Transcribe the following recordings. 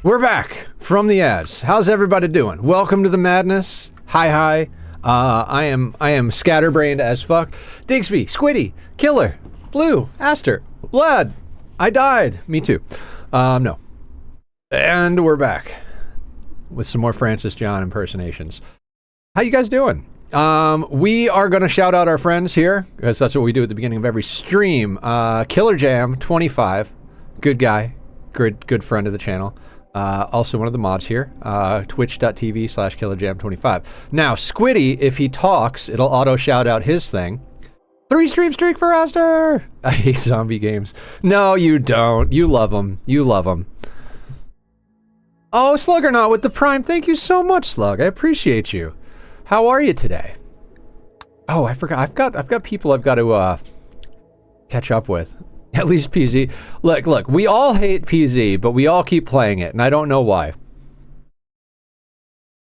We're back from the ads. How's everybody doing? Welcome to the madness. Hi. I am scatterbrained as fuck. Digsby, Squiddy, Killer, Blue, Aster, Vlad. I died. Me too. No. And we're back with some more Francis John impersonations. How you guys doing? We are going to shout out our friends here, because that's what we do at the beginning of every stream. Killer Jam 25, good guy, good friend of the channel. Also one of the mods here, twitch.tv/killerjam25. Now, Squiddy, if he talks, it'll auto shout out his thing. 3 stream streak for Aster! I hate zombie games. No, you don't. You love them. You love them. Oh, Sluggernaut with the Prime. Thank you so much, Slug. I appreciate you. How are you today? Oh, I forgot. I've got people I've got to catch up with. At least PZ. Look, we all hate PZ, but we all keep playing it, and I don't know why.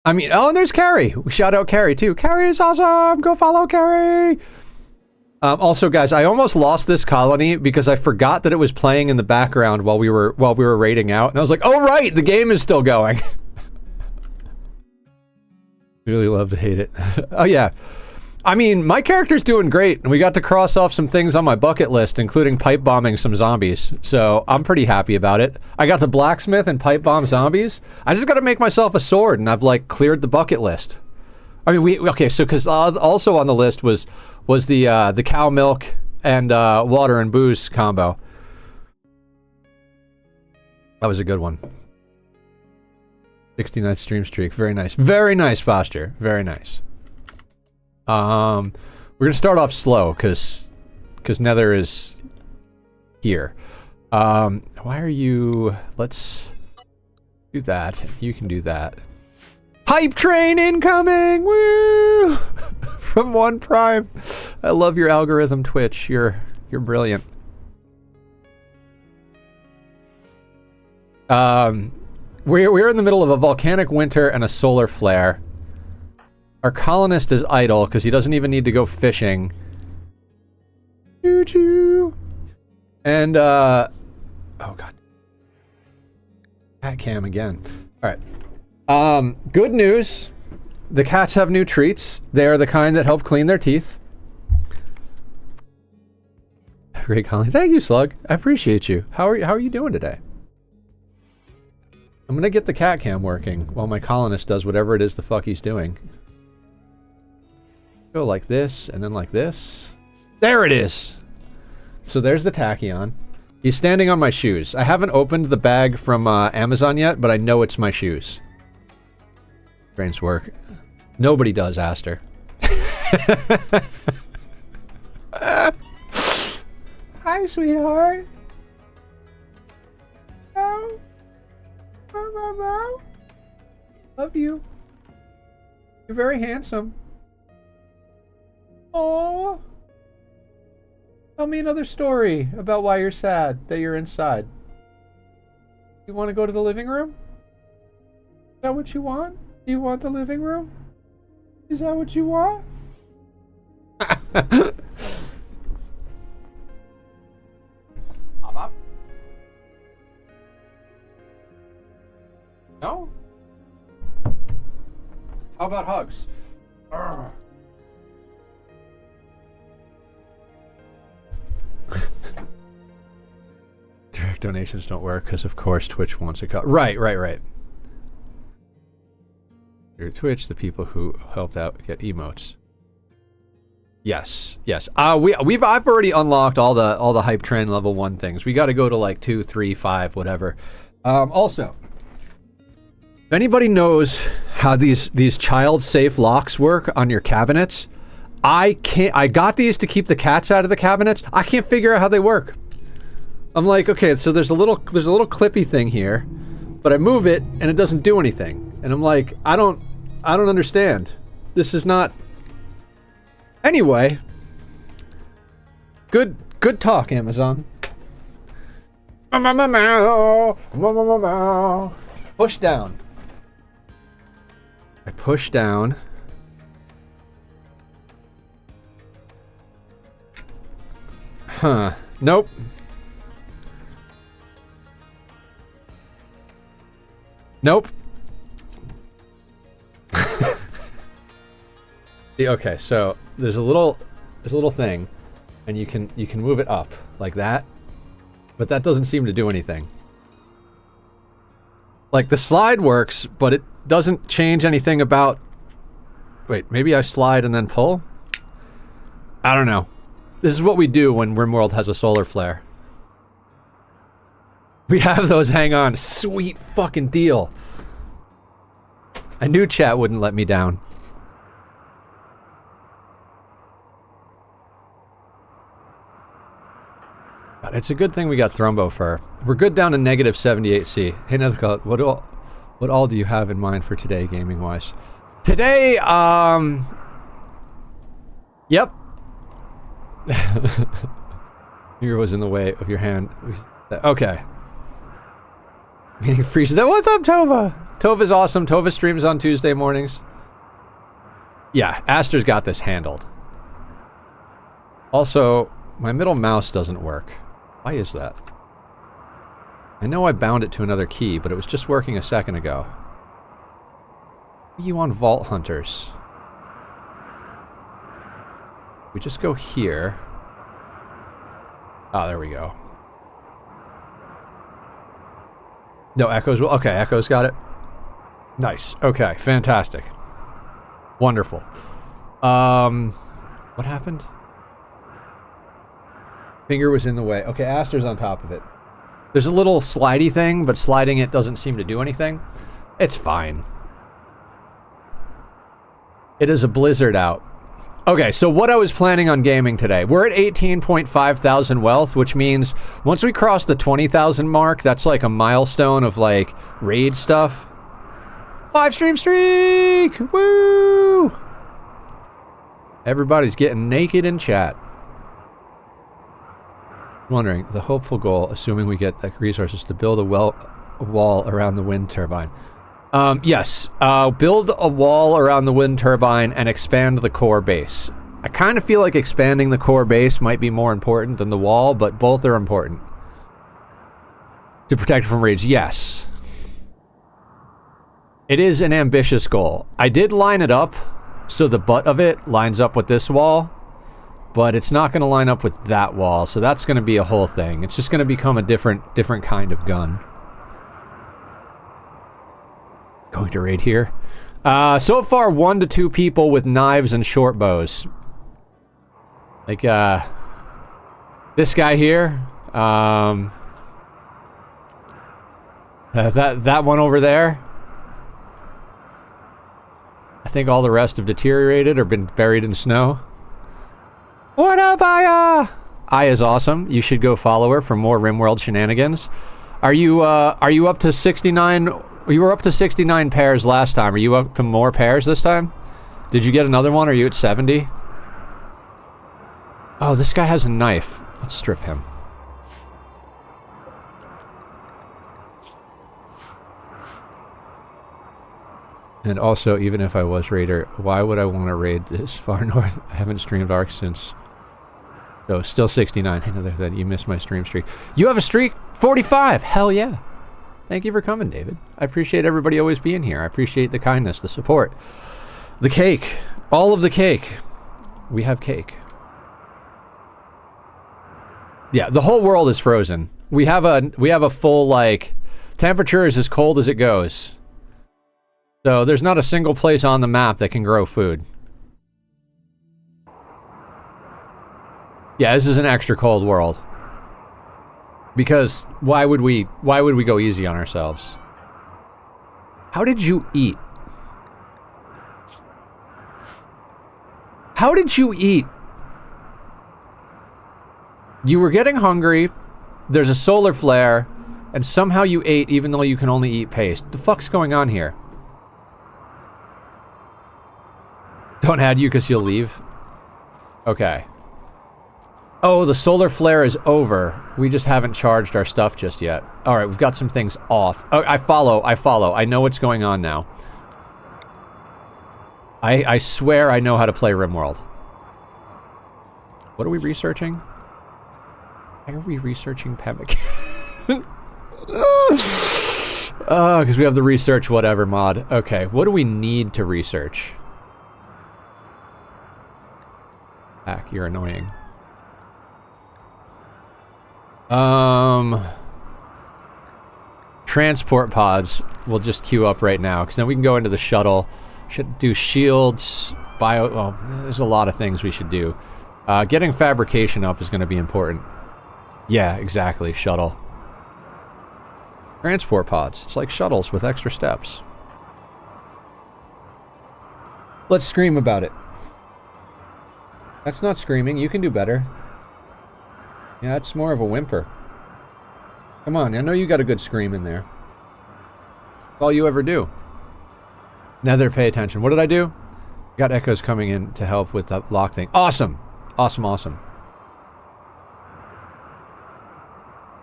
I mean, oh, and there's Carrie. We shout out Carrie, too. Carrie is awesome! Go follow Carrie! Also, guys, I almost lost this colony because I forgot that it was playing in the background while we were raiding out, and I was like, oh, right! The game is still going! Really love to hate it. Oh, yeah. I mean, my character's doing great, and we got to cross off some things on my bucket list, including pipe bombing some zombies. So I'm pretty happy about it. I got the blacksmith and pipe bomb zombies. I just got to make myself a sword, and I've like cleared the bucket list. I mean, okay, so because also on the list was the cow milk and water and booze combo. That was a good one. 69th stream streak, very nice posture, very nice. We're gonna start off slow because Nether is here. Why are you? Let's do that. You can do that. Hype train incoming! Woo! From 1 Prime. I love your algorithm, Twitch. You're brilliant. We're in the middle of a volcanic winter and a solar flare. Our colonist is idle because he doesn't even need to go fishing. Choo-choo. And, oh god. Cat cam again. Alright. Good news. The cats have new treats. They are the kind that help clean their teeth. Great colony. Thank you, Slug. I appreciate you. How are you doing today? I'm gonna get the cat cam working while my colonist does whatever it is the fuck he's doing. Go like this, and then like this. There it is! So there's the tachyon. He's standing on my shoes. I haven't opened the bag from Amazon yet, but I know it's my shoes. Brains work. Nobody does, Aster. Hi, sweetheart. Oh. Love you. You're very handsome. Aww. Tell me another story about why you're sad that you're inside. You want to go to the living room? Is that what you want? Do you want the living room? Is that what you want? No? How about hugs? Urgh. Direct donations don't work because, of course, Twitch wants a cut. Right. Your Twitch, the people who helped out get emotes. Yes. I've already unlocked all the hype train level 1 things. We got to go to like 2, 3, 5, whatever. Also, if anybody knows how these child-safe locks work on your cabinets, I got these to keep the cats out of the cabinets. I can't figure out how they work. I'm like, okay, so there's a little clippy thing here, but I move it and it doesn't do anything. And I'm like, I don't understand. This is not. Anyway, good talk, Amazon. Push down. I push down. Huh. Nope. Nope. Okay, so there's a little thing, and you can move it up like that, but that doesn't seem to do anything. Like the slide works, but it doesn't change anything about. Wait, maybe I slide and then pull? I don't know. This is what we do when RimWorld has a solar flare. We have those hang on. Sweet fucking deal. I knew chat wouldn't let me down. God, it's a good thing we got Thrumbo fur. We're good down to negative 78C. Hey, Nethercut, what all do you have in mind for today, gaming-wise? Today, Yep. Finger was in the way of your hand. Okay. Meaning freeze. What's up, Tova? Tova's awesome. Tova streams on Tuesday mornings. Yeah, Aster's got this handled. Also, my middle mouse doesn't work. Why is that? I know I bound it to another key, but it was just working a second ago. Are you on Vault Hunters? We just go here. Oh, there we go. No, Echoes will. Okay, Echoes got it. Nice. Okay, fantastic. Wonderful. What happened? Finger was in the way. Okay, Aster's on top of it. There's a little slidey thing, but sliding it doesn't seem to do anything. It's fine. It is a blizzard out. Okay, so what I was planning on gaming today. We're at 18.5 thousand wealth, which means once we cross the 20,000 mark, that's like a milestone of like raid stuff. 5 stream streak! Woo! Everybody's getting naked in chat. Wondering, the hopeful goal, assuming we get the resources, to build a wall around the wind turbine. Yes, build a wall around the wind turbine and expand the core base. I kind of feel like expanding the core base might be more important than the wall, but both are important. To protect it from raids, yes. It is an ambitious goal. I did line it up so the butt of it lines up with this wall, but it's not going to line up with that wall, so that's going to be a whole thing. It's just going to become a different kind of gun. Going to raid here. So far, 1 to 2 people with knives and short bows. Like, this guy here. That one over there. I think all the rest have deteriorated or been buried in snow. What up, Aya? Aya's awesome. You should go follow her for more RimWorld shenanigans. Are you up to 69? You were up to 69 pairs last time. Are you up to more pairs this time? Did you get another one? Are you at 70? Oh, this guy has a knife. Let's strip him. And also, even if I was raider, why would I want to raid this far north? I haven't streamed Ark since... So, still 69. Another that you missed my stream streak. You have a streak? 45! Hell yeah. Thank you for coming, David. I appreciate everybody always being here. I appreciate the kindness, the support. The cake. All of the cake. We have cake. Yeah, the whole world is frozen. We have a full, like... Temperature is as cold as it goes. So there's not a single place on the map that can grow food. Yeah, this is an extra cold world. Because why would we go easy on ourselves? How did you eat? How did you eat? You were getting hungry, there's a solar flare, and somehow you ate even though you can only eat paste. What the fuck's going on here? Don't add you because you'll leave. Okay. Oh, the solar flare is over. We just haven't charged our stuff just yet. Alright, we've got some things off. Oh, I follow. I know what's going on now. I swear I know how to play RimWorld. What are we researching? Why are we researching Pemmican? Because we have the research whatever mod. Okay, what do we need to research? Heck, you're annoying. Transport pods we'll just queue up right now, because then we can go into the shuttle. Should do shields, well, there's a lot of things we should do. Getting fabrication up is going to be important. Yeah, exactly, shuttle. Transport pods. It's like shuttles with extra steps. Let's scream about it. That's not screaming. You can do better. Yeah, it's more of a whimper. Come on, I know you got a good scream in there. That's all you ever do. Nether, pay attention. What did I do? Got echoes coming in to help with the lock thing. Awesome! Awesome, awesome.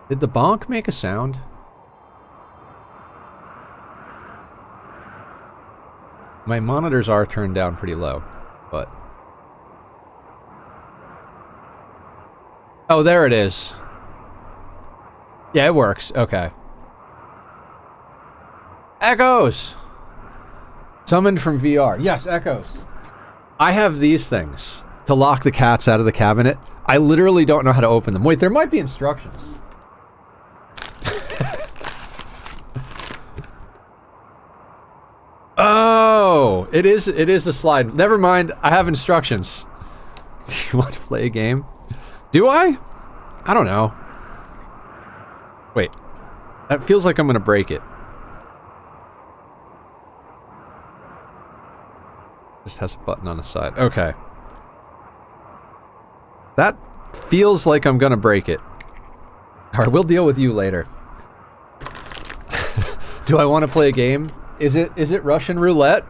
Did the bonk make a sound? My monitors are turned down pretty low, but... Oh, there it is. Yeah, it works. Okay. Echoes! Summoned from VR. Yes, echoes. I have these things to lock the cats out of the cabinet. I literally don't know how to open them. Wait, there might be instructions. Oh, it is a slide. Never mind, I have instructions. Do you want to play a game? Do I? I don't know. Wait. That feels like I'm gonna break it. Just has a button on the side. Okay. That feels like I'm gonna break it. Alright, we'll deal with you later. Do I want to play a game? Is it Russian roulette?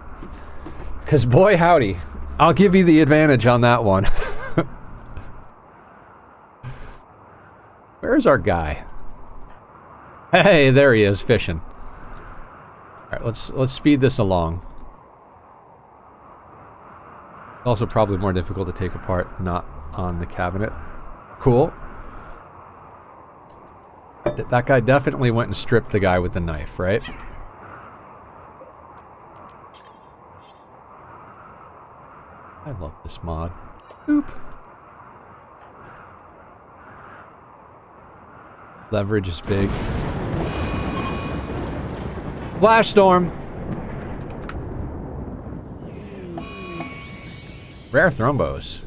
Because boy howdy, I'll give you the advantage on that one. Where's our guy? Hey, there he is, fishing. Alright, let's speed this along. It's also probably more difficult to take apart, not on the cabinet. Cool. That guy definitely went and stripped the guy with the knife, right? I love this mod. Oop. Leverage is big. Flash storm. Rare thrumbos.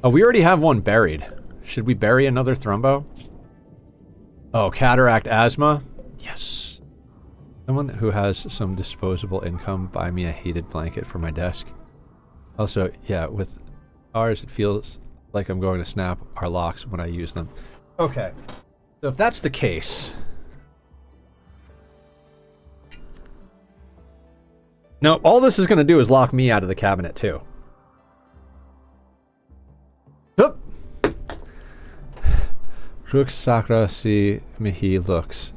Oh, we already have one buried. Should we bury another thrumbo? Oh, cataract asthma? Yes. Someone who has some disposable income buy me a heated blanket for my desk. Also, yeah, with ours it feels like I'm going to snap our locks when I use them. Okay. So if that's the case... No, all this is going to do is lock me out of the cabinet too. Oop! Rux sacra si mihi lux.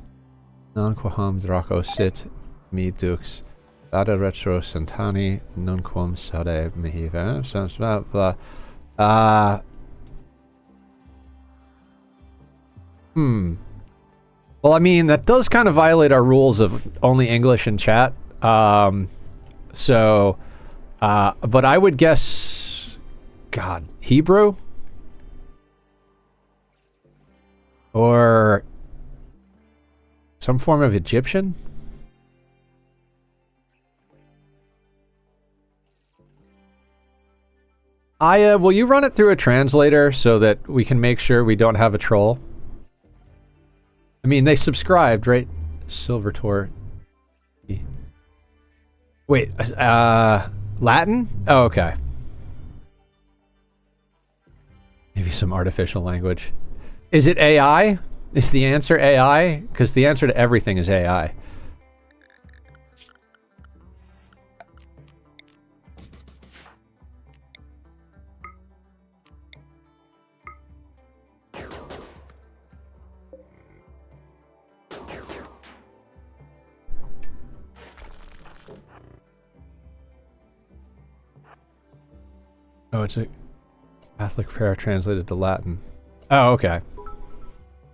Non quaham draco sit mi dux. Ada retro santani nunquam sade mihi blah. Well, I mean, that does kind of violate our rules of only English in chat. But I would guess... God, Hebrew? Or... some form of Egyptian? Will you run it through a translator so that we can make sure we don't have a troll? I mean, they subscribed, right? Silvertor. Wait, Latin? Oh, okay. Maybe some artificial language. Is it AI? Is the answer AI? Because the answer to everything is AI. Oh, it's a Catholic prayer translated to Latin. Oh, okay.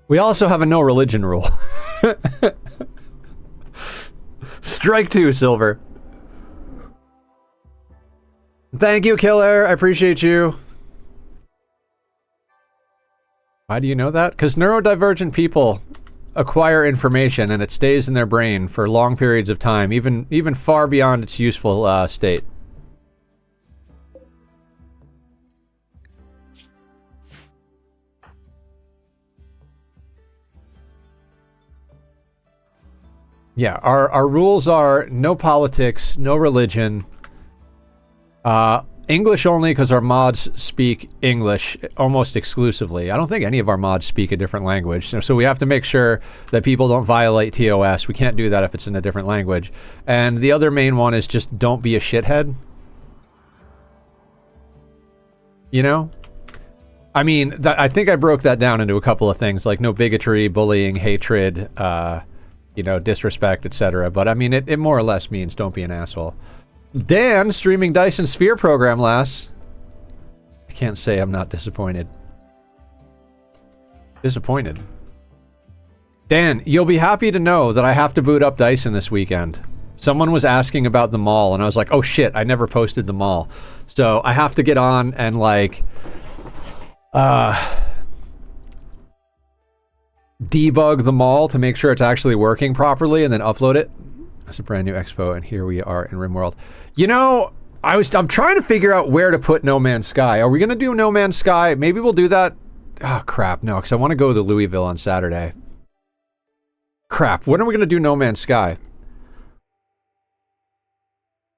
We also have a no religion rule. Strike 2, Silver. Thank you, Killer. I appreciate you. Why do you know that? Because neurodivergent people acquire information and it stays in their brain for long periods of time, even far beyond its useful state. Yeah, our rules are no politics, no religion, English only because our mods speak English almost exclusively. I don't think any of our mods speak a different language, so we have to make sure that people don't violate TOS. We can't do that if it's in a different language. And the other main one is just don't be a shithead. You know? I mean, I think I broke that down into a couple of things, like no bigotry, bullying, hatred, you know, disrespect, etc. But I mean, it more or less means don't be an asshole. Dan, streaming Dyson Sphere program last. I can't say I'm not disappointed. Disappointed. Dan, you'll be happy to know that I have to boot up Dyson this weekend. Someone was asking about the mall, and I was like, oh shit, I never posted the mall. So I have to get on and like... debug the mall to make sure it's actually working properly and then upload it. That's a brand new expo, and here we are in RIMWORLD. You know, I'm trying to figure out where to put No Man's Sky. Are we gonna do No Man's Sky? Maybe we'll do that. Oh crap, no, because I want to go to Louisville on Saturday. Crap, when are we gonna do No Man's Sky?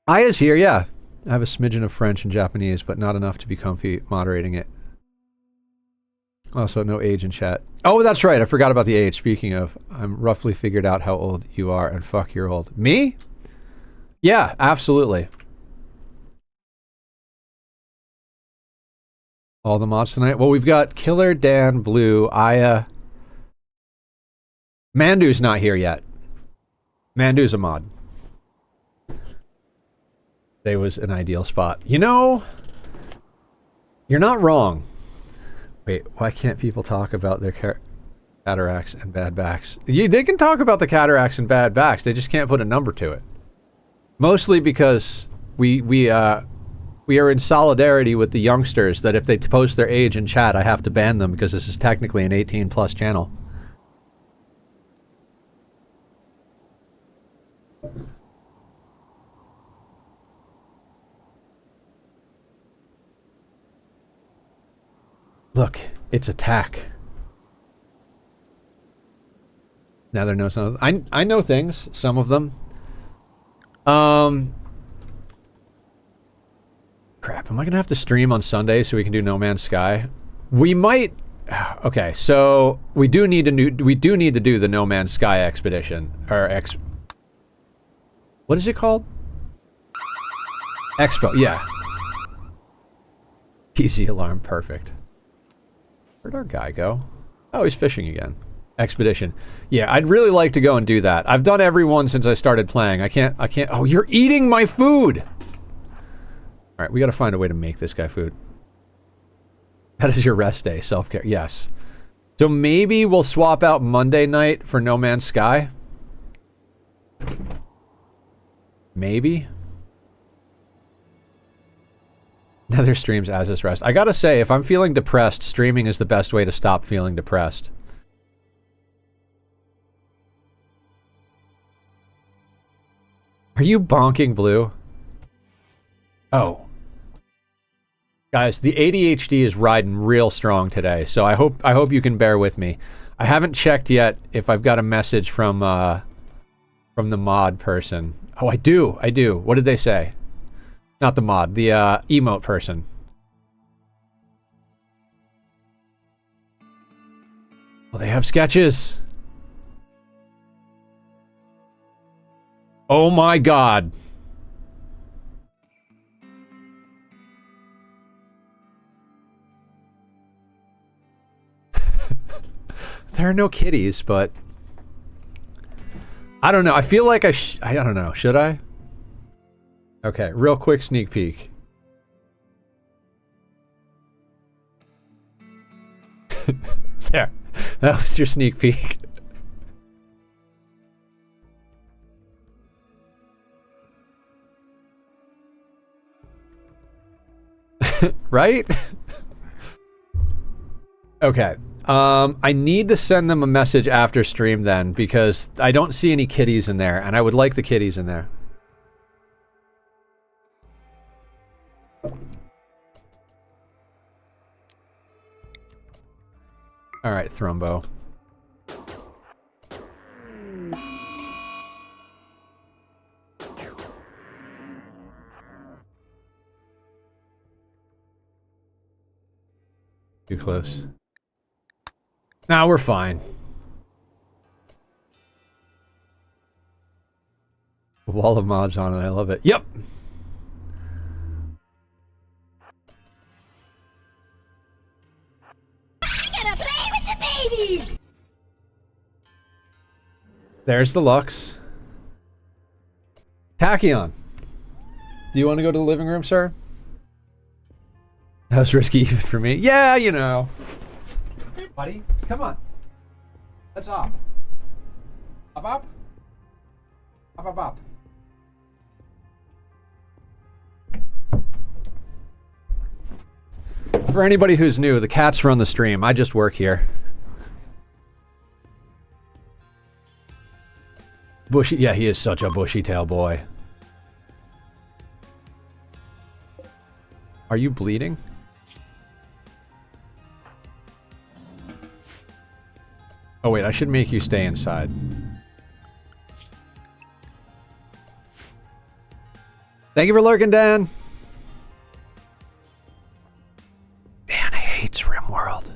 Aya's here, yeah. I have a smidgen of French and Japanese, but not enough to be comfy moderating it. Also, no age in chat. Oh, that's right. I forgot about the age. Speaking of, I'm roughly figured out how old you are, and fuck, you're old. Me? Yeah, absolutely. All the mods tonight? Well, we've got Killer, Dan, Blue, Aya. Mandu's not here yet. Mandu's a mod. Today was an ideal spot. You know, you're not wrong. Wait, why can't people talk about their cataracts and bad backs? They can talk about the cataracts and bad backs. They just can't put a number to it. Mostly because we are in solidarity with the youngsters that if they post their age in chat, I have to ban them because this is technically an 18+ channel. Look, it's attack. Now there knows no. I know things, some of them. Crap, am I gonna have to stream on Sunday so we can do No Man's Sky? We might. Okay, so we do need to do the No Man's Sky expedition or What is it called? Expo, yeah. Easy alarm, perfect. Where'd our guy go? Oh, he's fishing again. Expedition. Yeah, I'd really like to go and do that. I've done every one since I started playing. I can't... Oh, you're eating my food! Alright, we gotta find a way to make this guy food. That is your rest day, self-care. Yes. So maybe we'll swap out Monday night for No Man's Sky? Maybe? Nether streams as is rest. I gotta say, if I'm feeling depressed, streaming is the best way to stop feeling depressed. Are you bonking Blue? Oh. Guys, the ADHD is riding real strong today, so I hope you can bear with me. I haven't checked yet if I've got a message from the mod person. Oh, I do. What did they say? Not the mod, the emote person. Well, they have sketches. Oh my god. There are no kitties, but I don't know. I feel like I don't know. Should I? Okay, real quick sneak peek. There. That was your sneak peek. Right? Okay. I need to send them a message after stream then, because I don't see any kitties in there, and I would like the kitties in there. Alright, Thrumbo. Too close. Nah, we're fine. Wall of mods on it, I love it. Yep! I gotta play with the babies! There's the Lux. Tachyon. Do you want to go to the living room, sir? That was risky even for me. Yeah, you know. Hey, buddy, come on. Let's hop. Hop, hop. Hop, hop, hop. For anybody who's new, the cats run the stream. I just work here. Bushy, yeah, he is such a bushy tail boy. Are you bleeding? Oh wait, I should make you stay inside. Thank you for lurking, Dan. Dan hates RIMWORLD.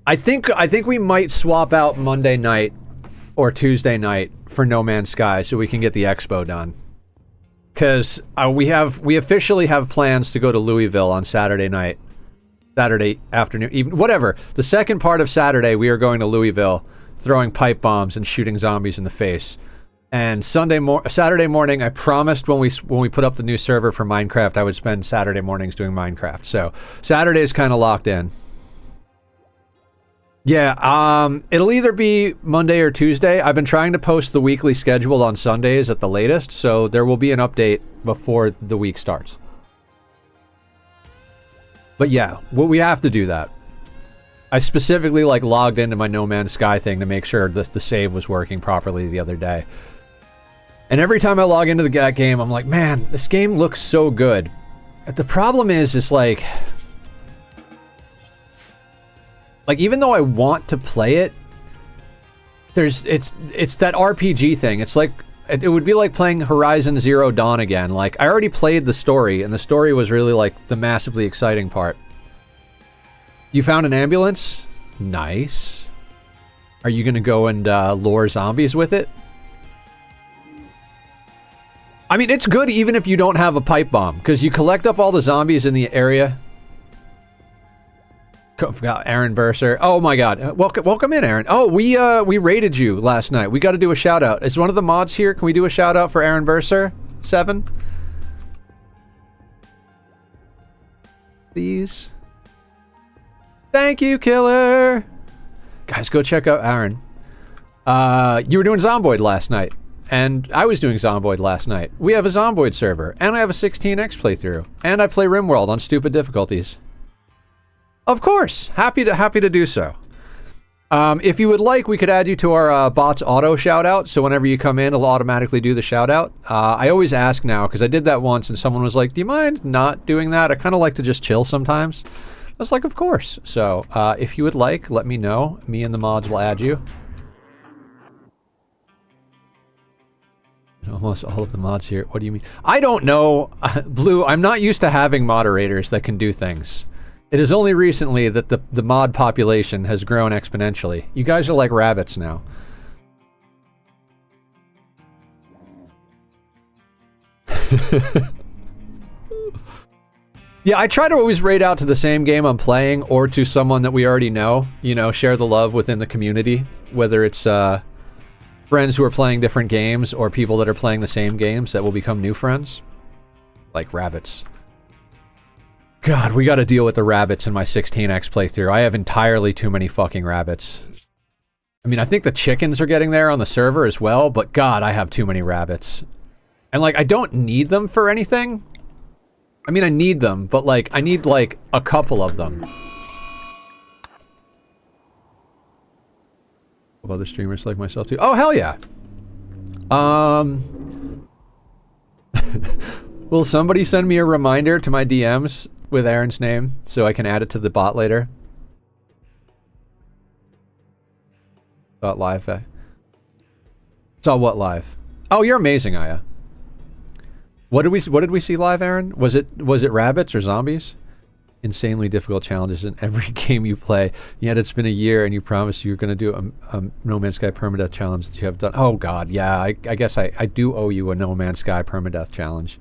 I think we might swap out Monday night or Tuesday night for No Man's Sky so we can get the expo done. Because we officially have plans to go to Louisville on Saturday night. Saturday afternoon, even whatever. The second part of Saturday, we are going to Louisville, throwing pipe bombs and shooting zombies in the face. And Saturday morning, I promised when we put up the new server for Minecraft, I would spend Saturday mornings doing Minecraft. So Saturday is kind of locked in. Yeah, it'll either be Monday or Tuesday. I've been trying to post the weekly schedule on Sundays at the latest, so there will be an update before the week starts. But yeah, we have to do that. I specifically logged into my No Man's Sky thing to make sure that the save was working properly the other day. And every time I log into that game, I'm like, man, this game looks so good. The problem is like even though I want to play it, it's that RPG thing. It's like it would be like playing Horizon Zero Dawn again. Like, I already played the story, and the story was really, like, the massively exciting part. You found an ambulance? Nice. Are you gonna go and lure zombies with it? I mean, it's good even if you don't have a pipe bomb, because you collect up all the zombies in the area. Forgot Aaron Burser. Oh my god. Welcome in, Aaron. Oh, we raided you last night. We got to do a shout out. Is one of the mods here? Can we do a shout out for Aaron Burser? 7? Please. Thank you, killer. Guys, go check out Aaron. You were doing Zomboid last night, and I was doing Zomboid last night. We have a Zomboid server, and I have a 16x playthrough, and I play RimWorld on stupid difficulties. Of course! Happy to do so. If you would like, we could add you to our bots auto shout-out, so whenever you come in, it'll automatically do the shout-out. I always ask now, because I did that once, and someone was like, do you mind not doing that? I kind of like to just chill sometimes. I was like, of course. So, if you would like, let me know. Me and the mods will add you. Almost all of the mods here. What do you mean? I don't know. Blue, I'm not used to having moderators that can do things. It is only recently that the mod population has grown exponentially. You guys are like rabbits now. Yeah, I try to always raid out to the same game I'm playing or to someone that we already know. You know, share the love within the community. Whether it's friends who are playing different games or people that are playing the same games that will become new friends. Like rabbits. God, we gotta deal with the rabbits in my 16x playthrough. I have entirely too many fucking rabbits. I mean, I think the chickens are getting there on the server as well, but God, I have too many rabbits. And like, I don't need them for anything. I mean, I need them, but like, I need like a couple of them. Other streamers like myself too. Oh, hell yeah. Will somebody send me a reminder to my DMs with Aaron's name so I can add it to the bot later? About live. Saw what live? Oh, you're amazing, Aya. What did we see live, Aaron? Was it rabbits or zombies? Insanely difficult challenges in every game you play. Yet it's been a year and you promised you were going to do a No Man's Sky permadeath challenge that you have done. Oh god, yeah. I guess I do owe you a No Man's Sky permadeath challenge.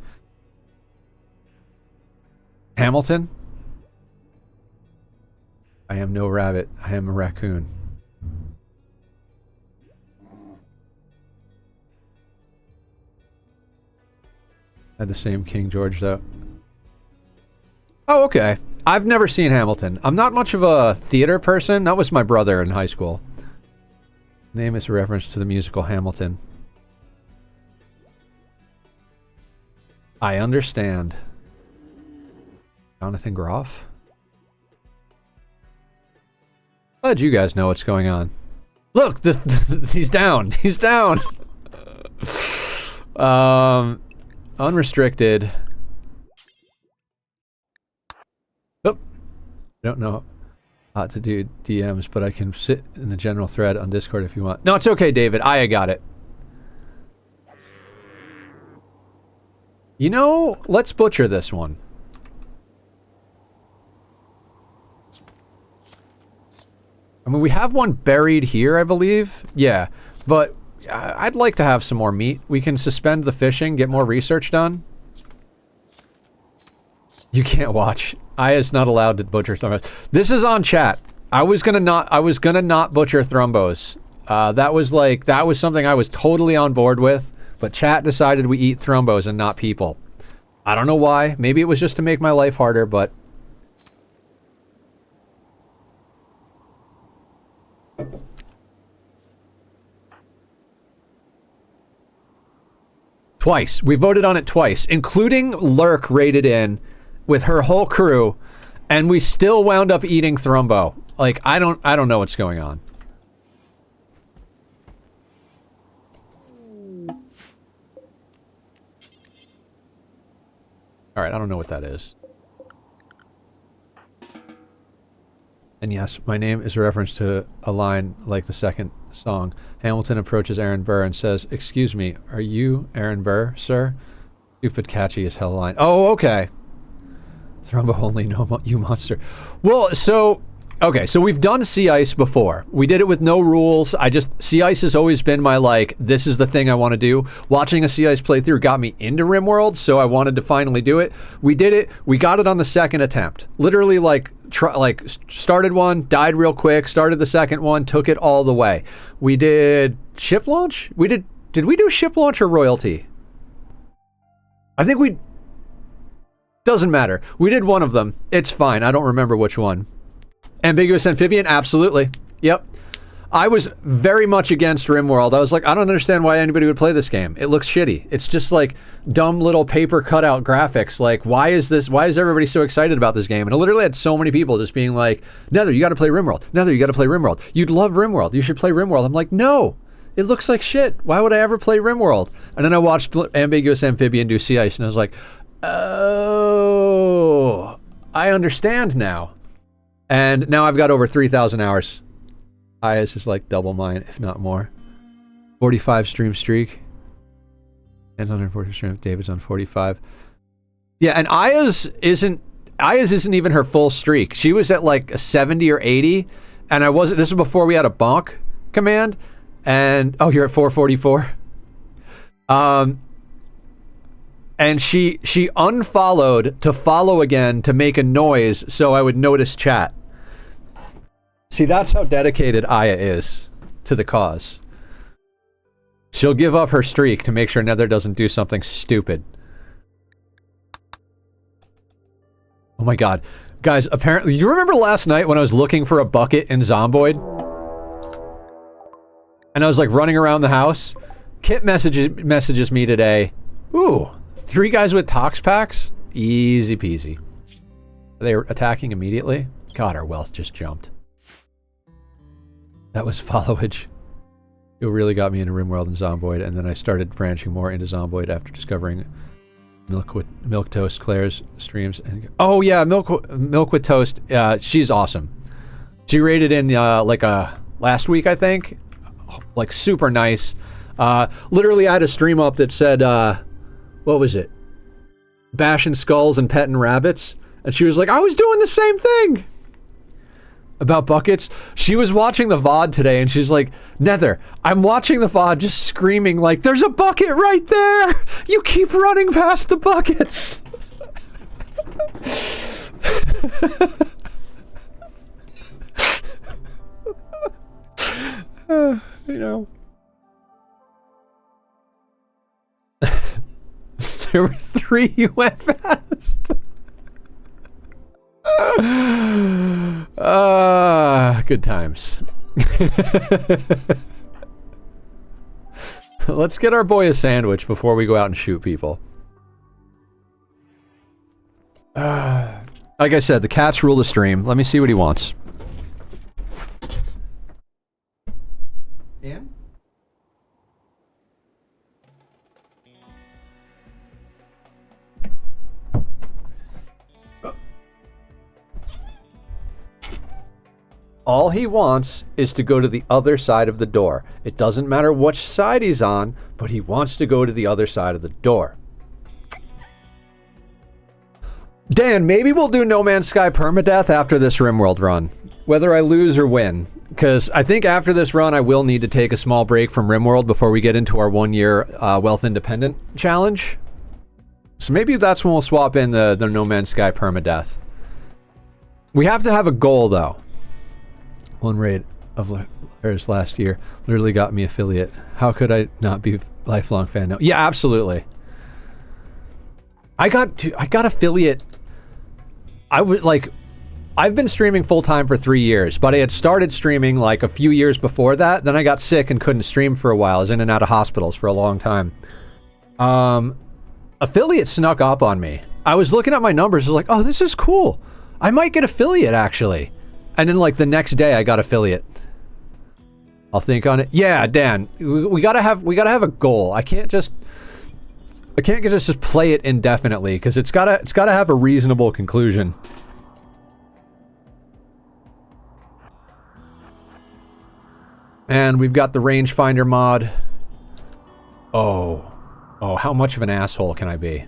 Hamilton? I am no rabbit. I am a raccoon. Had the same King George though. Oh, okay. I've never seen Hamilton. I'm not much of a theater person. That was my brother in high school. Name is a reference to the musical Hamilton. I understand. Jonathan Groff? Glad you guys know what's going on. Look, he's down. He's down. Unrestricted. Oh, I don't know how to do DMs, but I can sit in the general thread on Discord if you want. No, it's okay, David. I got it. You know, let's butcher this one. I mean, we have one buried here, I believe. Yeah, but I'd like to have some more meat. We can suspend the fishing, get more research done. You can't watch. Aya's not allowed to butcher thrumbos. This is on chat. I was gonna not butcher thrumbos. That was something I was totally on board with, but chat decided we eat thrumbos and not people. I don't know why. Maybe it was just to make my life harder, but twice. We voted on it twice, including Lurk raided in with her whole crew, and we still wound up eating Thrumbo. Like, I don't know what's going on. Alright, I don't know what that is. And yes, my name is a reference to a line like the second song. Hamilton approaches Aaron Burr and says, "Excuse me, are you Aaron Burr, sir?" Stupid catchy as hell line. Oh, okay. Thrumbo only, no you monster. Well, so, okay, so we've done Sea Ice before. We did it with no rules. Sea Ice has always been my, like, this is the thing I want to do. Watching a Sea Ice playthrough got me into RimWorld, so I wanted to finally do it. We did it. We got it on the second attempt. Literally, like, started one, died real quick, started the second one, took it all the way. We did ship launch? Did we do ship launch or royalty? I think we... Doesn't matter. We did one of them. It's fine. I don't remember which one. Ambiguous Amphibian? Absolutely. Yep. I was very much against RimWorld. I was like, I don't understand why anybody would play this game. It looks shitty. It's just like dumb little paper cutout graphics. Like, why is everybody so excited about this game? And I literally had so many people just being like, Nether, you gotta play RimWorld. Nether, you gotta play RimWorld. You'd love RimWorld. You should play RimWorld. I'm like, no. It looks like shit. Why would I ever play RimWorld? And then I watched Ambiguous Amphibian do Sea Ice and I was like, oh, I understand now. And now I've got over 3,000 hours. Aya's is like double mine, if not more. 45 stream streak. And 140 stream. David's on 45. Yeah, and Aya's isn't even her full streak. She was at like a 70 or 80, and this was before we had a bonk command. And oh, you're at 444. And she unfollowed to follow again to make a noise so I would notice chat. See, that's how dedicated Aya is to the cause. She'll give up her streak to make sure Nether doesn't do something stupid. Oh my god. Guys, apparently... You remember last night when I was looking for a bucket in Zomboid? And I was like running around the house? Kit messages me today. Ooh, 3 guys with tox packs? Easy peasy. Are they attacking immediately? God, our wealth just jumped. That was followage. It really got me into RimWorld and Zomboid, and then I started branching more into Zomboid after discovering Milk Toast Claire's streams. And oh yeah, Milk with Toast. She's awesome. She rated in like last week, I think. Like super nice. Literally, I had a stream up that said, what was it? Bashing skulls and petting rabbits, and she was like, I was doing the same thing. About buckets. She was watching the VOD today and she's like, Nether, I'm watching the VOD just screaming like, there's a bucket right there! You keep running past the buckets! You know. There were 3 you went fast. Good times. Let's get our boy a sandwich before we go out and shoot people. Like I said, the cats rule the stream. Let me see what he wants. Ian? All he wants is to go to the other side of the door. It doesn't matter which side he's on, but he wants to go to the other side of the door. Dan, maybe we'll do No Man's Sky permadeath after this RimWorld run. Whether I lose or win. Because I think after this run I will need to take a small break from RimWorld before we get into our 1-year Wealth Independent challenge. So maybe that's when we'll swap in the No Man's Sky permadeath. We have to have a goal though. One raid of theirs last year literally got me affiliate. How could I not be a lifelong fan now? Yeah, absolutely. I got affiliate. I've been streaming full time for 3 years, but I had started streaming like a few years before that. Then I got sick and couldn't stream for a while. I was in and out of hospitals for a long time. Affiliate snuck up on me. I was looking at my numbers. I was like, oh, this is cool. I might get affiliate actually. And then like the next day I got affiliate. I'll think on it. Yeah, Dan, we gotta have a goal. I can't just play it indefinitely because it's gotta have a reasonable conclusion. And we've got the rangefinder mod. Oh, how much of an asshole can I be?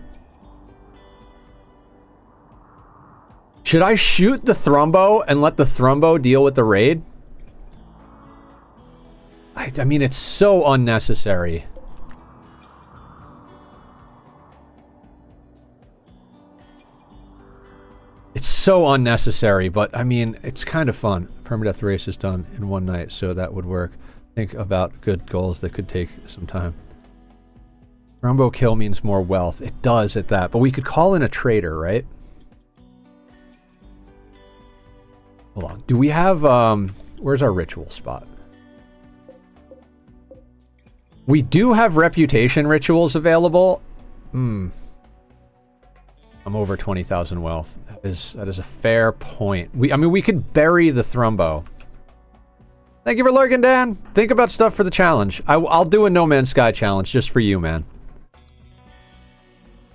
Should I shoot the Thrumbo and let the Thrumbo deal with the raid? I mean, it's so unnecessary. It's so unnecessary, but I mean, it's kind of fun. Permadeath race is done in one night, so that would work. Think about good goals that could take some time. Thrumbo kill means more wealth. It does at that, but we could call in a trader, right? Hold on. Do we have, where's our ritual spot? We do have reputation rituals available. I'm over 20,000 wealth. That is a fair point. I mean, we could bury the Thrumbo. Thank you for lurking, Dan. Think about stuff for the challenge. I'll do a No Man's Sky challenge just for you, man.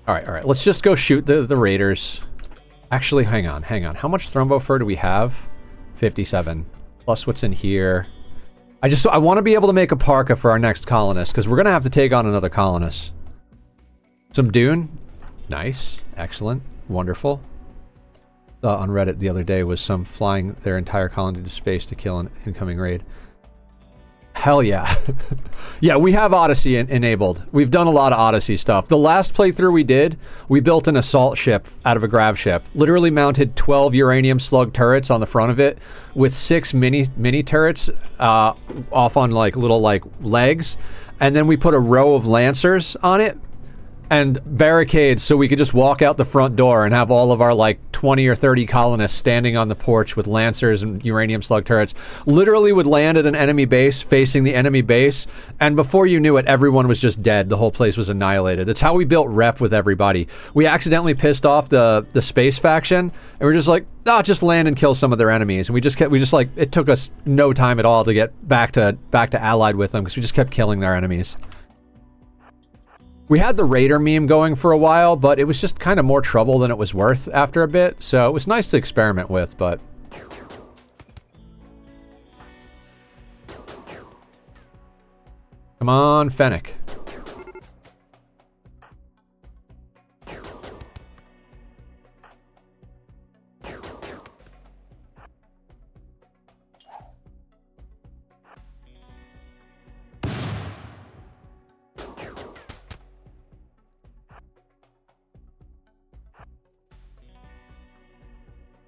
All right. Let's just go shoot the raiders. Actually, hang on. How much Thrumbo fur do we have? 57. Plus what's in here. I want to be able to make a parka for our next colonist, because we're going to have to take on another colonist. Some dune. Nice. Excellent. Wonderful. On Reddit the other day was some flying their entire colony to space to kill an incoming raid. Hell yeah. Yeah, we have Odyssey enabled. We've done a lot of Odyssey stuff. The last playthrough we did, we built an assault ship out of a grav ship. Literally mounted 12 uranium slug turrets on the front of it with 6 mini turrets off on like little like legs. And then we put a row of lancers on it and barricades so we could just walk out the front door and have all of our like 20 or 30 colonists standing on the porch with lancers and uranium slug turrets. Literally would land at an enemy base, facing the enemy base, and before you knew it, everyone was just dead. The whole place was annihilated. That's how we built rep with everybody. We accidentally pissed off the space faction, and we're just like, oh, just land and kill some of their enemies. And we just like, it took us no time at all to get back to allied with them, because we just kept killing their enemies. We had the Raider meme going for a while, but it was just kind of more trouble than it was worth after a bit, so it was nice to experiment with, but... Come on, Fennec.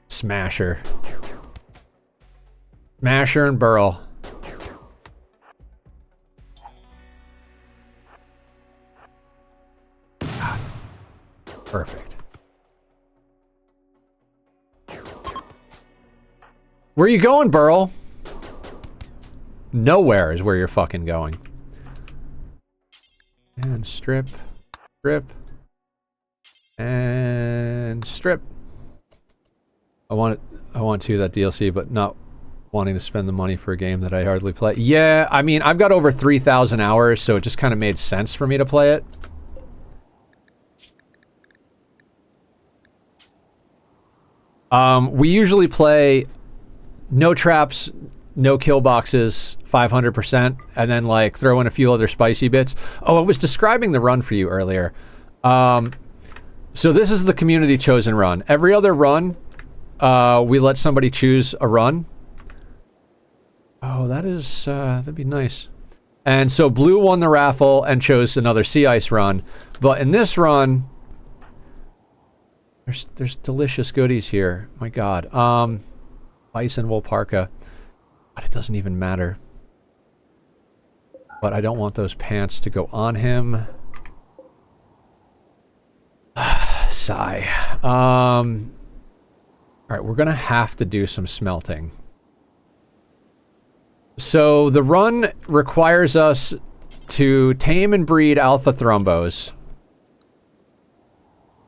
Smasher. Smasher and Burl. Perfect. Where are you going, Burl? Nowhere is where you're fucking going. And strip. Strip. And strip. I want to that DLC, but not wanting to spend the money for a game that I hardly play. Yeah, I mean, I've got over 3,000 hours, so it just kind of made sense for me to play it. We usually play no traps, no kill boxes, 500%, and then like throw in a few other spicy bits. Oh, I was describing the run for you earlier. So this is the community chosen run. Every other run, we let somebody choose a run. Oh, that is, that'd be nice. And so Blue won the raffle and chose another sea ice run. But in this run, there's delicious goodies here. My God. Bison wool parka. But it doesn't even matter. But I don't want those pants to go on him. Sigh. Alright, we're gonna have to do some smelting. So the run requires us to tame and breed alpha thrumbos.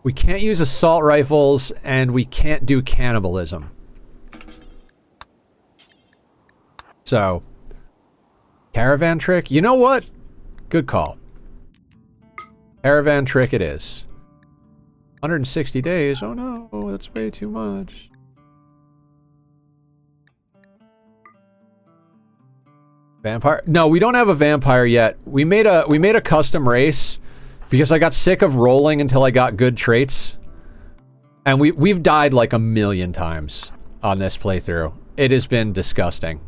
We can't use assault rifles, and we can't do cannibalism. So, caravan trick? You know what? Good call. Caravan trick it is. 160 days? Oh no, that's way too much. Vampire? No, we don't have a vampire yet. We made a custom race because I got sick of rolling until I got good traits. And we've died like 1,000,000 times on this playthrough. It has been disgusting.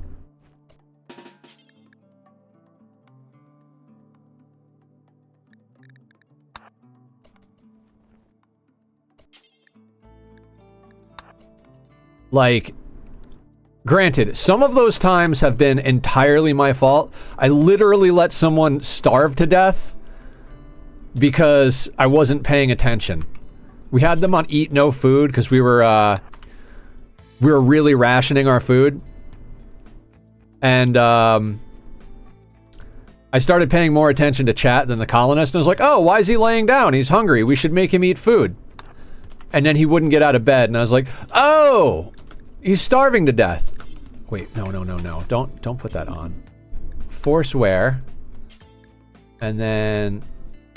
Like, granted, some of those times have been entirely my fault. I literally let someone starve to death because I wasn't paying attention. We had them on eat no food because we were really rationing our food. And I started paying more attention to chat than the colonist, and I was like, oh, why is he laying down? He's hungry. We should make him eat food. And then he wouldn't get out of bed, and I was like, oh, he's starving to death. Wait, no. Don't put that on. Force wear. And then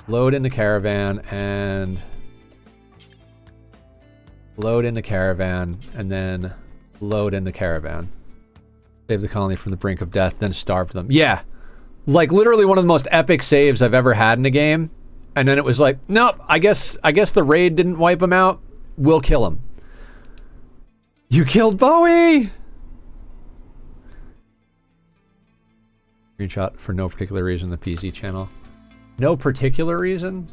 load in the caravan, and load in the caravan, and then load in the caravan. Save the colony from the brink of death, then starve them. Yeah. Like, literally one of the most epic saves I've ever had in a game. And then it was like, nope, I guess the raid didn't wipe him out. We'll kill him. You killed Bowie! Screenshot for no particular reason, the PC channel. No particular reason?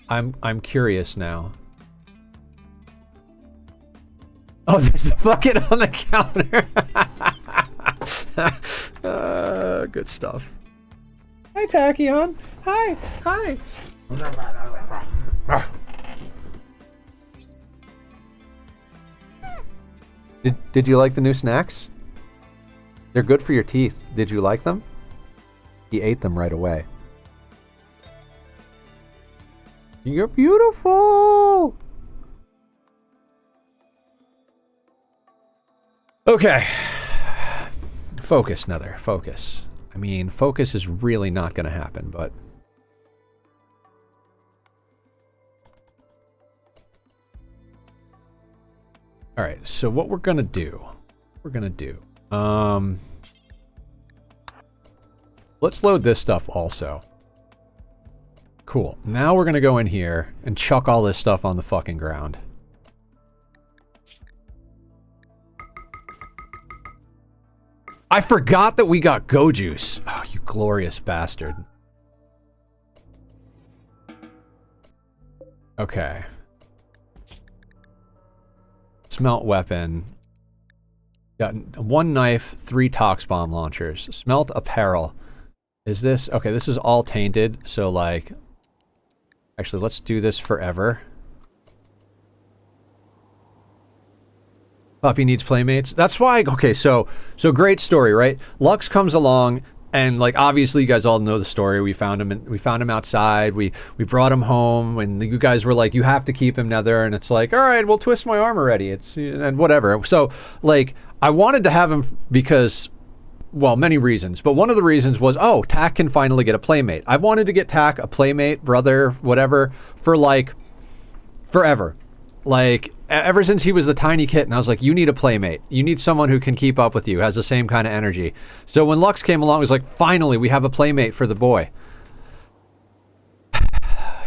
I'm curious now. Oh, there's a bucket on the counter. Good stuff. Hi, Tachyon. Hi. Did you like the new snacks? They're good for your teeth. Did you like them? He ate them right away. You're beautiful! Okay. Focus, Nether. Focus. I mean, focus is really not going to happen, but... Alright, so what we're going to do... Let's load this stuff also. Cool. Now we're going to go in here and chuck all this stuff on the fucking ground. I forgot that we got go juice. Oh, you glorious bastard. Okay. Smelt weapon. Got 1 knife, 3 tox bomb launchers. Smelt apparel. Is this... Okay, this is all tainted, so like... Actually, let's do this forever. Puppy needs playmates. That's why... Okay, so great story, right? Lux comes along, and like obviously you guys all know the story. We found him outside. We brought him home, and you guys were like, you have to keep him Nether, and it's like, all right, we'll twist my arm already. It's and whatever. So like I wanted to have him because... Well, many reasons, but one of the reasons was, oh, Tack can finally get a playmate. I've wanted to get Tack a playmate, brother, whatever, for like forever. Like ever since he was the tiny kitten, I was like, you need a playmate. You need someone who can keep up with you, has the same kind of energy. So when Lux came along, it was like, finally, we have a playmate for the boy.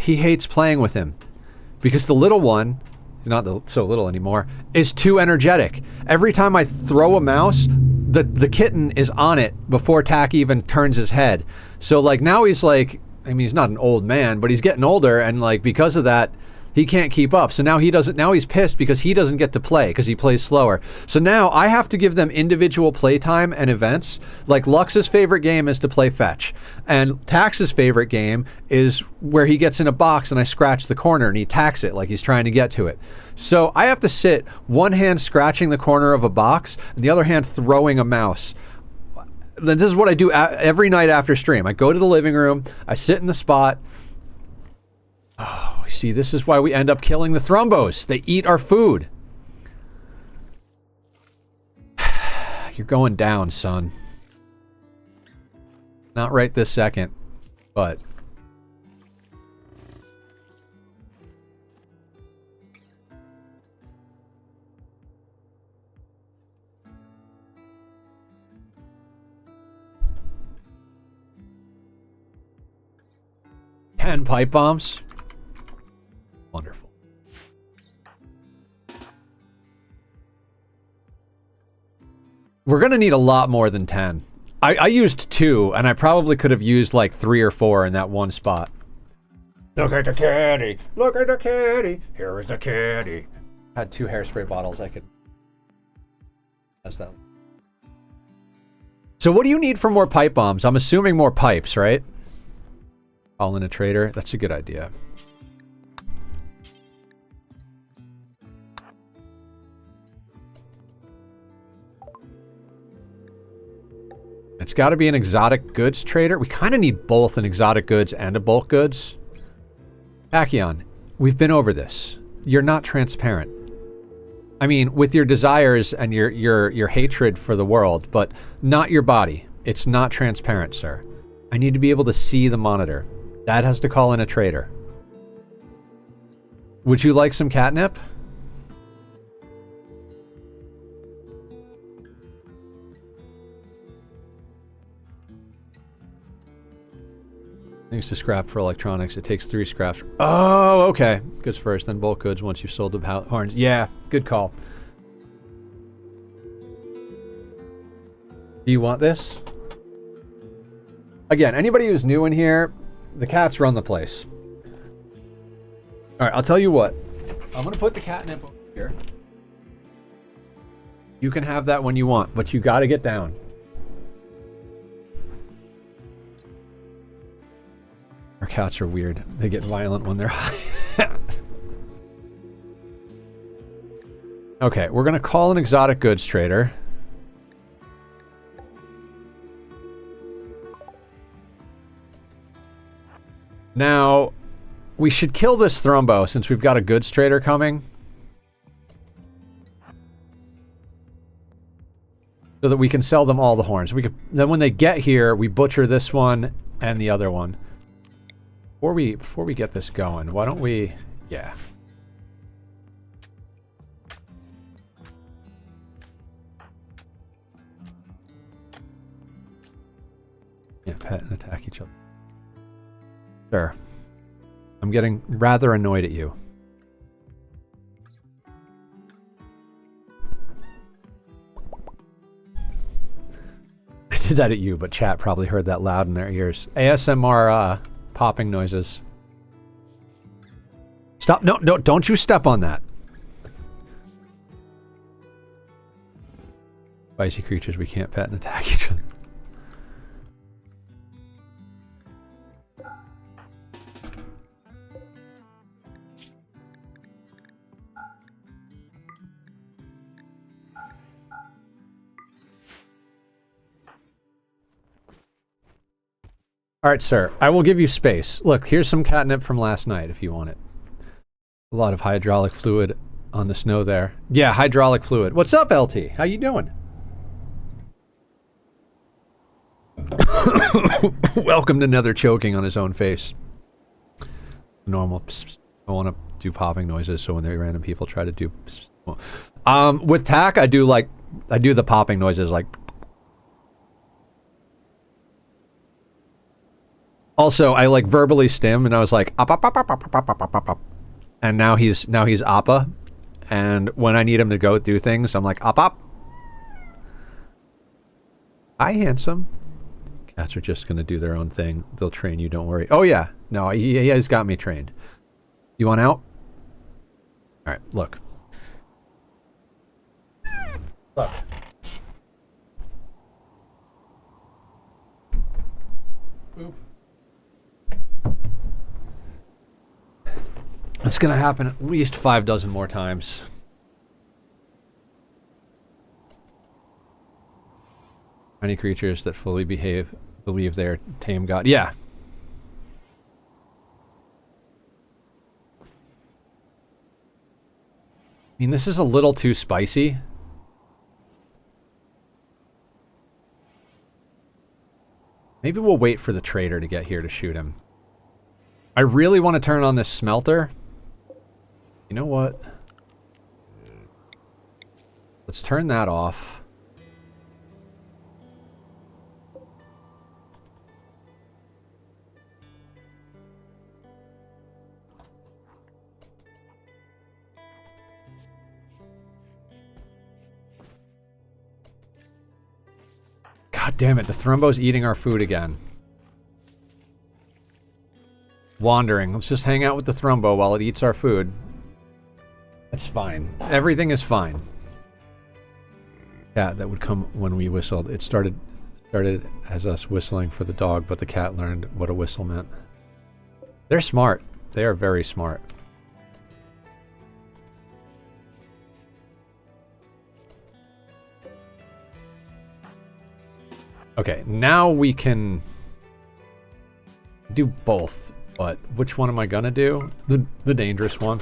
He hates playing with him because the little one, not so little anymore, is too energetic. Every time I throw a mouse, the kitten is on it before Tack even turns his head. So like now he's like, I mean, he's not an old man, but he's getting older, and like because of that, he can't keep up. So now he's pissed because he doesn't get to play because he plays slower. So now I have to give them individual playtime and events. Like Lux's favorite game is to play fetch, and Tax's favorite game is where he gets in a box and I scratch the corner and he tacks it like he's trying to get to it. So I have to sit one hand scratching the corner of a box and the other hand throwing a mouse. Then this is what I do every night after stream. I go to the living room, I sit in the spot. Oh, see, this is why we end up killing the thrumbos. They eat our food. You're going down, son. Not right this second, but... "10 pipe bombs? Wonderful. We're going to need a lot more than 10. I used 2, and I probably could have used like 3 or 4 in that one spot. Look at the kitty! Look at the kitty! Here is the kitty! Had 2 hairspray bottles I could... That's that. So what do you need for more pipe bombs? I'm assuming more pipes, right? Call in a trader? That's a good idea. It's got to be an exotic goods trader. We kind of need both an exotic goods and a bulk goods. Tachyon, we've been over this. You're not transparent. I mean, with your desires and your hatred for the world, but not your body. It's not transparent, sir. I need to be able to see the monitor. Dad has to call in a trader. Would you like some catnip? Thanks to scrap for electronics. It takes 3 scraps. Oh, okay. Goods first, then bulk goods once you've sold the horns. Yeah, good call. Do you want this? Again, anybody who's new in here, the cats run the place. Alright, I'll tell you what. I'm going to put the catnip over here. You can have that when you want, but you got to get down. Our cats are weird. They get violent when they're high. Okay, we're going to call an exotic goods trader. Now, we should kill this Thrumbo since we've got a goods trader coming. So that we can sell them all the horns. Then when they get here, we butcher this one and the other one. Before we get this going, why don't we... Yeah. Yeah, pet and attack each other. Sure. I'm getting rather annoyed at you. I did that at you, but chat probably heard that loud in their ears. ASMR popping noises. Stop. No, don't you step on that. Spicy creatures we can't pet and attack each other. All right, sir. I will give you space. Look, here's some catnip from last night if you want it. A lot of hydraulic fluid on the snow there. Yeah, hydraulic fluid. What's up, LT? How you doing? Welcome to Nether choking on his own face. Normal. I want to do popping noises, so when the random people try to do... with tack, I do the popping noises like... Also, I like verbally stim, and I was like, up, up, up, up, up, up, up, up, up. And now he's Appa, and when I need him to go do things, I'm like, up, up. Hi, handsome. Cats are just gonna do their own thing. They'll train you, don't worry. Oh yeah, no, he has got me trained. You want out? All right, look. Look. Oop. It's gonna happen at least 5 dozen more times. Many creatures that fully believe they're tame god. Yeah. I mean, this is a little too spicy. Maybe we'll wait for the trader to get here to shoot him. I really want to turn on this smelter. You know what? Let's turn that off. God damn it, the Thrumbo's eating our food again. Wandering. Let's just hang out with the Thrumbo while it eats our food. It's fine. Everything is fine. Cat that would come when we whistled. It started as us whistling for the dog, but the cat learned what a whistle meant. They're smart. They are very smart. Okay, now we can do both, but which one am I gonna do? The dangerous one.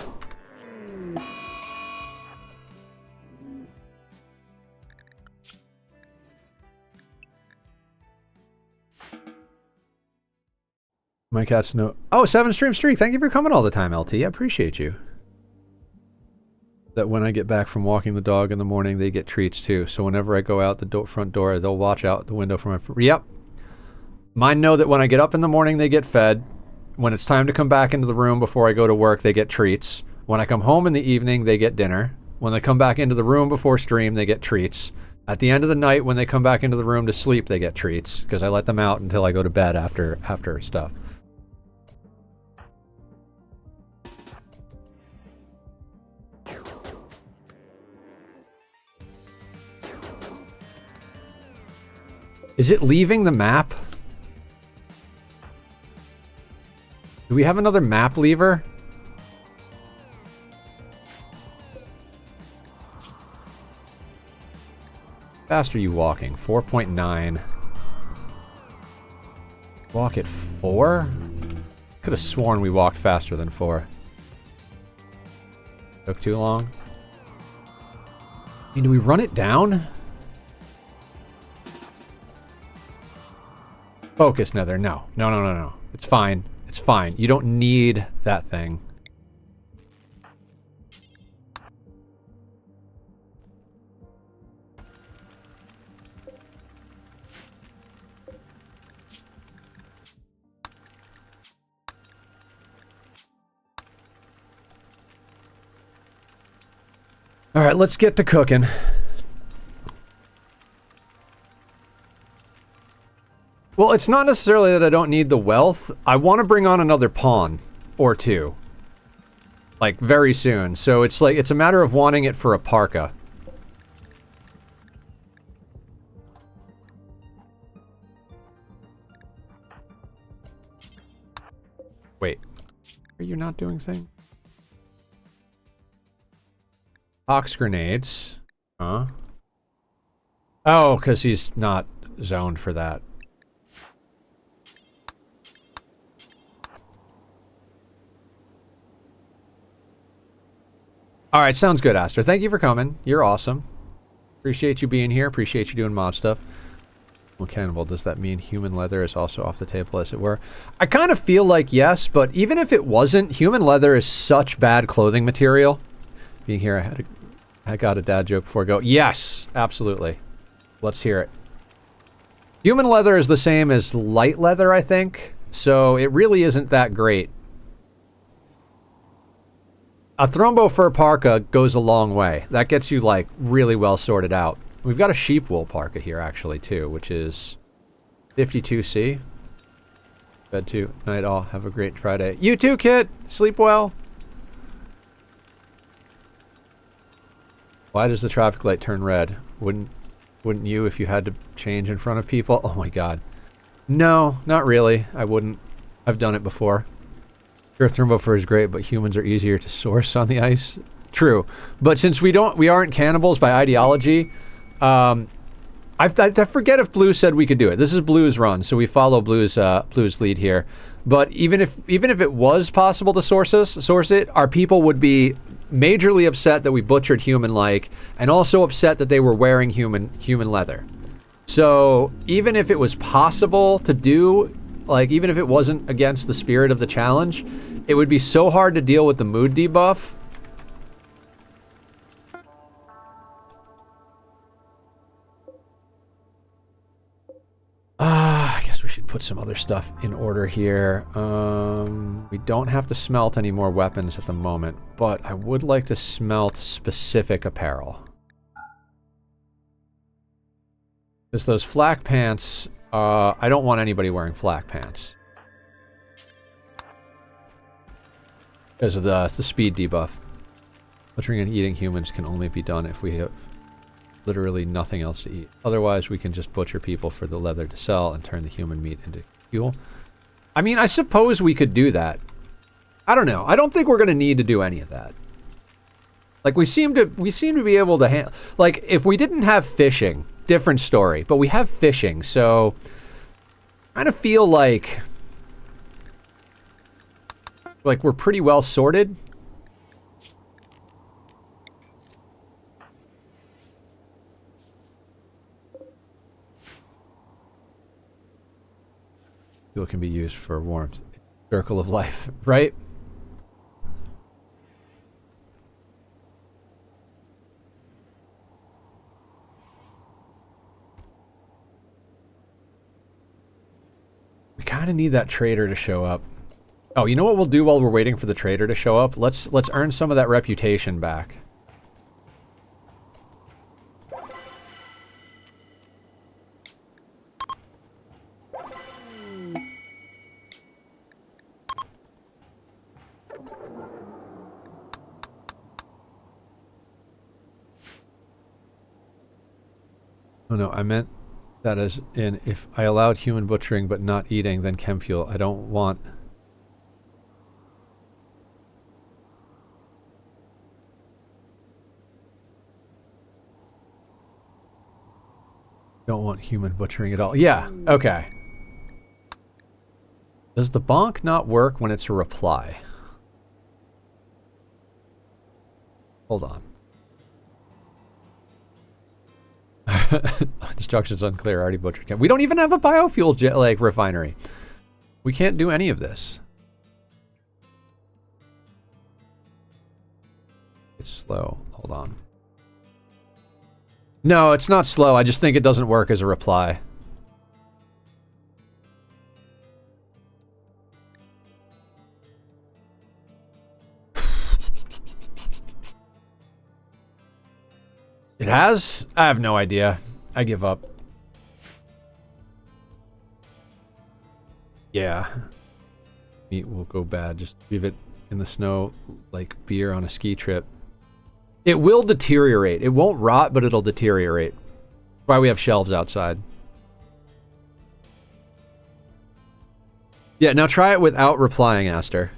My cat's no... Oh, 7-stream streak! Thank you for coming all the time, LT. I appreciate you. That when I get back from walking the dog in the morning, they get treats too. So whenever I go out the front door, they'll watch out the window for my... Yep. Mine know that when I get up in the morning, they get fed. When it's time to come back into the room before I go to work, they get treats. When I come home in the evening, they get dinner. When they come back into the room before stream, they get treats. At the end of the night, when they come back into the room to sleep, they get treats. Because I let them out until I go to bed after stuff. Is it leaving the map? Do we have another map lever? fast are you walking? 4.9. Walk at 4? Could have sworn we walked faster than 4. Took too long. I mean, do we run it down? Focus, Nether. No. No, no, no, no. It's fine. It's fine. You don't need that thing. All right, let's get to cooking. Well, it's not necessarily that I don't need the wealth. I want to bring on another pawn or two. Like, very soon. So it's like, it's a matter of wanting it for a parka. Wait. Are you not doing things? Ox grenades. Huh? Oh, because he's not zoned for that. Alright, sounds good, Aster. Thank you for coming. You're awesome. Appreciate you being here. Appreciate you doing mod stuff. Well, cannibal, does that mean human leather is also off the table, as it were? I kind of feel like yes, but even if it wasn't, human leather is such bad clothing material. Being here, I got a dad joke before I go. Yes, absolutely. Let's hear it. Human leather is the same as light leather, I think, so it really isn't that great. A thrumbo fur parka goes a long way. That gets you, like, really well sorted out. We've got a sheep wool parka here, actually, too, which is 52C. Bed to night all. Have a great Friday. You too, Kit! Sleep well! Why does the traffic light turn red? Wouldn't you if you had to change in front of people? Oh my god. No, not really. I wouldn't. I've done it before. Sure, thermo fur is great, but humans are easier to source on the ice. True. But since we aren't cannibals by ideology, I forget if Blue said we could do it. This is Blue's run, so we follow Blue's lead here. But even if it was possible to source it, our people would be majorly upset that we butchered human-like, and also upset that they were wearing human leather. So even if it was possible to do, like, even if it wasn't against the spirit of the challenge, it would be so hard to deal with the mood debuff. I guess we should put some other stuff in order here. We don't have to smelt any more weapons at the moment, but I would like to smelt specific apparel. Because those flak pants, I don't want anybody wearing flak pants. Because of the speed debuff. Butchering and eating humans can only be done if we have literally nothing else to eat. Otherwise, we can just butcher people for the leather to sell and turn the human meat into fuel. I mean, I suppose we could do that. I don't know. I don't think we're going to need to do any of that. Like, we seem to be able to handle... Like, if we didn't have fishing, different story. But we have fishing, so... I kind of feel like we're pretty well sorted. Fuel can be used for warmth. Circle of life, right? We kind of need that trader to show up. Oh, you know what we'll do while we're waiting for the trader to show up? Let's earn some of that reputation back. Oh no, I meant that as in if I allowed human butchering but not eating, then chem fuel. I don't want... Don't want human butchering at all. Yeah, okay. Does the bonk not work when it's a reply? Hold on. Instructions unclear. Already butchered. We don't even have a biofuel refinery. We can't do any of this. It's slow. Hold on. No, it's not slow. I just think it doesn't work as a reply. It has? I have no idea. I give up. Yeah. Meat will go bad. Just leave it in the snow like beer on a ski trip. It will deteriorate. It won't rot, but it'll deteriorate. That's why we have shelves outside. Yeah, now try it without replying, Aster.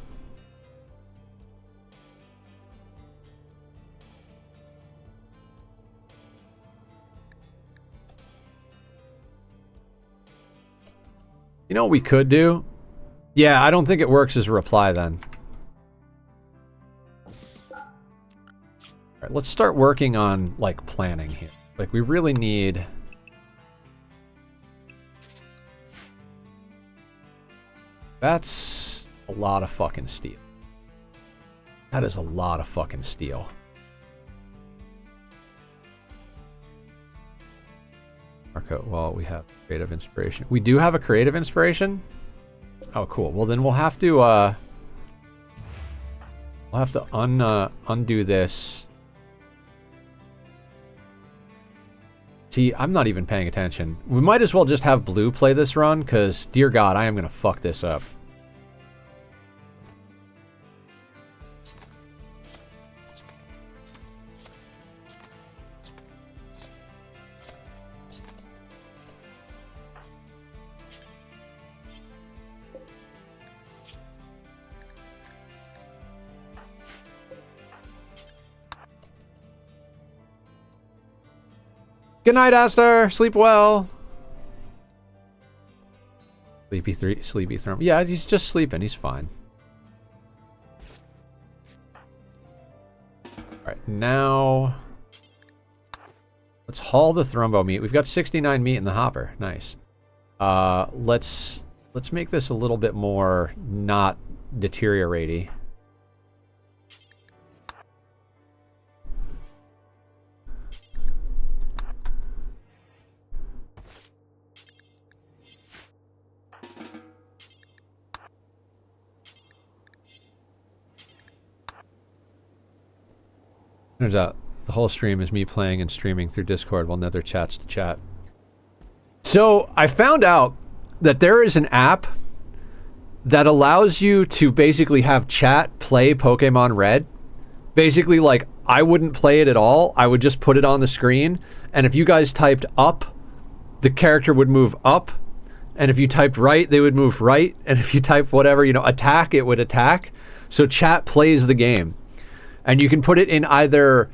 You know what we could do? Yeah, I don't think it works as a reply then. Alright, let's start working on, like, planning here. Like, we really need... That's a lot of fucking steel. That is a lot of fucking steel. Marco, well, we have creative inspiration. We do have a creative inspiration? Oh, cool. Well, then we'll have to undo this. See, I'm not even paying attention. We might as well just have Blue play this run, because, dear God, I am going to fuck this up. Good night, Aster. Sleep well. Sleepy Thrum. Yeah, he's just sleeping. He's fine. Alright, now... Let's haul the Thrumbo meat. We've got 69 meat in the hopper. Nice. Let's make this a little bit more not deteriorate-y. Turns out the whole stream is me playing and streaming through Discord while Nether chats to chat. So I found out that there is an app that allows you to basically have chat play Pokemon Red. Basically, like, I wouldn't play it at all. I would just put it on the screen. And if you guys typed up, the character would move up. And if you typed right, they would move right. And if you typed whatever, you know, attack, it would attack. So chat plays the game. And you can put it in either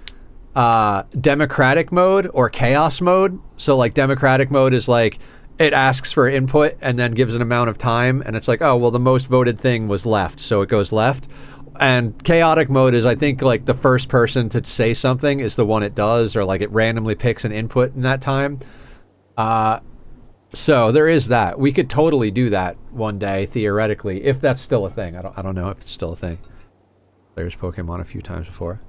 democratic mode or chaos mode. So, like, democratic mode is like, it asks for input and then gives an amount of time. And it's like, oh, well, the most voted thing was left, so it goes left. And chaotic mode is, I think, like, the first person to say something is the one it does, or, like, it randomly picks an input in that time. So there is that. We could totally do that one day, theoretically, if that's still a thing. I don't know if it's still a thing. There's Pokemon a few times before.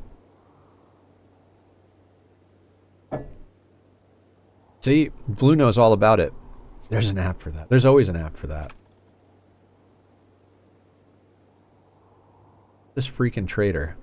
See, Blue knows all about it. There's an app for that. There's always an app for that. This freaking traitor.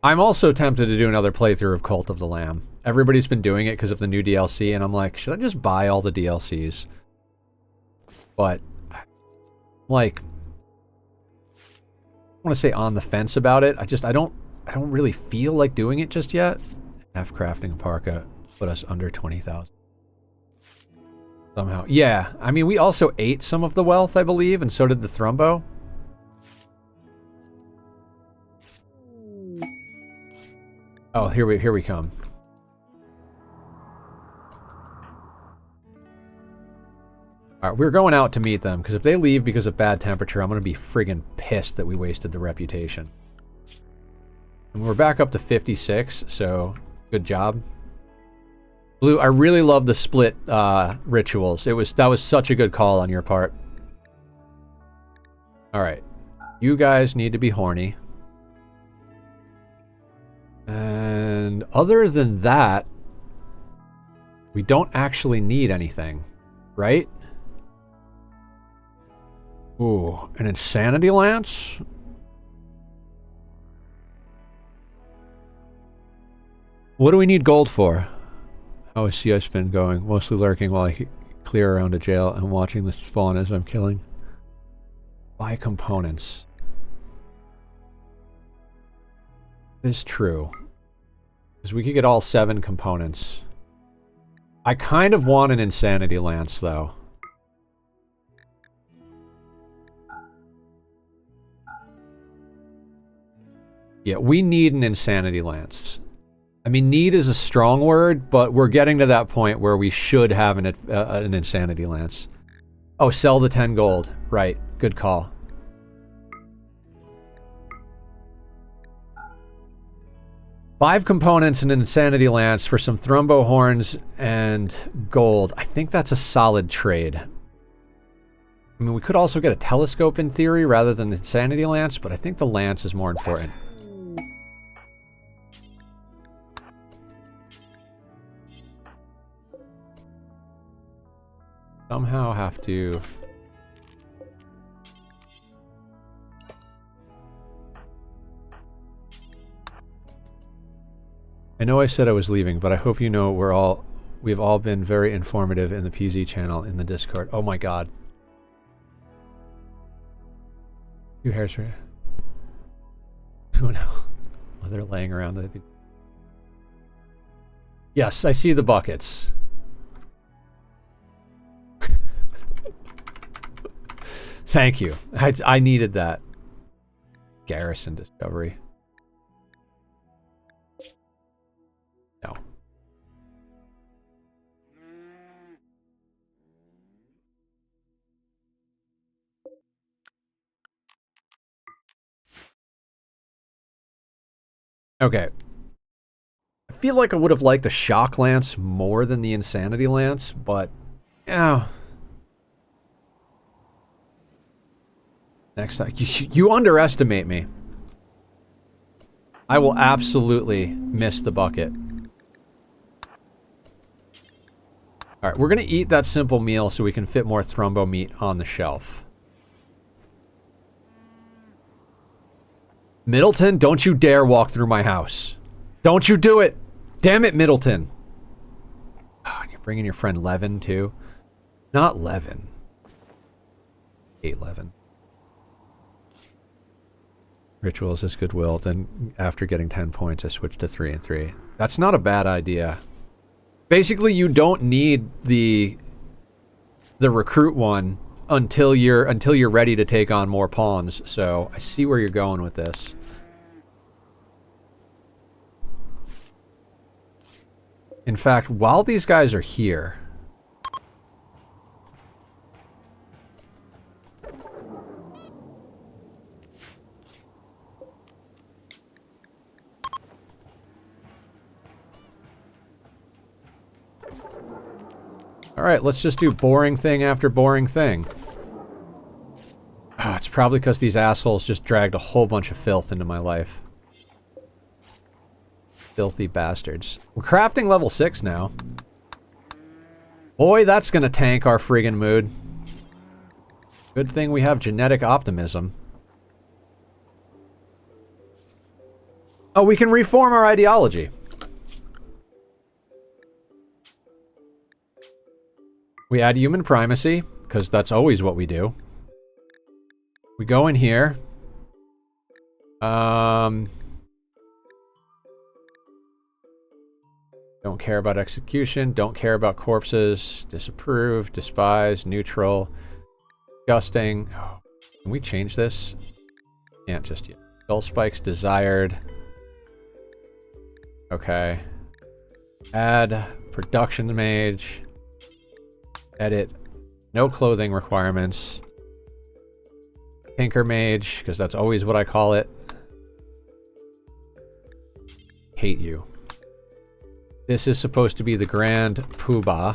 I'm also tempted to do another playthrough of Cult of the Lamb. Everybody's been doing it because of the new DLC, and I'm like, should I just buy all the DLCs? But, like, I want to say on the fence about it. I don't really feel like doing it just yet. Half crafting a parka put us under 20,000. Somehow. Yeah, I mean, we also ate some of the wealth, I believe, and so did the Thrumbo. Oh, here we come. Alright, we're going out to meet them, because if they leave because of bad temperature, I'm going to be friggin' pissed that we wasted the reputation. And we're back up to 56, so good job. Blue, I really love the split rituals. That was such a good call on your part. Alright. You guys need to be horny. And other than that, we don't actually need anything, right? Ooh, an insanity lance? What do we need gold for? How is CI spin going? Mostly lurking while I clear around a jail and watching this spawn as I'm killing. Buy components. Is true. Because we could get all 7 components. I kind of want an insanity lance, though. Yeah, we need an insanity lance. I mean, need is a strong word, but we're getting to that point where we should have an insanity lance. Oh, sell the 10 gold. Right, good call. Five components and an insanity lance for some thrumbo horns and gold. I think that's a solid trade. I mean, we could also get a telescope in theory rather than the insanity lance, but I think the lance is more important. Somehow have to... I know I said I was leaving, but I hope you know we've all been very informative in the PZ channel in the Discord. Oh my god. 2 hairs for... Oh no. Oh, they're laying around, I think. Yes, I see the buckets. Thank you. I needed that. Garrison discovery. No. Okay. I feel like I would have liked a shock lance more than the insanity lance, but yeah. Next time, you underestimate me. I will absolutely miss the bucket. Alright, we're going to eat that simple meal so we can fit more thrumbo meat on the shelf. Middleton, don't you dare walk through my house. Don't you do it! Damn it, Middleton! Oh, and you're bringing your friend Levin, too? Not Levin. 8 Levin. Rituals is goodwill. Then, after getting 10 points, I switched to 3 and 3. That's not a bad idea. Basically, you don't need the recruit one until you're ready to take on more pawns. So I see where you're going with this. In fact, while these guys are here, alright, let's just do boring thing after boring thing. Oh, it's probably because these assholes just dragged a whole bunch of filth into my life. Filthy bastards. We're crafting level 6 now. Boy, that's gonna tank our friggin' mood. Good thing we have genetic optimism. Oh, we can reform our ideology. We add human primacy, because that's always what we do. We go in here. Don't care about execution. Don't care about corpses. Disapprove, despise, neutral, disgusting. Oh, can we change this? Can't just yet. Skull spikes desired. Okay. Add production mage. Edit. No clothing requirements. Tinker mage, because that's always what I call it. Hate you. This is supposed to be the Grand Poobah.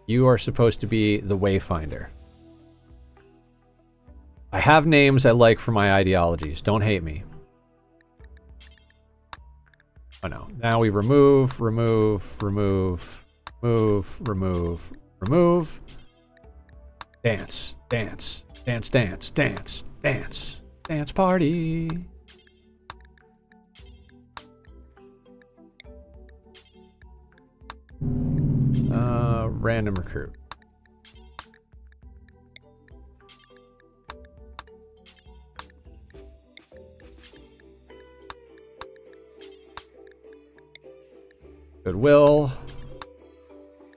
You are supposed to be the Wayfinder. I have names I like for my ideologies. Don't hate me. Oh no. Now we remove. Dance, dance, dance, dance, dance, dance, dance party. Random recruit. Goodwill.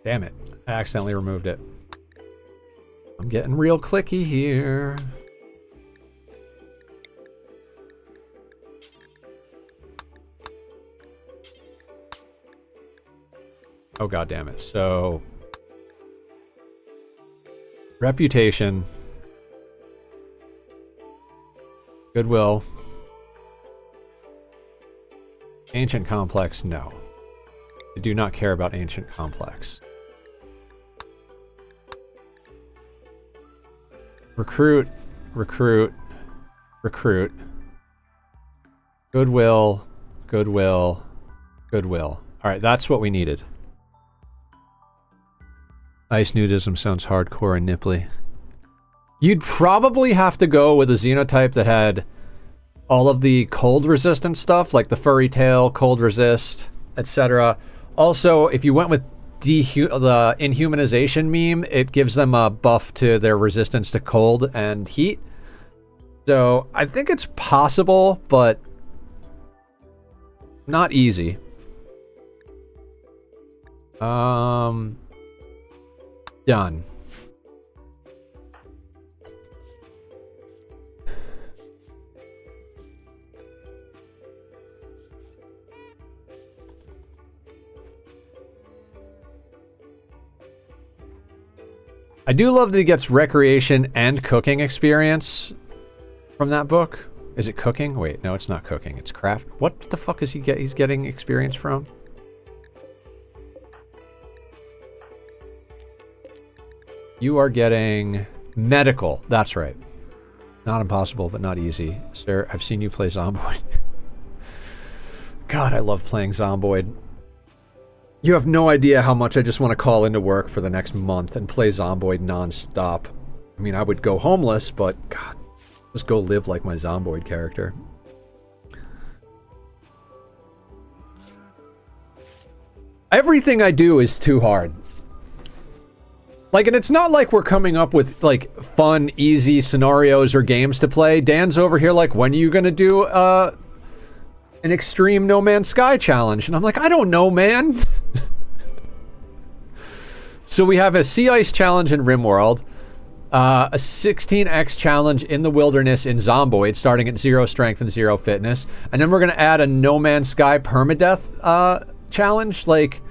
Damn it. I accidentally removed it. I'm getting real clicky here. Oh, god damn it. So reputation, goodwill, ancient complex, no. I do not care about ancient complex. Recruit, recruit, recruit. Goodwill, goodwill, goodwill. Alright, that's what we needed. Ice nudism sounds hardcore and nipply. You'd probably have to go with a xenotype that had all of the cold resistant stuff, like the furry tail, cold resist, etc. Also, if you went with the inhumanization meme, it gives them a buff to their resistance to cold and heat. So I think it's possible, but not easy. Done. I do love that he gets recreation and cooking experience from that book. Is it cooking? Wait, no, it's not cooking. It's craft. What the fuck is he's getting experience from? You are getting medical. That's right. Not impossible, but not easy. Sir, I've seen you play Zomboid. God, I love playing Zomboid. You have no idea how much I just want to call into work for the next month and play Zomboid non-stop. I mean, I would go homeless, but God, just go live like my Zomboid character. Everything I do is too hard. Like, and it's not like we're coming up with, like, fun, easy scenarios or games to play. Dan's over here like, when are you gonna do, an extreme No Man's Sky challenge? And I'm like, I don't know, man. So we have a Sea Ice challenge in RimWorld, a 16x challenge in the wilderness in Zomboid, starting at 0 strength and 0 fitness. And then we're gonna add a No Man's Sky permadeath, challenge. Like,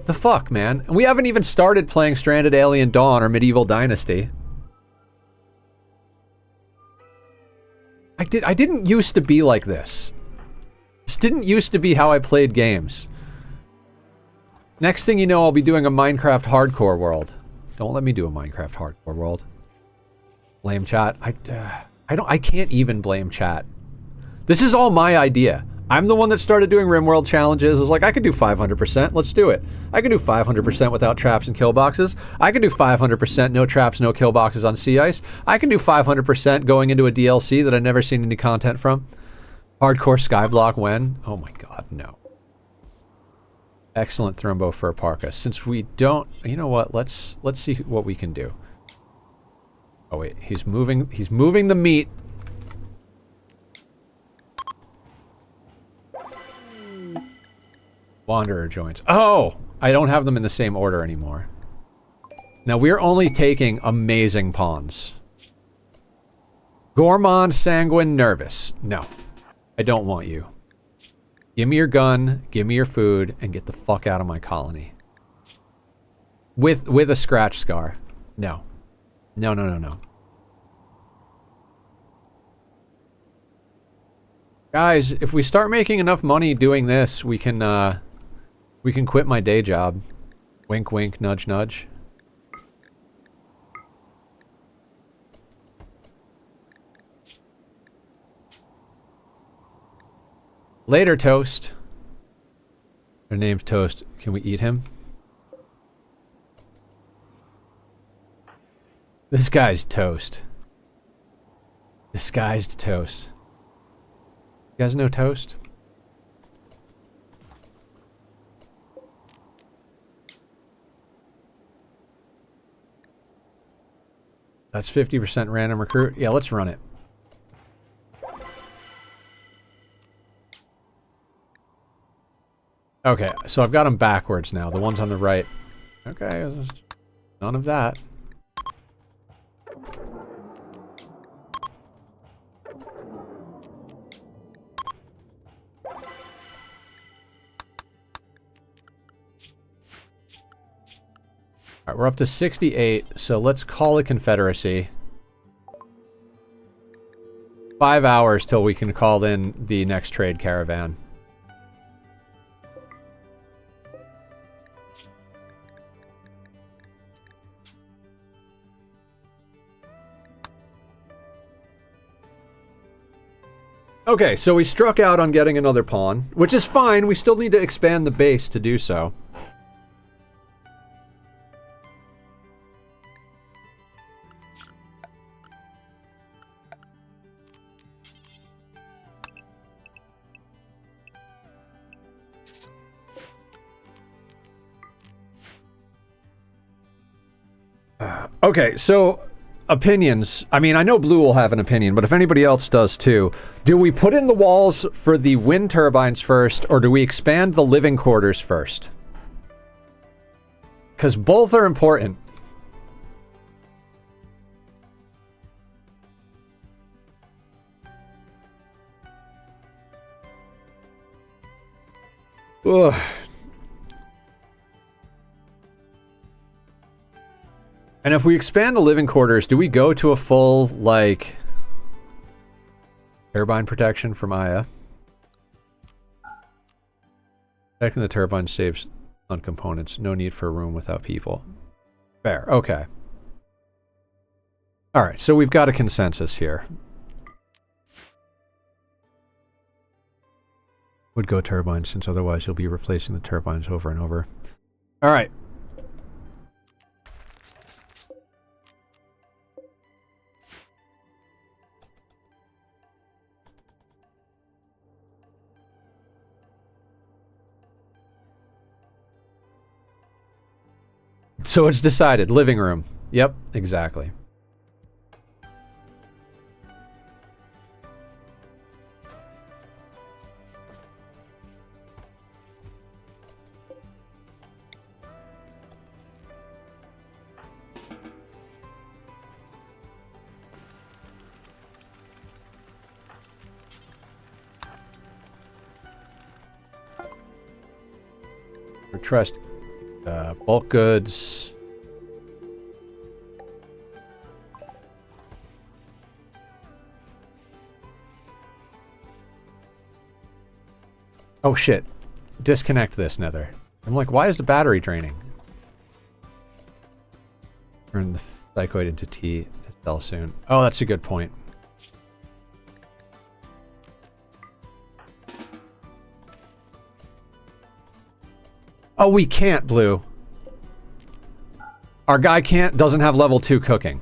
the fuck, man? And we haven't even started playing Stranded Alien Dawn or Medieval Dynasty. I didn't used to be like this. This didn't used to be how I played games. Next thing you know, I'll be doing a Minecraft hardcore world. Don't let me do a Minecraft hardcore world. Blame chat. I can't even blame chat. This is all my idea. I'm the one that started doing RimWorld challenges. I was like, I could do 500%. Let's do it. I could do 500% without traps and kill boxes. I could do 500% no traps, no kill boxes on Sea Ice. I can do 500% going into a DLC that I've never seen any content from. Hardcore Skyblock when? Oh my god, no. Excellent Thrumbo Fur Parka. Since we don't... You know what? Let's see what we can do. Oh wait, he's moving the meat Wanderer joints. Oh! I don't have them in the same order anymore. Now, we're only taking amazing pawns. Gourmand, sanguine, nervous. No. I don't want you. Give me your gun, give me your food, and get the fuck out of my colony. With a scratch scar. No. No, no, no, no. Guys, if we start making enough money doing this, we can quit my day job. Wink, wink, nudge, nudge. Later, Toast. Her name's Toast. Can we eat him? This guy's Toast. Disguised Toast. You guys know Toast? That's 50% random recruit. Yeah, let's run it. Okay, so I've got them backwards now. The ones on the right. Okay, none of that. Alright, we're up to 68, so let's call it Confederacy. 5 hours till we can call in the next trade caravan. Okay, so we struck out on getting another pawn, which is fine. We still need to expand the base to do so. Okay, so opinions. I mean, I know Blue will have an opinion, but if anybody else does too, do we put in the walls for the wind turbines first, or do we expand the living quarters first? Because both are important. Ugh. And if we expand the living quarters, do we go to a full, like, turbine protection from Aya? Protecting the turbine saves on components. No need for a room without people. Fair. Okay. Alright, so we've got a consensus here. Would go turbines, since otherwise you'll be replacing the turbines over and over. Alright. So it's decided. Living room. Yep, exactly. Trust. Bulk goods. Oh shit. Disconnect this, Nether. I'm like, why is the battery draining? Turn the psychoid into T to sell soon. Oh, that's a good point. Oh, we can't, Blue. Our guy doesn't have level 2 cooking.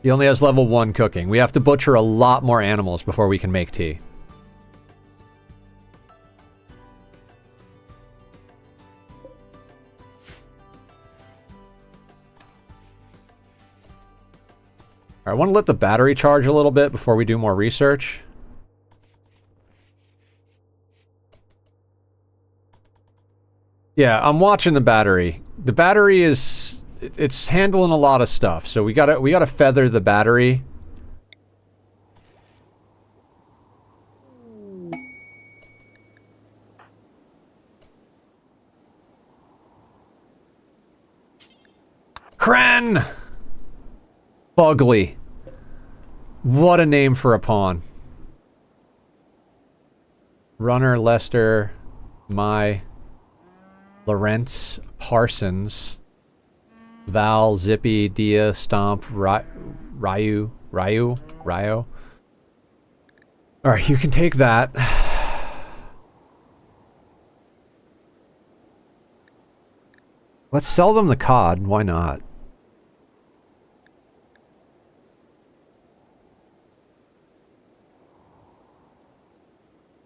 He only has level 1 cooking. We have to butcher a lot more animals before we can make tea. I want to let the battery charge a little bit before we do more research. Yeah, I'm watching the battery. The battery is... It's handling a lot of stuff, so we gotta feather the battery. Kren! Fugly. What a name for a pawn. Runner, Lester, Mai, Lawrence, Parsons, Val, Zippy, Dia, Stomp, Ryu. Alright, you can take that. Let's sell them the cod. Why not?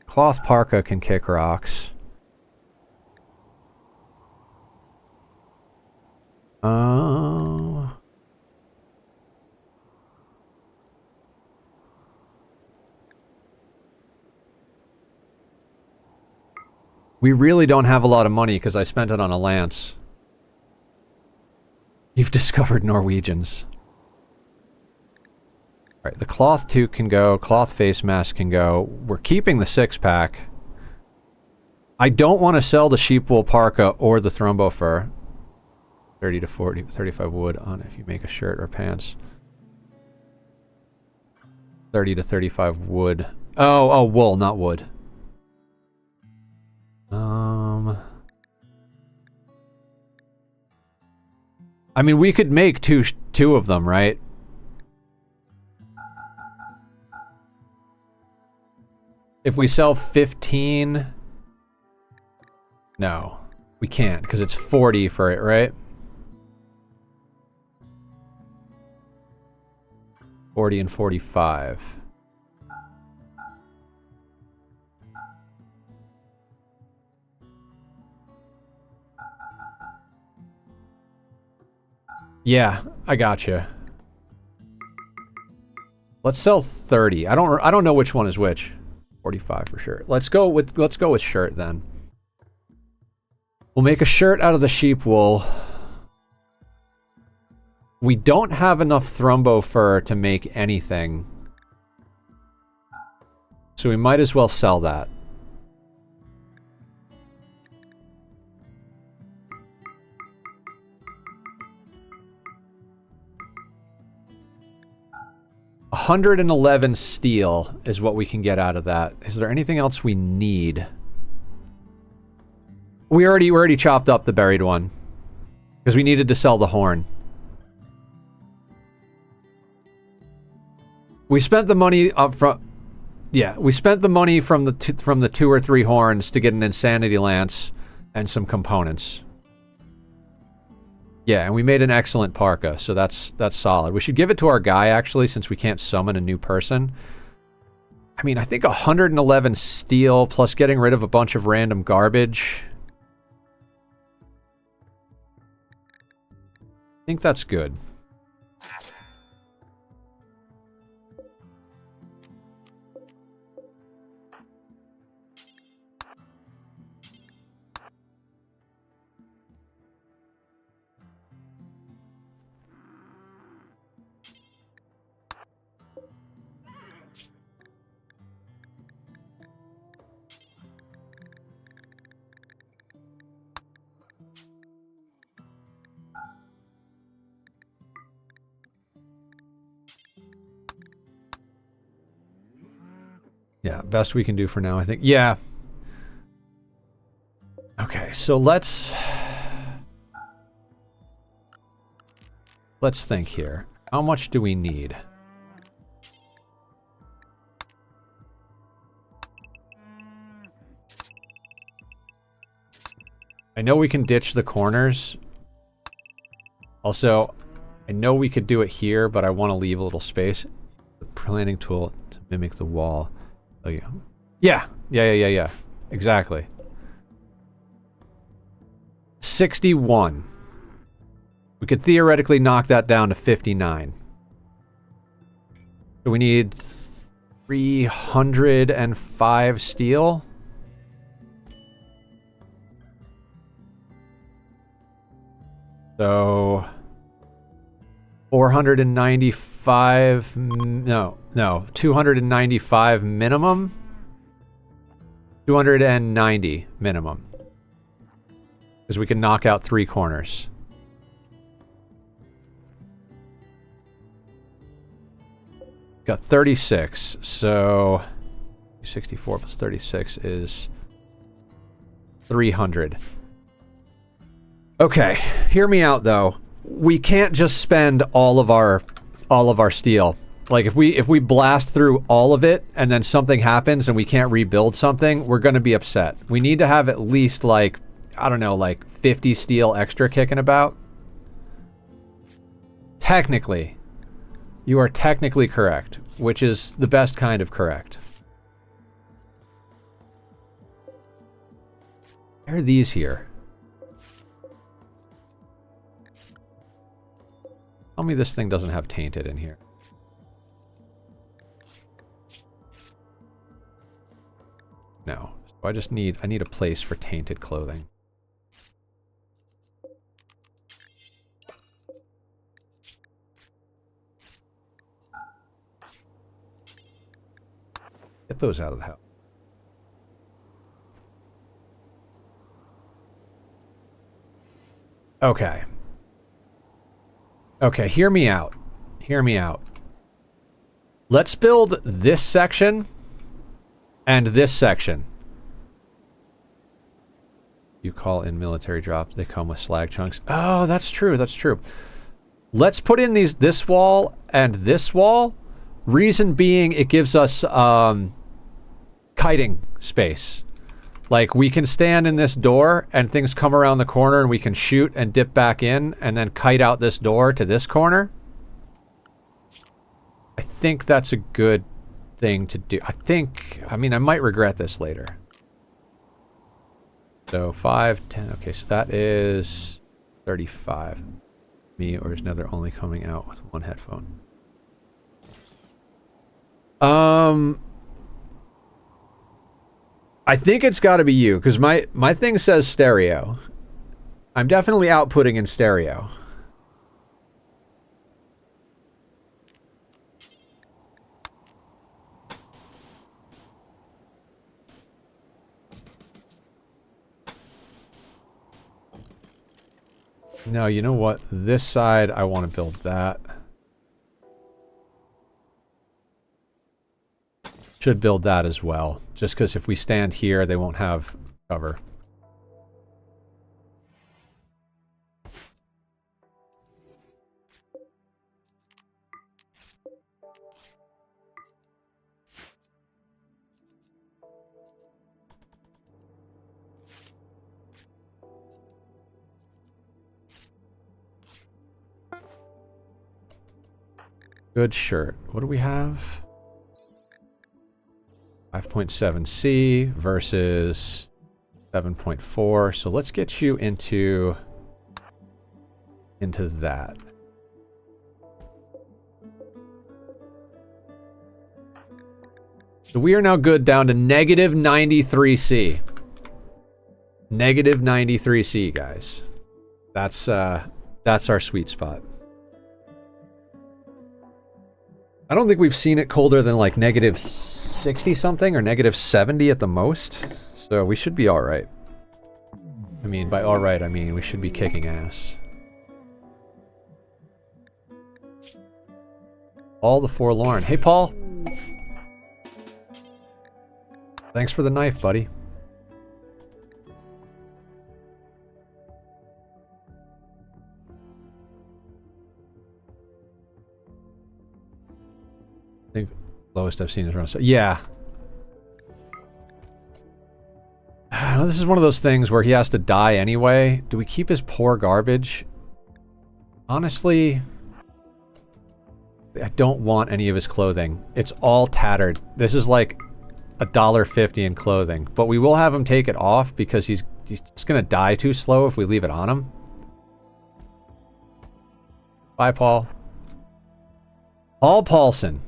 Cloth parka can kick rocks. We really don't have a lot of money because I spent it on a lance. You've discovered Norwegians. Alright, the cloth toque can go, cloth face mask can go. We're keeping the 6-pack. I don't want to sell the sheep wool parka or the thrumbo fur. 30 to 40, 35 wood on if you make a shirt or pants. 30 to 35 wood. Oh, wool, not wood. I mean, we could make two of them, right? If we sell 15... No, we can't, because it's 40 for it, right? 40 and 45. Yeah, I gotcha. Let's sell 30. I don't know which one is which. 45 for sure. Let's go with shirt then. We'll make a shirt out of the sheep wool. We don't have enough thrumbo fur to make anything. So we might as well sell that. $111 steel is what we can get out of that. Is there anything else we need? We already chopped up the buried one. Because we needed to sell the horn. We spent the money up front. Yeah, we spent the money from the 2 or 3 horns to get an insanity lance and some components. Yeah, and we made an excellent parka, so that's solid. We should give it to our guy, actually, since we can't summon a new person. I mean, I think 111 steel plus getting rid of a bunch of random garbage. I think that's good. Yeah, best we can do for now, I think. Yeah. Okay, so let's think here. How much do we need? I know we can ditch the corners. Also, I know we could do it here, but I want to leave a little space. The planning tool to mimic the wall. Oh, yeah. Yeah. Exactly. 61. We could theoretically knock that down to 59. So we need 305 steel. So 495, no, 295 minimum. 290 minimum. Because we can knock out 3 corners. Got 36, so 64 plus 36 is 300. Okay, hear me out though. We can't just spend all of our steel. Like if we blast through all of it and then something happens and we can't rebuild something, we're going to be upset. We need to have at least like, I don't know, like 50 steel extra kicking about. Technically, you are technically correct, which is the best kind of correct. Why are these here? Tell me this thing doesn't have tainted in here. No. So I need a place for tainted clothing. Get those out of the house. Okay. Okay, hear me out. Hear me out. Let's build this section and this section. You call in military drops, they come with slag chunks. Oh, that's true, that's true. Let's put in this wall and this wall. Reason being, it gives us kiting space. Like, we can stand in this door and things come around the corner and we can shoot and dip back in and then kite out this door to this corner. I think that's a good thing to do. I mean, I might regret this later. So 5, 10, okay, so that is 35. Me, or is Nether only coming out with one headphone? I think it's got to be you, because my thing says stereo. I'm definitely outputting in stereo. No, you know what? This side, I want to build that. Should build that as well. Just because if we stand here, they won't have cover. Good shirt. What do we have? 5.7C versus 7.4. So let's get you into that. So we are now good down to negative 93C. Negative 93C, guys. That's our sweet spot. I don't think we've seen it colder than like negative 60 something or negative 70 at the most. So we should be alright. I mean, by alright, I mean we should be kicking ass. All the forlorn. Hey, Paul! Thanks for the knife, buddy. I think lowest I've seen is around. So yeah. This is one of those things where he has to die anyway. Do we keep his poor garbage? Honestly, I don't want any of his clothing. It's all tattered. This is like $1.50 in clothing. But we will have him take it off because he's just gonna die too slow if we leave it on him. Bye, Paul. Paul Paulson.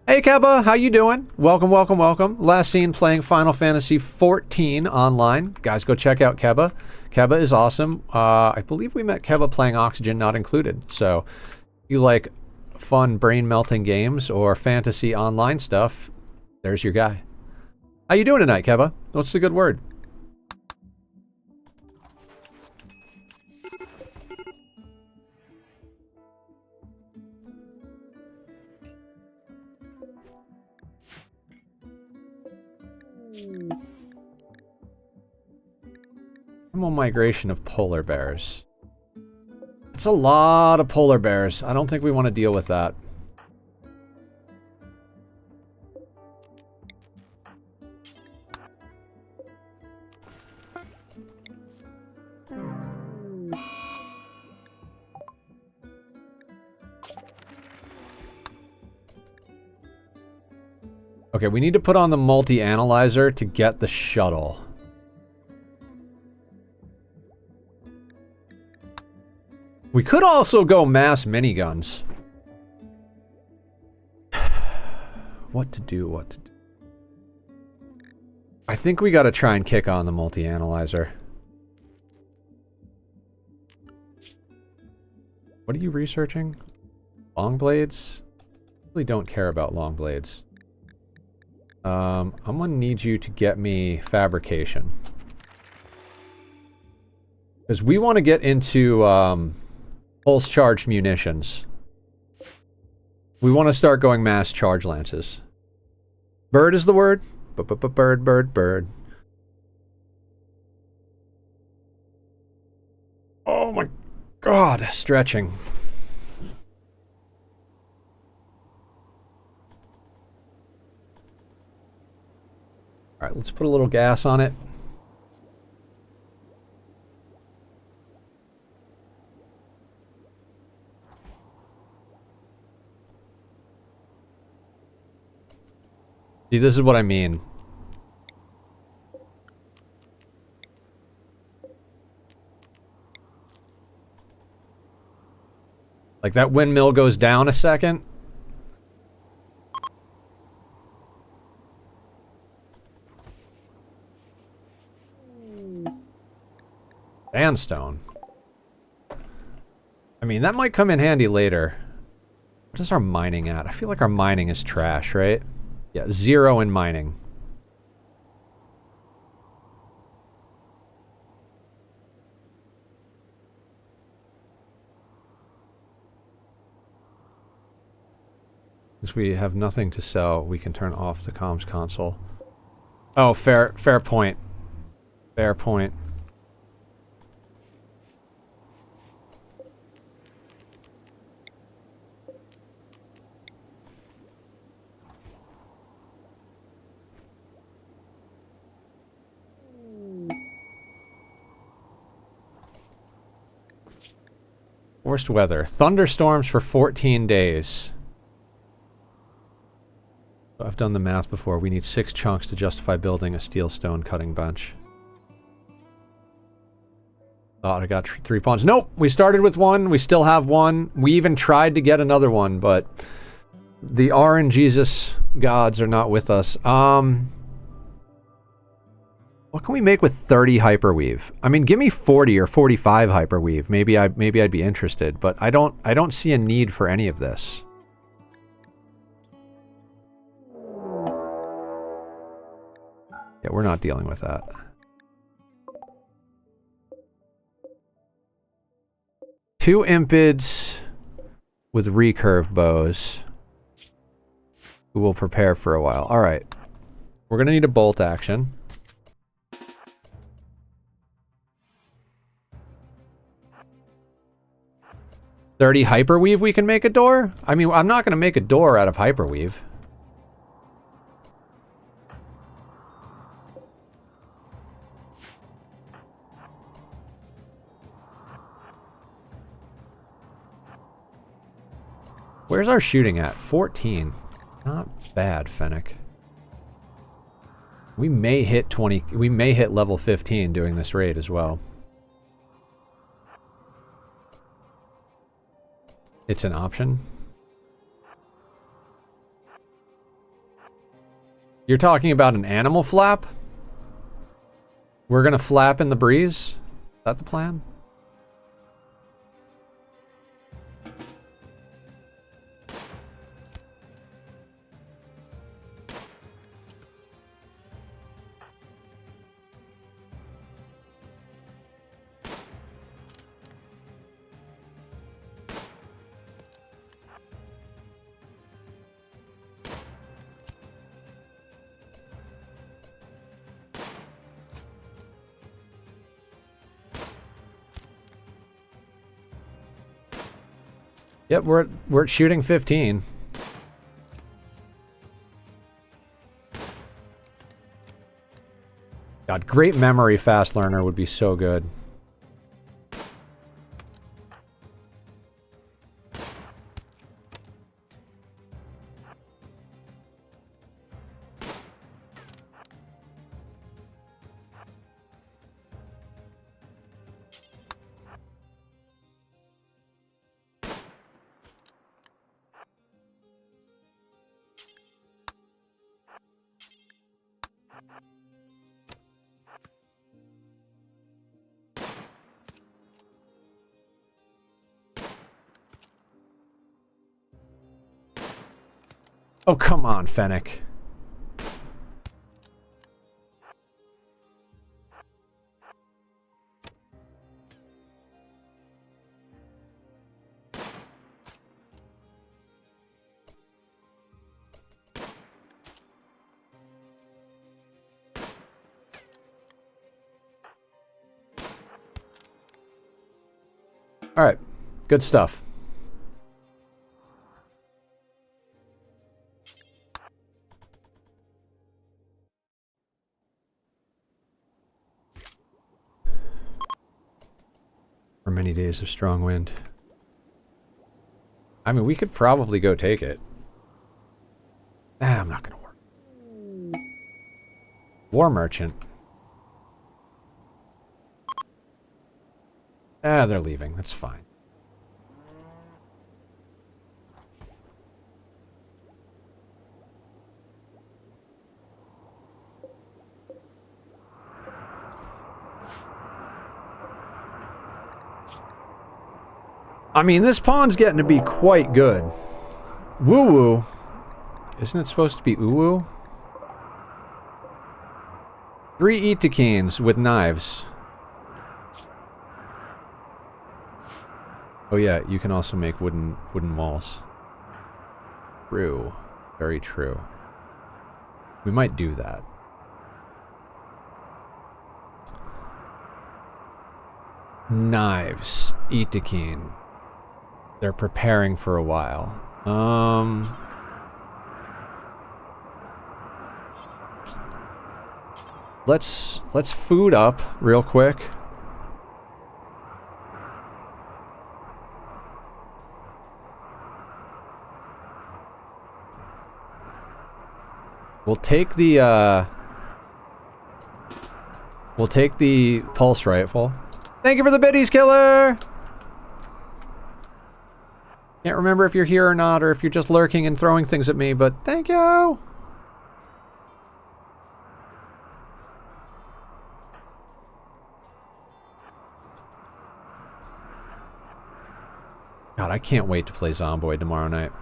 Hey Keba, how you doing? Welcome, welcome, welcome. Last seen playing Final Fantasy 14 online. Guys, go check out Keba. Keba is awesome. I believe we met Keba playing Oxygen Not Included. So, if you like fun brain-melting games or fantasy online stuff, there's your guy. How you doing tonight, Keba? What's the good word? Normal migration of polar bears. It's a lot of polar bears. I don't think we want to deal with that. Okay, we need to put on the multi-analyzer to get the shuttle. We could also go mass miniguns. What to do, what to do. I think we gotta try and kick on the multi-analyzer. What are you researching? Long blades? I really don't care about long blades. I'm gonna need you to get me fabrication. Because we want to get into, pulse charged munitions. We want to start going mass charge lances. Bird is the word. Bird, bird, bird. Oh my god, stretching. Alright, let's put a little gas on it. See, this is what I mean. Like that windmill goes down a second. Sandstone. I mean, that might come in handy later. What is our mining at? I feel like our mining is trash, right? Yeah, 0 in mining. Since we have nothing to sell, we can turn off the comms console. Oh, fair point. Fair point. Worst weather. Thunderstorms for 14 days. I've done the math before. We need 6 chunks to justify building a steel stone cutting bench. Thought I got 3 pawns. Nope! We started with 1. We still have 1. We even tried to get another one, but the RNGesus gods are not with us. What can we make with 30 hyperweave? I mean, give me 40 or 45 hyperweave. Maybe I'd be interested, but I don't see a need for any of this. Yeah, we're not dealing with that. Two impids with recurve bows who will prepare for a while. All right. We're going to need a bolt action. $30 hyperweave we can make a door? I mean, I'm not going to make a door out of hyperweave. Where's our shooting at? 14. Not bad, Fennec. We may hit 20. We may hit level 15 doing this raid as well. It's an option. You're talking about an animal flap? We're gonna flap in the breeze? Is that the plan? Yep, we're at shooting 15. God, great memory fast learner would be so good. Oh, come on, Fennec. All right, good stuff. For many days of strong wind. I mean, we could probably go take it. Nah, I'm not gonna work. War merchant. Ah, they're leaving. That's fine. I mean, this pawn's getting to be quite good. Woo-woo. Isn't it supposed to be ooh-woo? 3 Itakines with knives. Oh yeah, you can also make wooden walls. True. Very true. We might do that. Knives. Itakine. They're preparing for a while. Let's food up real quick. We'll take the pulse rifle. Thank you for the biddies, killer! Can't remember if you're here or not, or if you're just lurking and throwing things at me, but thank you! God, I can't wait to play Zomboid tomorrow night.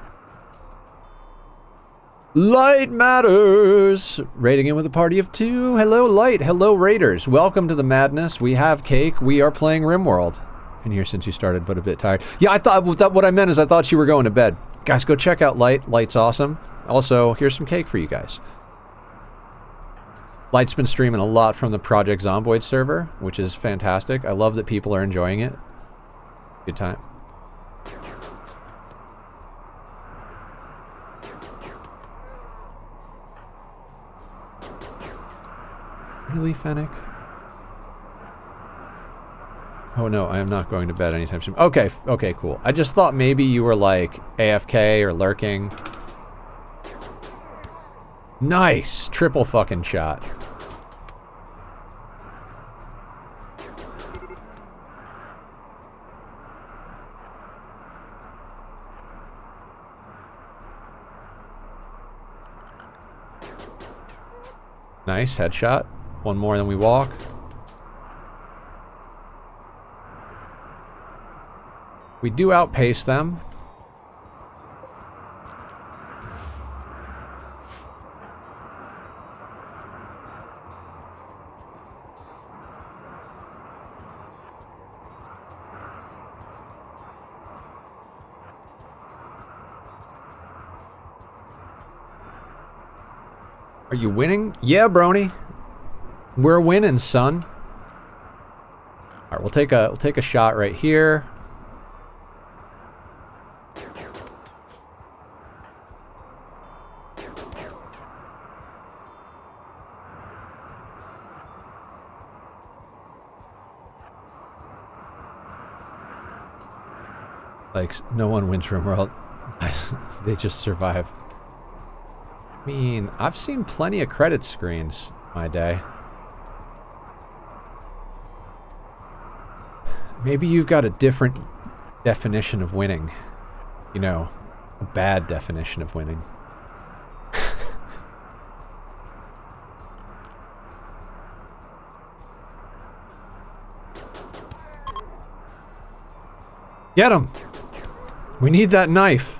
Light matters! Raiding in with a party of 2. Hello, Light. Hello, Raiders. Welcome to the madness. We have cake. We are playing RIMWORLD. Been here since you started, but a bit tired. Yeah, I thought what I meant is I thought you were going to bed. Guys, go check out Light. Light's awesome. Also, here's some cake for you guys. Light's been streaming a lot from the Project Zomboid server, which is fantastic. I love that people are enjoying it. Good time. Really, Fennec? Oh no, I am not going to bed anytime soon. Okay, okay, cool. I just thought maybe you were like AFK or lurking. Nice! Triple fucking shot. Nice, headshot. One more, then we walk. We do outpace them. Are you winning? Yeah, Brony. We're winning, son. All right, we'll take a shot right here. Like, no one wins RIMWORLD. They just survive. I mean, I've seen plenty of credit screens in my day. Maybe you've got a different definition of winning. You know, a bad definition of winning. Get him! We need that knife.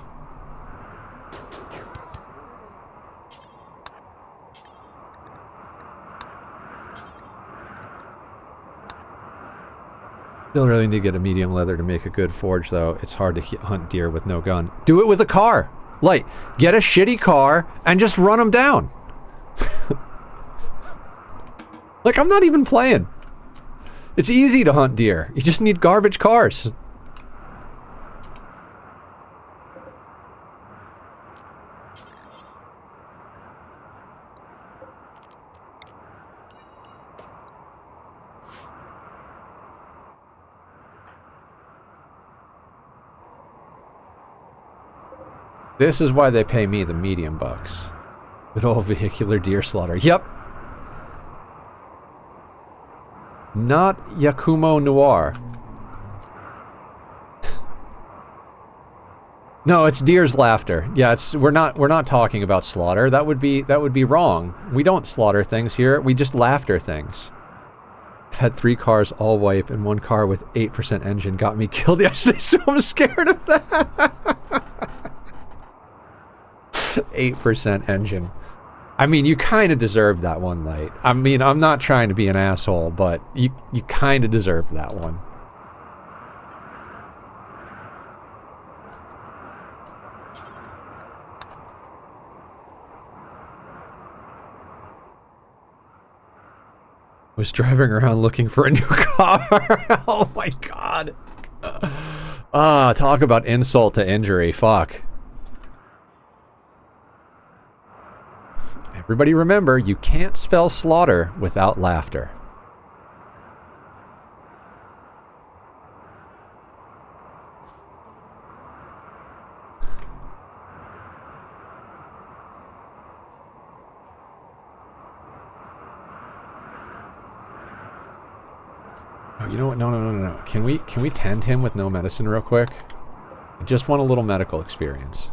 Still really need to get a medium leather to make a good forge, though. It's hard to hunt deer with no gun. Do it with a car. Like, get a shitty car and just run them down. Like, I'm not even playing. It's easy to hunt deer. You just need garbage cars. This is why they pay me the medium bucks. Good old vehicular deer slaughter. Yep. Not Yakumo Noir. No, it's deer's laughter. Yeah, we're not talking about slaughter. That would be wrong. We don't slaughter things here. We just laughter things. I've had 3 cars all wipe and 1 car with 8% engine got me killed yesterday, so I'm scared of that. 8% engine. I mean, you kind of deserve that one, Light. I mean, I'm not trying to be an asshole, but you kind of deserve that one. Was driving around looking for a new car. Oh my god. Talk about insult to injury. Fuck. Everybody remember, you can't spell slaughter without laughter. Oh, you know what? No. Can we tend him with no medicine real quick? I just want a little medical experience.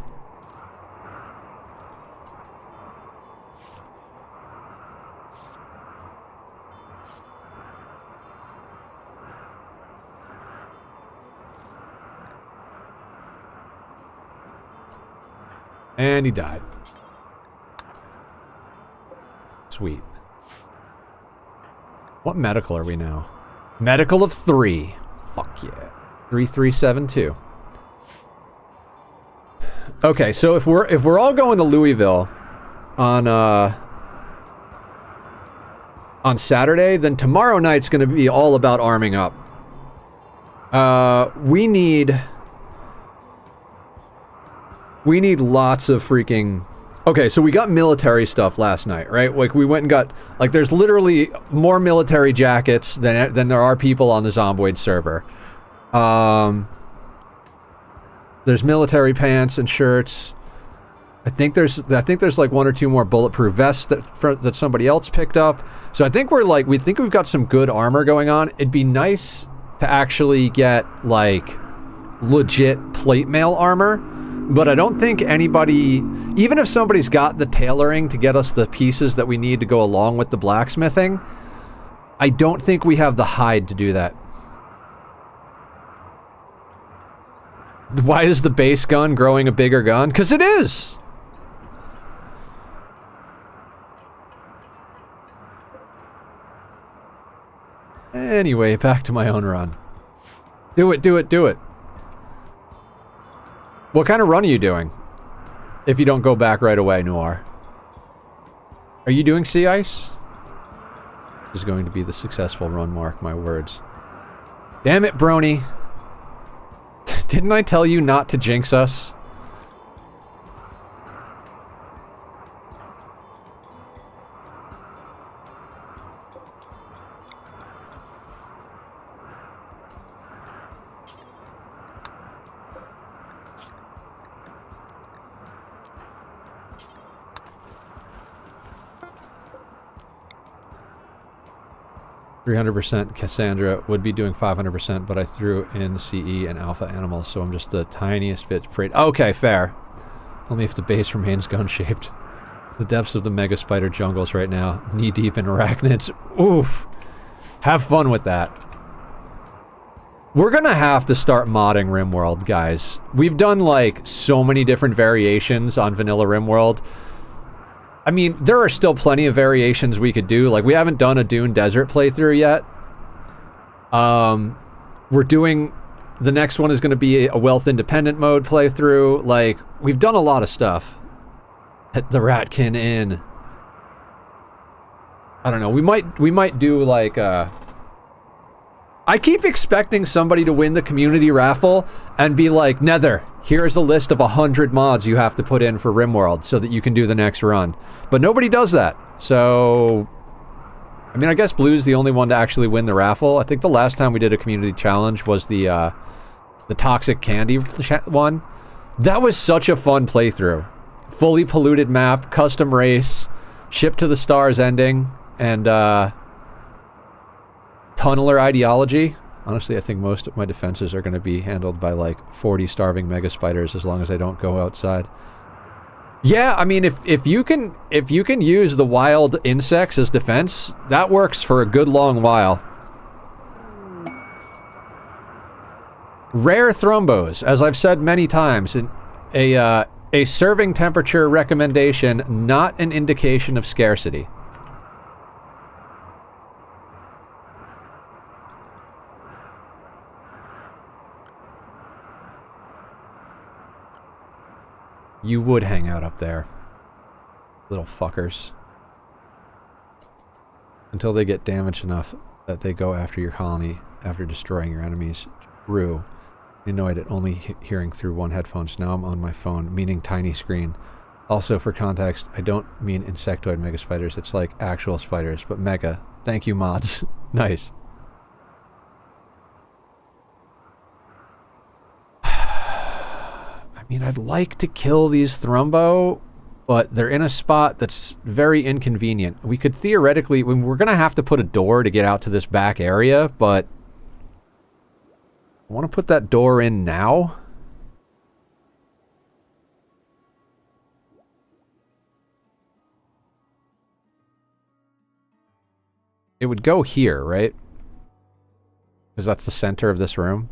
And he died. Sweet. What medical are we now? Medical of 3. Fuck yeah. 3372. Okay, so if we're all going to Louisville on Saturday, then tomorrow night's going to be all about arming up. We need lots of freaking... Okay, so we got military stuff last night, right? Like, we went and got... Like, there's literally more military jackets than there are people on the Zomboid server. There's military pants and shirts. I think there's like 1 or 2 more bulletproof vests that somebody else picked up. So I think we think we've got some good armor going on. It'd be nice to actually get, like, legit plate mail armor. But I don't think anybody, even if somebody's got the tailoring to get us the pieces that we need to go along with the blacksmithing, I don't think we have the hide to do that. Why is the base gun growing a bigger gun? Because it is! Anyway, back to my own run. Do it, do it, do it. What kind of run are you doing? If you don't go back right away, Noir. Are you doing sea ice? This is going to be the successful run, mark my words. Damn it, Brony. Didn't I tell you not to jinx us? 300% Cassandra would be doing 500%, but I threw in CE and alpha animals, so I'm just the tiniest bit afraid. Okay, fair. Only if the base remains gun-shaped. The depths of the mega spider jungles right now, knee-deep in arachnids. Oof. Have fun with that. We're gonna have to start modding RimWorld, guys. We've done, like, so many different variations on vanilla RimWorld. I mean, there are still plenty of variations we could do. Like, we haven't done a Dune Desert playthrough yet. We're doing... The next one is going to be a Wealth Independent mode playthrough. Like, we've done a lot of stuff. At the Ratkin Inn. I don't know. We might do, like, I keep expecting somebody to win the community raffle and be like, Nether, here's a list of 100 mods you have to put in for RimWorld so that you can do the next run. But nobody does that. So, I mean, I guess Blue's the only one to actually win the raffle. I think the last time we did a community challenge was the Toxic Candy one. That was such a fun playthrough. Fully polluted map, custom race, ship to the stars ending, and tunneler ideology. Honestly, I think most of my defenses are going to be handled by like 40 starving mega spiders as long as I don't go outside. Yeah, I mean, if you can use the wild insects as defense, that works for a good long while. Rare thrumbos, as I've said many times, a serving temperature recommendation, not an indication of scarcity. You would hang out up there. Little fuckers. Until they get damaged enough that they go after your colony after destroying your enemies. True. Annoyed at only hearing through one headphones. Now I'm on my phone, meaning tiny screen. Also, for context, I don't mean insectoid mega spiders. It's like actual spiders, but mega. Thank you, mods. Nice. I mean, I'd like to kill these Thrumbo, but they're in a spot that's very inconvenient. We could theoretically... we're going to have to put a door to get out to this back area, but... I want to put that door in now. It would go here, right? Because that's the center of this room.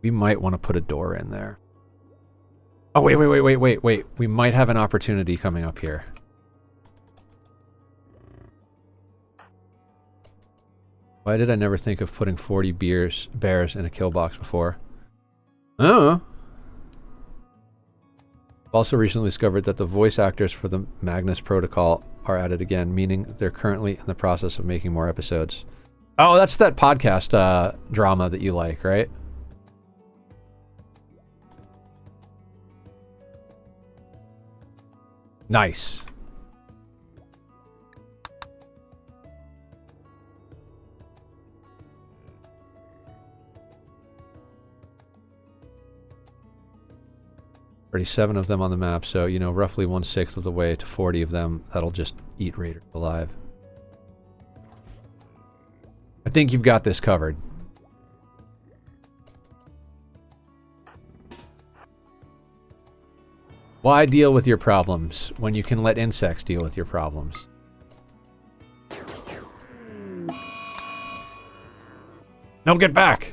We might want to put a door in there. Oh, wait. We might have an opportunity coming up here. Why did I never think of putting 40 bears in a kill box before? I've also recently discovered that the voice actors for the Magnus Protocol are at it again, meaning they're currently in the process of making more episodes. Oh, that's that podcast drama that you like, right? Nice. Already 7 of them on the map, so, you know, roughly 1/6 of the way to 40 of them that'll just eat raiders alive. I think you've got this covered. Why deal with your problems when you can let insects deal with your problems? No, get back!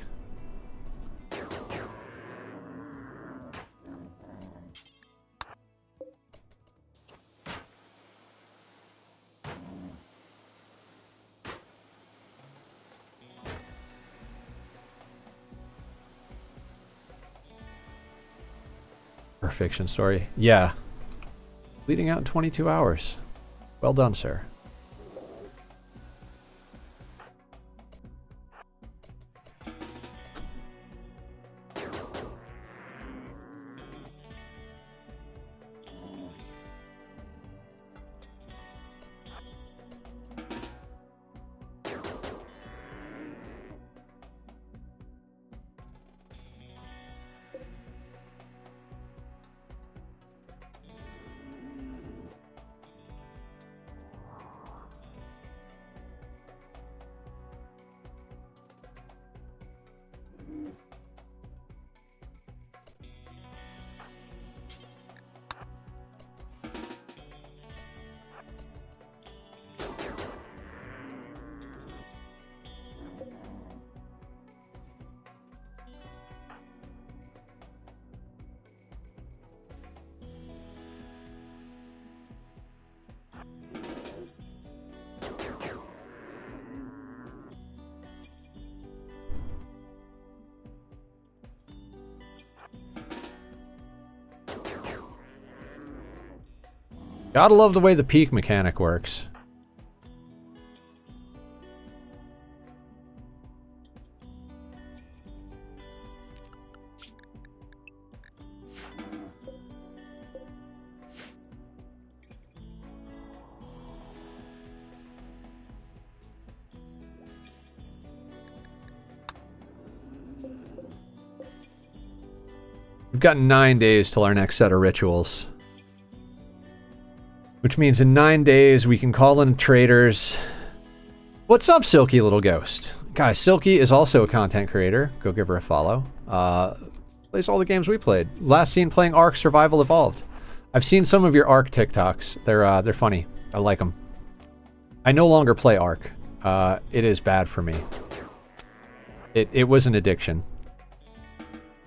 For a fiction story. Yeah. Bleeding out in 22 hours. Well done, sir. Gotta love the way the peak mechanic works. We've got 9 days till our next set of rituals. Which means in 9 days we can call in traders. What's up, Silky Little Ghost? Guys, Silky is also a content creator. Go give her a follow. Plays all the games we played. Last seen playing Ark Survival Evolved. I've seen some of your Ark TikToks. They're funny. I like them. I no longer play Ark. It is bad for me. It was an addiction.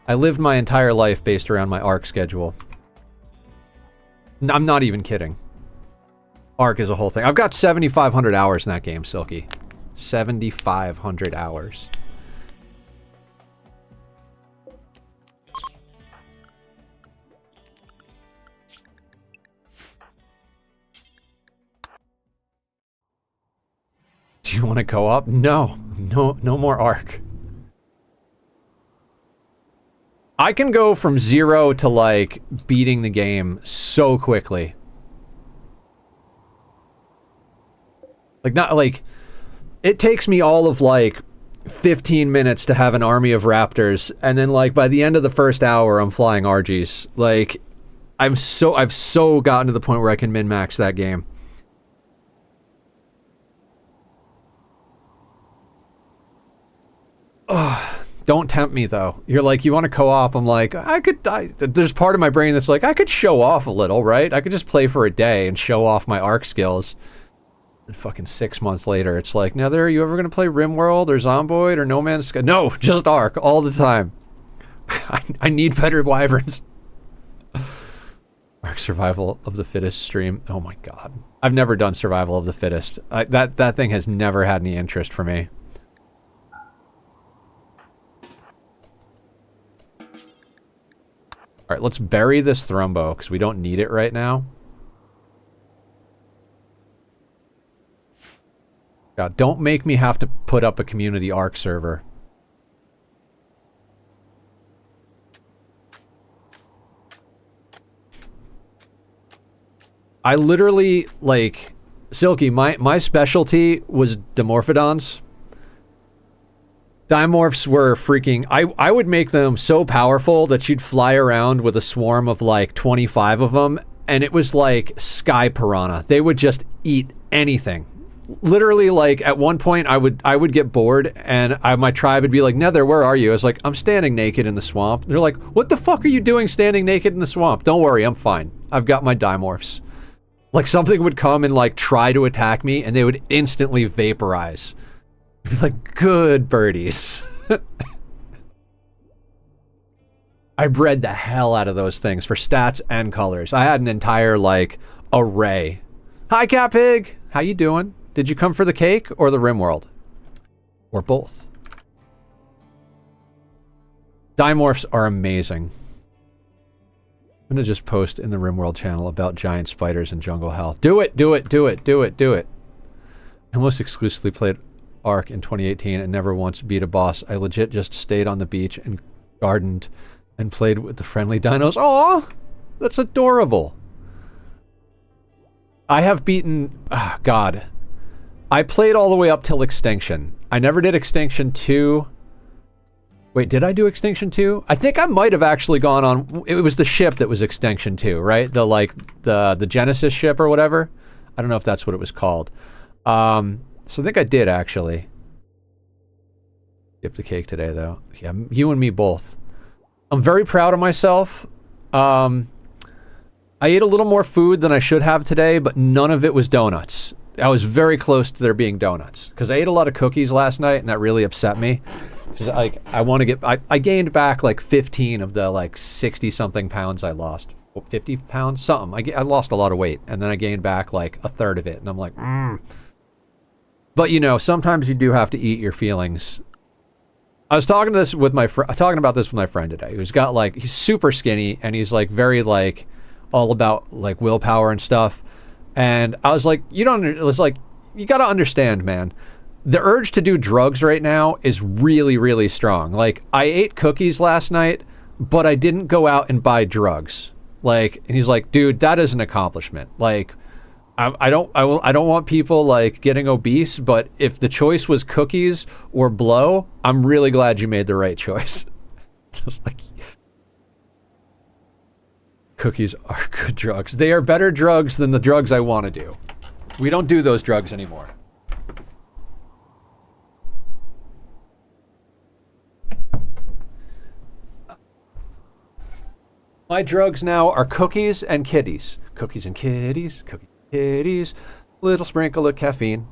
I lived my entire life based around my Ark schedule. I'm not even kidding. Ark is a whole thing. I've got 7,500 hours in that game, Silky. 7,500 hours. Do you want to co-op? No. No more Ark. I can go from 0 to, like, beating the game so quickly. Like, not, like... It takes me all of, like, 15 minutes to have an army of raptors, and then, like, by the end of the first hour, I'm flying RGs. Like, I've so gotten to the point where I can min-max that game. Ugh. Don't tempt me, though. You're like, you want to co-op? I'm like, there's part of my brain that's like, I could show off a little, right? I could just play for a day and show off my Ark skills. And fucking 6 months later, it's like, now are you ever going to play RimWorld or Zomboid or No Man's Sky? No, just Ark all the time. I need better wyverns. Ark Survival of the Fittest stream. Oh my god. I've never done Survival of the Fittest. That thing has never had any interest for me. Alright, let's bury this Thrumbo, because we don't need it right now. God, don't make me have to put up a community Ark server. I literally, like... Silky, my specialty was Dimorphodons. Dimorphs were freaking... I would make them so powerful that you'd fly around with a swarm of like 25 of them, and it was like Sky Piranha. They would just eat anything. literally, like, at one point I would get bored and my tribe would be like, Nether, where are you? I was like, I'm standing naked in the swamp. They're like, what the fuck are you doing standing naked in the swamp? Don't worry, I'm fine. I've got my dimorphs. Like, something would come and, like, try to attack me and they would instantly vaporize. It was like, good birdies. I bred the hell out of those things for stats and colors. I had an entire, like, array. Hi, Cat Pig! How you doing? Did you come for the cake or the RimWorld? Or both? Dimorphs are amazing. I'm gonna just post in the RimWorld channel about giant spiders and jungle hell. Do it! Do it! Do it! Do it! Do it! I almost exclusively played Ark in 2018 and never once beat a boss. I legit just stayed on the beach and gardened and played with the friendly dinos. Aw! That's adorable. I have beaten... Oh, God. I played all the way up till Extinction. I never did Extinction 2. Wait, did I do Extinction 2? I think I might have actually gone on... It was the ship that was Extinction 2, right? The, like, the Genesis ship or whatever? I don't know if that's what it was called. So I think I did, actually. Skip the cake today, though. Yeah, you and me both. I'm very proud of myself. I ate a little more food than I should have today, but none of it was donuts. I was very close to there being donuts. Because I ate a lot of cookies last night, and that really upset me. Because, like, I gained back, like, 15 of the, like, 60-something pounds I lost. 50 pounds? Something. I lost a lot of weight, and then I gained back, like, a third of it. And I'm like, But, you know, sometimes you do have to eat your feelings. I was talking about this with my friend today. He's super skinny, and he's, like, very, like, all about, like, willpower and stuff. And I was like, you gotta understand, man. The urge to do drugs right now is really, really strong. Like, I ate cookies last night, but I didn't go out and buy drugs. Like, and he's like, dude, that is an accomplishment. Like, I don't want people, like, getting obese, but if the choice was cookies or blow, I'm really glad you made the right choice. Just like, cookies are good drugs. They are better drugs than the drugs I want to do. We don't do those drugs anymore. My drugs now are cookies and kitties. Cookies and kitties. Cookies and kitties. Little sprinkle of caffeine.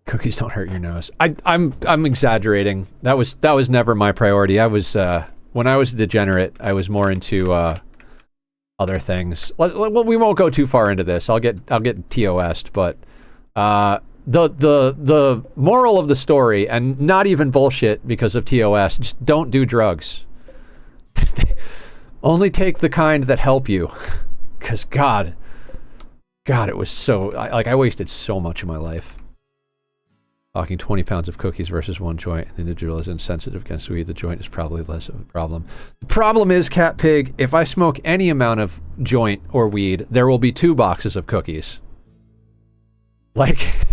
Cookies don't hurt your nose. I'm exaggerating. That was never my priority. I was when I was a degenerate, I was more into other things. Well, we won't go too far into this. I'll get TOS'd, but the moral of the story, and not even bullshit because of TOS, just don't do drugs. Only take the kind that help you. Because God, it was so... I wasted so much of my life. Talking 20 pounds of cookies versus one joint. An individual is insensitive against weed. The joint is probably less of a problem. The problem is, Cat Pig, if I smoke any amount of joint or weed, there will be 2 boxes of cookies. Like...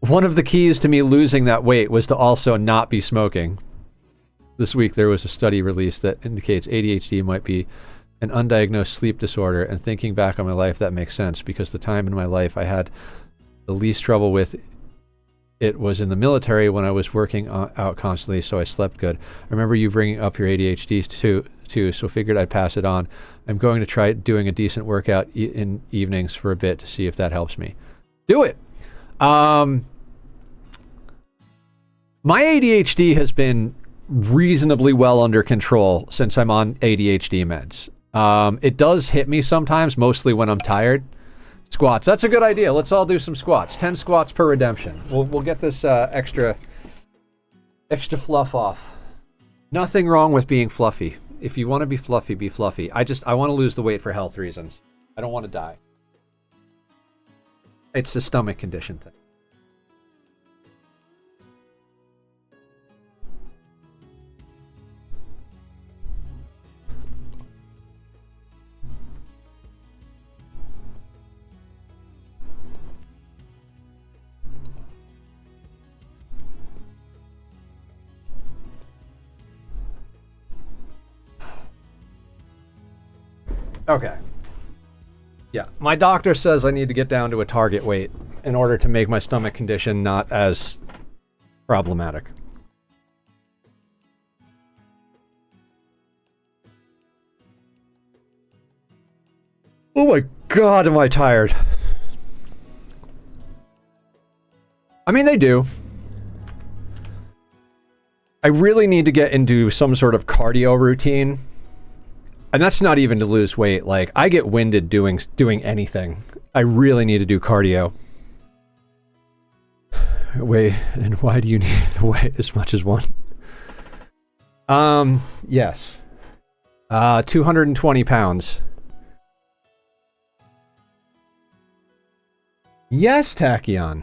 One of the keys to me losing that weight was to also not be smoking. This week there was a study released that indicates ADHD might be an undiagnosed sleep disorder, and thinking back on my life, that makes sense, because the time in my life I had the least trouble with it was in the military when I was working out constantly, so I slept good. I remember you bringing up your ADHD too, so figured I'd pass it on. I'm going to try doing a decent workout in evenings for a bit to see if that helps me. Do it! My ADHD has been reasonably well under control since I'm on ADHD meds. It does hit me sometimes, mostly when I'm tired. Squats. That's a good idea. Let's all do some squats. 10 squats per redemption. We'll get this extra fluff off. Nothing wrong with being fluffy. If you want to be fluffy, be fluffy. I want to lose the weight for health reasons. I don't want to die. It's a stomach condition thing. Okay. Yeah, my doctor says I need to get down to a target weight in order to make my stomach condition not as problematic. Oh my god, am I tired. I mean, they do. I really need to get into some sort of cardio routine. And that's not even to lose weight. Like, I get winded doing anything. I really need to do cardio. Wait, and why do you need to weigh as much as one? Yes. 220 pounds. Yes, Tachyon.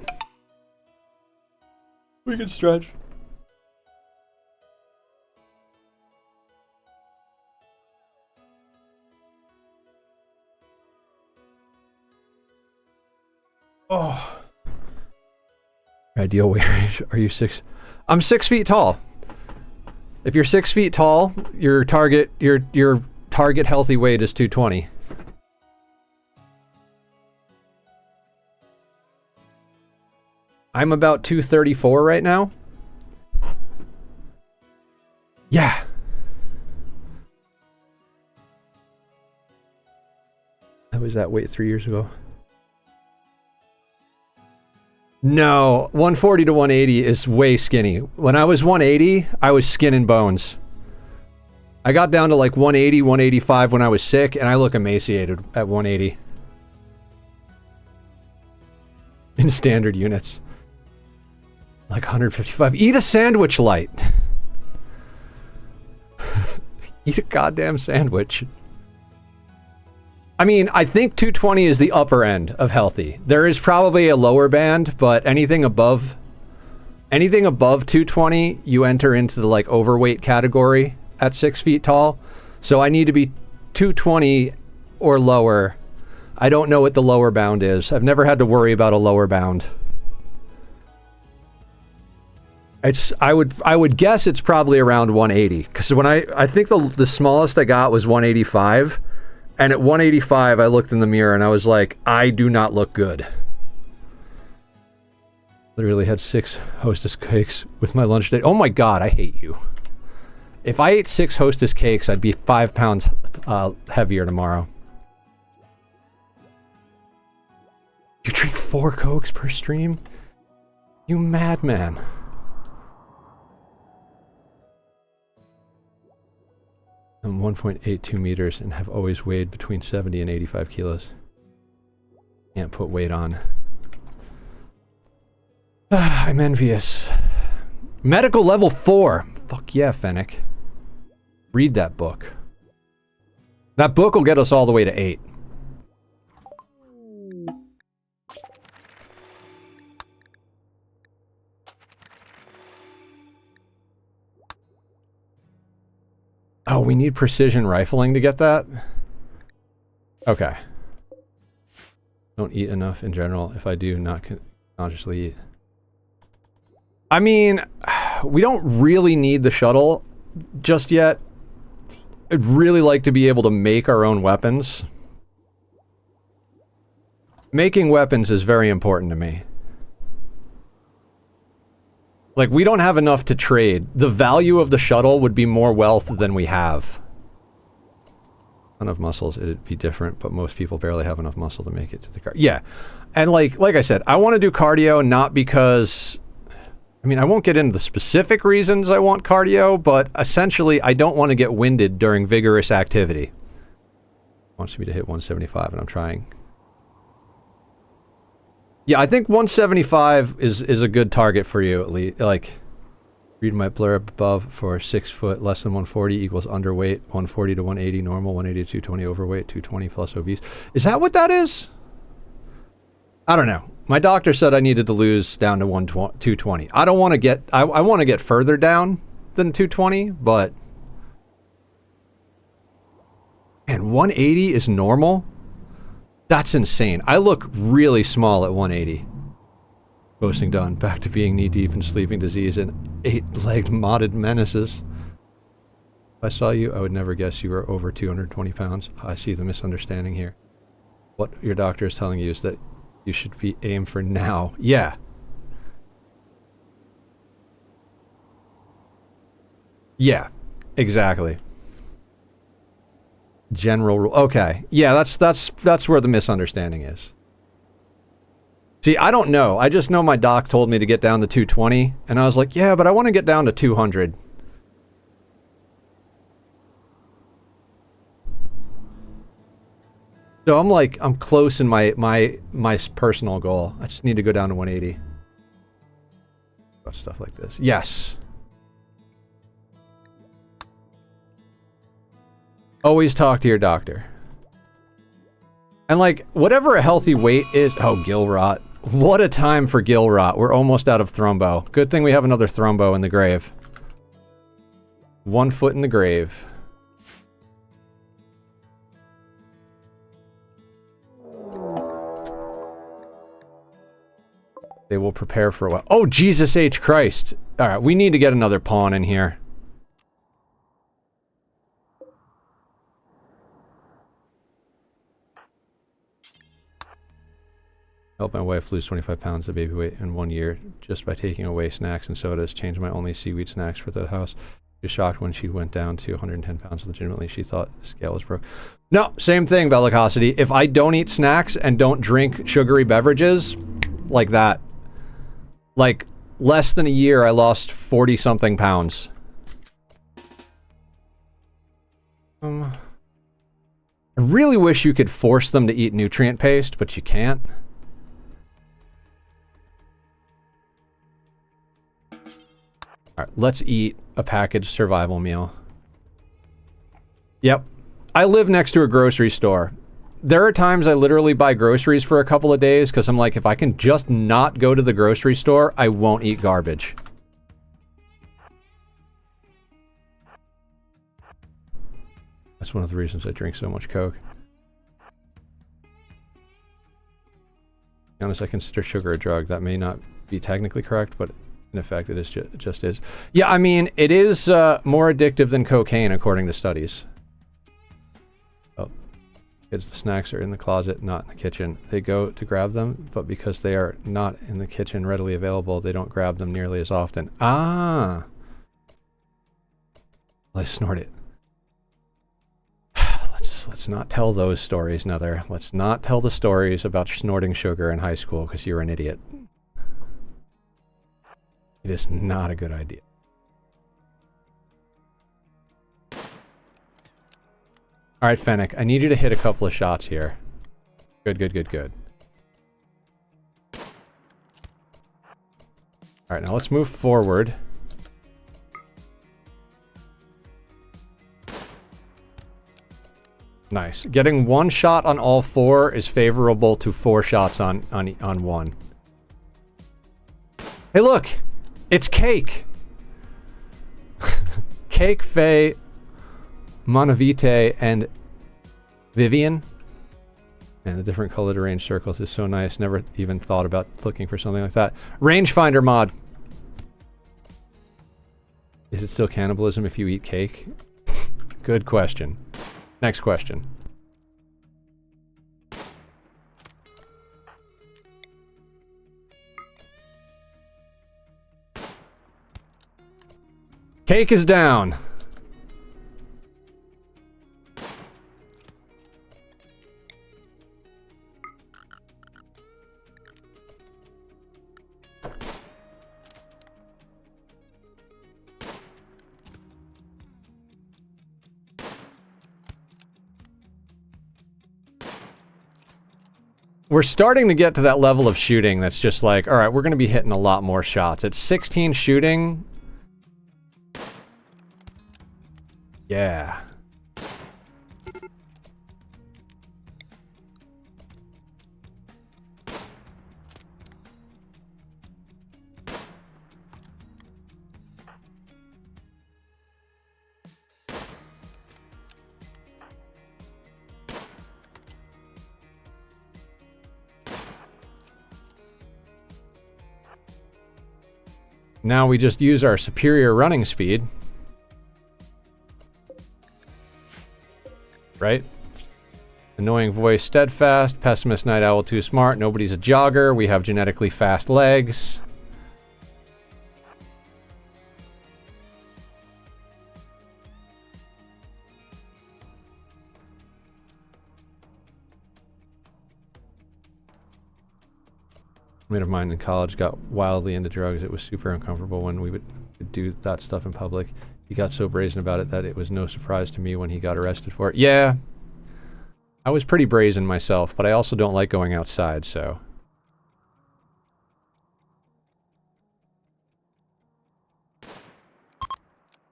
We can stretch. Oh. Ideal weight range. Are you 6? I'm 6 feet tall. If you're 6 feet tall, your target healthy weight is 220. I'm about 234 right now. Yeah. I was that weight 3 years ago. No, 140 to 180 is way skinny. When I was 180, I was skin and bones. I got down to like 180, 185 when I was sick, and I look emaciated at 180. In standard units. Like 155. Eat a sandwich light. Eat a goddamn sandwich. I mean, I think 220 is the upper end of healthy. There is probably a lower band, but anything above 220, you enter into the like overweight category at 6 feet tall. So I need to be 220 or lower. I don't know what the lower bound is. I've never had to worry about a lower bound. I would guess it's probably around 180, because when I think the smallest I got was 185. And at 185, I looked in the mirror and I was like, I do not look good. Literally had 6 Hostess cakes with my lunch date. Oh my god, I hate you. If I ate 6 Hostess cakes, I'd be 5 pounds heavier tomorrow. You drink 4 Cokes per stream? You madman. I'm 1.82 meters and have always weighed between 70 and 85 kilos. Can't put weight on. I'm envious. Medical level 4. Fuck yeah, Fennec. Read that book. That book will get us all the way to 8. Oh, we need precision rifling to get that? Okay. Don't eat enough in general. If I do, not consciously eat. I mean, we don't really need the shuttle just yet. I'd really like to be able to make our own weapons. Making weapons is very important to me. Like, we don't have enough to trade. The value of the shuttle would be more wealth than we have. Enough muscles, it'd be different, but most people barely have enough muscle to make it to the car. Yeah. And like I said, I want to do cardio not because... I mean, I won't get into the specific reasons I want cardio, but essentially, I don't want to get winded during vigorous activity. Wants me to hit 175, and I'm trying. Yeah, I think 175 is a good target for you, at least. Like, read my blurb above. For 6 foot, less than 140 equals underweight, 140 to 180 normal, 180 to 220 overweight, 220 plus obese. Is that what that is? I don't know. My doctor said I needed to lose down to 220. I don't want to get... I want to get further down than 220, but... And 180 is normal? That's insane. I look really small at 180. Boasting done. Back to being knee-deep in sleeping disease and 8-legged modded menaces. I saw you, I would never guess you were over 220 pounds. I see the misunderstanding here. What your doctor is telling you is that you should be aimed for now. Yeah. Yeah, exactly. General rule. Okay. Yeah, that's where the misunderstanding is. See, I don't know. I just know my doc told me to get down to 220, and I was like, yeah, but I want to get down to 200. So I'm close in my personal goal. I just need to go down to 180. About stuff like this. Yes. Always talk to your doctor. And like, whatever a healthy weight is... Oh, gill rot. What a time for gill rot. We're almost out of thrumbo. Good thing we have another thrumbo in the grave. 1 foot in the grave. They will prepare for a while. Oh, Jesus H. Christ. Alright, we need to get another pawn in here. Help my wife lose 25 pounds of baby weight in 1 year just by taking away snacks and sodas. Changed my only seaweed snacks for the house. She was shocked when she went down to 110 pounds. Legitimately, she thought the scale was broke. No, same thing, Bellicosity. If I don't eat snacks and don't drink sugary beverages, like that, like less than a year, I lost 40-something pounds. I really wish you could force them to eat nutrient paste, but you can't. Alright, let's eat a packaged survival meal. Yep. I live next to a grocery store. There are times I literally buy groceries for a couple of days because I'm like, if I can just not go to the grocery store, I won't eat garbage. That's one of the reasons I drink so much Coke. To be honest, I consider sugar a drug. That may not be technically correct, but in effect, it is just is. Yeah, I mean, it is more addictive than cocaine, according to studies. Oh, kids, the snacks are in the closet, not in the kitchen. They go to grab them, but because they are not in the kitchen readily available, they don't grab them nearly as often. Ah! Let's snort it. Let's not tell those stories, Nether. Let's not tell the stories about snorting sugar in high school, because you're an idiot. It is not a good idea. Alright, Fennec, I need you to hit a couple of shots here. Good, good, good, good. Alright, now let's move forward. Nice. Getting one shot on all four is favorable to 4 shots on one. Hey, look! It's Cake! Cake, Faye, Monavite, and Vivian. And the different colored arranged circles is so nice. Never even thought about looking for something like that. Rangefinder mod. Is it still cannibalism if you eat cake? Good question. Next question. Cake is down. We're starting to get to that level of shooting that's just like, alright, we're going to be hitting a lot more shots. It's 16 shooting. Yeah. Now we just use our superior running speed. right? Annoying voice, steadfast. Pessimist, night owl, too smart. Nobody's a jogger. We have genetically fast legs. A mate of mine in college got wildly into drugs. It was super uncomfortable when we would do that stuff in public. He got so brazen about it that it was no surprise to me when he got arrested for it. Yeah, I was pretty brazen myself, but I also don't like going outside, so.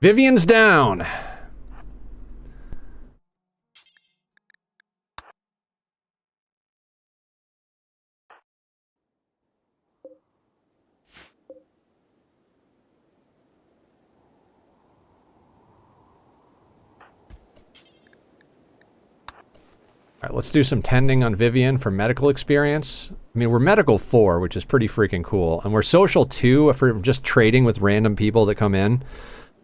Vivian's down. All right, let's do some tending on Vivian for medical experience. I mean, we're medical 4, which is pretty freaking cool. And we're social 2 if we're just trading with random people that come in.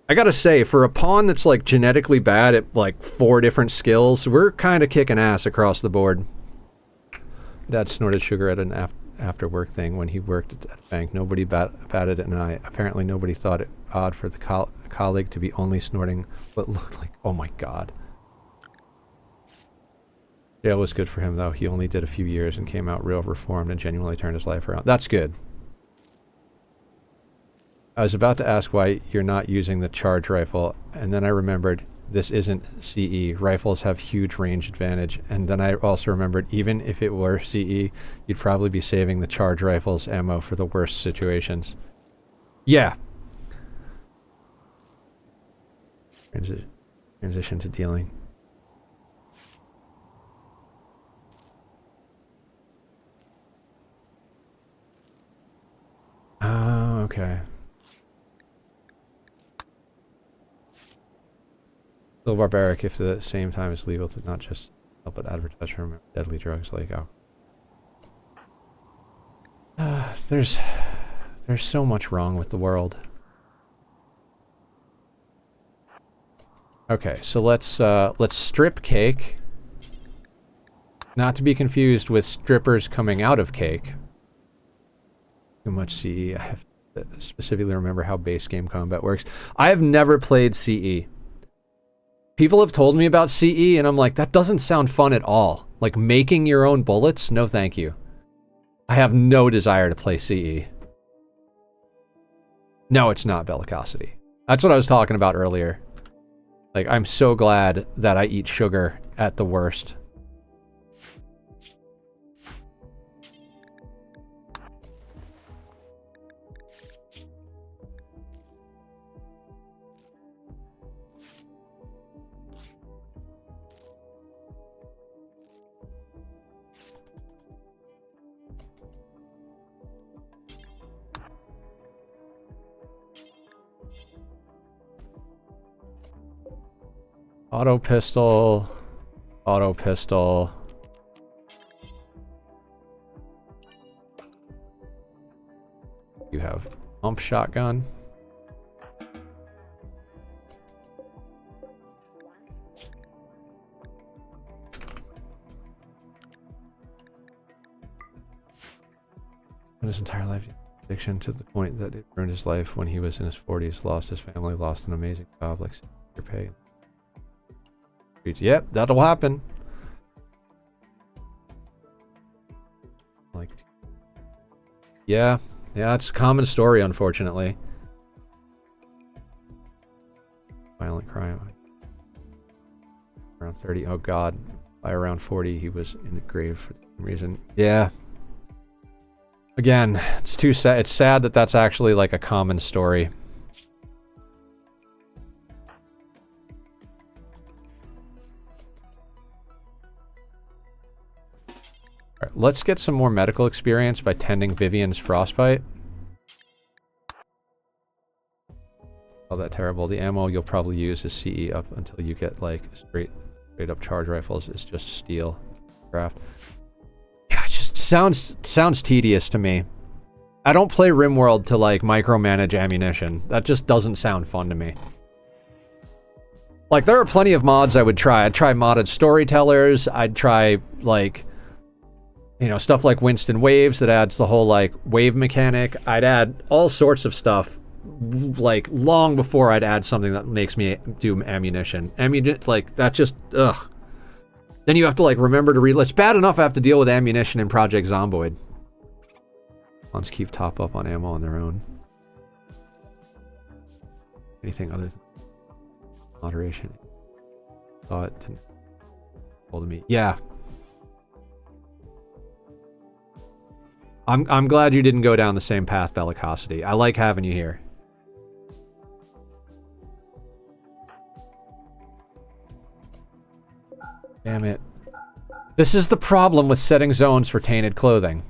I gotta say, for a pawn that's like genetically bad at like 4 different skills, we're kind of kicking ass across the board. Dad snorted sugar at an after work thing when he worked at a bank. Nobody batted an eye. Apparently nobody thought it odd for the colleague to be only snorting what looked like, oh my god. Yeah, it was good for him, though. He only did a few years and came out real reformed and genuinely turned his life around. That's good. I was about to ask why you're not using the charge rifle, and then I remembered this isn't CE. Rifles have huge range advantage, and then I also remembered even if it were CE, you'd probably be saving the charge rifle's ammo for the worst situations. Yeah. Transition to dealing. Oh, okay. Still barbaric if at the same time it's legal to not just help but advertise from deadly drugs like alcohol. There's so much wrong with the world. Okay, so let's strip cake. Not to be confused with strippers coming out of cake. Too much CE. I have to specifically remember how base game combat works. I have never played CE. People have told me about CE, and I'm like, that doesn't sound fun at all. Like, making your own bullets? No thank you. I have no desire to play CE. No, it's not bellicosity. That's what I was talking about earlier. Like, I'm so glad that I eat sugar at the worst. Auto pistol. Auto pistol. You have pump shotgun. His entire life addiction to the point that it ruined his life when he was in his 40s, lost his family, lost an amazing job like your pay. Yep, that'll happen. Like, yeah, it's a common story, unfortunately. Violent crime. Around 30. Oh God, by around 40, he was in the grave for some reason. Yeah. Again, it's too sad. It's sad that that's actually like a common story. All right, let's get some more medical experience by tending Vivian's frostbite. Oh, that terrible. The ammo you'll probably use is CE up until you get like straight up charge rifles. It's just steel craft. Yeah, it just sounds tedious to me. I don't play RimWorld to like micromanage ammunition. That just doesn't sound fun to me. Like, there are plenty of mods I would try. I'd try modded storytellers. I'd try, like, you know, stuff like Winston Waves that adds the whole, like, wave mechanic. I'd add all sorts of stuff, like, long before I'd add something that makes me do ammunition. Like, that just, ugh. Then you have to, like, remember to read. It's bad enough I have to deal with ammunition in Project Zomboid. Ones keep top up on ammo on their own. Anything other than moderation? Thought didn't hold me. Yeah. I'm glad you didn't go down the same path, Bellicosity. I like having you here. Damn it. This is the problem with setting zones for tainted clothing.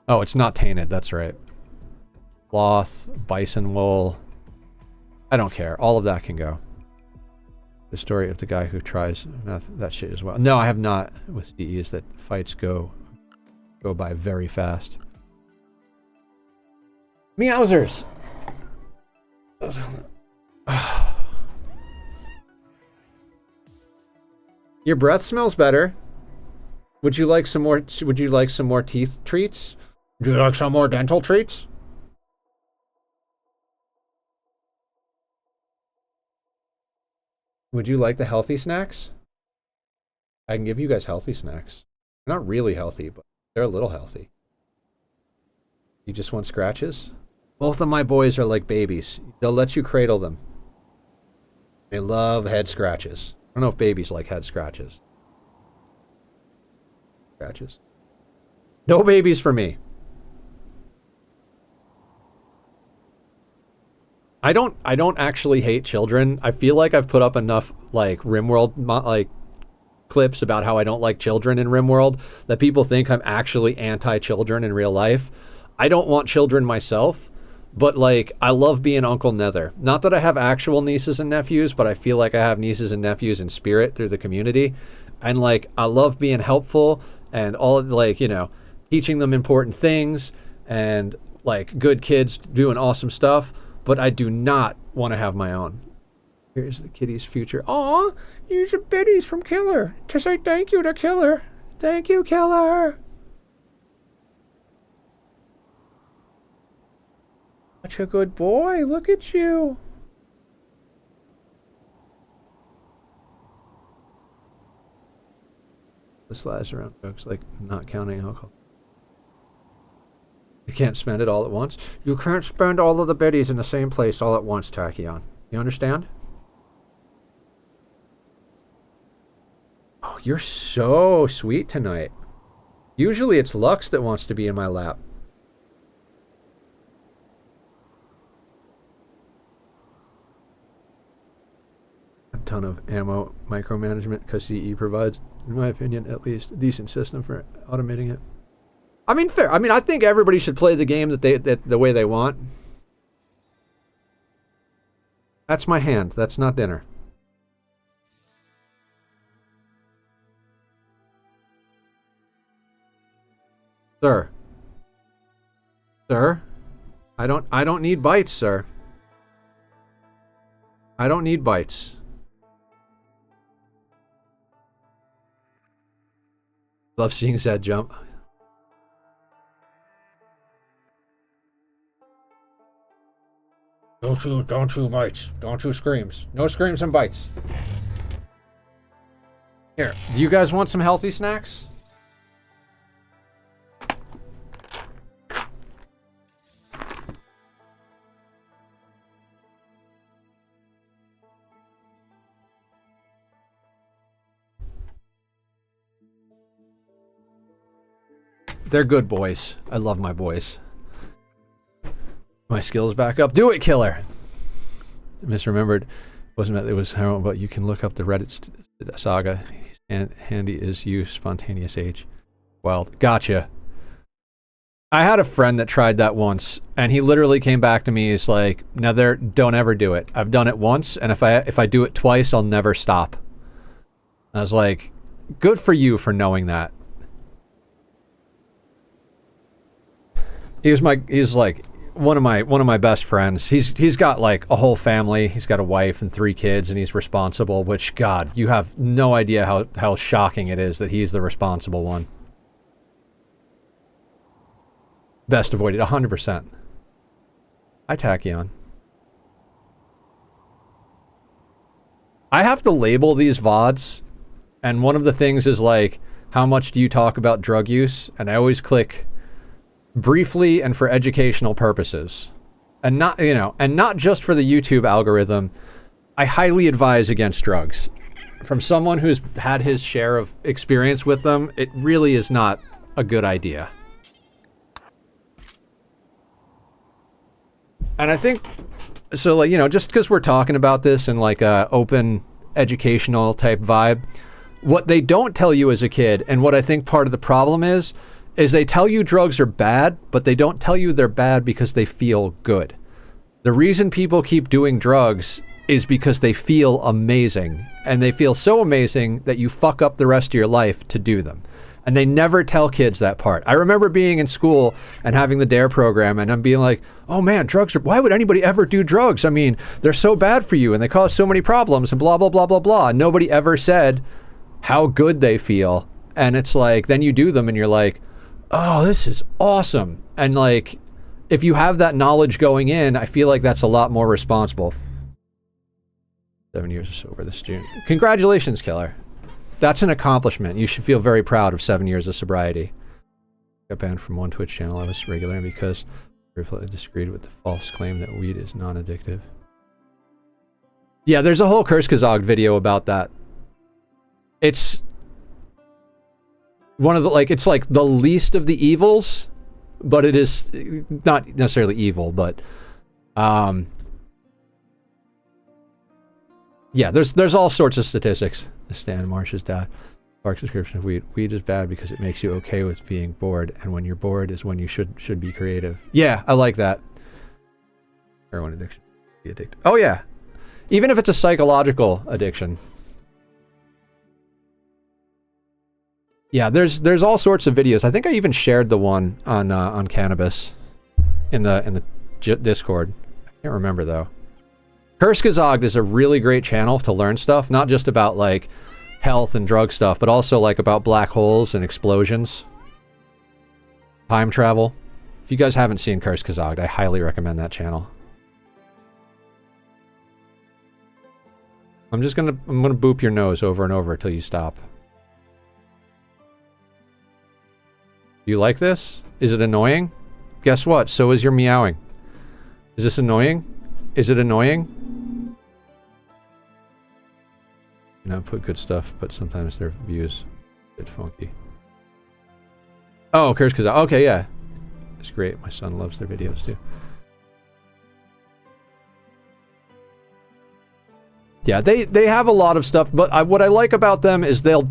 Oh, it's not tainted, that's right. Cloth, bison wool. I don't care. All of that can go. The story of the guy who tries that shit as well. No, I have not with CE is that fights go by very fast. Meowsers! Your breath smells better. Would you like some more teeth treats? Would you like some more dental treats? Would you like the healthy snacks? I can give you guys healthy snacks. They're not really healthy, but they're a little healthy. You just want scratches? Both of my boys are like babies. They'll let you cradle them. They love head scratches. I don't know if babies like head scratches. Scratches. No babies for me. I don't actually hate children. I feel like I've put up enough like RimWorld like clips about how I don't like children in RimWorld that people think I'm actually anti-children in real life. I don't want children myself, but like I love being Uncle Nether. Not that I have actual nieces and nephews, but I feel like I have nieces and nephews in spirit through the community. And like I love being helpful and all like, you know, teaching them important things and like good kids doing awesome stuff. But I do not want to have my own. Here's the kitty's future. Aw, here's a biddies from Killer to say thank you to Killer. Thank you, Killer. Such a good boy. Look at you. This lies around jokes like not counting alcohol. You can't spend it all at once. You can't spend all of the biddies in the same place all at once, Tachyon. You understand? Oh, you're so sweet tonight. Usually it's Lux that wants to be in my lap. A ton of ammo micromanagement because CE provides, in my opinion, at least a decent system for automating it. I mean, fair. I mean, I think everybody should play the game that the way they want. That's my hand. That's not dinner. Sir. Sir? I don't need bites, sir. I don't need bites. Love seeing Zed jump. Don't chew bites. Don't chew screams. No screams and bites. Here, do you guys want some healthy snacks? They're good boys. I love my boys. My skills back up. Do it, Killer! I misremembered. It was how, but you can look up the Reddit saga. And handy is you, spontaneous age. Wild. Gotcha. I had a friend that tried that once, and he literally came back to me. He's like, "Nether, don't ever do it. I've done it once, and if I do it twice, I'll never stop." I was like, good for you for knowing that. He's like one of my best friends. He's got like a whole family. He's got a wife and 3 kids, and he's responsible. Which, God, you have no idea how shocking it is that he's the responsible one. Best avoided, 100%. Hi, Tachyon. I have to label these VODs, and one of the things is like, how much do you talk about drug use? And I always click briefly and for educational purposes. And not, you know, and not just for the YouTube algorithm. I highly advise against drugs. From someone who's had his share of experience with them, it really is not a good idea. And I think, so like, you know, just because we're talking about this in like a open educational type vibe, what they don't tell you as a kid, and what I think part of the problem is they tell you drugs are bad, but they don't tell you they're bad because they feel good. The reason people keep doing drugs is because they feel amazing, and they feel so amazing that you fuck up the rest of your life to do them. And they never tell kids that part. I remember being in school and having the DARE program, and I'm being like, oh man, drugs are, why would anybody ever do drugs? I mean, they're so bad for you and they cause so many problems and blah, blah, blah, blah, blah. And nobody ever said how good they feel. And it's like, then you do them and you're like, oh, this is awesome. And like, if you have that knowledge going in, I feel like that's a lot more responsible. 7 years or so over this June. Congratulations, Killer. That's an accomplishment. You should feel very proud of 7 years of sobriety. Got banned from one Twitch channel I was regular because I disagreed with the false claim that weed is non-addictive. Yeah, there's a whole Kurskazog video about that. It's one of the, like, it's like the least of the evils, but it is not necessarily evil, but yeah, there's all sorts of statistics. The Stan Marsh's dad. Park's description of weed. Weed is bad because it makes you okay with being bored, and when you're bored is when you should be creative. Yeah, I like that. Heroin addiction. Be addicted. Oh yeah. Even if it's a psychological addiction. Yeah, there's all sorts of videos. I think I even shared the one on cannabis in the Discord. I can't remember though. Kurskazog is a really great channel to learn stuff, not just about like health and drug stuff, but also like about black holes and explosions, time travel. If you guys haven't seen Kurskazog, I highly recommend that channel. I'm gonna boop your nose over and over until you stop. You like this? Is it annoying? Guess what? So is your meowing. Is this annoying? Is it annoying? You know, put good stuff, but sometimes their views get funky. Oh, Kurskazog. Okay, yeah. That's great. My son loves their videos too. Yeah, they have a lot of stuff, but what I like about them is they'll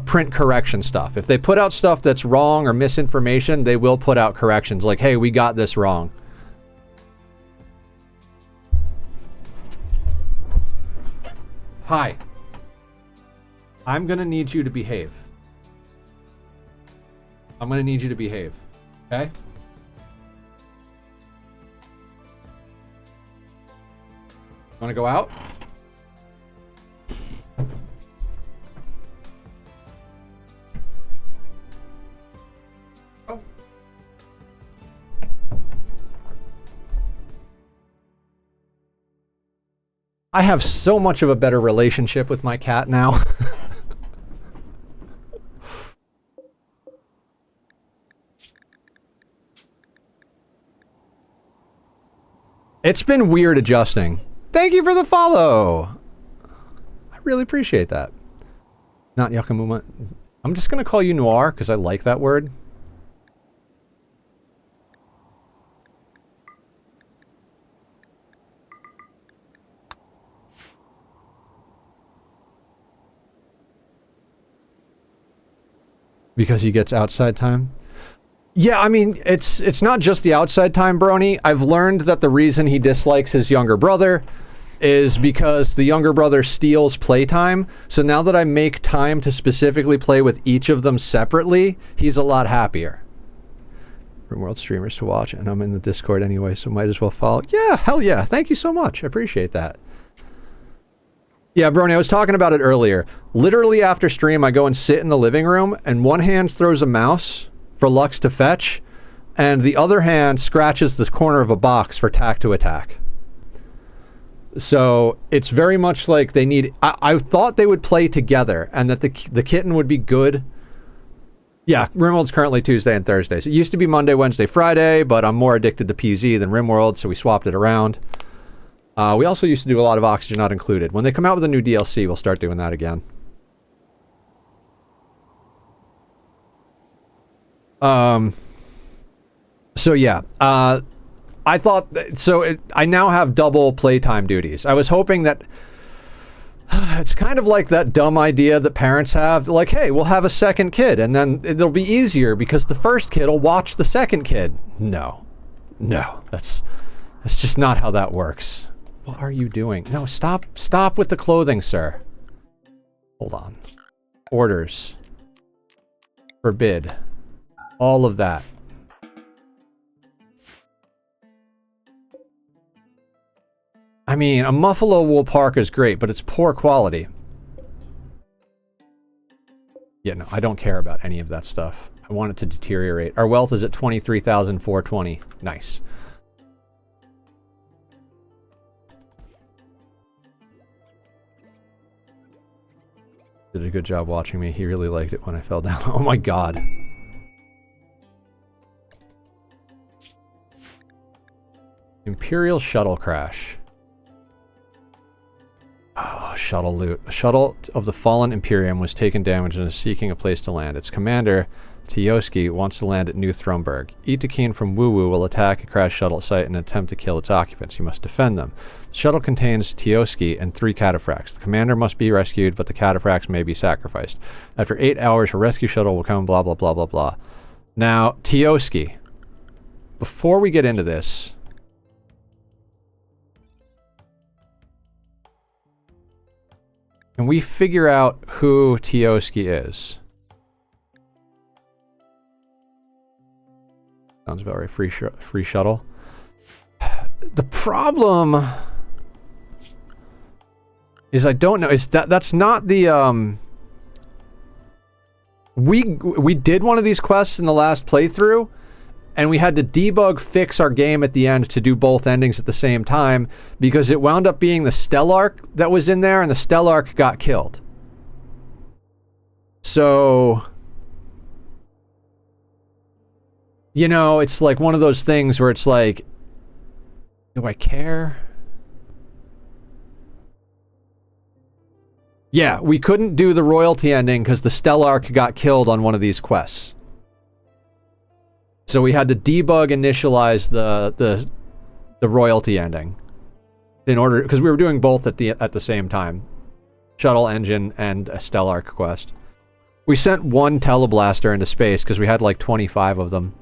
print correction stuff. If they put out stuff that's wrong or misinformation, they will put out corrections like, hey, we got this wrong. Hi. I'm gonna need you to behave. I'm gonna need you to behave. Okay? Wanna go out? Oh. I have so much of a better relationship with my cat now. It's been weird adjusting. Thank you for the follow. I really appreciate that. Not Yakamuma. I'm just going to call you Noir because I like that word. Because he gets outside time? Yeah, I mean, it's not just the outside time, Brony. I've learned that the reason he dislikes his younger brother is because the younger brother steals playtime. So now that I make time to specifically play with each of them separately, he's a lot happier. RimWorld streamers to watch, and I'm in the Discord anyway, so might as well follow. Yeah, hell yeah. Thank you so much. I appreciate that. Yeah, Brony, I was talking about it earlier. Literally after stream, I go and sit in the living room, and one hand throws a mouse for Lux to fetch, and the other hand scratches the corner of a box for Tack to attack. So it's very much like they need... I thought they would play together, and that the kitten would be good. Yeah, RimWorld's currently Tuesday and Thursdays. It used to be Monday, Wednesday, Friday, but I'm more addicted to PZ than RimWorld, so we swapped it around. We also used to do a lot of Oxygen Not Included. When they come out with a new DLC, we'll start doing that again. So yeah, I thought... I now have double playtime duties. I was hoping that... It's kind of like that dumb idea that parents have. Like, hey, we'll have a second kid, and then it'll be easier because the first kid will watch the second kid. No. No. That's just not how that works. What are you doing? No, stop with the clothing, sir. Hold on. Orders. Forbid. All of that. I mean, a Muffalo wool parka is great, but it's poor quality. Yeah, no, I don't care about any of that stuff. I want it to deteriorate. Our wealth is at 23,420. Nice. Did a good job watching me. He really liked it when I fell down. Oh my god. Imperial shuttle crash. Oh, shuttle loot. A shuttle of the fallen Imperium was taken damage and is seeking a place to land. Its commander, Tioski, wants to land at New Thrumberg. Itakeen from Woo Woo will attack a crashed shuttle site and attempt to kill its occupants. You must defend them. The shuttle contains Tioski and 3 cataphracts. The commander must be rescued, but the cataphracts may be sacrificed. After 8 hours, a rescue shuttle will come, blah, blah, blah, blah, blah. Now, Tioski. Before we get into this... Can we figure out who Tioski is? Sounds about right. Free shuttle. The problem is I don't know. Is that's not the we did one of these quests in the last playthrough, and we had to debug fix our game at the end to do both endings at the same time because it wound up being the Stellark that was in there, and the Stellark got killed. So, you know, it's like one of those things where it's like, do I care? Yeah, we couldn't do the royalty ending because the Stellark got killed on one of these quests. So we had to debug initialize the royalty ending in order, because we were doing both at the same time, shuttle engine and a Stellark quest. We sent one teleblaster into space because we had like 25 of them.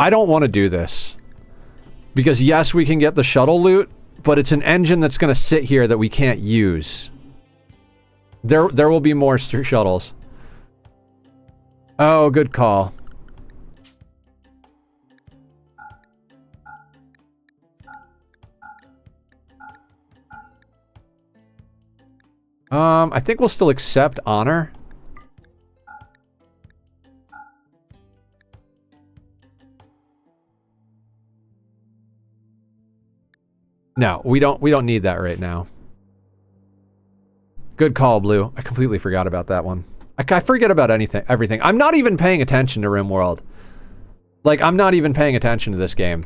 I don't want to do this because yes, we can get the shuttle loot, but it's an engine that's going to sit here that we can't use. There will be more shuttles. Oh, good call. I think we'll still accept honor. No, we don't need that right now. Good call, Blue. I completely forgot about that one. I forget about everything. I'm not even paying attention to RimWorld. Like, I'm not even paying attention to this game.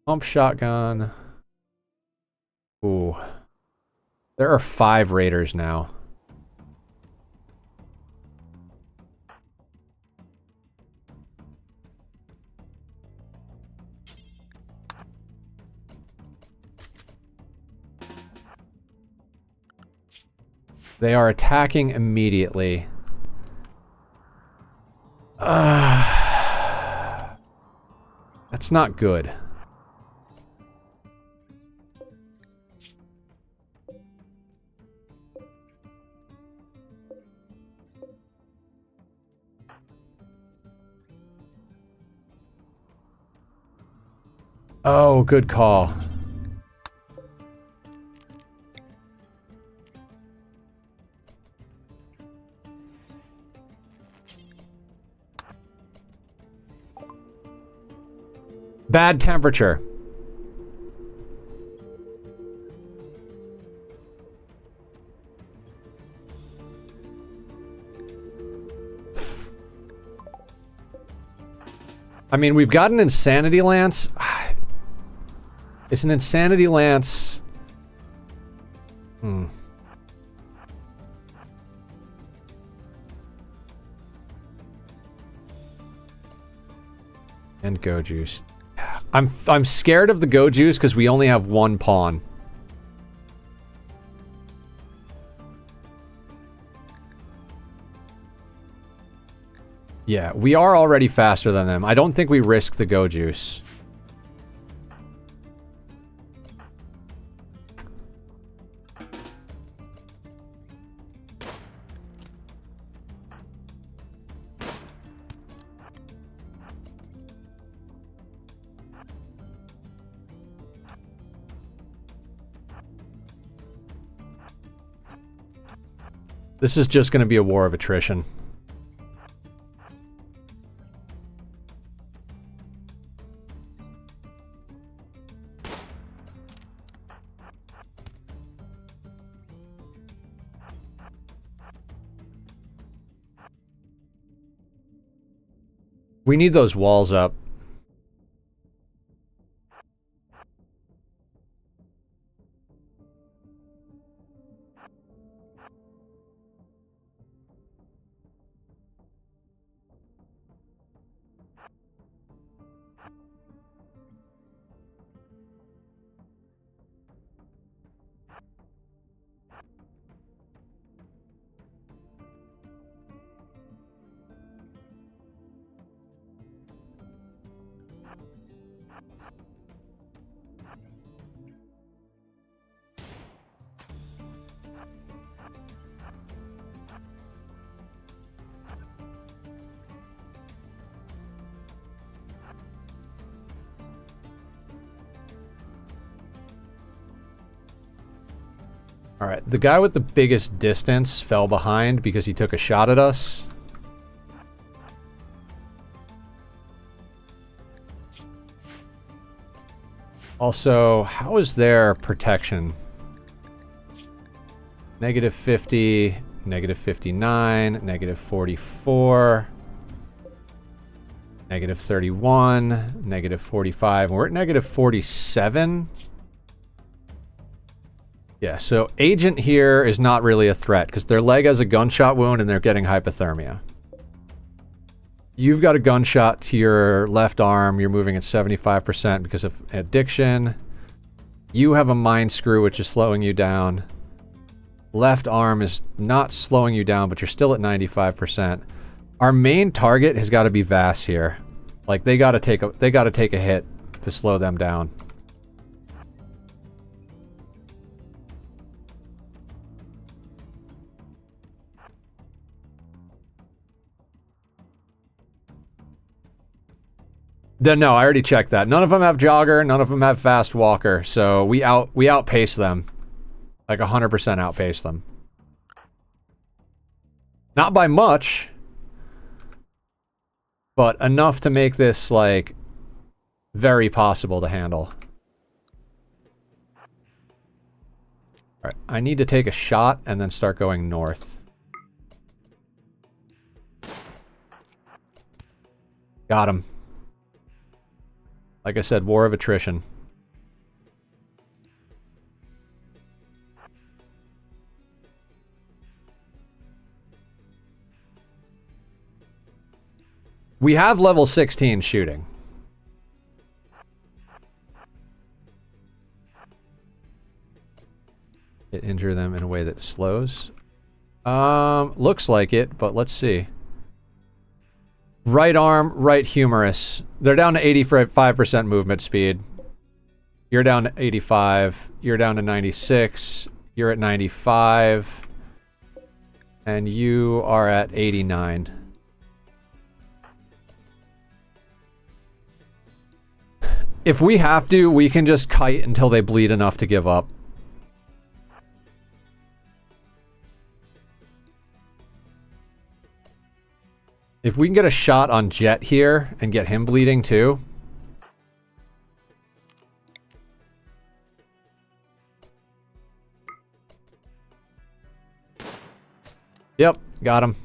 Pump shotgun. Ooh. There are 5 raiders now. They are attacking immediately. That's It's not good. Oh, good call. Bad temperature. I mean, we've got an Insanity Lance. It's an Insanity Lance. And Go Juice. I'm scared of the Go Juice because we only have one pawn. Yeah, we are already faster than them. I don't think we risk the Go Juice. This is just going to be a war of attrition. We need those walls up. Alright, the guy with the biggest distance fell behind because he took a shot at us. Also, how is their protection? Negative 50, negative 59, negative 44, negative 31, negative 45. We're at negative 47. Yeah, so Agent here is not really a threat because their leg has a gunshot wound and they're getting hypothermia. You've got a gunshot to your left arm. You're moving at 75% because of addiction. You have a mind screw which is slowing you down. Left arm is not slowing you down, but you're still at 95%. Our main target has got to be Vass here. Like they got to take a hit to slow them down. No, I already checked that. None of them have Jogger, none of them have Fast Walker, so we outpace them. Like 100% outpace them. Not by much, but enough to make this, like, very possible to handle. Alright, I need to take a shot and then start going north. Got him. Like I said, war of attrition. We have level 16 shooting. Injure them in a way that slows. Looks like it, but let's see. Right arm, right humerus. They're down to 85% movement speed. You're down to 85. You're down to 96. You're at 95. And you are at 89. If we have to, we can just kite until they bleed enough to give up. If we can get a shot on Jet here and get him bleeding too. Yep, got him.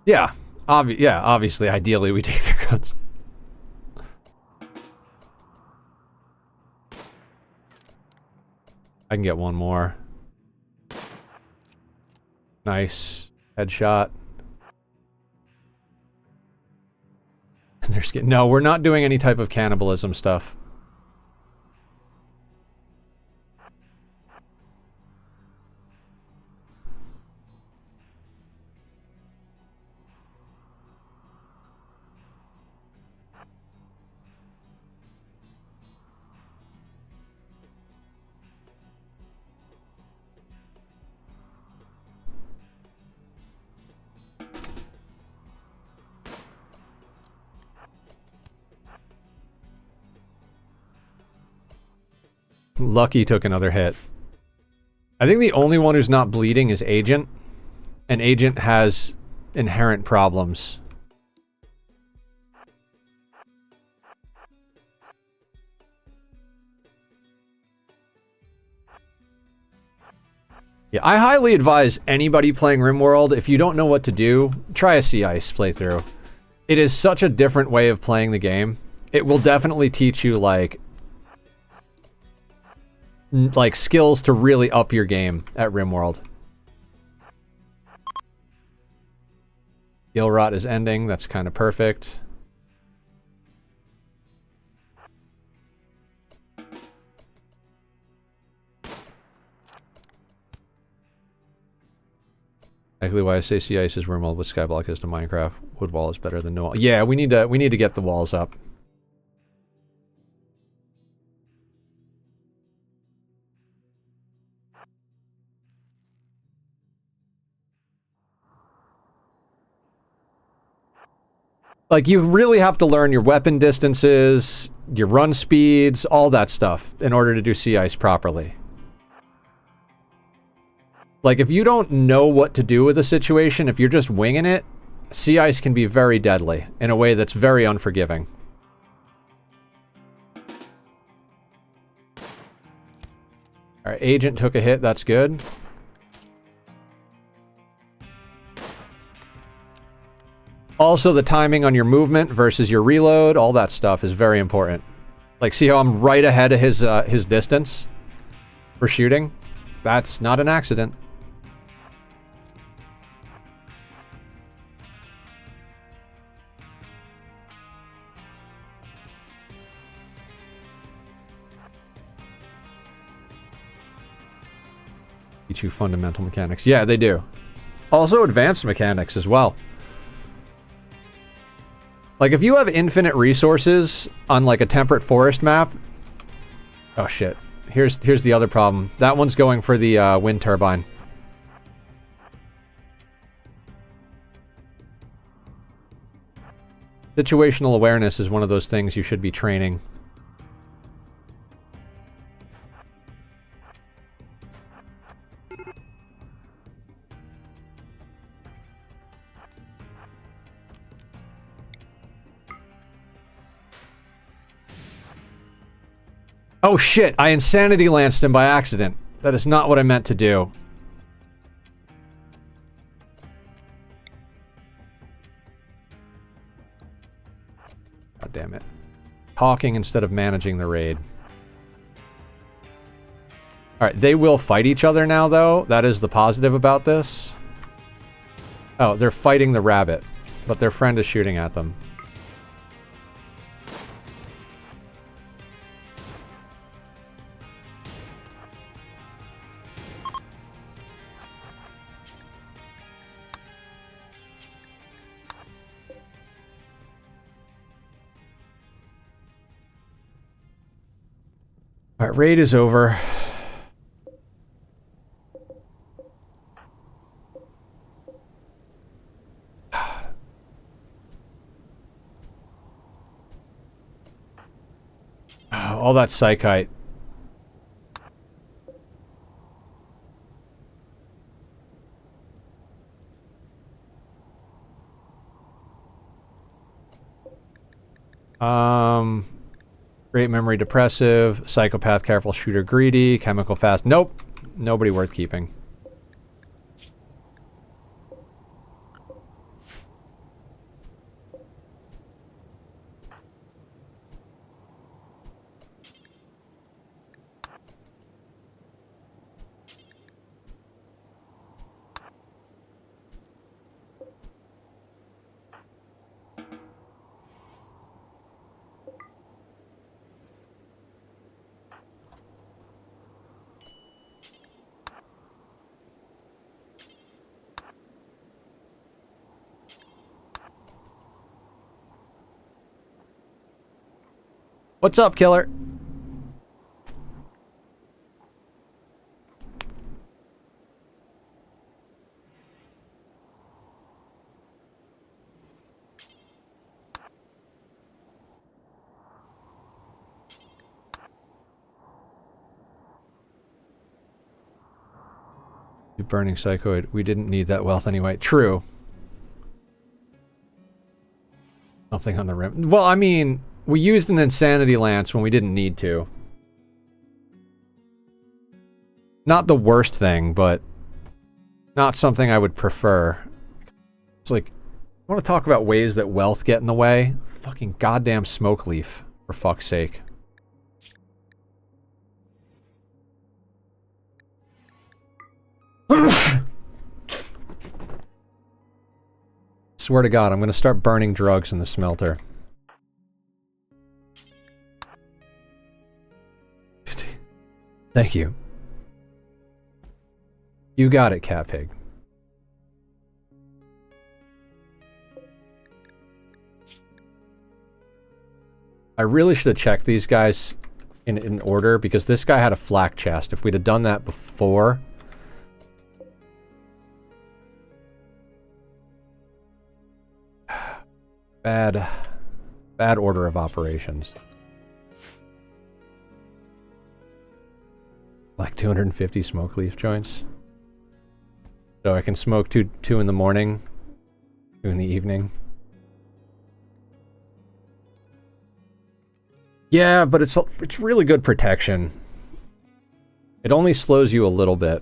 Yeah, obviously, ideally we take their guns. I can get one more. Nice. Headshot. No, we're not doing any type of cannibalism stuff. Lucky took another hit. I think the only one who's not bleeding is Agent. And Agent has inherent problems. Yeah, I highly advise anybody playing RimWorld, if you don't know what to do, try a Sea Ice playthrough. It is such a different way of playing the game. It will definitely teach you, like skills to really up your game at RimWorld. Gill Rot is ending. That's kind of perfect. Exactly why I say Sea Ice is RimWorld, what Skyblock is to Minecraft. Wood wall is better than no wall. Yeah, we need to get the walls up. Like, you really have to learn your weapon distances, your run speeds, all that stuff in order to do Sea Ice properly. Like, if you don't know what to do with a situation, if you're just winging it, Sea Ice can be very deadly in a way that's very unforgiving. Alright, Agent took a hit, that's good. Also, the timing on your movement versus your reload, all that stuff is very important. Like, see how I'm right ahead of his distance for shooting? That's not an accident. Teach you fundamental mechanics. Yeah, they do. Also advanced mechanics as well. Like, if you have infinite resources on, like, a temperate forest map... Oh, shit. Here's the other problem. That one's going for the wind turbine. Situational awareness is one of those things you should be training. Oh shit, I insanity lanced him by accident. That is not what I meant to do. God damn it. Talking instead of managing the raid. Alright, they will fight each other now, though. That is the positive about this. Oh, they're fighting the rabbit, but their friend is shooting at them. Alright, raid is over. All that psychite. Great memory depressive, psychopath careful shooter greedy, chemical fast. Nope. Nobody worth keeping. What's up, killer? You burning psychoid. We didn't need that wealth anyway. True. Something on the rim. Well, I mean, we used an insanity lance when we didn't need to. Not the worst thing, but not something I would prefer. It's like, I want to talk about ways that wealth get in the way. Fucking goddamn smoke leaf, for fuck's sake. Swear to God, I'm gonna start burning drugs in the smelter. Thank you. You got it, cat pig. I really should have checked these guys in order, because this guy had a flak chest. If we'd have done that before... Bad order of operations. Like 250 smoke leaf joints. So I can smoke two in the morning, 2 in the evening. Yeah, but it's really good protection. It only slows you a little bit.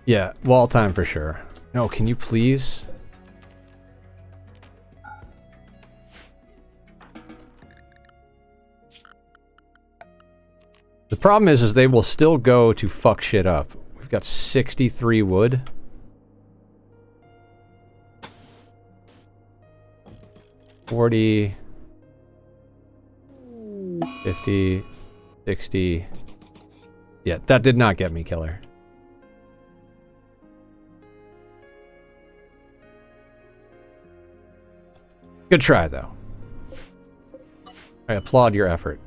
Yeah, wall time for sure. No, can you please? The problem is they will still go to fuck shit up. We've got 63 wood. $40, 50, 60. Yeah, that did not get me, killer. Good try, though. I applaud your effort.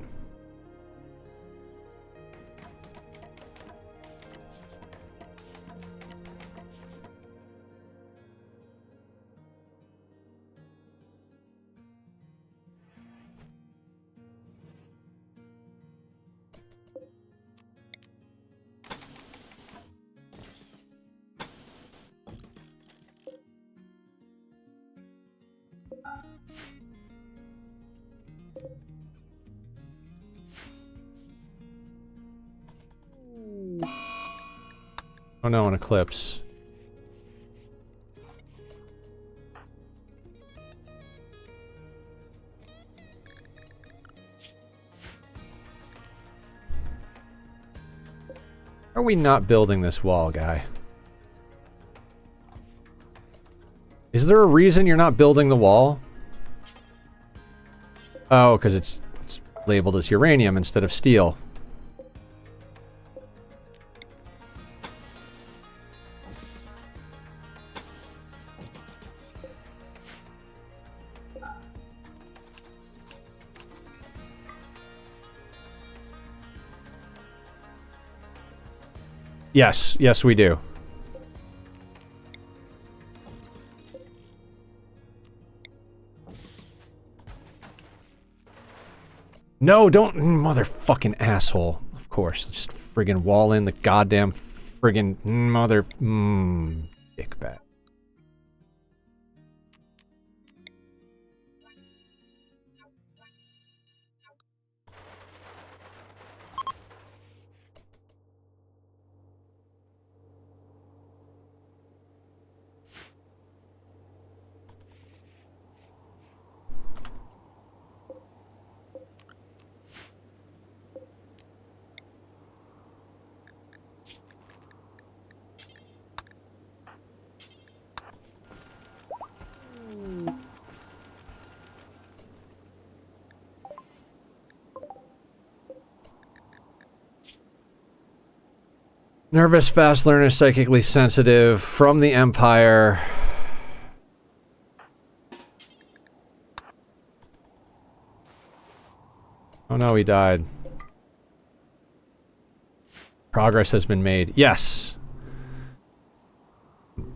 Oh no, an eclipse. Are we not building this wall, guy? Is there a reason you're not building the wall? Oh, because it's labeled as uranium instead of steel. Yes, yes we do. No, don't, motherfucking asshole. Of course, just friggin' wall in the goddamn friggin' dick bat. Nervous, fast learner, psychically sensitive, from the Empire. Oh no, he died. Progress has been made. Yes!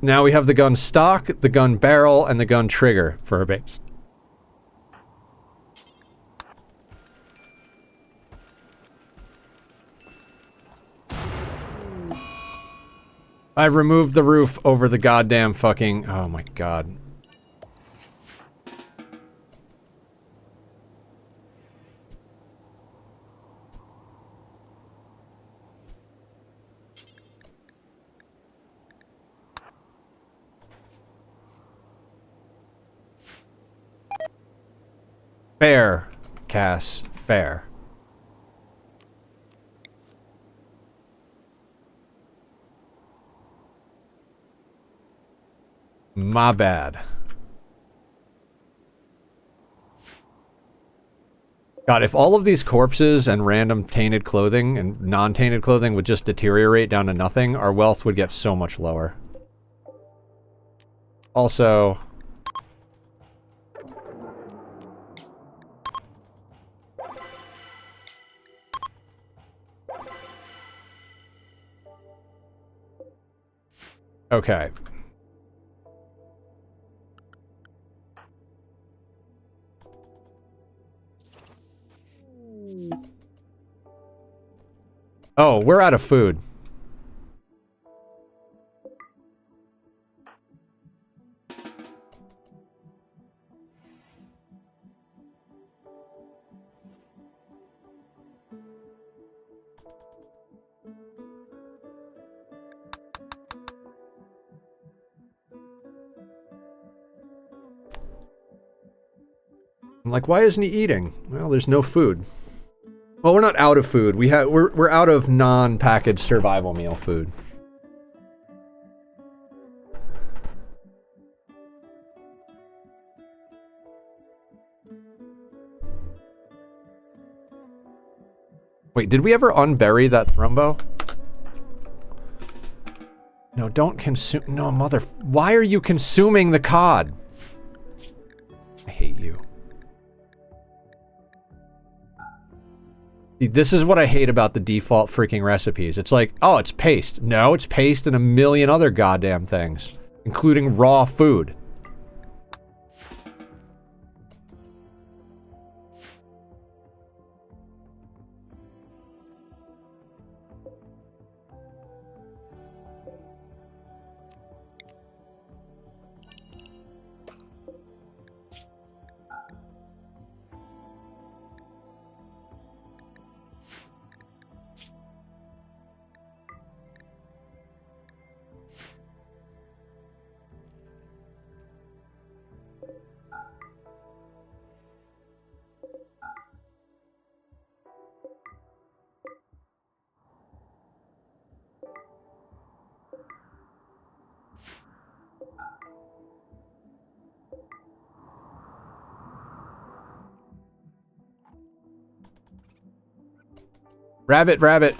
Now we have the gun stock, the gun barrel, and the gun trigger for our base. I've removed the roof over the goddamn fucking... Oh my god. Fair, Cass. Fair. My bad. God, if all of these corpses and random tainted clothing and non-tainted clothing would just deteriorate down to nothing, our wealth would get so much lower. Also... Okay. Oh, we're out of food. I'm like, why isn't he eating? Well, there's no food. Well, we're not out of food. We're out of non-packaged survival meal food. Wait, did we ever unbury that thrumbo? No, don't consume. No, mother. Why are you consuming the cod? I hate you. See, this is what I hate about the default freaking recipes. It's like, oh, it's paste. No, it's paste and a million other goddamn things, including raw food. Rabbit, rabbit.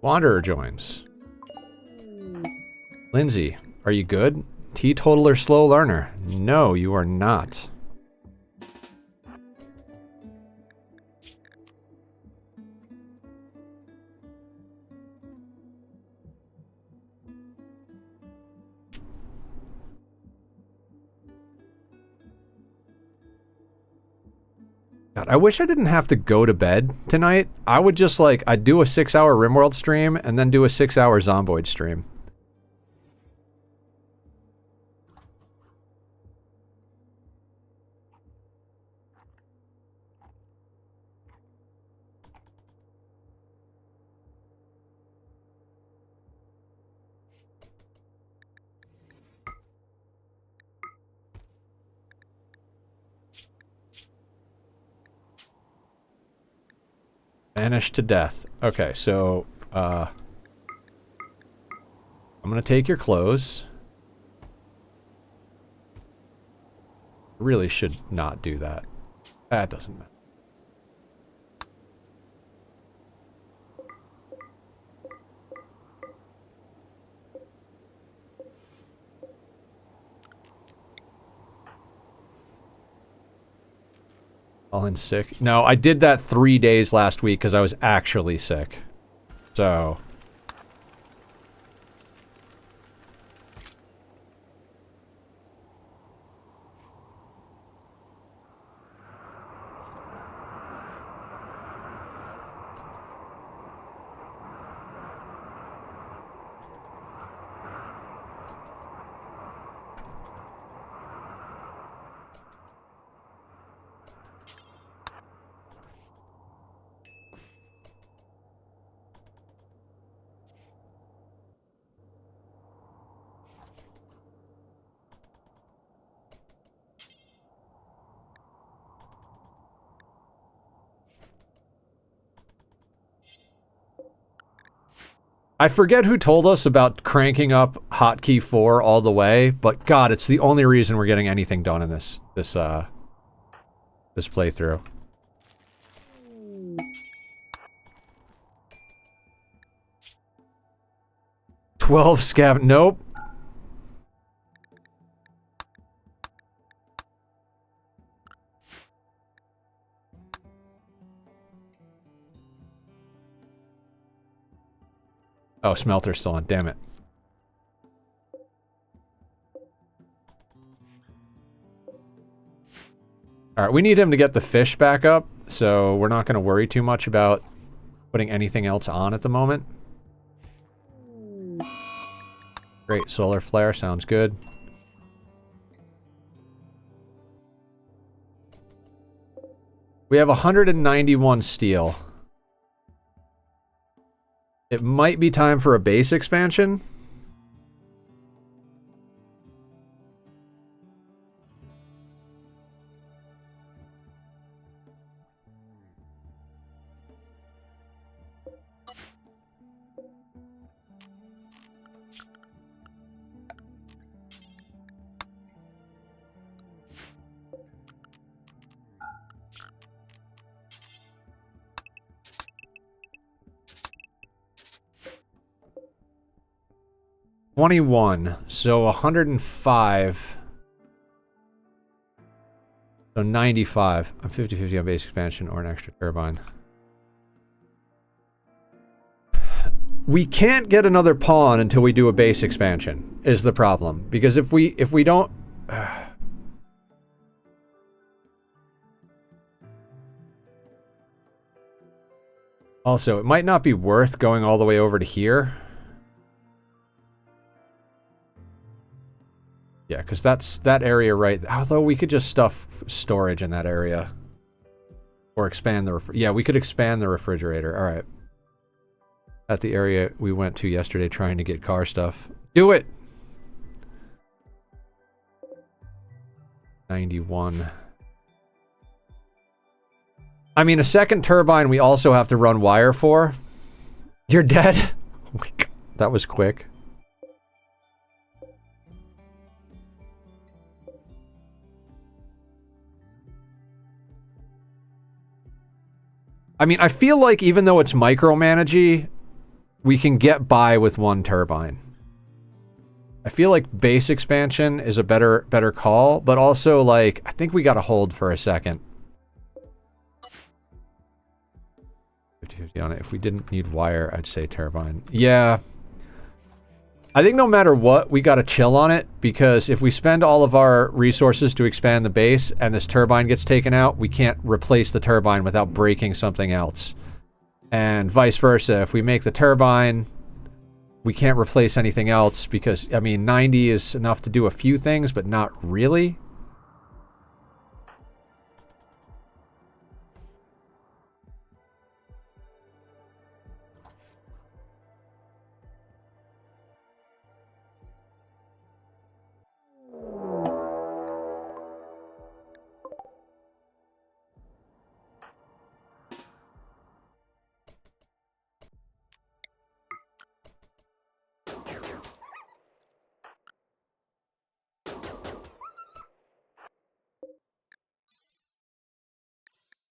Wanderer joins. Lindsay, are you good? Teetotaler slow learner. No, you are not. God, I wish I didn't have to go to bed tonight. I would just like, I'd do a 6-hour RimWorld stream and then do a 6-hour Zomboid stream. Vanished to death. Okay, so, I'm gonna take your clothes. Really should not do that. That doesn't matter. Fallen sick. No, I did that 3 days last week because I was actually sick. So... I forget who told us about cranking up hotkey 4 all the way, but God, it's the only reason we're getting anything done in this playthrough. "12 scav..." Nope. Oh, smelter's still on. Damn it. Alright, we need him to get the fish back up, so we're not going to worry too much about putting anything else on at the moment. Great, solar flare, sounds good. We have 191 steel. It might be time for a base expansion. $21, so 105. So 95. I'm 50-50 on base expansion or an extra turbine. We can't get another pawn until we do a base expansion, is the problem. Because if we don't... Also, it might not be worth going all the way over to here. Yeah, because that's that area right... Although we could just stuff storage in that area. Or expand the... Yeah, we could expand the refrigerator. Alright. At the area we went to yesterday trying to get car stuff. Do it! 91. I mean, a second turbine we also have to run wire for. You're dead? Oh my God, that was quick. I mean, I feel like even though it's micromanagey, we can get by with one turbine. I feel like base expansion is a better call, but also, like, I think we gotta hold for a second. 50-50 on it. If we didn't need wire, I'd say turbine. Yeah. I think no matter what, we gotta chill on it, because if we spend all of our resources to expand the base, and this turbine gets taken out, we can't replace the turbine without breaking something else. And vice versa. If we make the turbine... we can't replace anything else because, I mean, 90 is enough to do a few things, but not really.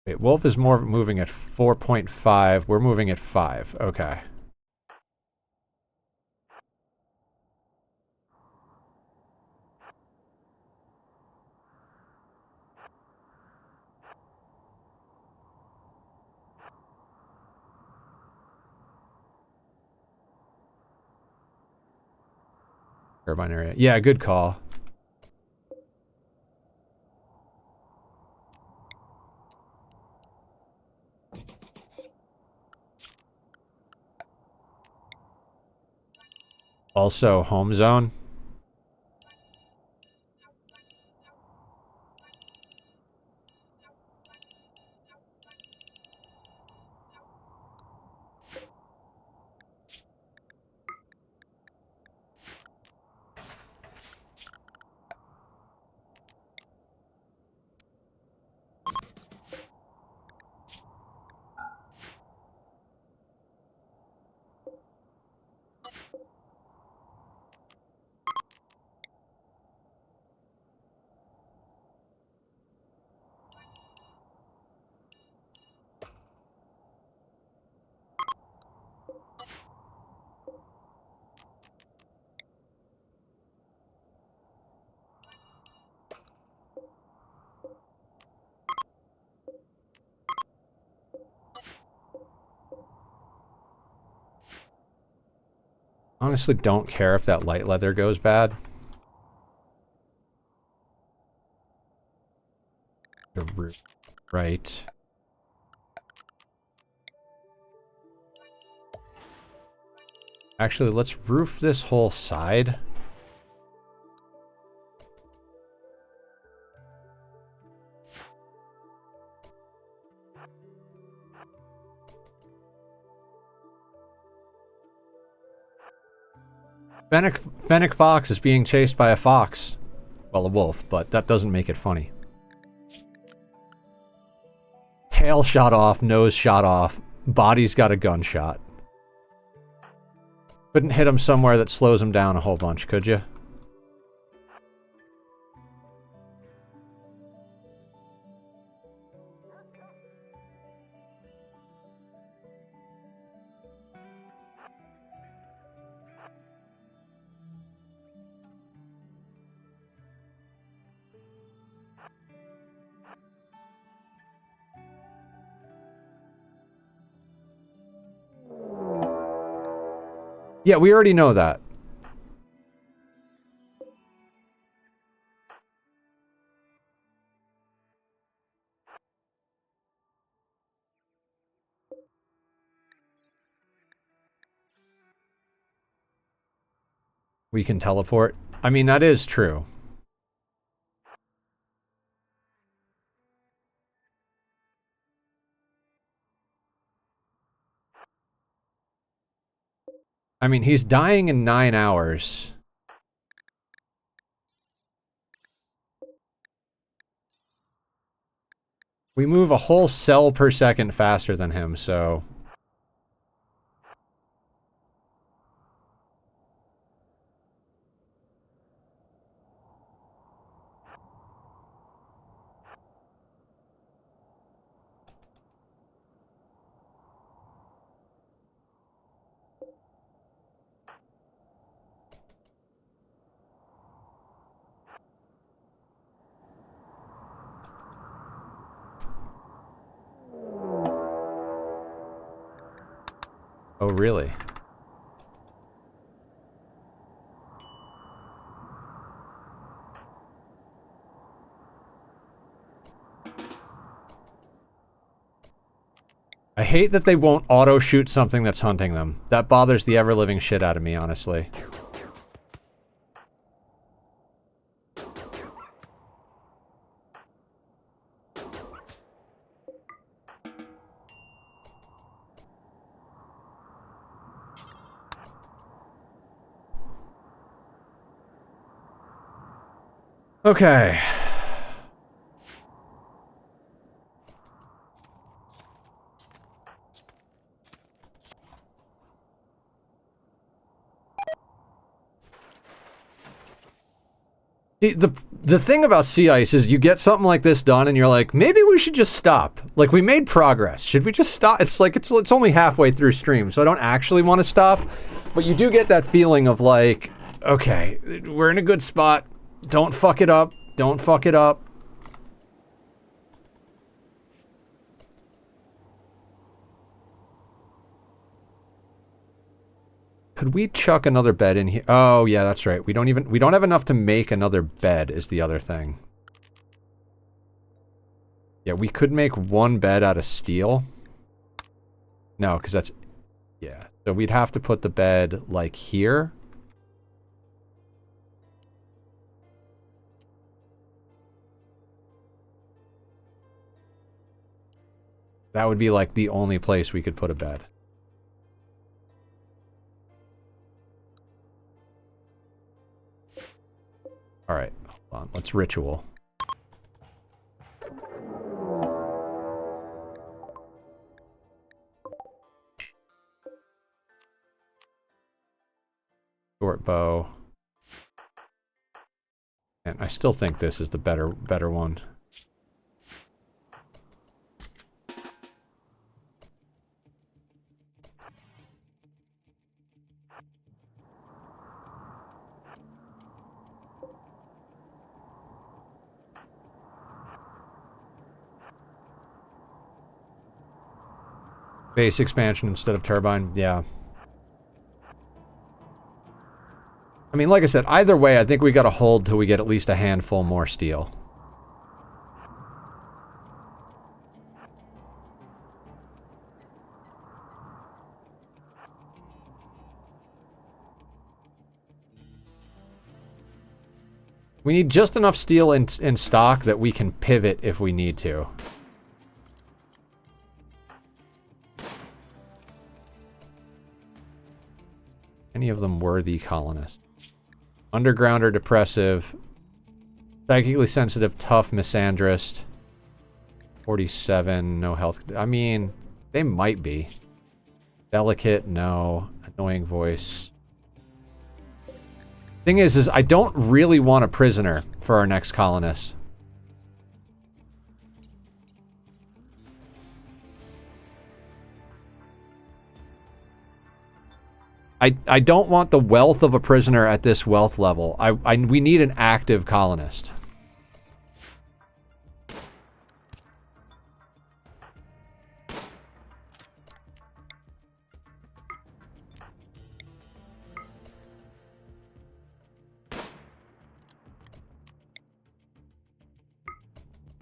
Wait, Wolf is more moving at 4.5. We're moving at 5. Okay. Turbine area. Yeah, good call. Also, home zone. Honestly, don't care if that light leather goes bad. Right. Actually, let's roof this whole side. Fennec Fox is being chased by a fox. Well, a wolf, but that doesn't make it funny. Tail shot off, nose shot off, body's got a gunshot. Couldn't hit him somewhere that slows him down a whole bunch, could you? Yeah, we already know that. We can teleport. I mean, that is true. I mean, he's dying in 9 hours. We move a whole cell per second faster than him, so... Oh, really? I hate that they won't auto-shoot something that's hunting them. That bothers the ever-living shit out of me, honestly. Okay. The thing about sea ice is you get something like this done and you're like, maybe we should just stop. Like, we made progress. Should we just stop? It's like, it's only halfway through stream, so I don't actually want to stop. But you do get that feeling of like, okay, we're in a good spot. Don't fuck it up. Don't fuck it up. Could we chuck another bed in here? Oh, yeah, that's right. We don't have enough to make another bed is the other thing. Yeah, we could make one bed out of steel. No, because that's... Yeah. So we'd have to put the bed, like, here. That would be, like, the only place we could put a bed. Alright, hold on. Let's ritual. Short bow. And I still think this is the better one. Base expansion instead of turbine, yeah. I mean, like I said, either way, I think we gotta hold till we get at least a handful more steel. We need just enough steel in stock that we can pivot if we need to. Any of them worthy colonists? Underground or depressive. Psychically sensitive, tough, misandrist. 47, no health. I mean, they might be. Delicate, no. Annoying voice. Thing is I don't really want a prisoner for our next colonist. I don't want the wealth of a prisoner at this wealth level. We need an active colonist.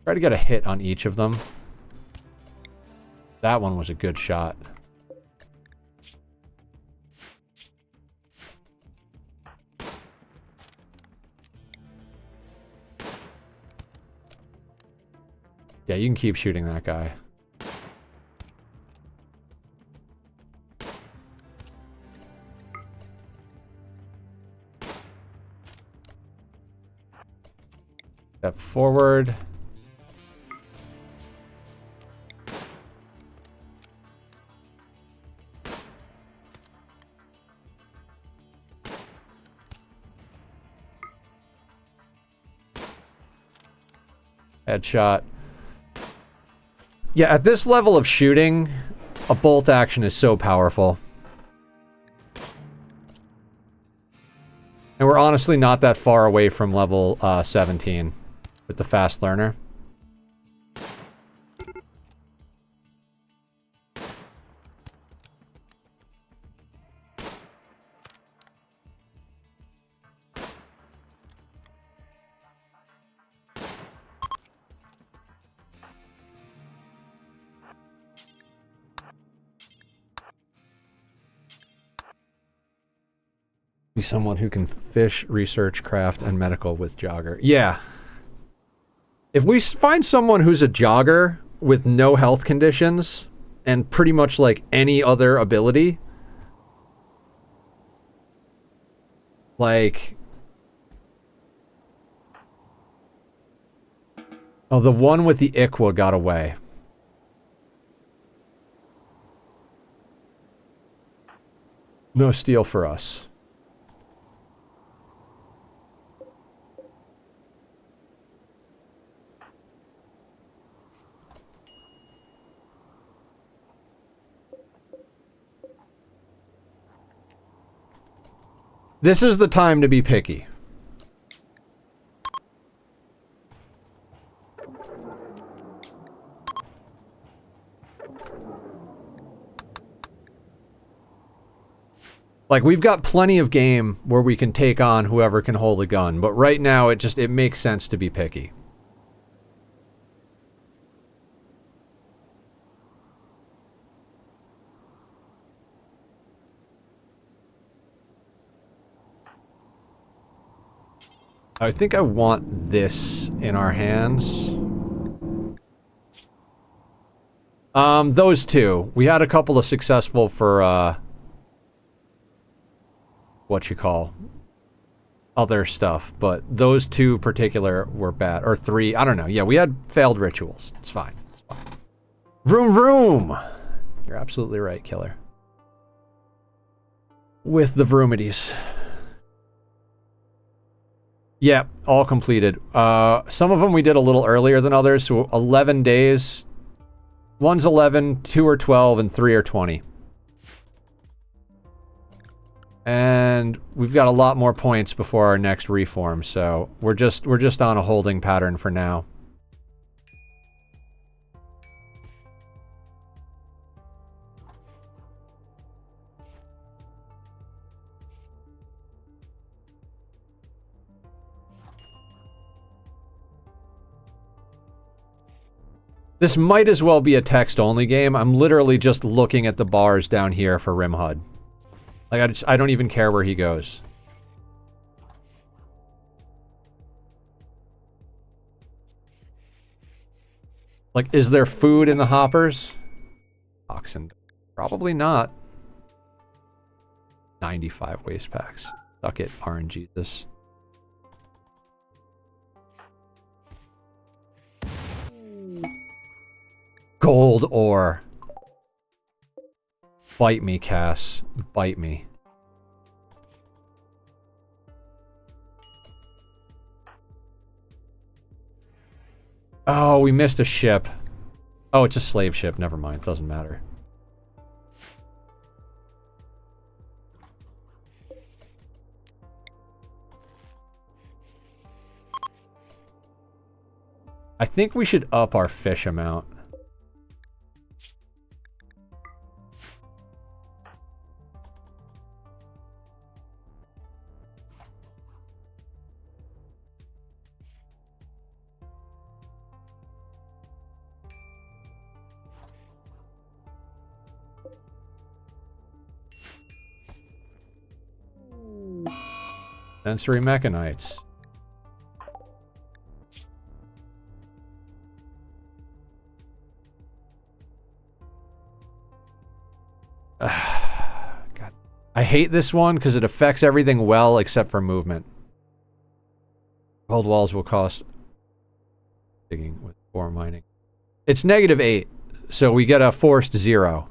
Try to get a hit on each of them. That one was a good shot. Yeah, you can keep shooting that guy. Step forward. Headshot. Yeah, at this level of shooting, a bolt action is so powerful. And we're honestly not that far away from level 17 with the fast learner. Be someone who can fish, research, craft, and medical with jogger. Yeah. If we find someone who's a jogger with no health conditions and pretty much like any other ability, like... Oh, the one with the Iqua got away. No steal for us. This is the time to be picky. Like, we've got plenty of game where we can take on whoever can hold a gun, but right now it makes sense to be picky. I think I want this in our hands. Those two. We had a couple of successful for, what you call other stuff, but those two particular were bad. Or three, I don't know. Yeah, we had failed rituals. It's fine. It's fine. Vroom vroom! You're absolutely right, Killer. With the vroomities. Yeah, all completed. Some of them we did a little earlier than others, so 11 days. One's 11, 2 are 12, and 3 are 20. And we've got a lot more points before our next reform, so we're just on a holding pattern for now. This might as well be a text-only game. I'm literally just looking at the bars down here for RimHUD. Like, I don't even care where he goes. Like, is there food in the hoppers? Oxen. Probably not. 95 waste packs. Suck it, RNGesus. Gold ore. Bite me, Cass. Bite me. Oh, we missed a ship. Oh, it's a slave ship. Never mind. Doesn't matter. I think we should up our fish amount. Sensory mechanites. God. I hate this one because it affects everything well except for movement. Cold walls will cost Digging with 4 mining. It's -8, so we get a forced 0.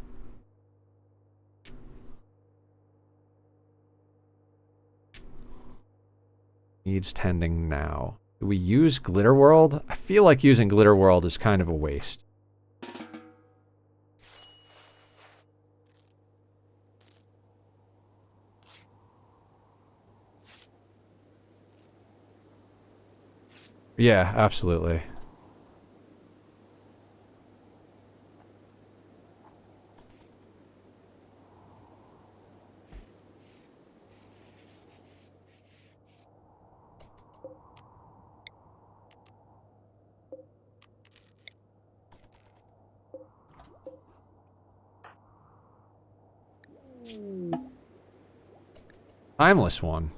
Needs tending now. Do we use Glitter World? I feel like using Glitter World is kind of a waste. Yeah, absolutely. Timeless one.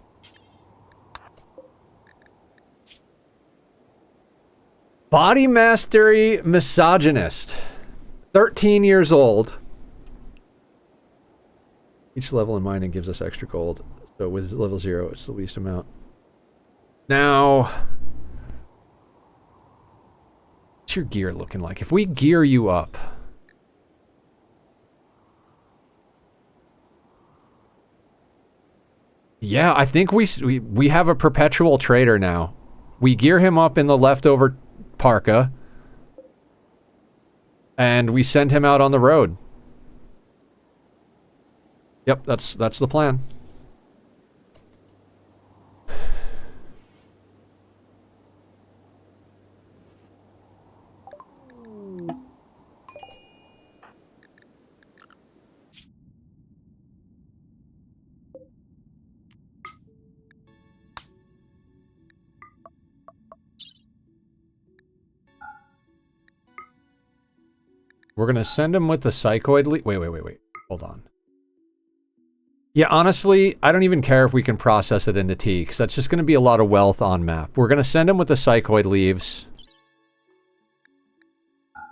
Body Mastery Misogynist. 13 years old. Each level in mining gives us extra gold. So with level 0, it's the least amount. Now, what's your gear looking like? If we gear you up... Yeah, I think we have a perpetual trader now. We gear him up in the leftover parka, and we send him out on the road. Yep, that's the plan. We're gonna send him with the psychoid wait. Hold on. Yeah, honestly, I don't even care if we can process it into tea, because that's just gonna be a lot of wealth on map. We're gonna send him with the psychoid leaves.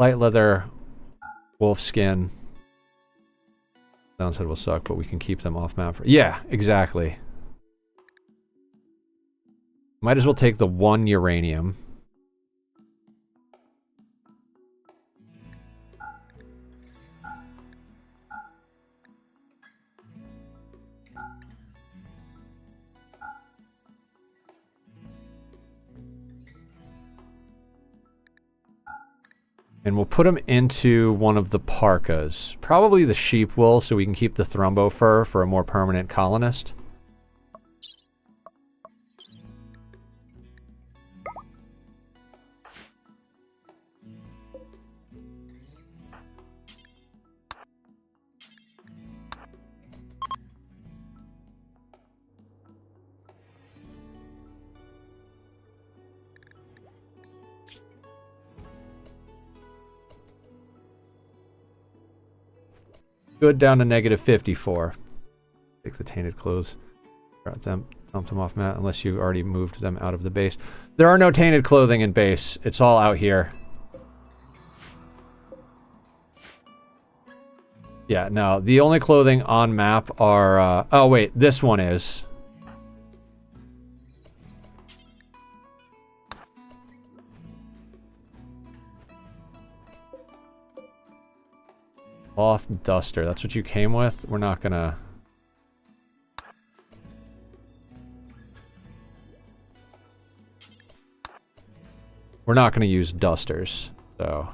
Light leather, wolf skin. Downside will suck, but we can keep them off map. Yeah, exactly. Might as well take the 1 uranium. And we'll put him into one of the parkas. Probably the sheep wool, so we can keep the thrumbo fur for a more permanent colonist. Good, down to -54. Take the tainted clothes. Drop them, dump them off mat, unless you already moved them out of the base. There are no tainted clothing in base. It's all out here. Yeah, no. The only clothing on map are... oh, wait. This one is. Cloth duster. That's what you came with? We're not gonna... We're not gonna use dusters, so...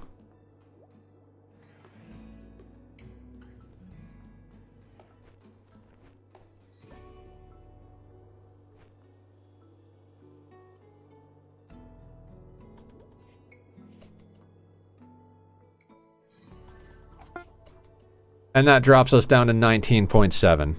And that drops us down to 19.7.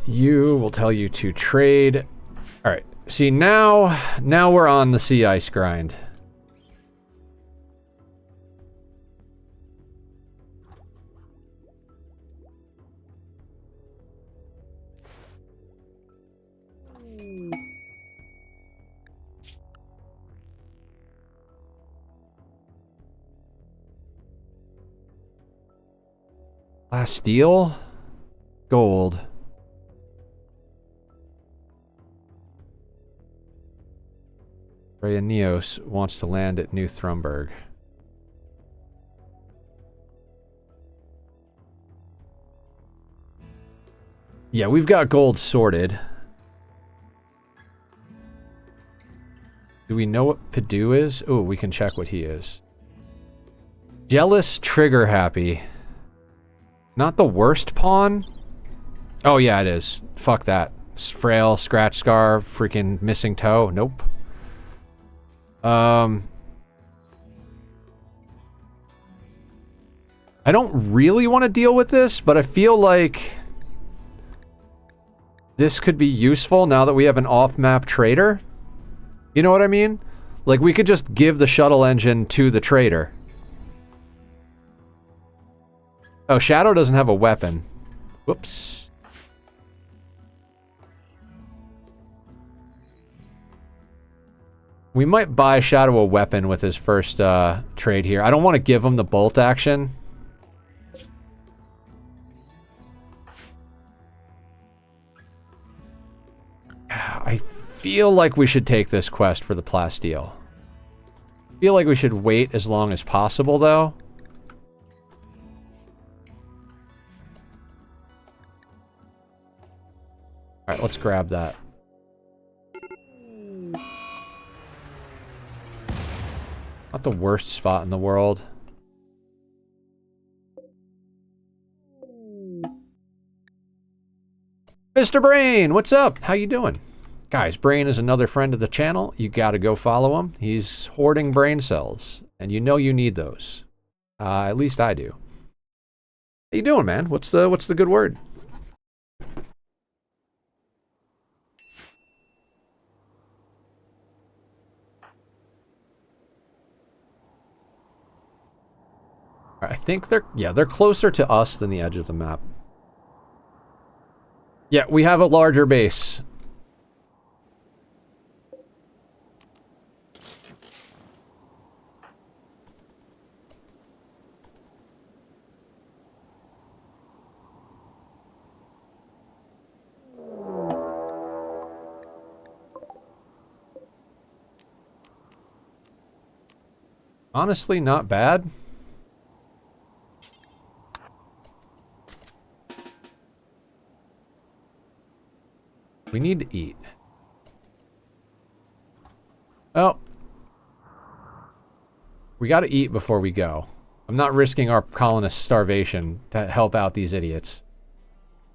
You will tell you to trade. All right. See, now we're on the sea ice grind. Plasteel? Gold. Rhea Neos wants to land at New Thrumberg. Yeah, we've got gold sorted. Do we know what Padu is? Oh, we can check what he is. Jealous, trigger happy. Not the worst pawn? Oh yeah, it is. Fuck that. Frail, scratch scar, freaking missing toe. Nope. I don't really want to deal with this, but I feel like this could be useful now that we have an off-map trader. You know what I mean? Like, we could just give the shuttle engine to the trader. Oh, Shadow doesn't have a weapon. Whoops. We might buy Shadow a weapon with his first trade here. I don't want to give him the bolt action. I feel like we should take this quest for the plasteel. I feel like we should wait as long as possible, though. Alright, let's grab that. Not the worst spot in the world. Mr. Brain, what's up? How you doing? Guys, Brain is another friend of the channel. You gotta go follow him. He's hoarding brain cells, and you know you need those. At least I do. How you doing, man? What's the good word? I think they're closer to us than the edge of the map. Yeah, we have a larger base. Honestly, not bad. We need to eat. Oh. We gotta eat before we go. I'm not risking our colonists' starvation to help out these idiots.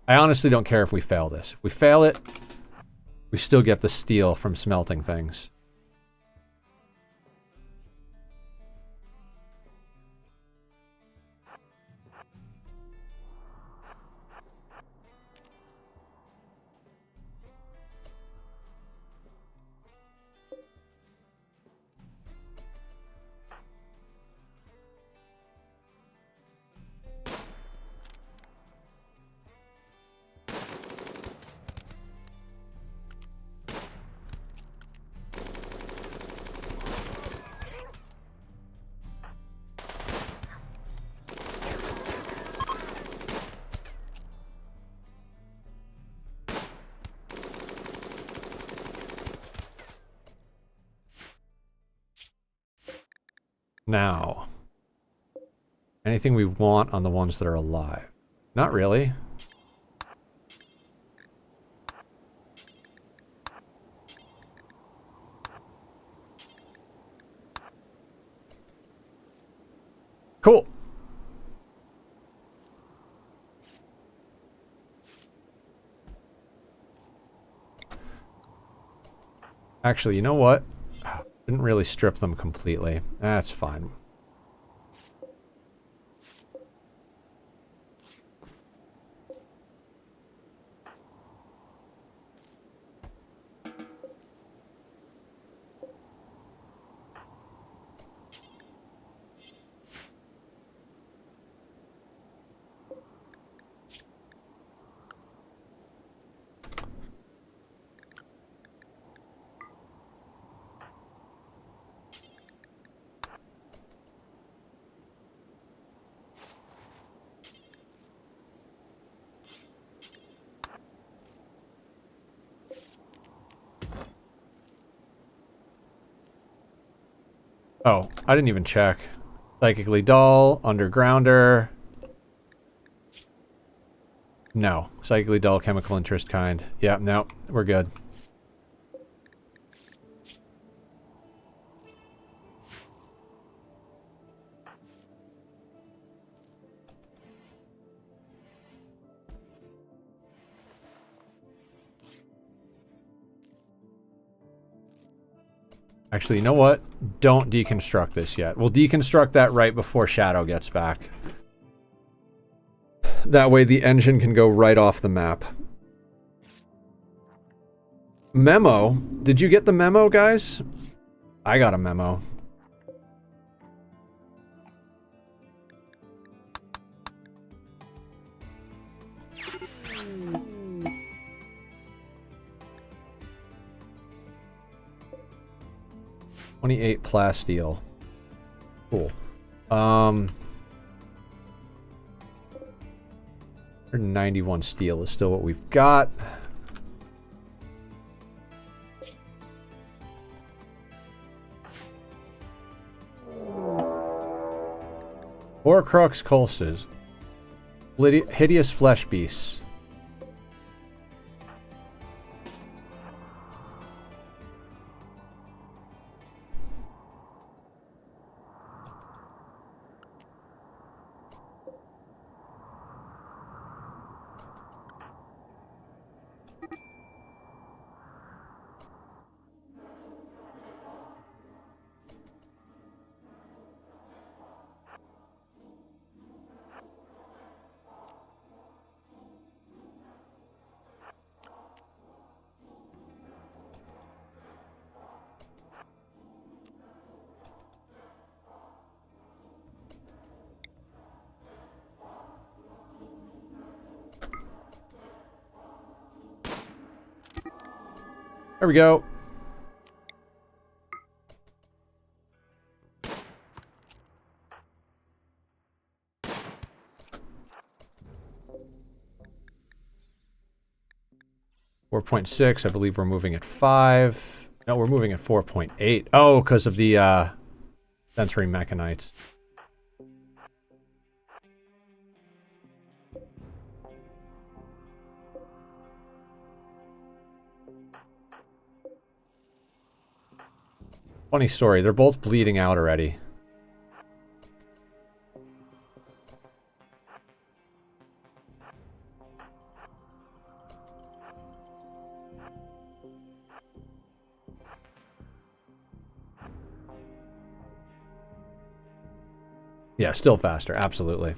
I honestly don't care if we fail this. If we fail it, we still get the steel from smelting things. Now, anything we want on the ones that are alive? Not really. Cool. Actually, you know what? Didn't really strip them completely. That's fine. Oh, I didn't even check. Psychically dull, undergrounder. No. Psychically dull, chemical interest kind. Yeah, no, we're good. Actually, you know what? Don't deconstruct this yet. We'll deconstruct that right before Shadow gets back. That way the engine can go right off the map. Memo? Did you get the memo, guys? I got a memo. $28 plasteel. Cool. 191 steel is still what we've got. Horcrux Colses. Hideous Flesh Beasts. There we go. .6. I believe we're moving at 5. No, we're moving at 4.8. Oh, because of the sensory mechanites. Funny story, they're both bleeding out already. Yeah, still faster, absolutely.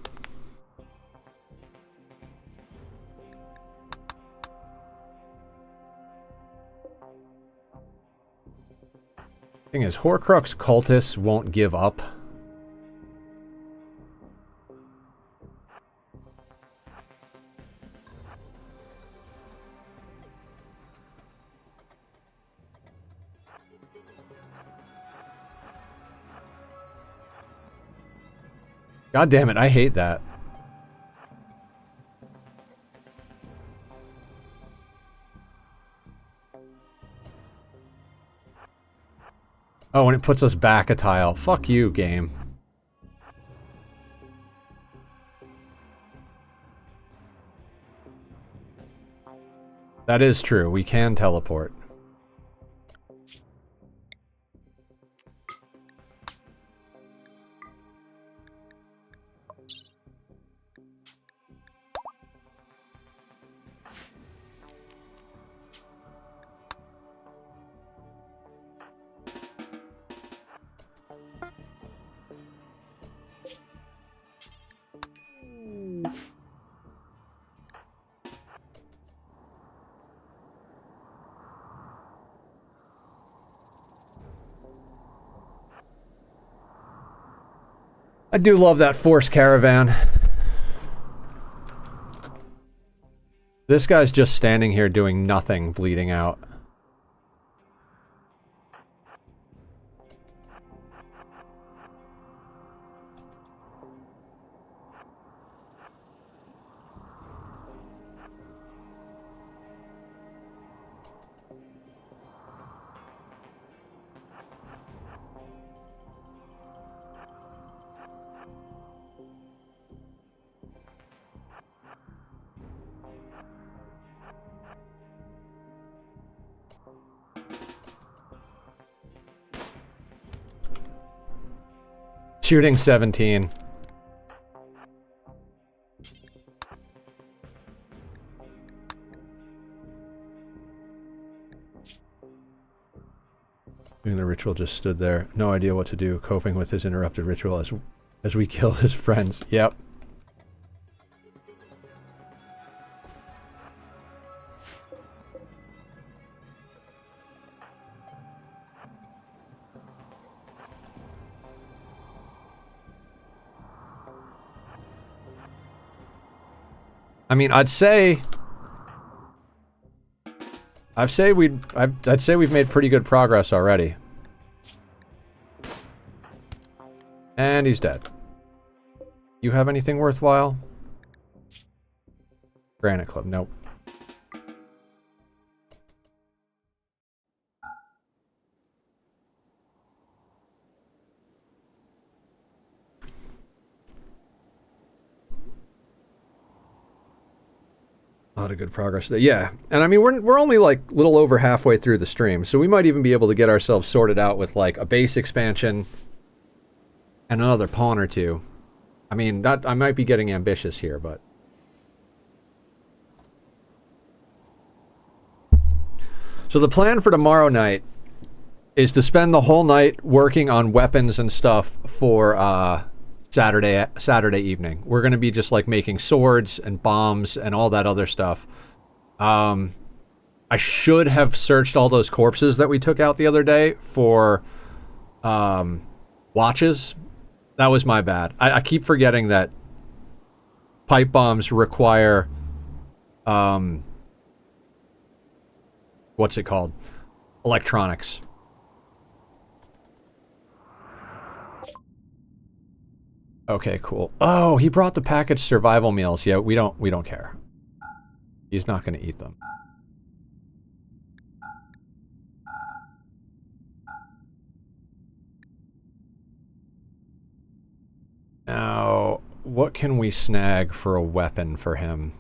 Thing is, Horcrux cultists won't give up. God damn it, I hate that. Oh, and it puts us back a tile. Fuck you, game. That is true. We can teleport. I do love that force caravan. This guy's just standing here doing nothing, bleeding out. Shooting 17. The ritual just stood there. No idea what to do. Coping with his interrupted ritual as we kill his friends. Yep. I mean, I'd say we've made pretty good progress already. And he's dead. You have anything worthwhile? Granite Club, nope. A lot of good progress there. Yeah, and I mean, we're only like a little over halfway through the stream, so we might even be able to get ourselves sorted out with like a base expansion and another pawn or two. I mean, I might be getting ambitious here, but... So the plan for tomorrow night is to spend the whole night working on weapons and stuff for Saturday evening. We're going to be just like making swords and bombs and all that other stuff. I should have searched all those corpses that we took out the other day for watches. That was my bad. I keep forgetting that pipe bombs require what's it called? Electronics. Okay, cool. Oh, he brought the packaged survival meals. Yeah, we don't care. He's not going to eat them. Now, what can we snag for a weapon for him?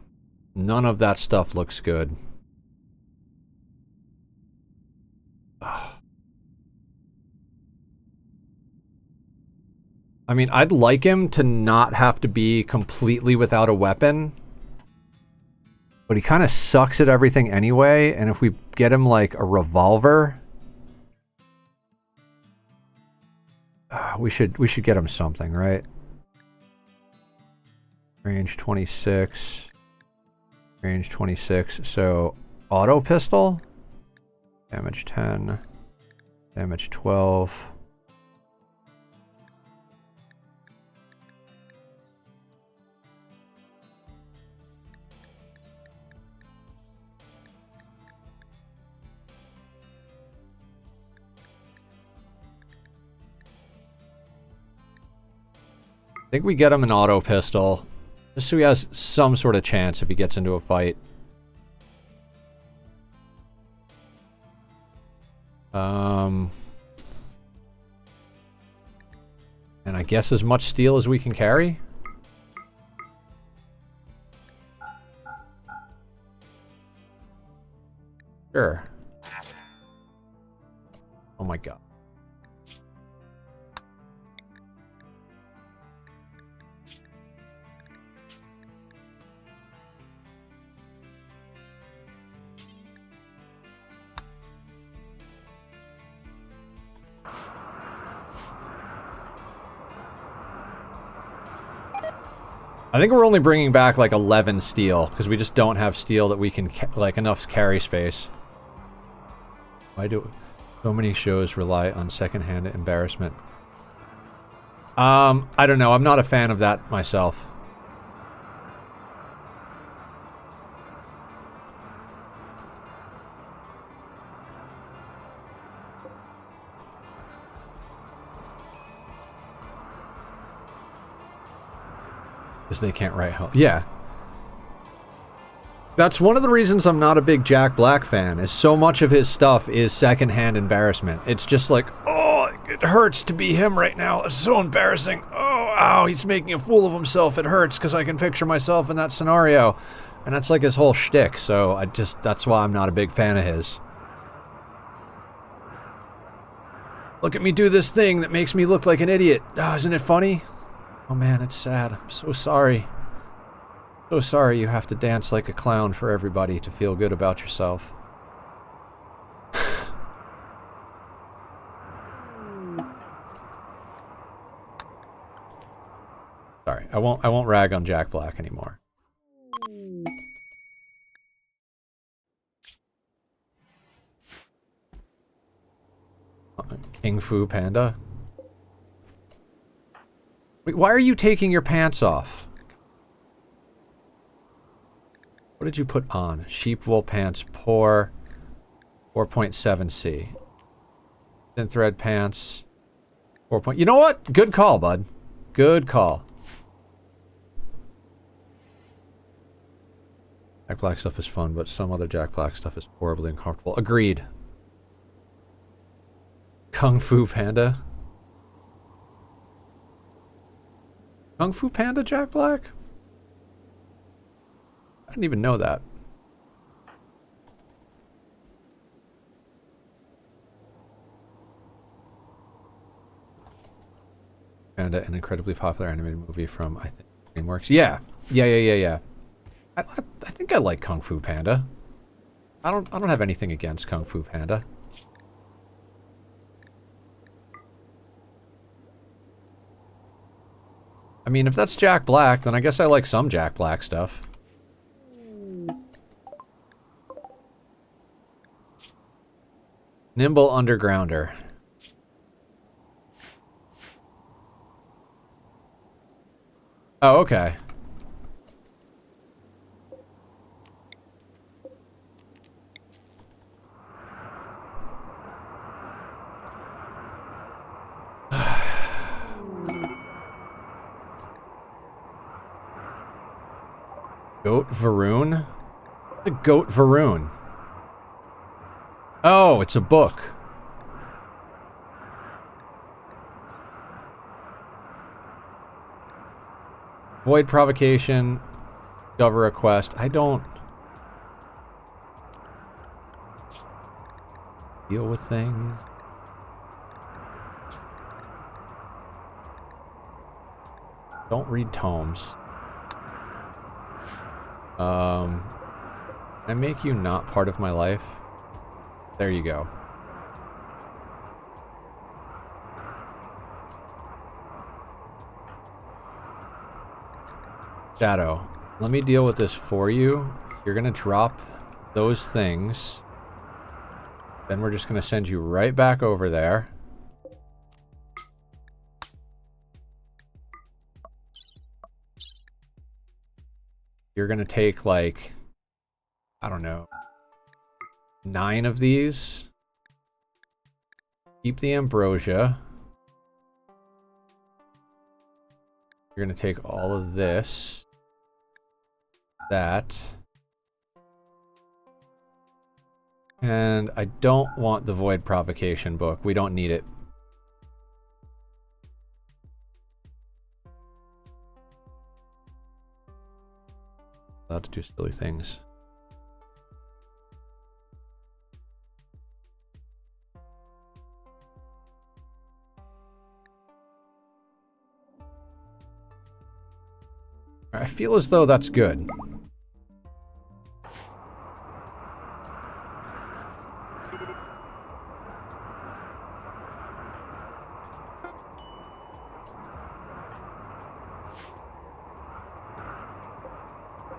None of that stuff looks good. Ugh. I mean, I'd like him to not have to be completely without a weapon. But he kind of sucks at everything anyway, and if we get him, like, a revolver... we should get him something, right? Range 26. Range 26, so... Auto pistol? Damage 10. Damage 12. I think we get him an auto pistol, just so he has some sort of chance if he gets into a fight. And I guess as much steel as we can carry? Sure. Oh my god. I think we're only bringing back like 11 steel, because we just don't have steel that we can, like, enough carry space. Why do so many shows rely on secondhand embarrassment? I don't know. I'm not a fan of that myself. Because they can't write home. Yeah. That's one of the reasons I'm not a big Jack Black fan, is so much of his stuff is secondhand embarrassment. It's just like, oh, it hurts to be him right now. It's so embarrassing. Oh, ow, he's making a fool of himself. It hurts because I can picture myself in that scenario. And that's like his whole shtick, so that's why I'm not a big fan of his. Look at me do this thing that makes me look like an idiot. Oh, isn't it funny? Oh man, it's sad. I'm so sorry. So sorry you have to dance like a clown for everybody to feel good about yourself. Sorry, I won't rag on Jack Black anymore. King Fu Panda. Wait, why are you taking your pants off? What did you put on? Sheep wool pants, poor. 4.7C. Thin thread pants. 4. You know what? Good call, bud. Good call. Jack Black stuff is fun, but some other Jack Black stuff is horribly uncomfortable. Agreed. Kung Fu Panda. Kung Fu Panda Jack Black? I didn't even know that. Panda, an incredibly popular animated movie from, I think, DreamWorks. Yeah. Yeah. I think I like Kung Fu Panda. I don't have anything against Kung Fu Panda. I mean, if that's Jack Black, then I guess I like some Jack Black stuff. Nimble Undergrounder. Oh, okay. Goat Varoon? The Goat Varoon. Oh, it's a book. Void Provocation. Discover a quest. I don't deal with things. Don't read tomes. Can I make you not part of my life? There you go. Shadow, let me deal with this for you. You're gonna drop those things. Then we're just gonna send you right back over there. You're gonna take, like, I don't know, 9 of these. Keep the ambrosia. You're gonna take all of this. That. And I don't want the Void Provocation book. We don't need it. Allowed to do silly things. I feel as though that's good.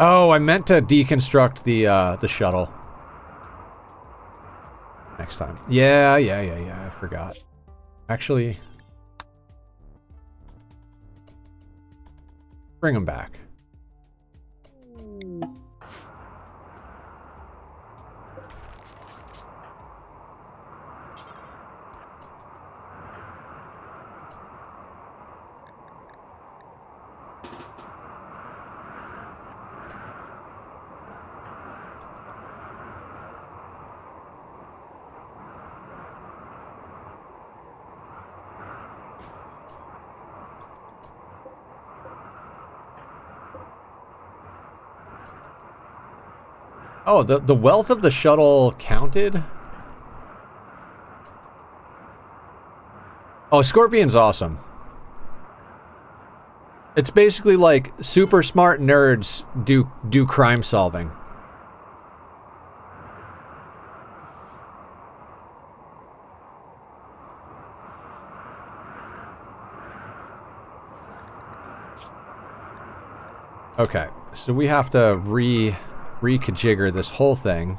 Oh, I meant to deconstruct the shuttle. Next time. Yeah, I forgot. Actually, bring them back. Oh, the wealth of the shuttle counted? Oh, Scorpion's awesome. It's basically like super smart nerds do crime solving. Okay, so we have to re-configure this whole thing.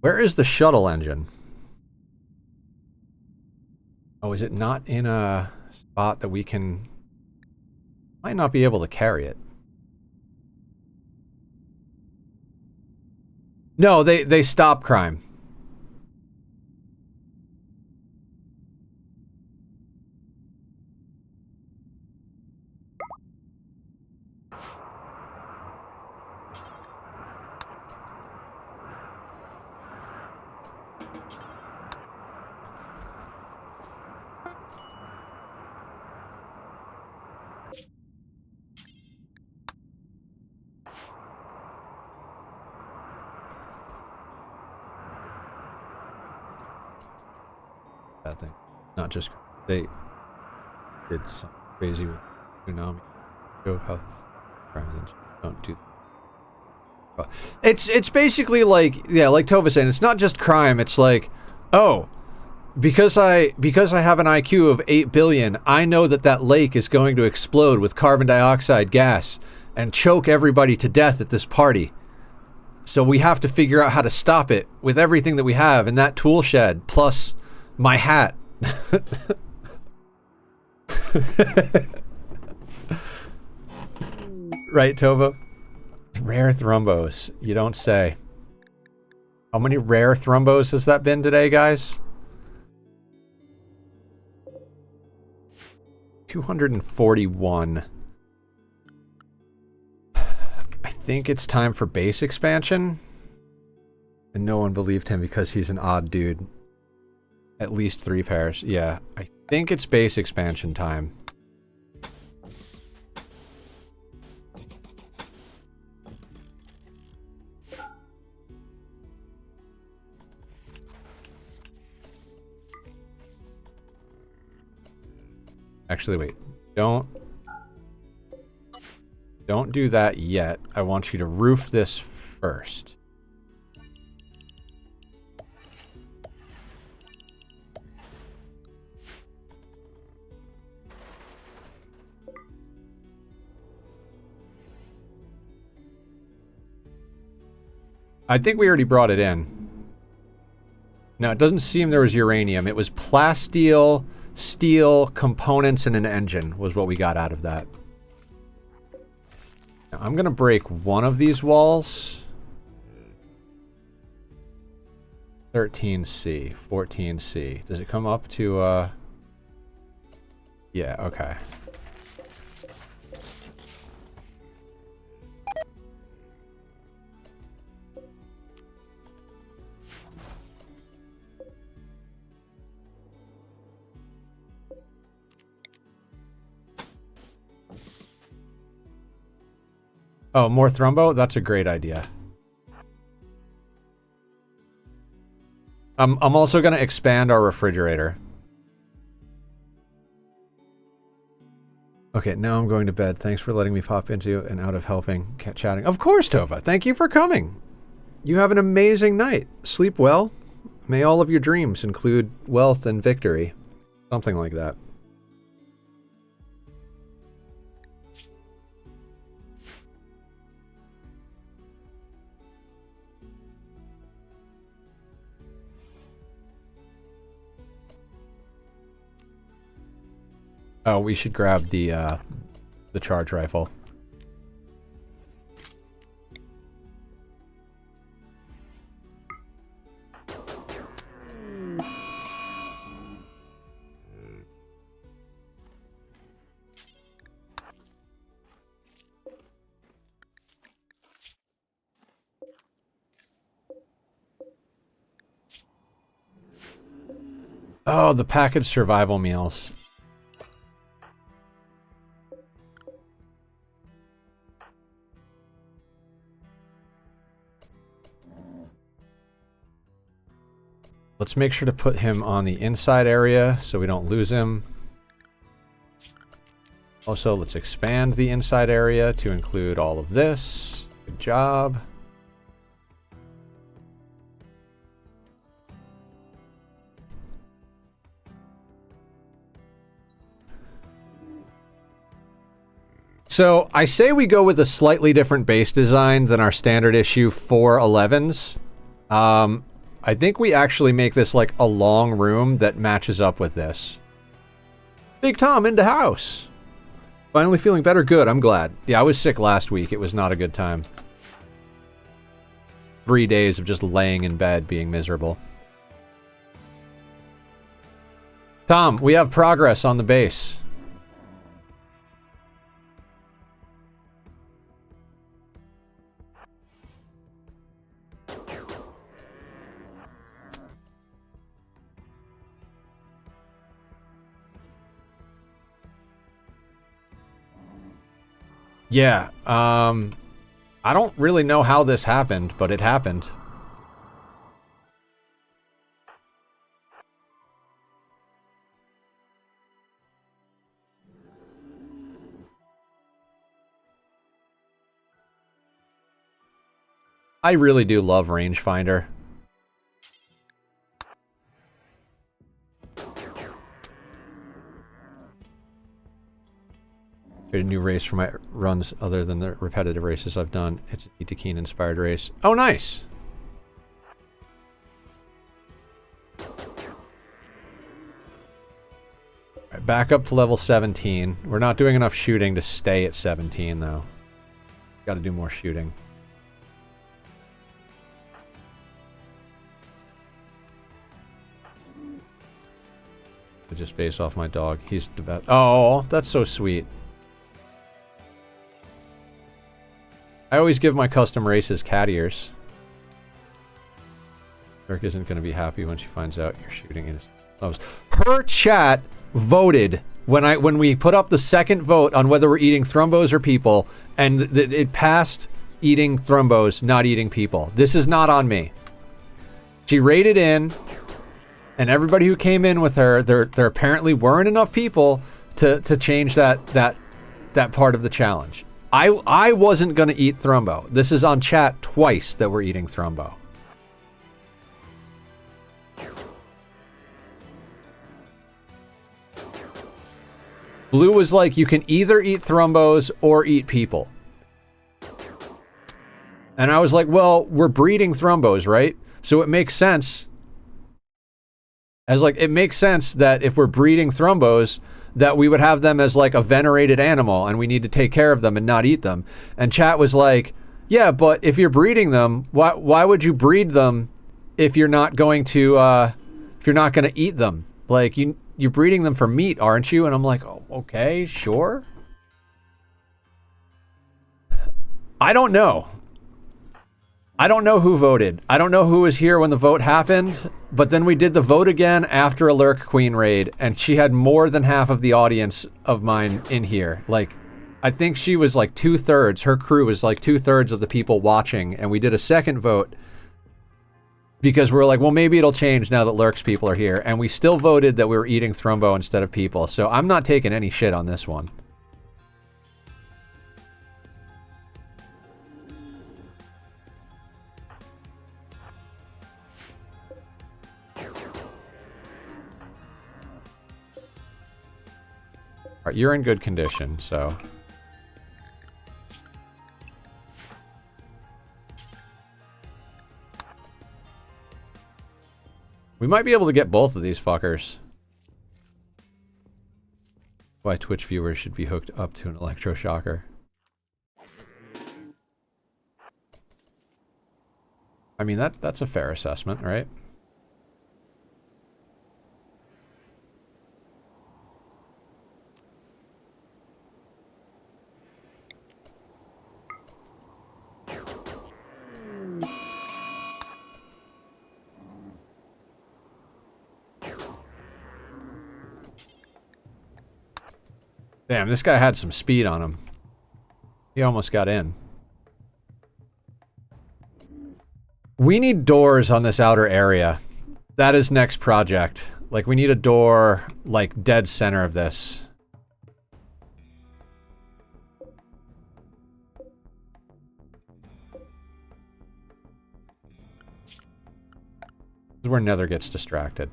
Where is the shuttle engine? Oh, is it not in a spot that we can... Might not be able to carry it. No, they stop crime. That thing. Not just... They did something crazy with tsunami. Show how crimes don't do... It's basically like, yeah, like Tova's saying, it's not just crime, it's like, oh, because I have an IQ of 8 billion, I know that that lake is going to explode with carbon dioxide gas and choke everybody to death at this party. So we have to figure out how to stop it with everything that we have in that tool shed, plus my hat. Right, Tova? Rare thrumbos. You don't say. How many rare thrumbos has that been today, guys? 241. I think it's time for base expansion. And no one believed him because he's an odd dude. At least 3 pairs. Yeah, I think it's base expansion time. Actually, wait. Don't do that yet. I want you to roof this first. I think we already brought it in. No, it doesn't seem there was uranium. It was plasteel, steel, components, and an engine was what we got out of that. Now, I'm going to break one of these walls. 13C, 14C. Does it come up to, Yeah, okay. Oh, more thrumbo? That's a great idea. I'm also going to expand our refrigerator. Okay, now I'm going to bed. Thanks for letting me pop into and out of helping, chatting. Of course, Tova. Thank you for coming. You have an amazing night. Sleep well. May all of your dreams include wealth and victory. Something like that. Oh, we should grab the charge rifle. Oh, the packaged survival meals. Let's make sure to put him on the inside area so we don't lose him. Also, let's expand the inside area to include all of this. Good job. So, I say we go with a slightly different base design than our standard issue 411s. I think we actually make this like a long room that matches up with this. Big Tom in the house. Finally feeling better? Good, I'm glad. Yeah, I was sick last week. It was not a good time. 3 days of just laying in bed being miserable. Tom, we have progress on the base. Yeah, I don't really know how this happened, but it happened. I really do love Rangefinder. A new race for my runs other than the repetitive races I've done. It's a Keen inspired race. Oh, nice! Right, back up to level 17. We're not doing enough shooting to stay at 17, though. Gotta do more shooting. I just base off my dog. He's the best. Oh, that's so sweet. I always give my custom races cat ears. Eric isn't going to be happy when she finds out you're shooting in his nose. Her chat voted when we put up the second vote on whether we're eating thrumbos or people, and it passed eating thrumbos, not eating people. This is not on me. She rated in, and everybody who came in with her, there apparently weren't enough people to change that part of the challenge. I wasn't going to eat Thrumbo. This is on chat twice that we're eating Thrumbo. Blue was like, you can either eat Thrumbos or eat people. And I was like, well, we're breeding Thrumbos, right? So it makes sense. I was like, it makes sense that if we're breeding Thrumbos, that we would have them as like a venerated animal and we need to take care of them and not eat them. And chat was like, yeah, but if you're breeding them, why would you breed them if you're not going to eat them? Like you're breeding them for meat, aren't you? And I'm like, oh, okay, sure. I don't know. I don't know who voted. I don't know who was here when the vote happened, but then we did the vote again after a Lurk Queen raid, and she had more than half of the audience of mine in here. Like, I think she was like 2/3. Her crew was like 2/3 of the people watching, and we did a second vote because we were like, well, maybe it'll change now that Lurk's people are here, and we still voted that we were eating Thrumbo instead of people, so I'm not taking any shit on this one. Alright, you're in good condition, so... we might be able to get both of these fuckers. Why Twitch viewers should be hooked up to an electroshocker. I mean, that's a fair assessment, right? Damn, this guy had some speed on him. He almost got in. We need doors on this outer area. That is next project. Like, we need a door, like, dead center of this. This is where Nether gets distracted.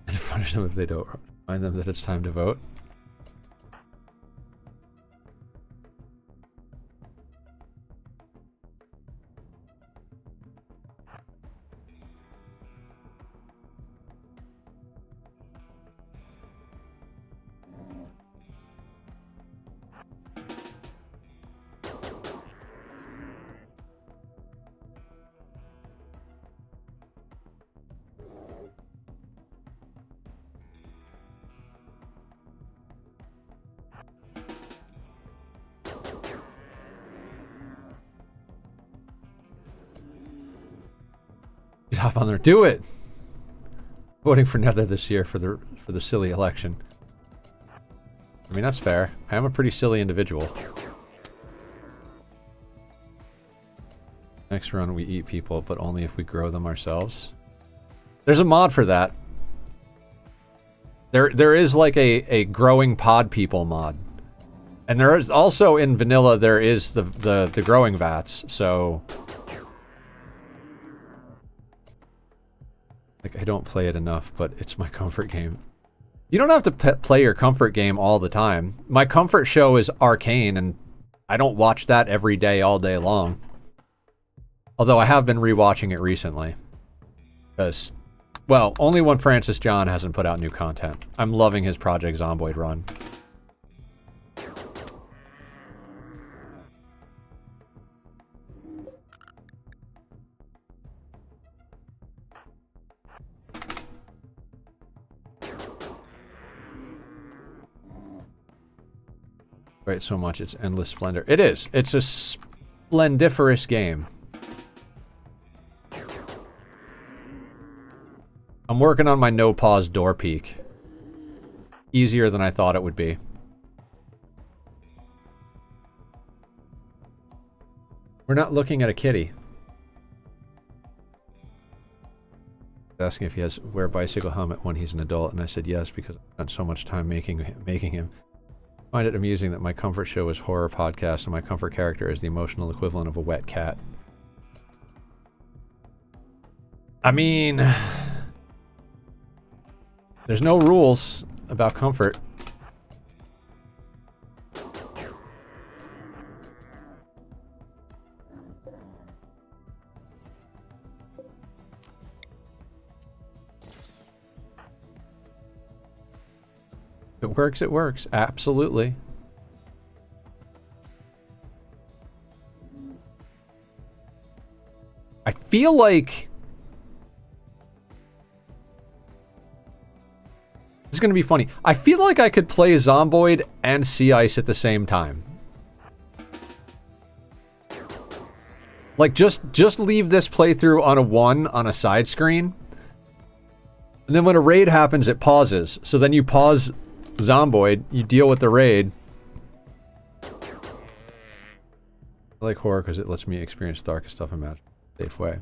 And punish them if they don't remind them that it's time to vote. Hop on there. Do it! Voting for Nether this year for the silly election. I mean, that's fair. I am a pretty silly individual. Next run we eat people, but only if we grow them ourselves. There's a mod for that. There is like a growing pod people mod. And there is also in vanilla there is the growing vats, so like, I don't play it enough, but it's my comfort game. You don't have to play your comfort game all the time. My comfort show is Arcane, and I don't watch that every day, all day long. Although I have been rewatching it recently. Because, well, only when Francis John hasn't put out new content. I'm loving his Project Zomboid run. Right, so much it's endless splendor. It is. It's a splendiferous game. I'm working on my no pause door peek. Easier than I thought it would be. We're not looking at a kitty. Asking if he has wear bicycle helmet when he's an adult, and I said yes because I spent so much time making him. I find it amusing that my comfort show is horror podcast and my comfort character is the emotional equivalent of a wet cat. I mean, there's no rules about comfort. If it works, it works. Absolutely. I feel like this is going to be funny. I feel like I could play Zomboid and Sea Ice at the same time. Like, just leave this playthrough on a 1 on a side screen. And then when a raid happens, it pauses. So then you pause Zomboid, you deal with the raid. I like horror because it lets me experience the darkest stuff in a safe way.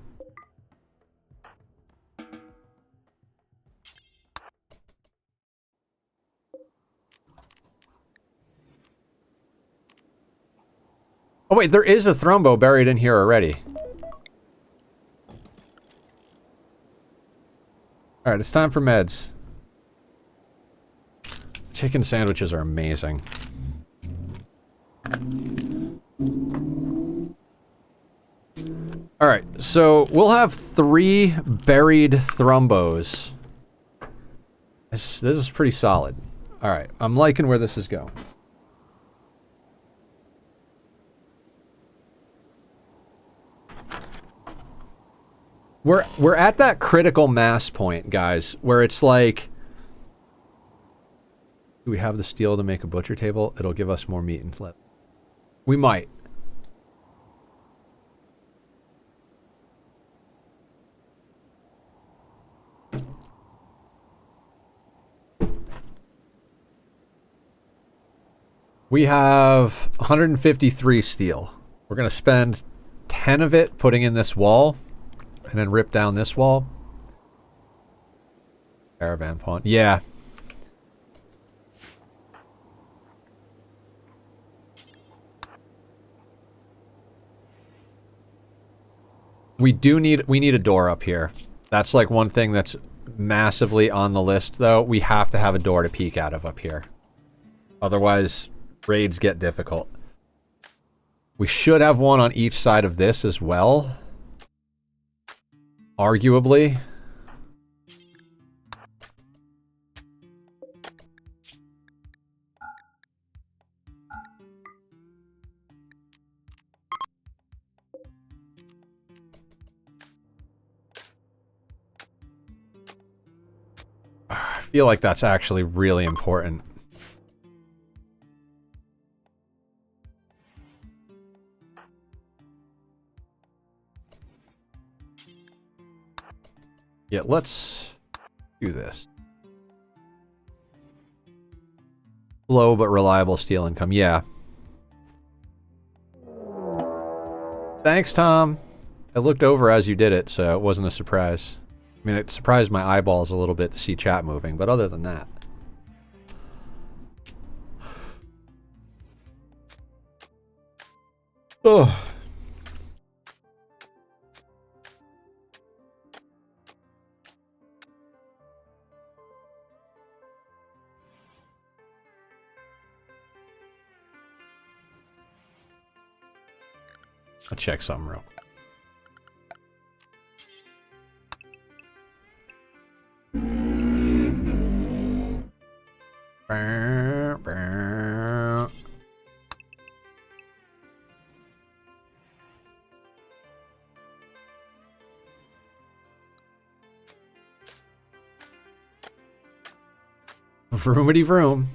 Oh wait, there is a Thrumbo buried in here already. Alright, it's time for meds. Chicken sandwiches are amazing. Alright, so we'll have 3 buried Thrumbos. This is pretty solid. Alright, I'm liking where this is going. We're at that critical mass point, guys, where it's like Do we have the steel to make a butcher table? It'll give us more meat and flip. We might. We have 153 steel. We're going to spend 10 of it putting in this wall and then rip down this wall. Caravan pawn. Yeah. We need a door up here. That's like one thing that's massively on the list though. We have to have a door to peek out of up here. Otherwise, raids get difficult. We should have one on each side of this as well. Arguably. I feel like that's actually really important. Yeah, let's do this. Slow but reliable steel income. Yeah. Thanks, Tom. I looked over as you did it, so it wasn't a surprise. I mean, it surprised my eyeballs a little bit to see chat moving, but other than that. Oh. I'll check something real quick. Vroomity vroom.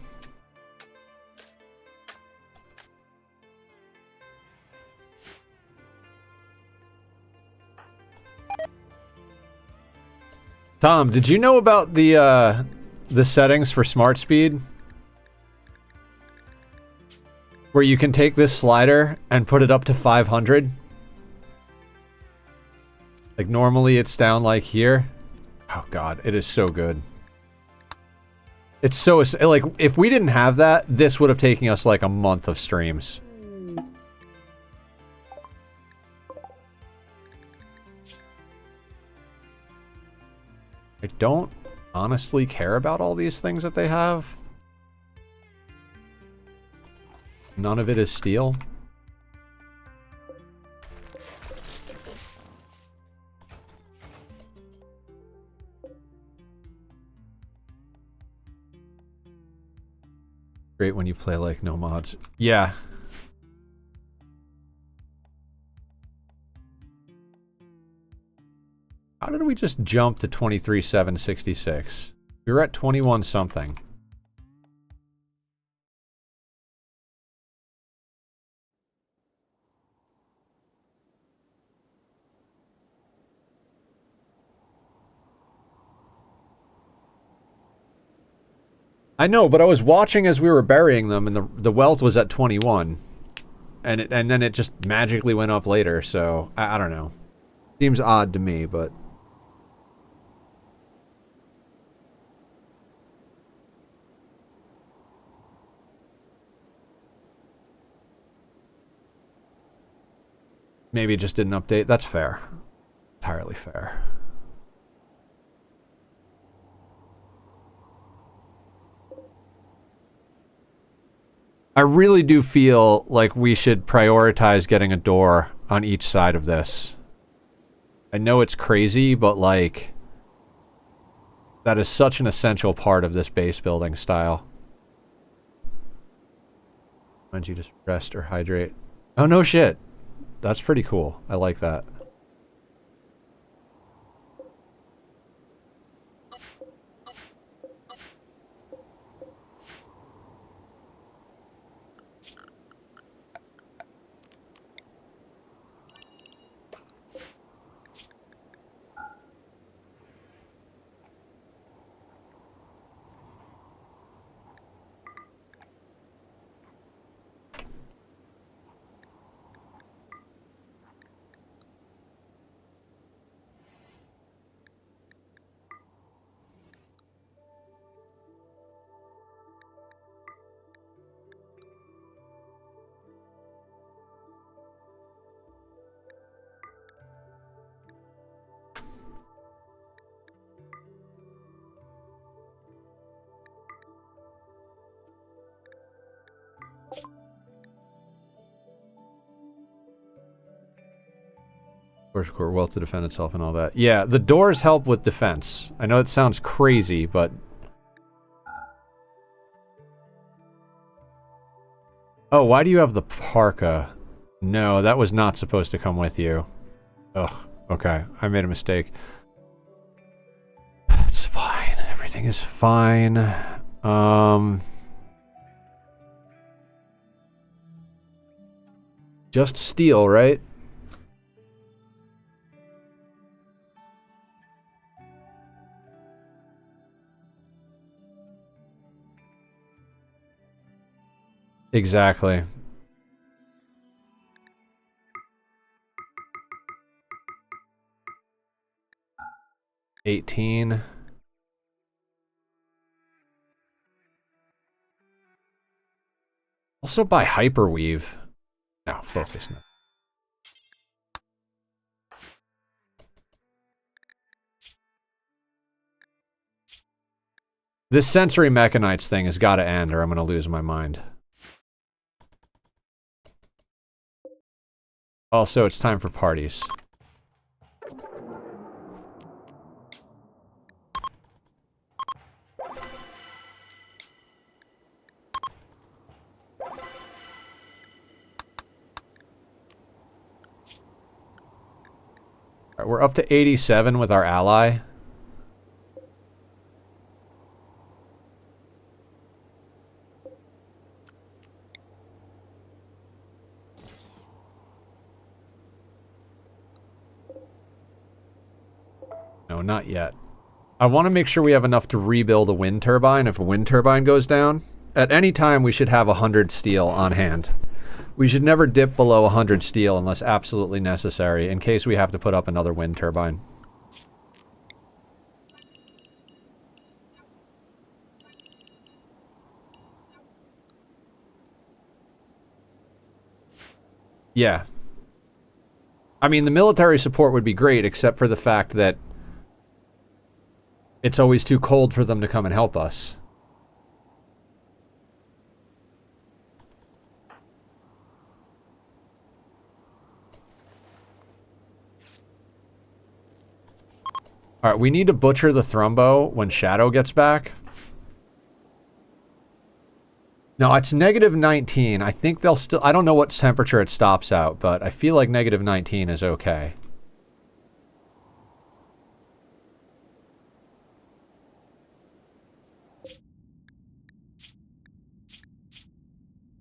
Tom, did you know about the settings for smart speed? Where you can take this slider and put it up to 500? Like normally it's down like here. Oh god, it is so good. It's so, like, if we didn't have that, this would have taken us like a month of streams. I don't honestly care about all these things that they have. None of it is steel. Great when you play like no mods. Yeah. How did we just jump to 23,766? We were at 21 something. I know, but I was watching as we were burying them, and the wealth was at 21, and then it just magically went up later. So I don't know. Seems odd to me, but maybe it just didn't update. That's fair. Entirely fair. I really do feel like we should prioritize getting a door on each side of this. I know it's crazy, but like, that is such an essential part of this base building style. Why don't you just rest or hydrate? Oh, no shit. That's pretty cool. I like that. Force core will to defend itself and all that. Yeah, the doors help with defense. I know it sounds crazy, but... Oh, why do you have the parka? No, that was not supposed to come with you. Ugh, okay. I made a mistake. It's fine. Everything is fine. Just steel, right? Exactly. $18. Also buy hyperweave. No, focus now. This sensory mechanites thing has got to end or I'm going to lose my mind. Also, it's time for parties. Alright, we're up to 87 with our ally. No, not yet. I want to make sure we have enough to rebuild a wind turbine if a wind turbine goes down. At any time, we should have 100 steel on hand. We should never dip below 100 steel unless absolutely necessary, in case we have to put up another wind turbine. Yeah. I mean, the military support would be great, except for the fact that it's always too cold for them to come and help us. Alright, we need to butcher the Thrumbo when Shadow gets back. No, it's negative 19. I think they'll still... I don't know what temperature it stops out, but I feel like negative 19 is okay.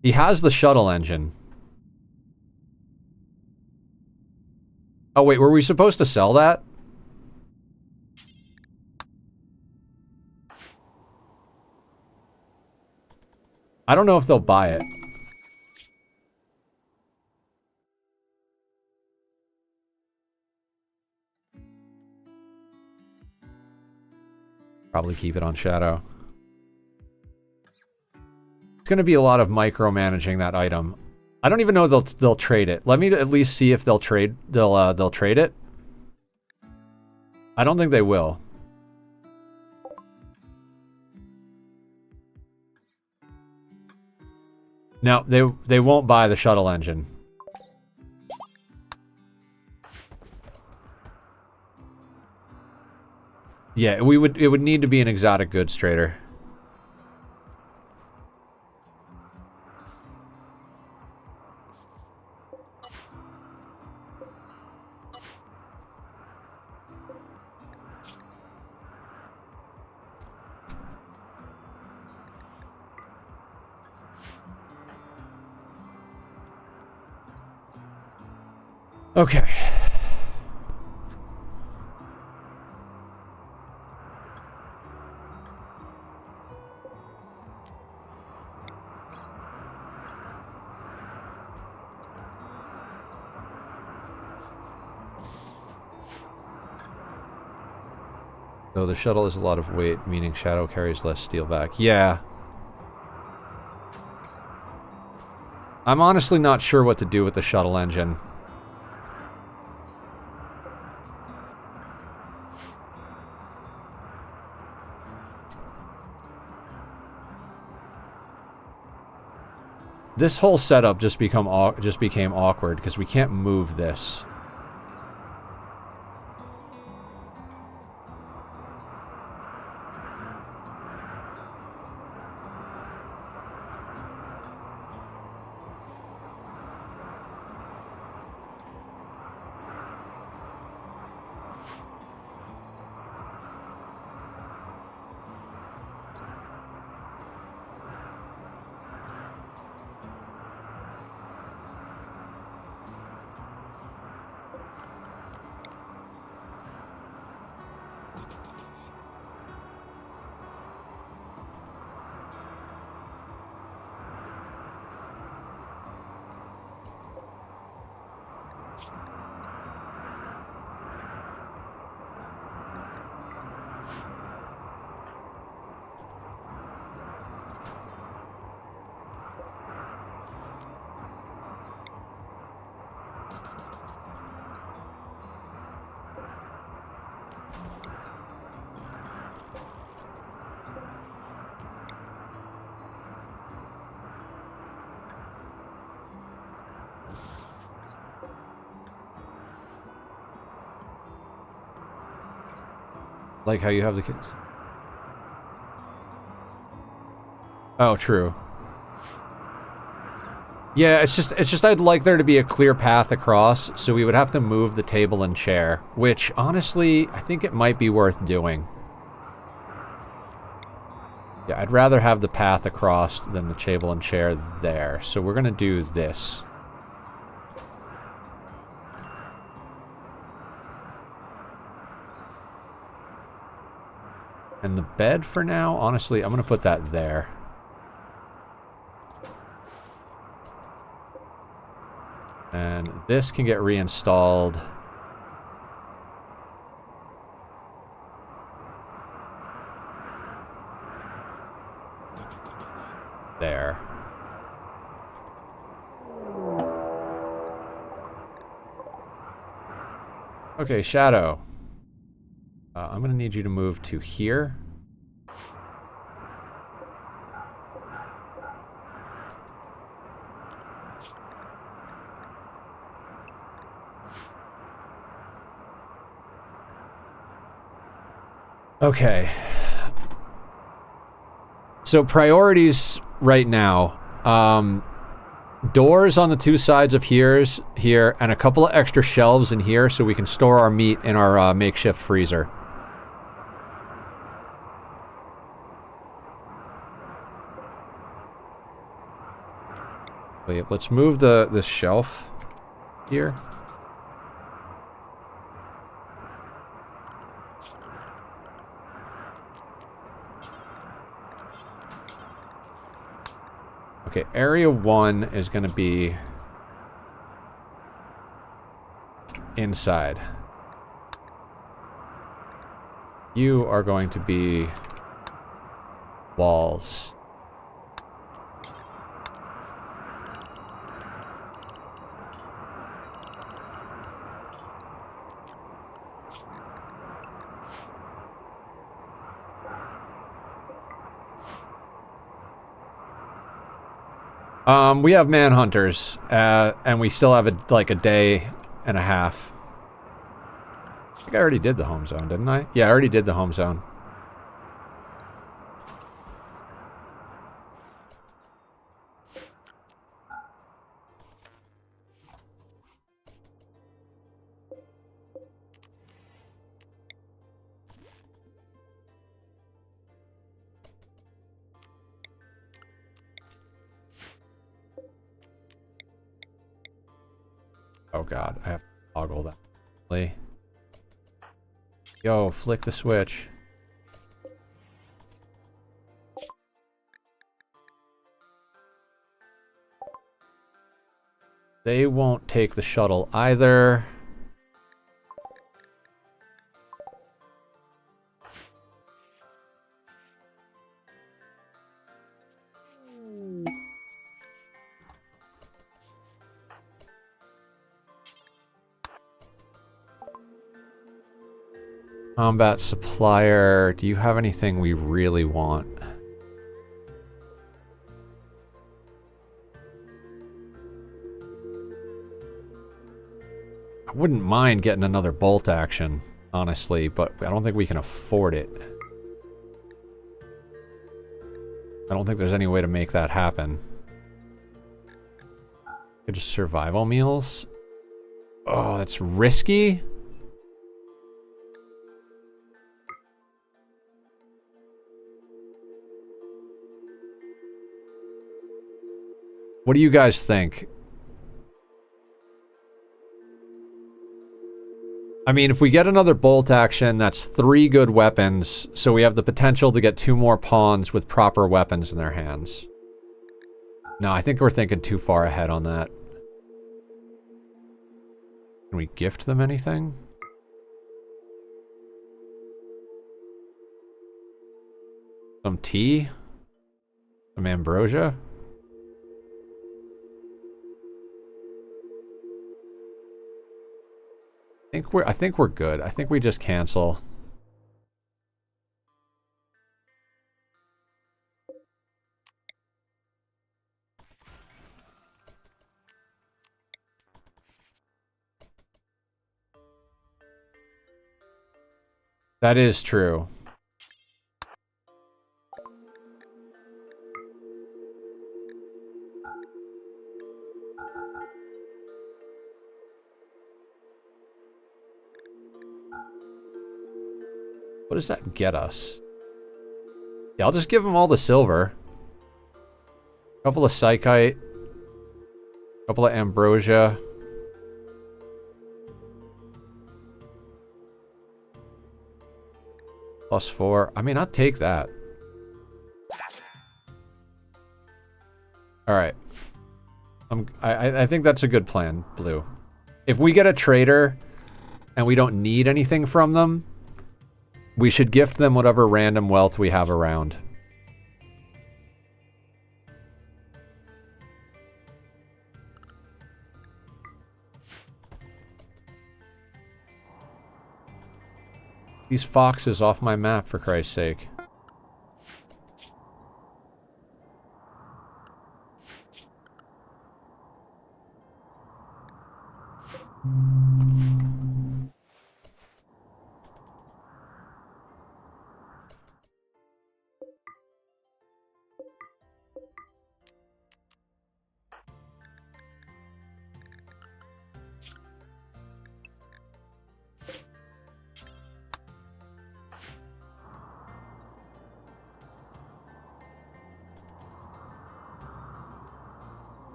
He has the shuttle engine. Oh, wait, were we supposed to sell that? I don't know if they'll buy it. Probably keep it on Shadow. It's going to be a lot of micromanaging that item. I don't even know they'll trade it. Let me at least see if they'll trade it. I don't think they will. No, they won't buy the shuttle engine. Yeah, it would need to be an exotic goods trader. Okay. So the shuttle is a lot of weight, meaning Shadow carries less steel back. Yeah. I'm honestly not sure what to do with the shuttle engine. This whole setup just became awkward because we can't move this. Like how you have the kids. Oh, true. Yeah, it's just I'd like there to be a clear path across, so we would have to move the table and chair, which honestly, I think it might be worth doing. Yeah, I'd rather have the path across than the table and chair there, so we're gonna do this. And the bed for now, honestly, I'm gonna put that there. And this can get reinstalled. There. Okay, Shadow. I'm gonna need you to move to here. Okay. So priorities right now. Doors on the two sides of here, and a couple of extra shelves in here so we can store our meat in our makeshift freezer. Wait, let's move this shelf here. Okay, area 1 is going to be inside. You are going to be walls. We have manhunters, and we still have like a day and a half. I think I already did the home zone, didn't I? Yeah, I already did the home zone. Oh god, I have to toggle that. Yo, flick the switch. They won't take the shuttle either. Combat supplier, do you have anything we really want? I wouldn't mind getting another bolt action, honestly, but I don't think we can afford it. I don't think there's any way to make that happen. Just survival meals? Oh, that's risky? What do you guys think? I mean, if we get another bolt action, that's 3 good weapons, so we have the potential to get 2 more pawns with proper weapons in their hands. No, I think we're thinking too far ahead on that. Can we gift them anything? Some tea? Some ambrosia? I think we're good. I think we just cancel. That is true. What does that get us? Yeah, I'll just give them all the silver. A couple of psychite. A couple of ambrosia. +4. I mean, I'll take that. Alright. I think that's a good plan, Blue. If we get a trader and we don't need anything from them, we should gift them whatever random wealth we have around. These foxes off my map, for Christ's sake.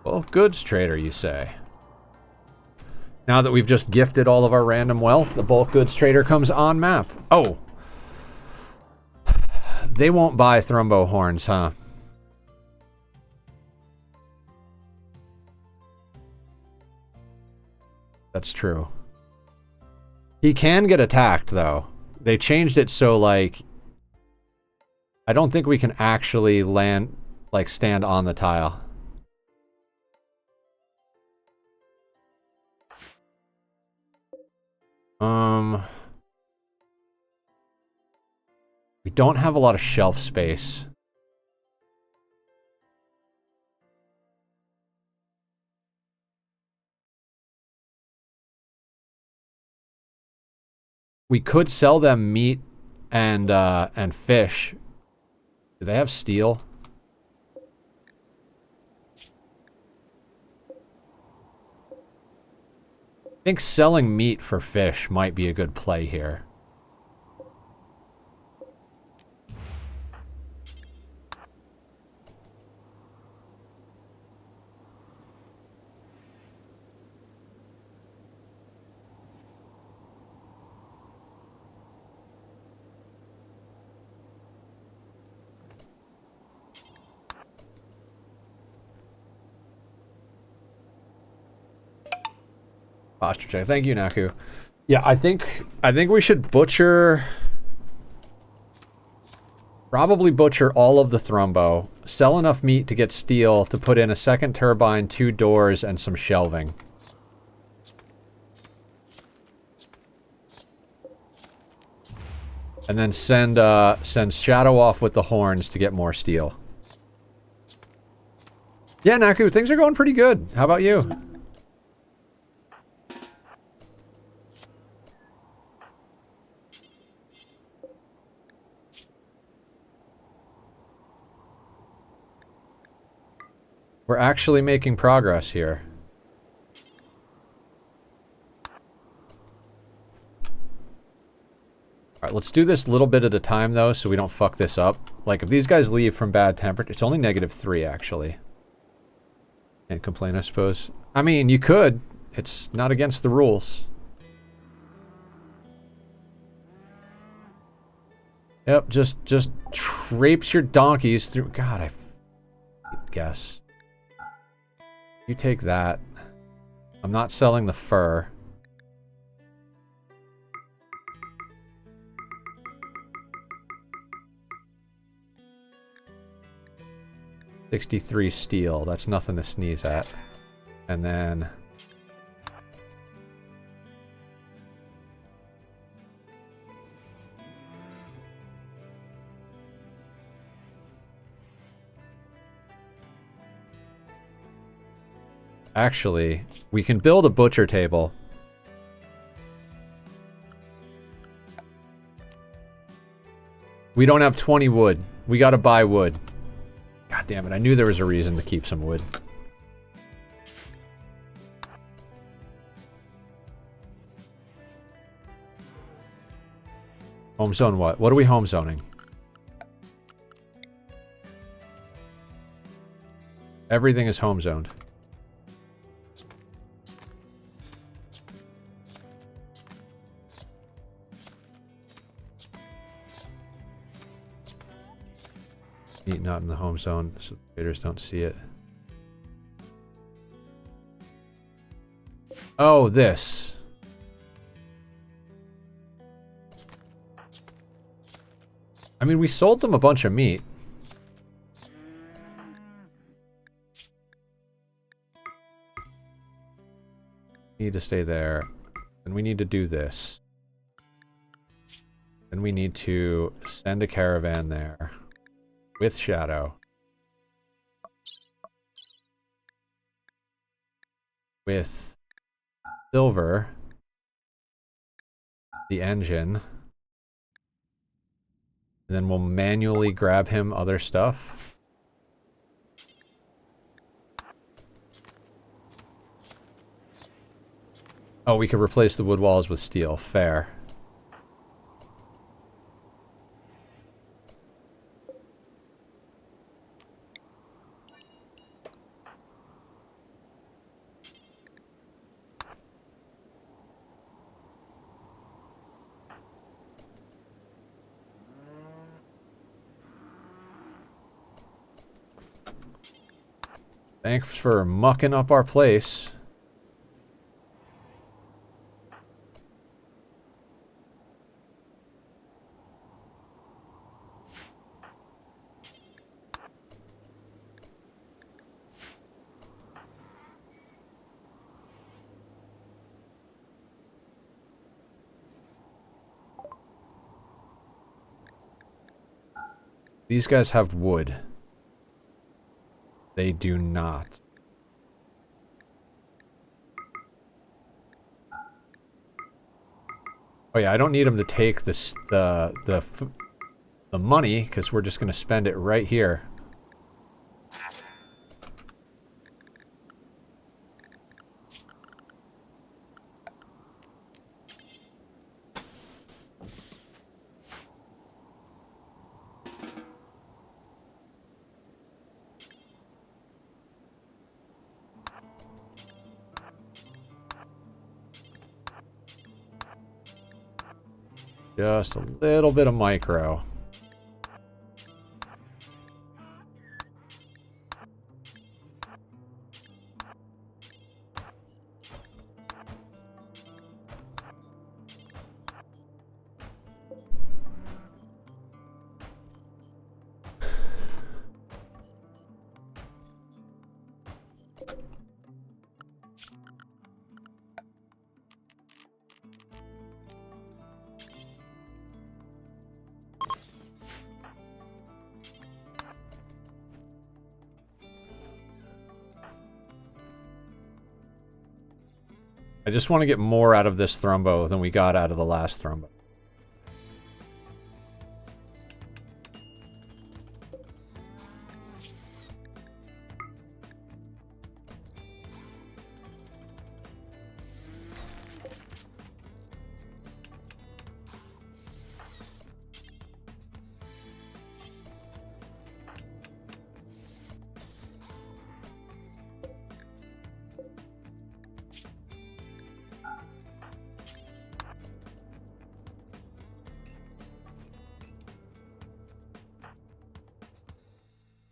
Well, goods trader, you say. Now that we've just gifted all of our random wealth, the bulk goods trader comes on map. Oh! They won't buy thrumbo horns, huh? That's true. He can get attacked, though. They changed it so, like... I don't think we can actually land, like, stand on the tile. We don't have a lot of shelf space. We could sell them meat and fish. Do they have steel? I think selling meat for fish might be a good play here. Posture check. Thank you, Naku. Yeah, I think we should butcher... Probably butcher all of the thrumbo. Sell enough meat to get steel to put in a second turbine, 2 doors, and some shelving. And then send Shadow off with the horns to get more steel. Yeah, Naku, things are going pretty good. How about you? We're actually making progress here. Alright, let's do this a little bit at a time, though, so we don't fuck this up. Like, if these guys leave from bad temperature... It's only -3, actually. Can't complain, I suppose. I mean, you could. It's not against the rules. Yep, just traipse your donkeys through... God, I guess. You take that. I'm not selling the fur. $63 steel. That's nothing to sneeze at. And then... Actually, we can build a butcher table. We don't have 20 wood. We gotta buy wood. God damn it, I knew there was a reason to keep some wood. Home zone what? What are we home zoning? Everything is home zoned. Meat not in the home zone, so the traders don't see it. Oh, this. I mean, we sold them a bunch of meat. Need to stay there. And we need to do this. And we need to send a caravan there. With Shadow. With Silver. The engine. And then we'll manually grab him other stuff. Oh, we could replace the wood walls with steel. Fair. Thanks for mucking up our place. These guys have wood. They do not. Oh yeah, I don't need them to take this the money because we're just going to spend it right here. Just a little bit of micro. I just want to get more out of this thrumbo than we got out of the last thrumbo.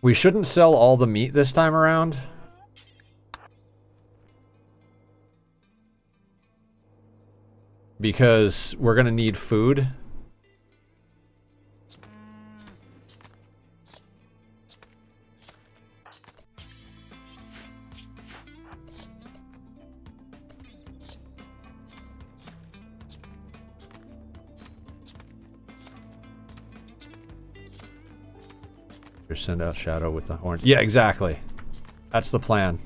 We shouldn't sell all the meat this time around. Because we're going to need food. Just send out Shadow with the horn. Yeah, exactly. That's the plan.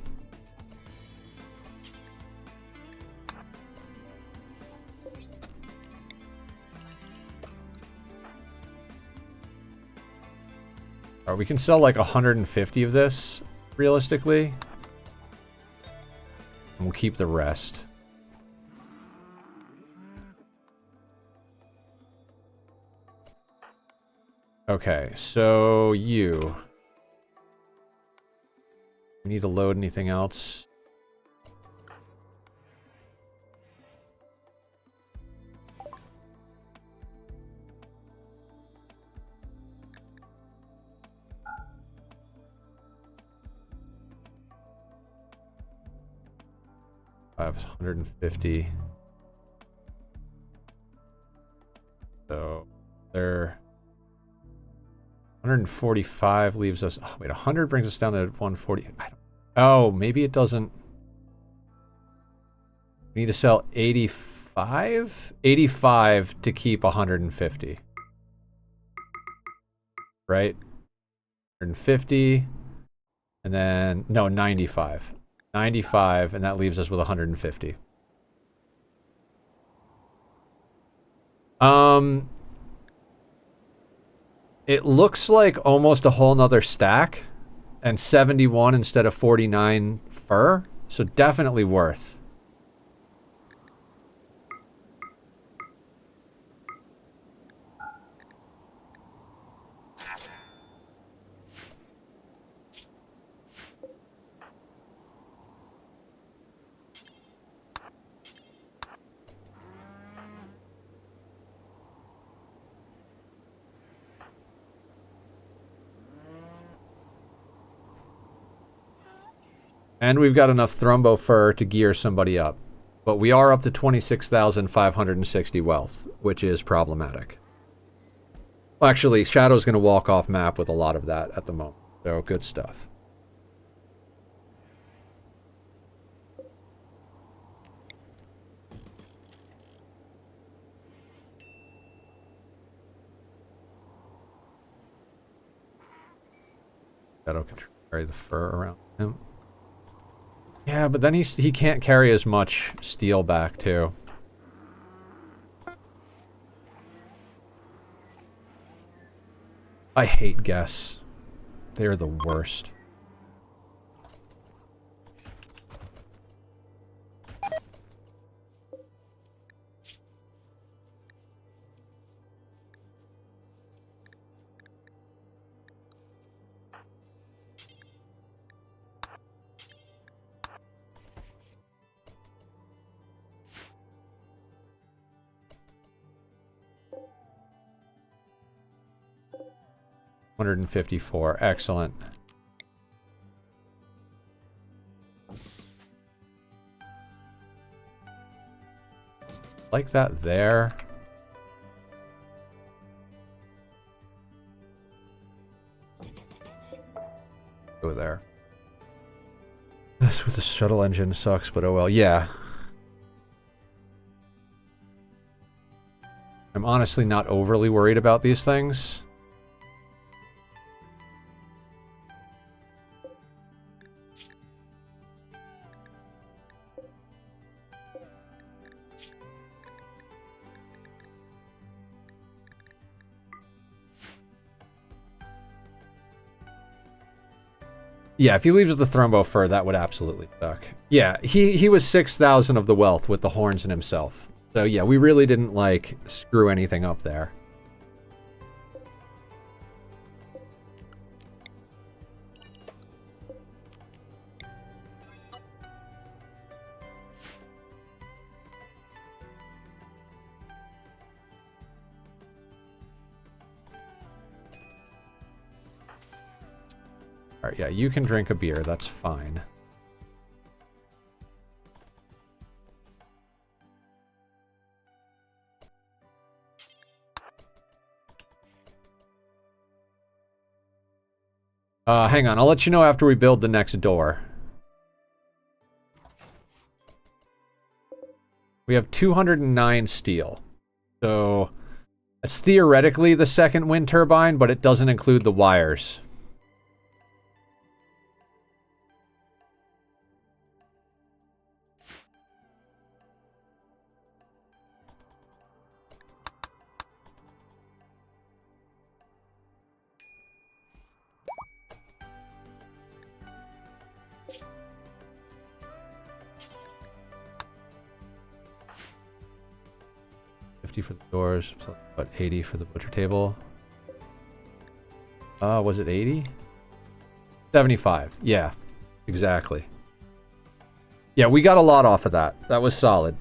Or we can sell like 150 of this, realistically. And we'll keep the rest. Okay, so you. We need to load anything else? I have 150. So there. 145 leaves us. Oh, wait, 100 brings us down to 140. Oh, maybe it doesn't. We need to sell 85? 85 to keep 150. Right? 150. And then, no, 95. 95, and that leaves us with 150. It looks like almost a whole nother stack, and 71 instead of 49 fur, so definitely worth. And we've got enough thrumbo fur to gear somebody up. But we are up to 26,560 wealth, which is problematic. Well, actually, Shadow's going to walk off map with a lot of that at the moment. So, good stuff. Shadow can carry the fur around him. Yeah, but then he can't carry as much steel back, too. I hate guests. They're the worst. $154. Excellent. Like that there. Go there. This with the shuttle engine sucks, but oh well. Yeah. I'm honestly not overly worried about these things. Yeah, if he leaves with the thrumbo fur, that would absolutely suck. Yeah, he was 6,000 of the wealth with the horns and himself. So yeah, we really didn't, like, screw anything up there. Alright, yeah, you can drink a beer, that's fine. Hang on, I'll let you know after we build the next door. We have 209 steel. So, it's theoretically the second wind turbine, but it doesn't include the wires. 60 for the doors. So, what, 80 for the butcher table? Was it 80? 75. Yeah, exactly. Yeah, we got a lot off of that. That was solid.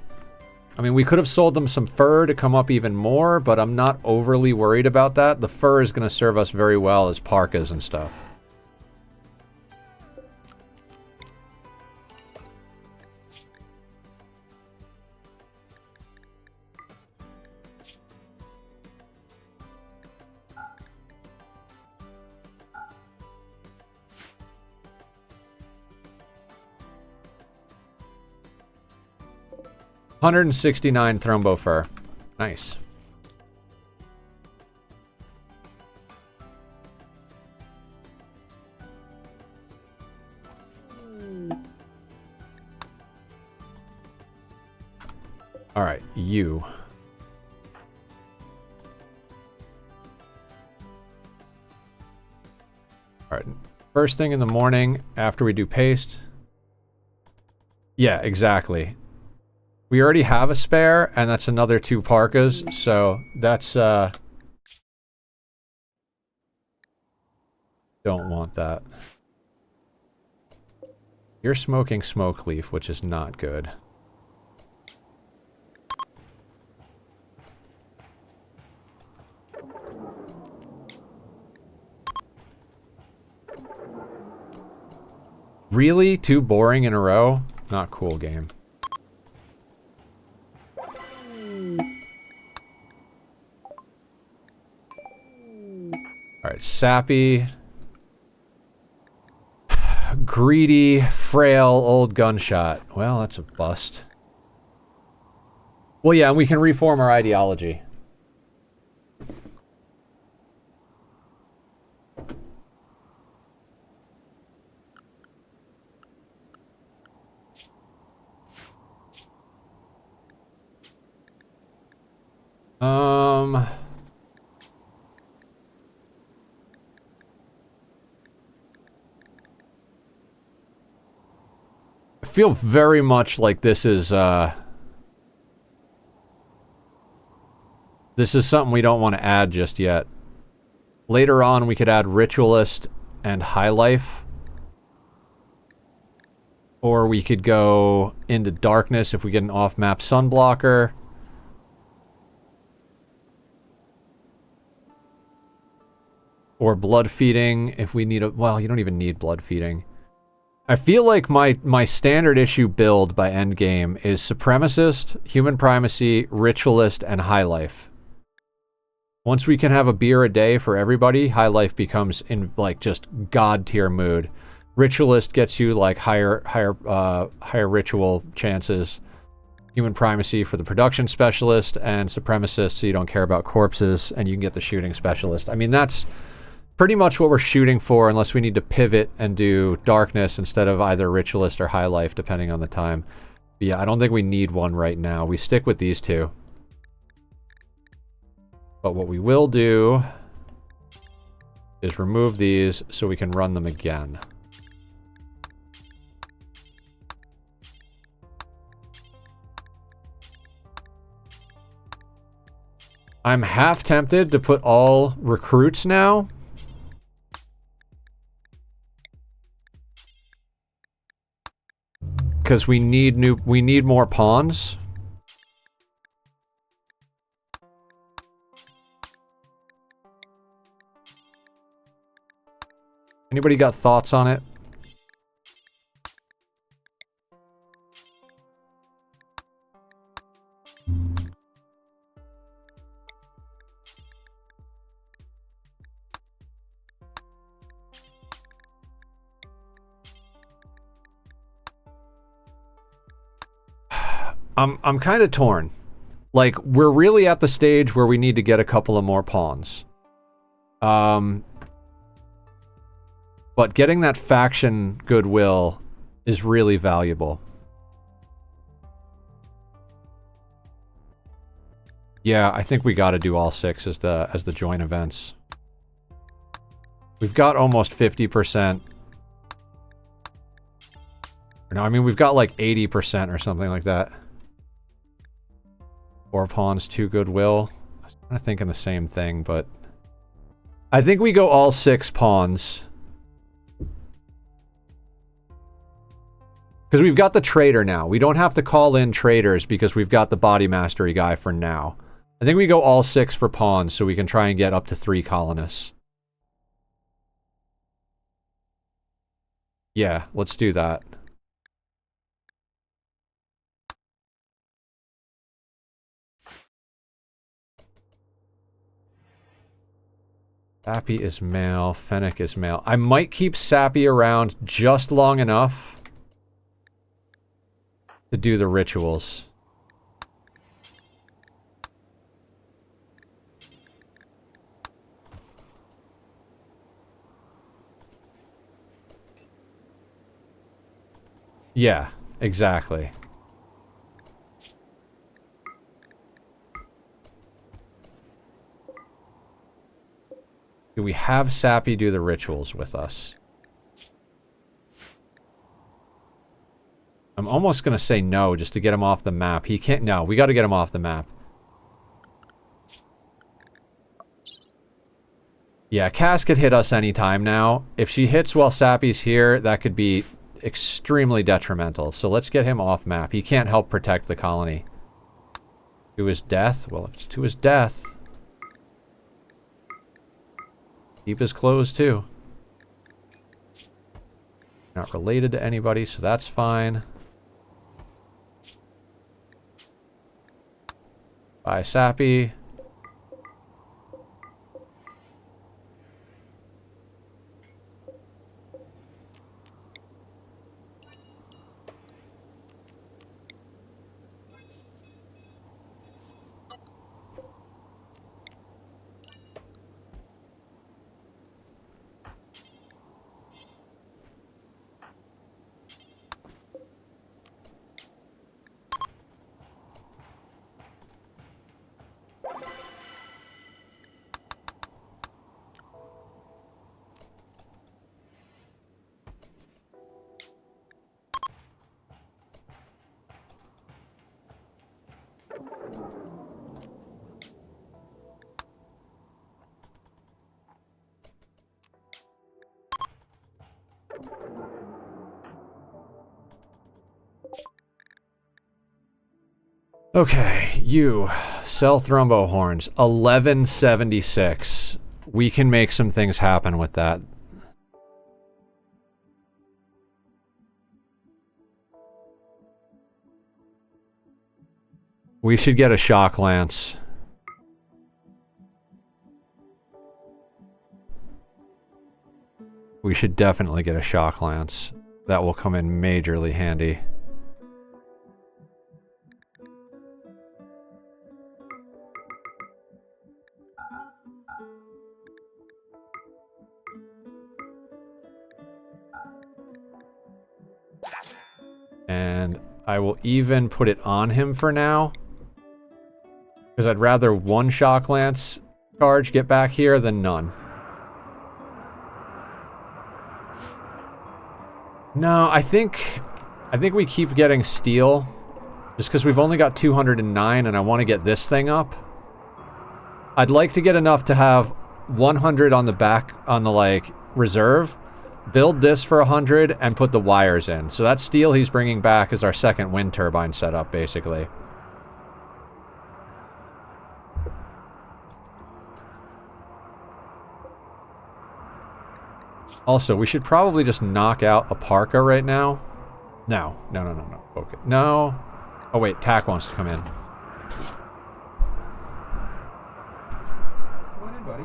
I mean, we could have sold them some fur to come up even more, but I'm not overly worried about that. The fur is going to serve us very well as parkas and stuff. $169 thrumbo fur. Nice. All right, you. All right, first thing in the morning after we do paste. Yeah, exactly. We already have a spare, and that's another 2 parkas, so that's, don't want that. You're smoking smoke leaf, which is not good. Really? 2 boring in a row? Not cool, game. Alright, sappy, greedy, frail, old gunshot. Well, that's a bust. Well, yeah, and we can reform our ideology. I feel very much like this is something we don't want to add just yet. Later on, we could add Ritualist and High Life. Or we could go into Darkness if we get an off-map Sunblocker. Or Blood Feeding if we need a... Well, you don't even need Blood Feeding. I feel like my standard issue build by endgame is Supremacist, Human Primacy, Ritualist, and High Life. Once we can have a beer a day for everybody, High Life becomes in like just god tier mood. Ritualist gets you like higher ritual chances. Human Primacy for the production specialist, and Supremacist so you don't care about corpses and you can get the shooting specialist. I mean, that's pretty much what we're shooting for, unless we need to pivot and do Darkness instead of either Ritualist or High Life, depending on the time. But yeah, I don't think we need one right now. We stick with these 2. But what we will do is remove these so we can run them again. I'm half tempted to put all recruits now. Because we need more pawns. Anybody got thoughts on it? I'm kind of torn. Like, we're really at the stage where we need to get a couple of more pawns. But getting that faction goodwill is really valuable. Yeah, I think we got to do all 6 as the joint events. We've got almost 50%. No, I mean we've got like 80% or something like that. 4 pawns, 2 goodwill. I was kind of thinking the same thing, but I think we go all 6 pawns. Because we've got the trader now. We don't have to call in traders because we've got the body mastery guy for now. I think we go all 6 for pawns so we can try and get up to 3 colonists. Yeah, let's do that. Sappy is male, Fennec is male. I might keep Sappy around just long enough to do the rituals. Yeah, exactly. Do we have Sappy do the rituals with us? I'm almost going to say no just to get him off the map. He can't... No, we got to get him off the map. Yeah, Cass could hit us anytime now. If she hits while Sappy's here, that could be extremely detrimental. So let's get him off map. He can't help protect the colony. To his death? Well, if it's to his death... Keep his clothes, too. Not related to anybody, so that's fine. Bye, Sappy. Okay, you sell thrumbo horns. 1176. We can make some things happen with that. We should get a shock lance. We should definitely get a shock lance. That will come in majorly handy. And I will even put it on him for now. Because I'd rather one shock lance charge get back here than none. No, I think we keep getting steel. Just because we've only got 209 and I want to get this thing up. I'd like to get enough to have 100 on the back, on the, like, reserve. Build this for 100 and put the wires in. So that steel he's bringing back is our second wind turbine setup, basically. Also, we should probably just knock out a parka right now. No. Okay. No. Oh, wait. Tack wants to come in. Come on in, buddy.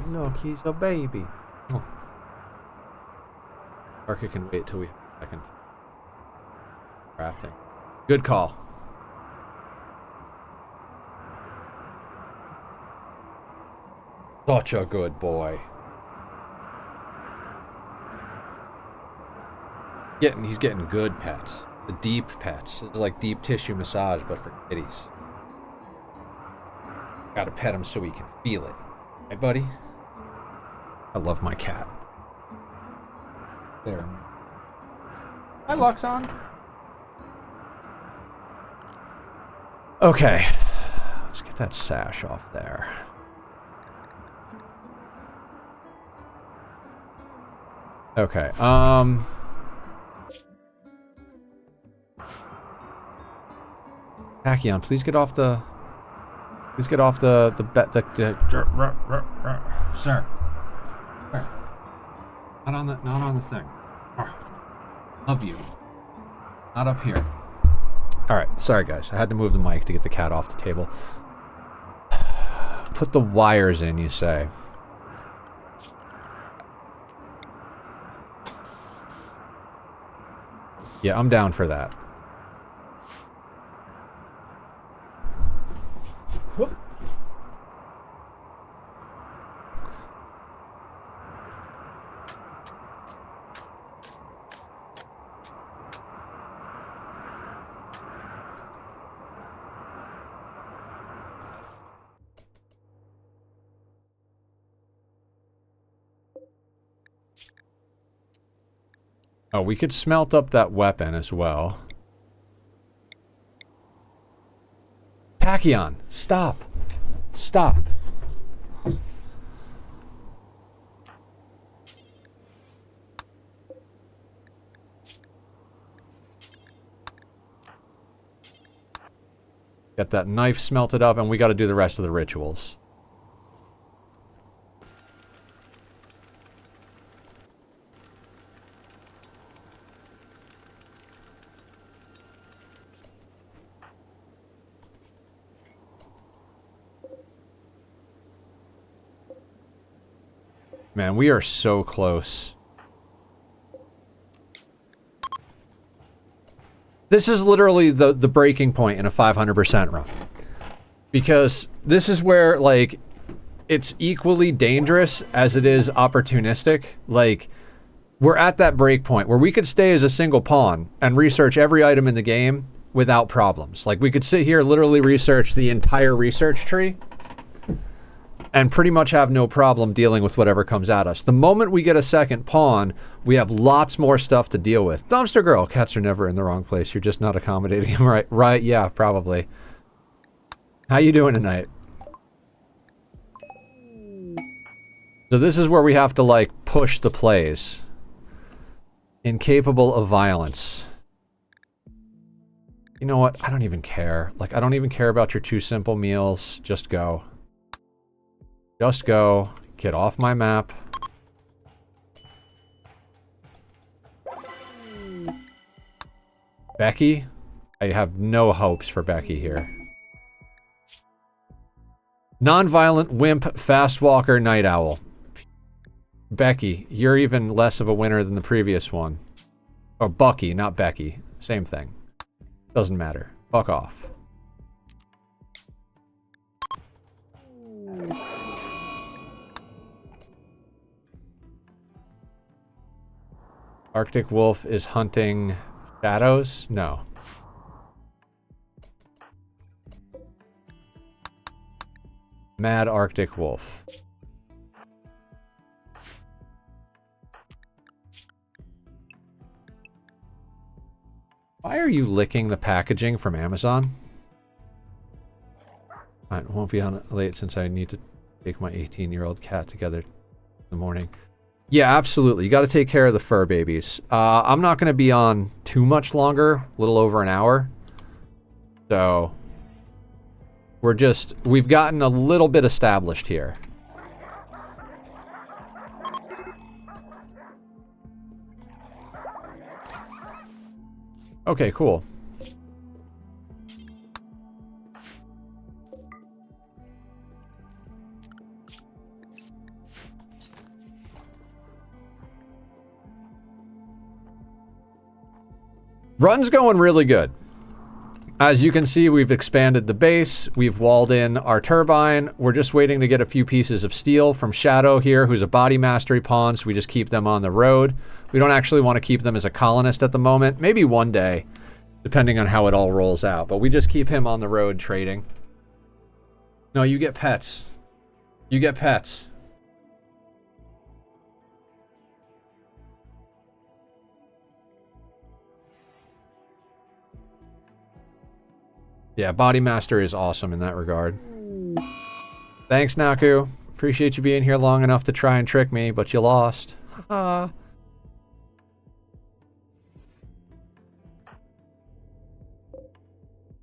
Look, he's a baby. Oh. Parker can wait till we have a second. Crafting. Good call. Such a good boy. He's getting good pets. The deep pets. It's like deep tissue massage, but for kitties. Gotta pet him so he can feel it. Hey, buddy? I love my cat. There. Hi, Luxon. Okay. Let's get that sash off there. Okay, Tachyon, please get off the... Please get off the sir. Not on the thing. Love you. Not up here. Alright, sorry guys. I had to move the mic to get the cat off the table. Put the wires in, you say. Yeah, I'm down for that. Whoop. Oh, we could smelt up that weapon as well. Tachyon, stop. Stop. Get that knife smelted up, and we got to do the rest of the rituals. Man, we are so close. This is literally the breaking point in a 500% run. Because this is where, like, it's equally dangerous as it is opportunistic. Like, we're at that break point where we could stay as a single pawn and research every item in the game without problems. Like, we could sit here, literally research the entire research tree and pretty much have no problem dealing with whatever comes at us. The moment we get a second pawn, we have lots more stuff to deal with. Dumpster girl, cats are never in the wrong place. You're just not accommodating them right. Right, yeah, probably. How you doing tonight? So this is where we have to, like, push the plays. Incapable of violence. You know what? I don't even care. Like, I don't even care about your 2 simple meals. Just go. Just go. Get off my map. Becky? I have no hopes for Becky here. Non-violent wimp, fast walker, night owl. Becky, you're even less of a winner than the previous one. Or Bucky, not Becky. Same thing. Doesn't matter. Fuck off. Arctic wolf is hunting shadows? No. Mad Arctic wolf. Why are you licking the packaging from Amazon? Alright, won't be on late since I need to take my 18-year-old cat together in the morning. Yeah, absolutely. You got to take care of the fur babies. I'm not going to be on too much longer, a little over an hour. So, we've gotten a little bit established here. Okay, cool. Run's going really good. As you can see, we've expanded the base. We've walled in our turbine. We're just waiting to get a few pieces of steel from Shadow here, who's a body mastery pawn, so we just keep them on the road. We don't actually want to keep them as a colonist at the moment. Maybe one day. depending on how it all rolls out. But we just keep him on the road trading. No, you get pets. You get pets. Yeah, Body Master is awesome in that regard. Thanks, Naku. Appreciate you being here long enough to try and trick me, but you lost. Haha.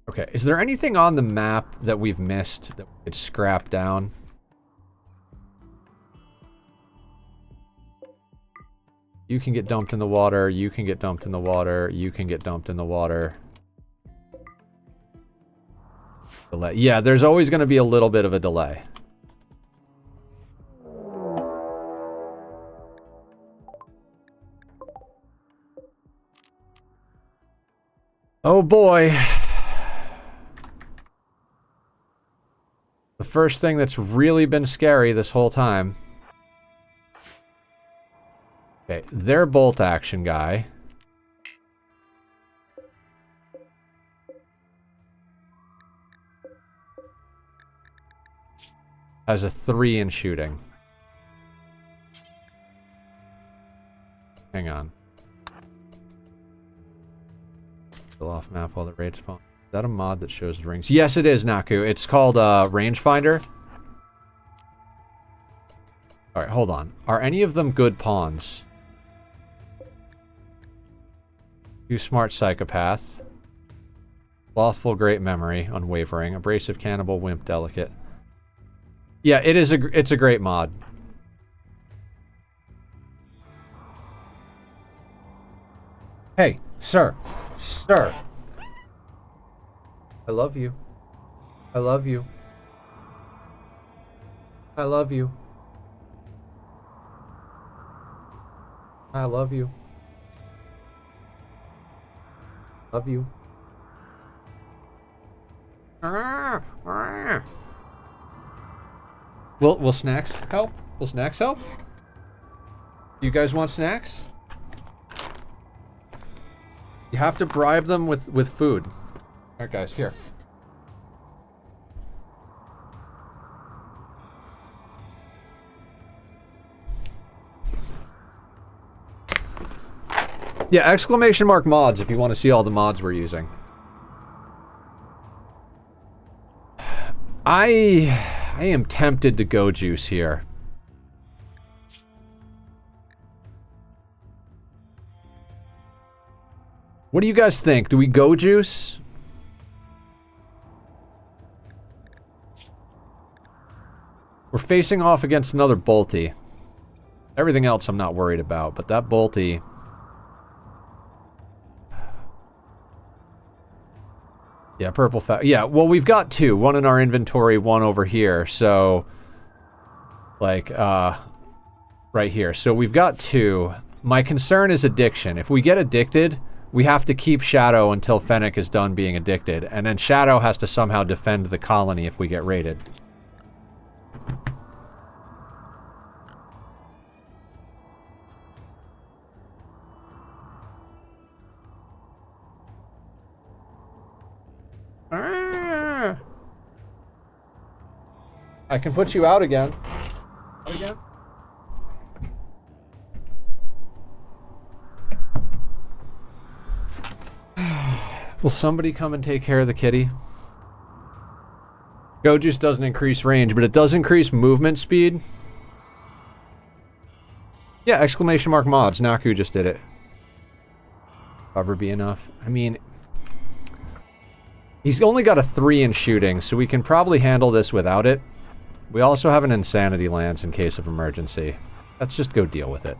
Okay, is there anything on the map that we've missed that we could scrap down? You can get dumped in the water, you can get dumped in the water, you can get dumped in the water. Delay. Yeah, there's always going to be a little bit of a delay. Oh boy. The first thing that's really been scary this whole time. Okay, their bolt action guy. Has a 3 in shooting. Hang on. Still off map while the raid spawn. Is that a mod that shows the rings? Yes, it is, Naku. It's called Rangefinder. Alright, hold on. Are any of them good pawns? Too smart psychopath. Slothful great memory, unwavering. Abrasive cannibal, wimp delicate. Yeah, it's a great mod. Hey, sir. Sir. I love you. I love you. I love you. I love you. Love you. Will snacks help? Will snacks help? You guys want snacks? You have to bribe them with food. Alright guys, here. Yeah, exclamation mark mods if you want to see all the mods we're using. I am tempted to go juice here. What do you guys think? Do we go juice? We're facing off against another bolty. Everything else I'm not worried about, but that bolty... Yeah, purple yeah, well, we've got 2. One in our inventory, one over here. So, like, right here. So we've got 2. My concern is addiction. If we get addicted, we have to keep Shadow until Fennec is done being addicted. And then Shadow has to somehow defend the colony if we get raided. I can put you out again. Out again? Will somebody come and take care of the kitty? Go Juice doesn't increase range, but it does increase movement speed. Yeah, exclamation mark mods. Naku just did it. Cover be enough. I mean... He's only got a 3 in shooting, so we can probably handle this without it. We also have an Insanity Lance in case of emergency. Let's just go deal with it.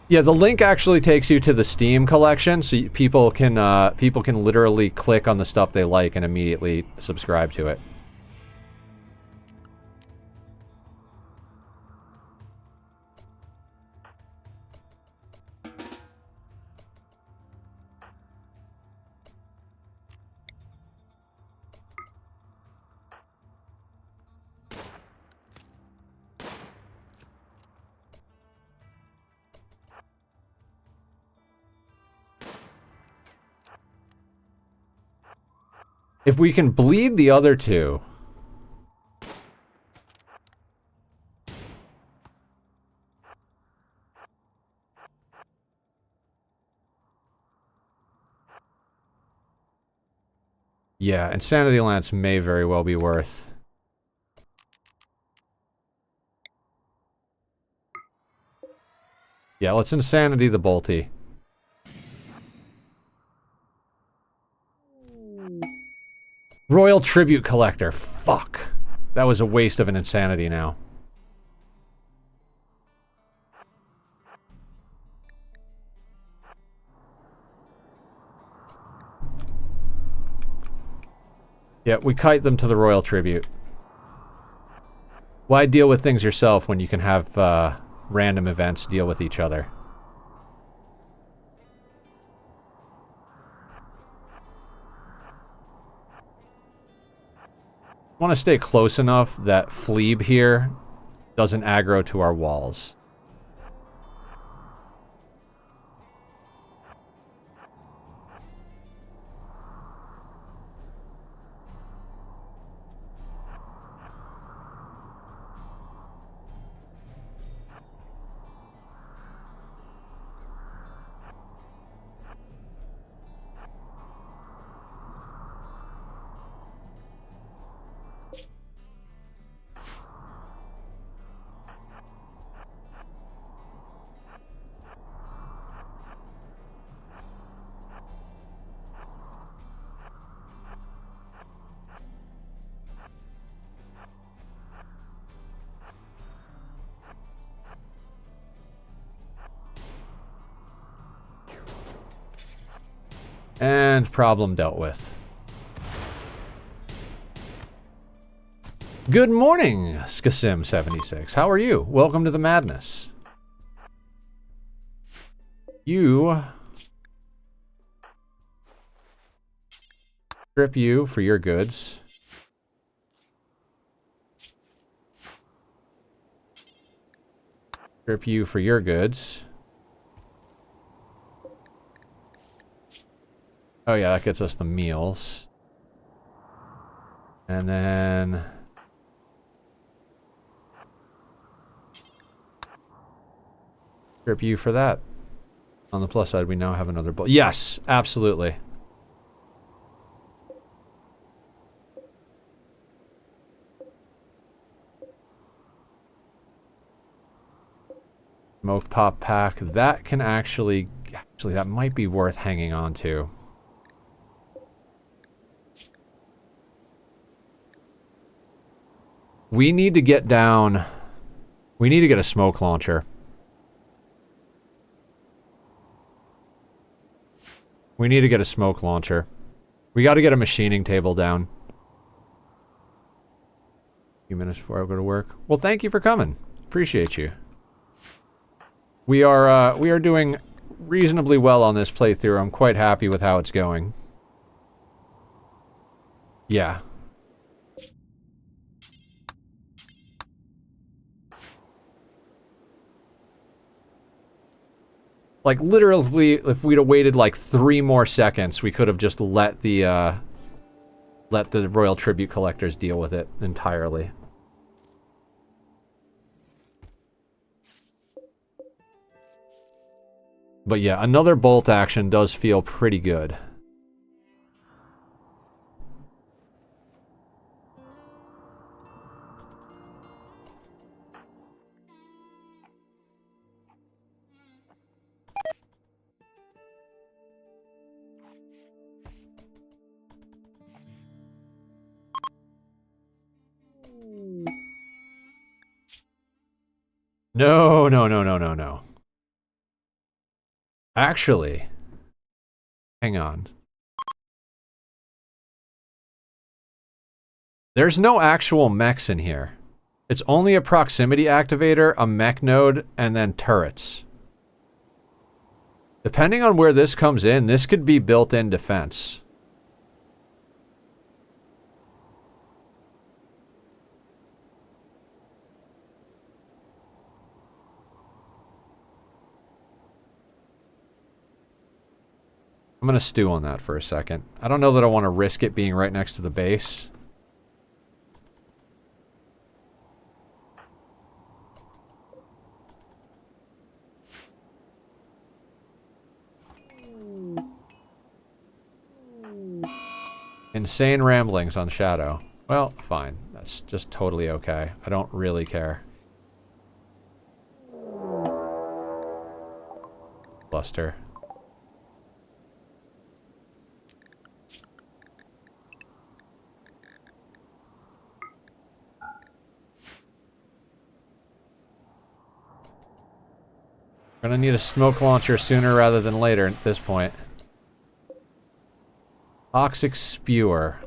Yeah, the link actually takes you to the Steam collection, so people can literally click on the stuff they like and immediately subscribe to it. If we can bleed the other two... Yeah, Insanity Lance may very well be worth... Yeah, let's Insanity the Bolty. Royal Tribute Collector. Fuck. That was a waste of an Insanity now. Yeah, we kite them to the Royal Tribute. Why deal with things yourself when you can have random events deal with each other? Want to stay close enough that Fleeb here doesn't aggro to our walls. And problem dealt with. Good morning, Skasim76. How are you? Welcome to the madness. You... Strip you for your goods. Strip you for your goods. Oh yeah, that gets us the meals. And then... Strip you for that. On the plus side, we now have another bolt. Yes, absolutely. Smoke pop pack. That can actually... Actually, that might be worth hanging on to. We need to get down... We need to get a smoke launcher. We need to get a smoke launcher. We got to get a machining table down. A few minutes before I go to work. Well, thank you for coming. Appreciate you. We are doing reasonably well on this playthrough. I'm quite happy with how it's going. Yeah. Like, literally, if we'd have waited like 3 more seconds, we could have just let the Royal Tribute Collectors deal with it entirely. But yeah, another bolt action does feel pretty good. No, no, no, no, no, no. Actually, hang on. There's no actual mechs in here. It's only a proximity activator, a mech node, and then turrets. Depending on where this comes in, this could be built-in defense. I'm I'm gonna stew on that for a second. I don't know that I want to risk it being right next to the base. Insane ramblings on Shadow. Well, fine. That's just totally okay. I don't really care. Cluster. We're gonna need a smoke launcher sooner rather than later at this point. Toxic Spewer.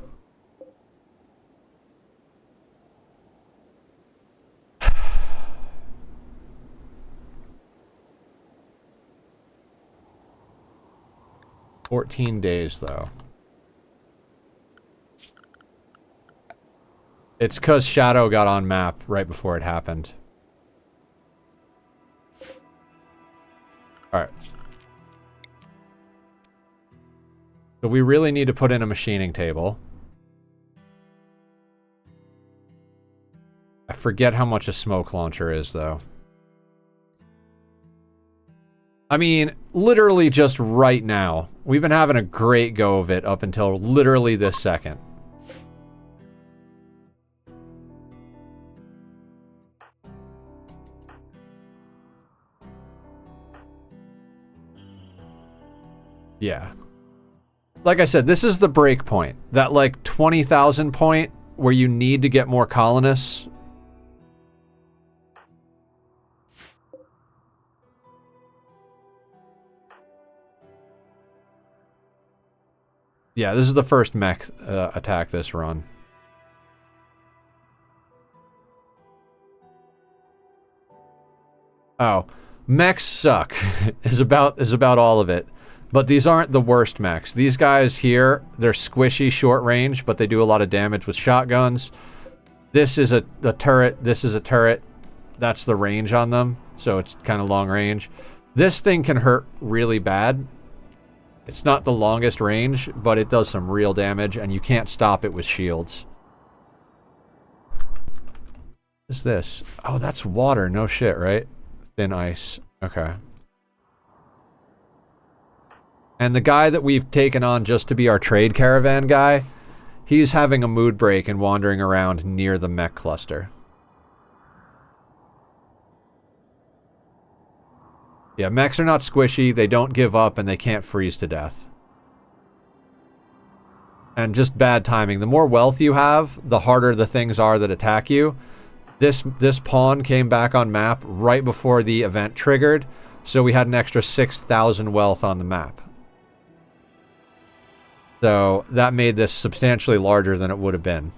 $14 days, though. It's because Shadow got on map right before it happened. Alright. So we really need to put in a machining table. I forget how much a smoke launcher is, though. I mean, literally just right now. We've been having a great go of it up until literally this second. Yeah. Like I said, this is the break point. That, like, 20,000 point where you need to get more colonists. Yeah, this is the first mech attack this run. Oh, mechs suck is about all of it. But these aren't the worst mechs. These guys here, they're squishy, short range, but they do a lot of damage with shotguns. This is a turret. This is a turret. That's the range on them, so it's kind of long range. This thing can hurt really bad. It's not the longest range, but it does some real damage, and you can't stop it with shields. What is this? Oh, that's water. No shit, right? Thin ice. Okay. And the guy that we've taken on just to be our trade caravan guy, he's having a mood break and wandering around near the mech cluster. Yeah, mechs are not squishy, they don't give up, and they can't freeze to death. And just bad timing. The more wealth you have, the harder the things are that attack you. This pawn came back on map right before the event triggered, so we had an extra 6,000 wealth on the map. So that made this substantially larger than it would have been.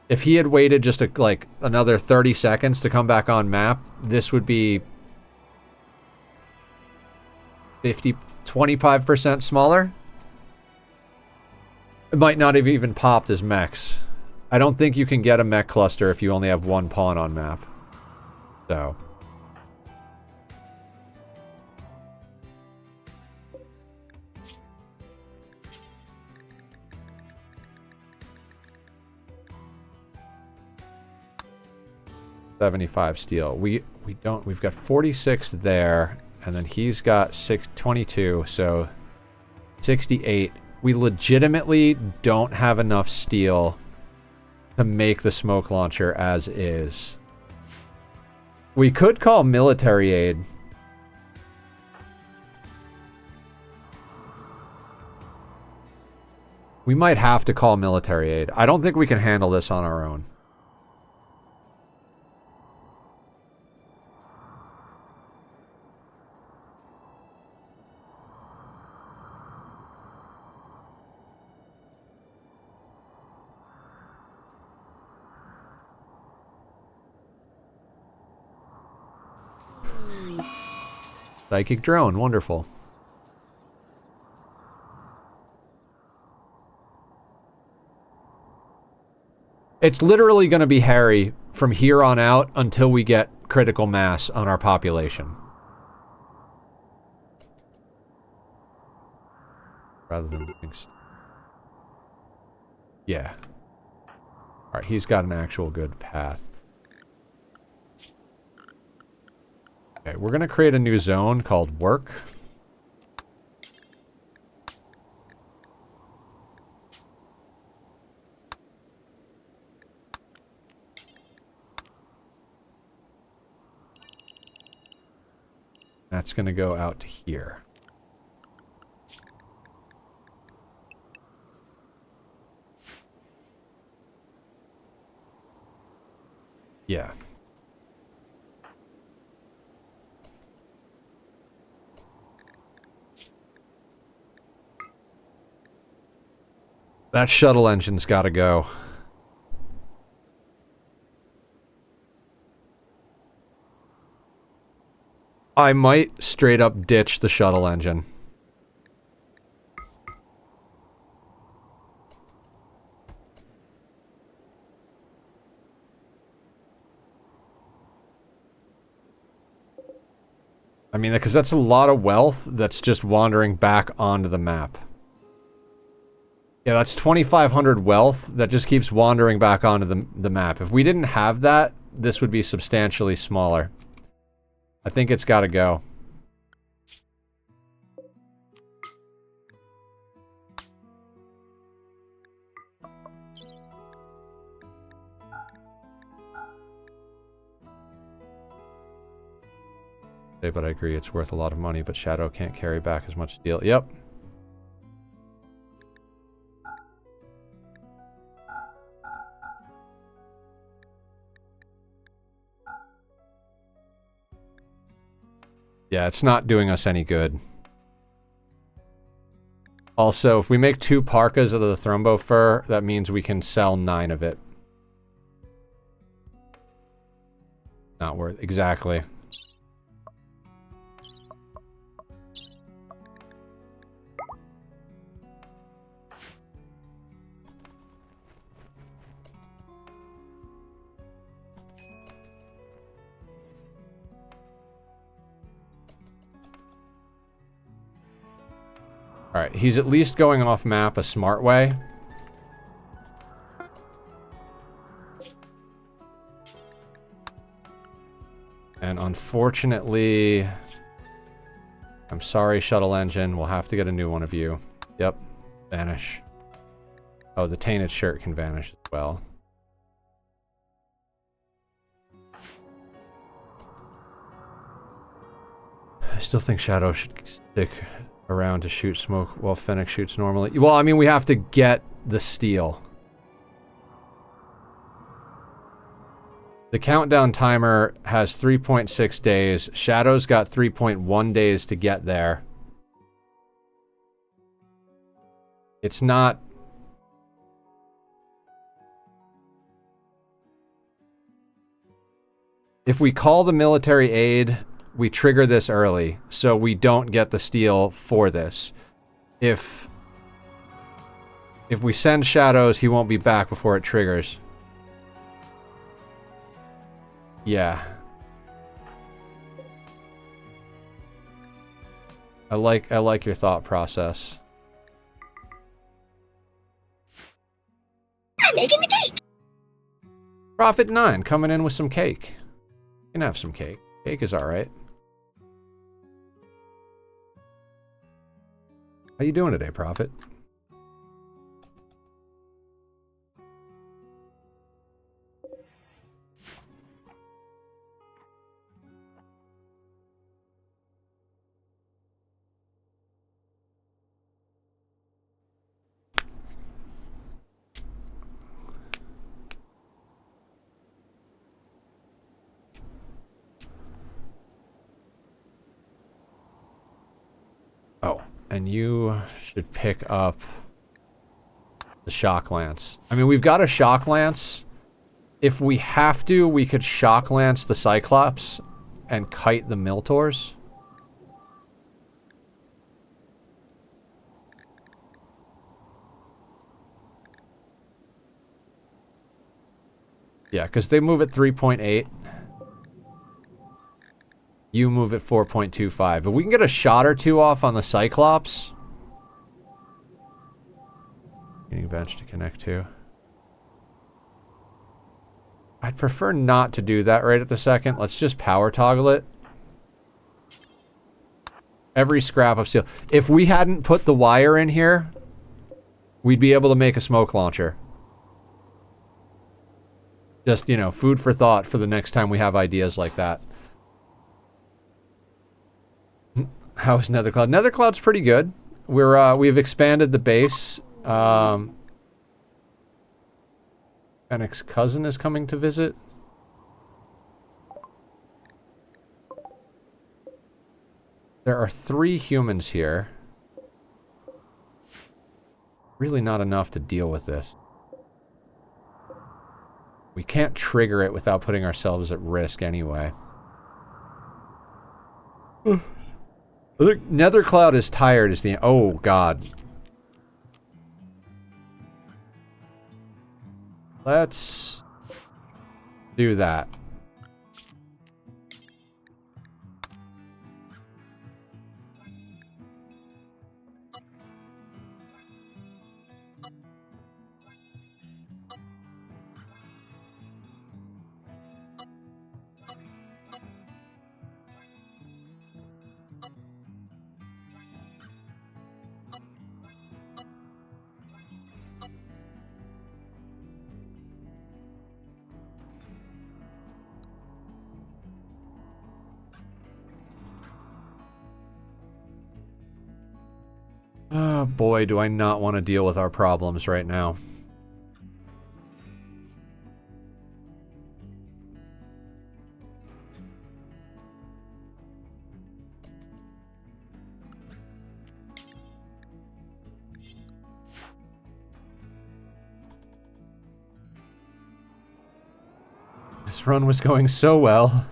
If he had waited just like another 30 seconds to come back on map, this would be 25% smaller. It might not have even popped as mechs. I don't think you can get a mech cluster if you only have one pawn on map. So. $75 steel. We've got 46 there, and then he's got 22, so 68. We legitimately don't have enough steel to make the smoke launcher as is. We could call military aid. We might have to call military aid. I don't think we can handle this on our own. Psychic drone, wonderful. It's literally going to be hairy from here on out until we get critical mass on our population. rather than moving. Yeah. Alright, he's got an actual good path. Okay, we're gonna create a new zone called work. That's gonna go out to here. Yeah. That shuttle engine's gotta go. I might straight up ditch the shuttle engine. I mean, because that's a lot of wealth that's just wandering back onto the map. Yeah, that's 2,500 wealth that just keeps wandering back onto the map. If we didn't have that, this would be substantially smaller. I think it's got to go. But I agree, it's worth a lot of money, but Shadow can't carry back as much steel. Yep. Yeah, it's not doing us any good. Also, if we make 2 parkas out of the Thrumbo fur, that means we can sell 9 of it. Not worth... Exactly. Alright, he's at least going off map a smart way. And unfortunately... I'm sorry, shuttle engine. We'll have to get a new one of you. Yep. Vanish. Oh, the tainted shirt can vanish as well. I still think Shadow should stick around to shoot smoke while Fennec shoots normally. Well, I mean, we have to get the steel. The countdown timer has 3.6 days. Shadow's got 3.1 days to get there. It's not... If we call the military aid, we trigger this early, so we don't get the steel for this. If we send Shadows, he won't be back before it triggers. Yeah. I like your thought process. I'm making the cake! Profit 9 coming in with some cake. You can have some cake. Cake is alright. How you doing today, Prophet? Oh, and you should pick up the shock lance. I mean, we've got a shock lance. If we have to, we could shock lance the Cyclops and kite the Miltors. Yeah, because they move at 3.8. You move at 4.25. If we can get a shot or two off on the Cyclops, bench to connect to. I'd prefer not to do that right at the second. Let's just power toggle it. Every scrap of steel. If we hadn't put the wire in here, we'd be able to make a smoke launcher. Just, you know, food for thought for the next time we have ideas like that. How is Nethercloud? Nethercloud's pretty good. We've expanded the base. Fennec's cousin is coming to visit. There are 3 humans here. Really not enough to deal with this. We can't trigger it without putting ourselves at risk anyway. Nethercloud is tired as the... Oh, God. Let's do that. Oh boy, do I not want to deal with our problems right now. This run was going so well.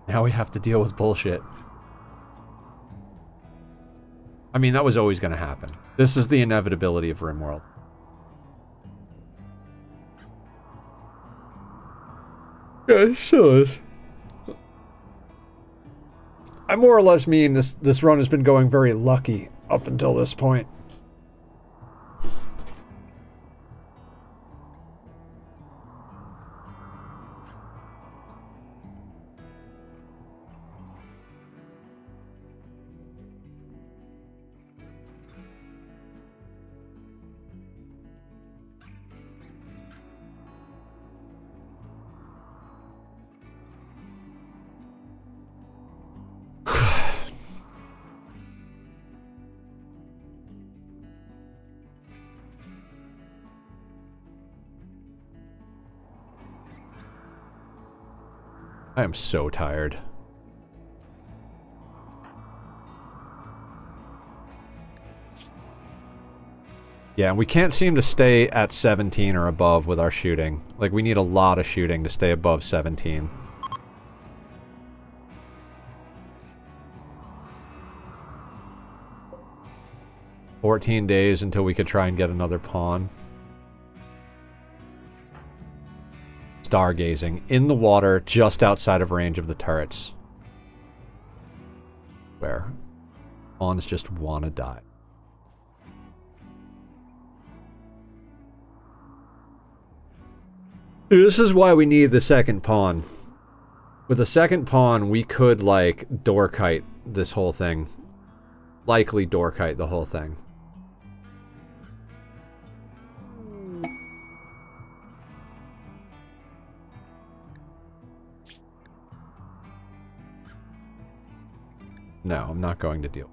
Now we have to deal with bullshit. I mean, that was always going to happen. This is the inevitability of RIMWORLD. Yeah, it still is. I more or less mean this run has been going very lucky up until this point. I am so tired. Yeah, and we can't seem to stay at 17 or above with our shooting. Like, we need a lot of shooting to stay above 17. "14 days until we could try and get another pawn." Stargazing in the water just outside of range of the turrets. Where pawns just want to die. This is why we need the second pawn. With a second pawn, we could, like, door kite this whole thing. Likely door kite the whole thing. No, I'm not going to deal.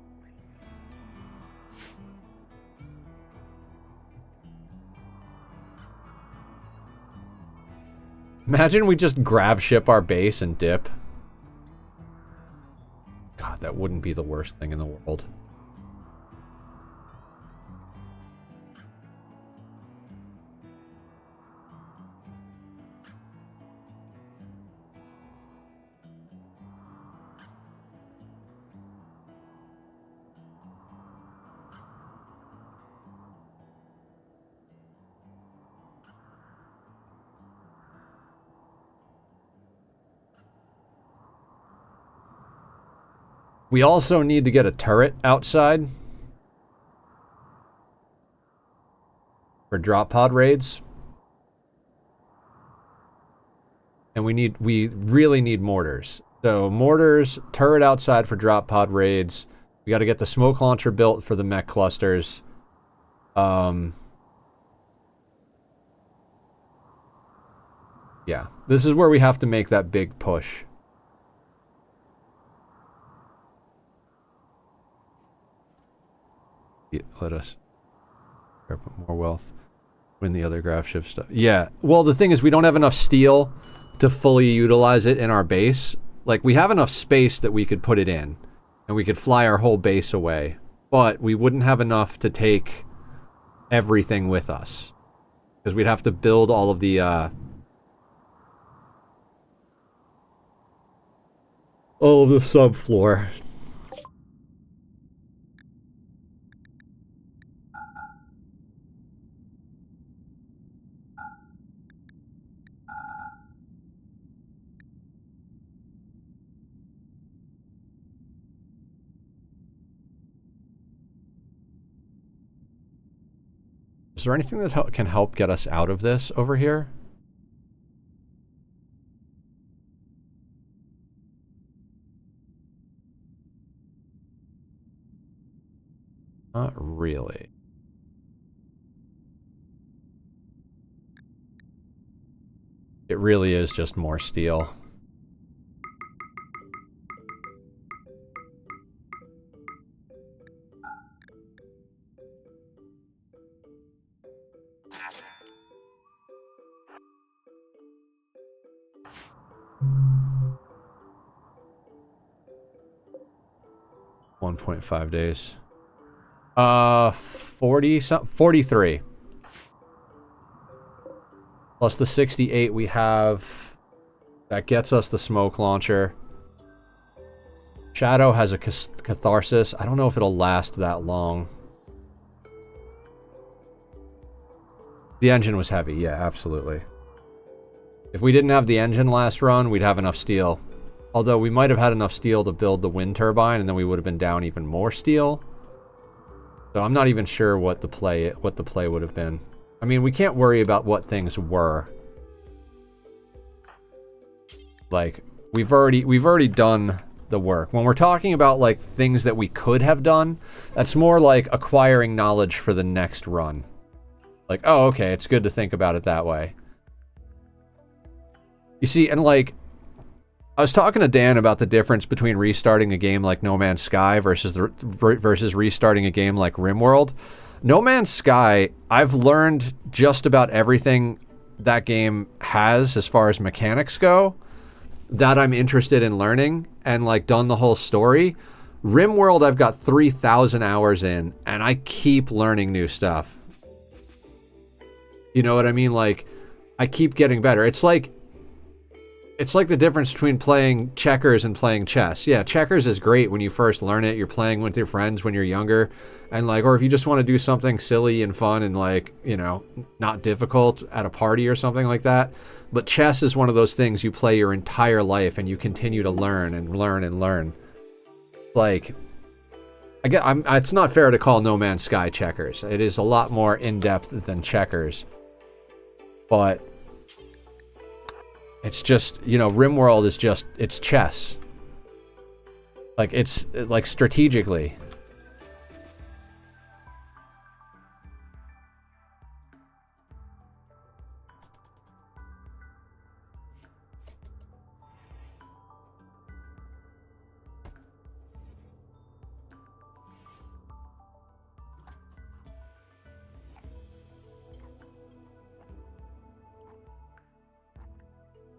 Imagine we just gravship our base and dip. God, that wouldn't be the worst thing in the world. We also need to get a turret outside. for drop pod raids. And we really need mortars. So mortars, turret outside for drop pod raids. We got to get the smoke launcher built for the mech clusters. Yeah, this is where we have to make that big push. Yeah, let us put more wealth. Win the other gravship stuff. Yeah, well, the thing is we don't have enough steel to fully utilize it in our base. Like, we have enough space that we could put it in, and we could fly our whole base away, but we wouldn't have enough to take everything with us, because we'd have to build all of the subfloor. Is there anything that can help get us out of this over here? Not really. It really is just more steel. .5 days. 43. Plus the 68 we have. That gets us the smoke launcher. Shadow has a catharsis. I don't know if it'll last that long. The engine was heavy. Yeah, absolutely. If we didn't have the engine last run, we'd have enough steel. Although we might have had enough steel to build the wind turbine, and then we would have been down even more steel. So I'm not even sure what the play would have been. I mean, we can't worry about what things were. Like, we've already done the work. When we're talking about like things that we could have done, that's more like acquiring knowledge for the next run. Like, oh, okay, it's good to think about it that way. You see, and like, I was talking to Dan about the difference between restarting a game like No Man's Sky versus restarting a game like RIMWORLD. No Man's Sky, I've learned just about everything that game has as far as mechanics go that I'm interested in learning, and like done the whole story. RIMWORLD, I've got 3,000 hours in, and I keep learning new stuff. You know what I mean? Like, I keep getting better. It's like the difference between playing checkers and playing chess. Yeah, checkers is great when you first learn it. You're playing with your friends when you're younger. And like, or if you just want to do something silly and fun and like, you know, not difficult at a party or something like that. But chess is one of those things you play your entire life and you continue to learn and learn and learn. Like, it's not fair to call No Man's Sky checkers. It is a lot more in-depth than checkers. But it's just, you know, RIMWORLD is just, it's chess. Like, it's, like, strategically.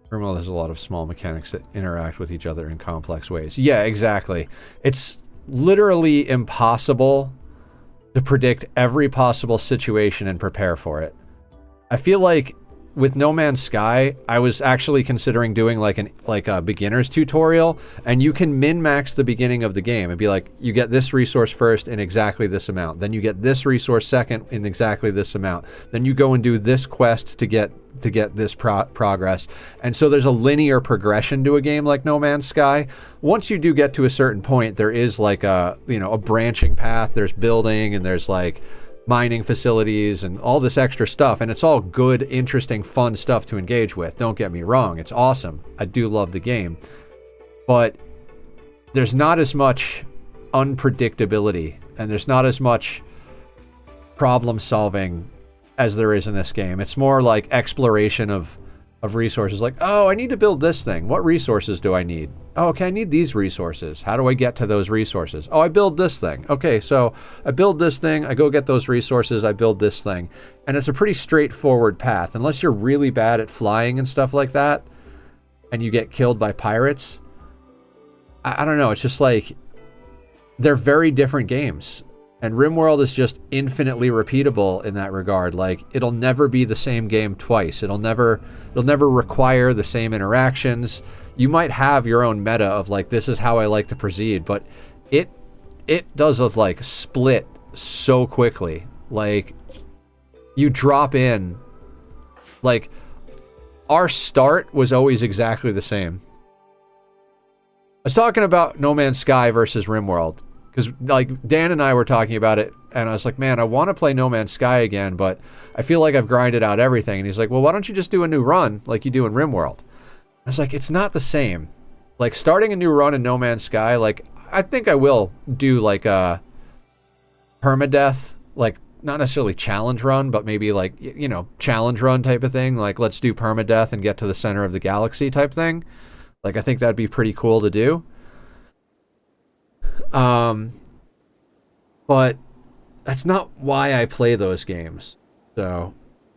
RIMWORLD has a lot of small mechanics that interact with each other in complex ways. Yeah, exactly. It's literally impossible to predict every possible situation and prepare for it. I feel like with No Man's Sky, I was actually considering doing like a beginner's tutorial, and you can min-max the beginning of the game and be like, you get this resource first in exactly this amount, then you get this resource second in exactly this amount, then you go and do this quest to get this progress. And so there's a linear progression to a game like No Man's Sky. Once you do get to a certain point, there is like a, you know, a branching path. There's building and there's like mining facilities and all this extra stuff, and it's all good, interesting, fun stuff to engage with. Don't get me wrong, it's awesome. I do love the game. But there's not as much unpredictability, and there's not as much problem solving as there is in this game. It's more like exploration of resources. Like, oh, I need to build this thing. What resources do I need? Oh, okay, I need these resources. How do I get to those resources? Oh, I build this thing. Okay, so I build this thing, I go get those resources, I build this thing. And it's a pretty straightforward path. Unless you're really bad at flying and stuff like that, and you get killed by pirates, I don't know, it's just like, they're very different games. And RimWorld is just infinitely repeatable in that regard. Like, it'll never be the same game twice. It'll never require the same interactions. You might have your own meta of like, this is how I like to proceed, but it does like split so quickly. Like, you drop in, like, our start was always exactly the same. I was talking about No Man's Sky versus RimWorld, because like Dan and I were talking about it, and I was like, man, I want to play No Man's Sky again, but I feel like I've grinded out everything. And he's like, well, why don't you just do a new run like you do in RimWorld? I was like, it's not the same. Like, starting a new run in No Man's Sky, like, I think I will do like a permadeath, like, not necessarily challenge run, but maybe like, you know, challenge run type of thing. Like, let's do permadeath and get to the center of the galaxy type thing. Like, I think that'd be pretty cool to do. But that's not why I play those games. So,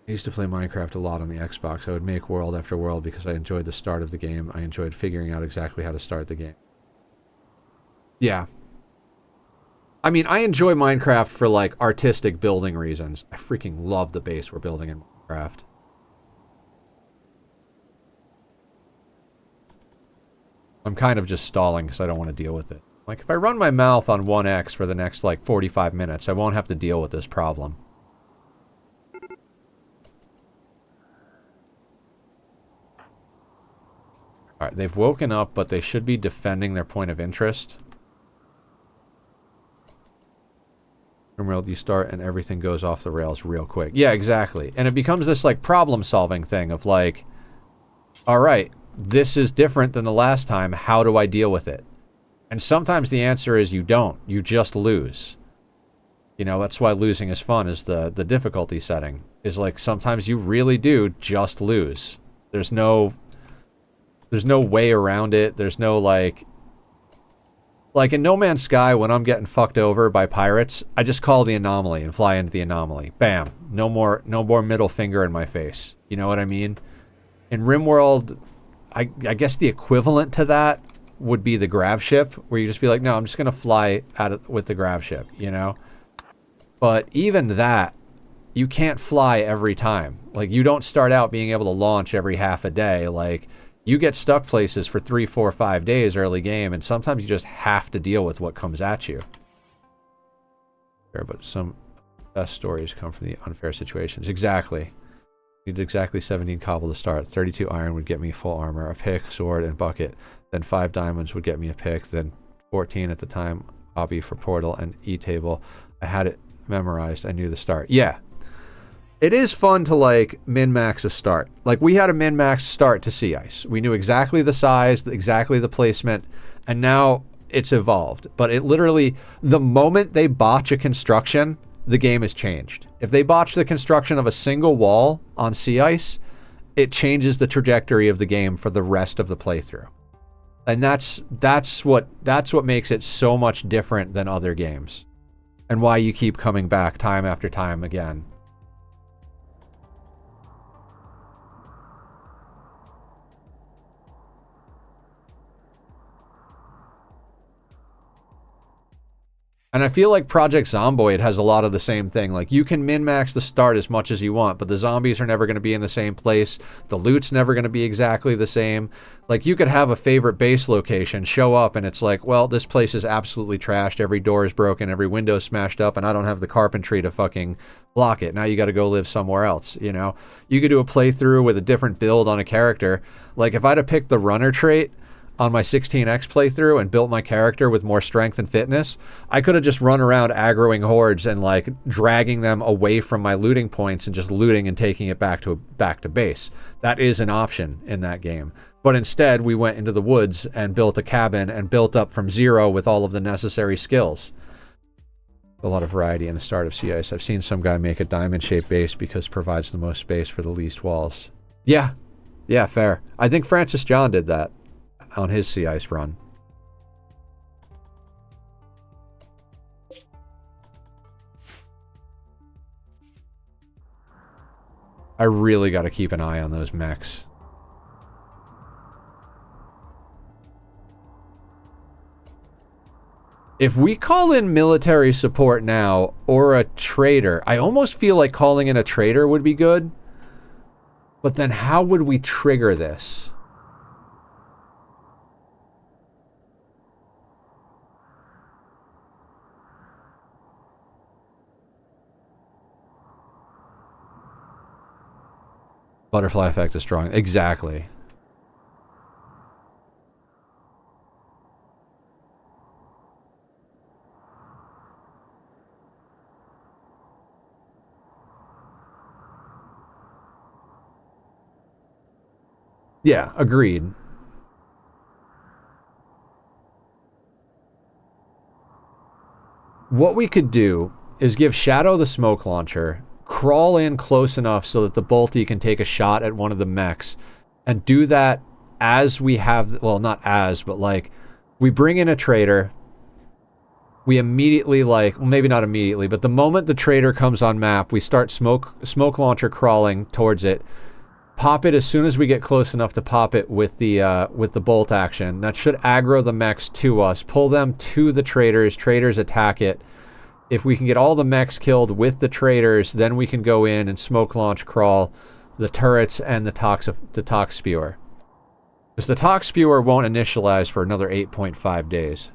I used to play Minecraft a lot on the Xbox. I would make world after world because I enjoyed the start of the game. I enjoyed figuring out exactly how to start the game. Yeah. I mean, I enjoy Minecraft for, like, artistic building reasons. I freaking love the base we're building in Minecraft. I'm kind of just stalling because I don't want to deal with it. Like, if I run my mouth on 1x for the next, like, 45 minutes, I won't have to deal with this problem. Alright, they've woken up, but they should be defending their point of interest. RimWorld, you start and everything goes off the rails real quick. Yeah, exactly. And it becomes this, like, problem-solving thing of, like, alright, this is different than the last time. How do I deal with it? And sometimes the answer is you don't. You just lose. You know, that's why losing is fun, is the difficulty setting. Is like, sometimes you really do just lose. There's no way around it. There's no, like in No Man's Sky, when I'm getting fucked over by pirates, I just call the anomaly and fly into the anomaly. Bam. No more middle finger in my face. You know what I mean? In RimWorld, I guess the equivalent to that would be the gravship, where you just be like, no, I'm just going to fly with the gravship, you know? But even that, you can't fly every time. Like, you don't start out being able to launch every half a day. Like, you get stuck places for 3, 4, 5 days early game, and sometimes you just have to deal with what comes at you. But some best stories come from the unfair situations. Exactly. Needed exactly 17 cobble to start. 32 iron would get me full armor, a pick, sword, and bucket. Then 5 diamonds would get me a pick. Then 14 at the time, hobby for portal and e-table. I had it memorized. I knew the start. Yeah. It is fun to, like, min-max a start. Like, we had a min-max start to Sea Ice. We knew exactly the size, exactly the placement, and now it's evolved. But it literally, the moment they botch a construction, the game has changed. If they botch the construction of a single wall on Sea Ice, it changes the trajectory of the game for the rest of the playthrough. And that's what makes it so much different than other games, and why you keep coming back time after time again. And I feel like Project Zomboid has a lot of the same thing. Like, you can min-max the start as much as you want, but the zombies are never going to be in the same place. The loot's never going to be exactly the same. Like, you could have a favorite base location, show up, and it's like, well, this place is absolutely trashed. Every door is broken, every window's smashed up, and I don't have the carpentry to fucking block it. Now you got to go live somewhere else, you know? You could do a playthrough with a different build on a character. Like, if I'd have picked the runner trait, on my 16x playthrough and built my character with more strength and fitness, I could have just run around aggroing hordes and like dragging them away from my looting points and just looting and taking it back to base. That is an option in that game. But instead, we went into the woods and built a cabin and built up from zero with all of the necessary skills. A lot of variety in the start of Sea Ice. I've seen some guy make a diamond-shaped base because it provides the most space for the least walls. Yeah, fair. I think Francis John did that on his Sea Ice run. I really got to keep an eye on those mechs. If we call in military support now, or a trader, I almost feel like calling in a trader would be good. But then how would we trigger this? Butterfly effect is strong. Exactly. Yeah, agreed. What we could do is give Shadow the smoke launcher, crawl in close enough so that the bolty can take a shot at one of the mechs, and do that as we have, well, not as, but like, we bring in a trader, we immediately, like, well, maybe not immediately, but the moment the trader comes on map, we start smoke launcher crawling towards it, pop it as soon as we get close enough to pop it with the bolt action. That should aggro the mechs to us, pull them to the traders. Traders attack it. If we can get all the mechs killed with the traders, then we can go in and smoke launch crawl the turrets and the tox spewer. Because the tox spewer won't initialize for another 8.5 days.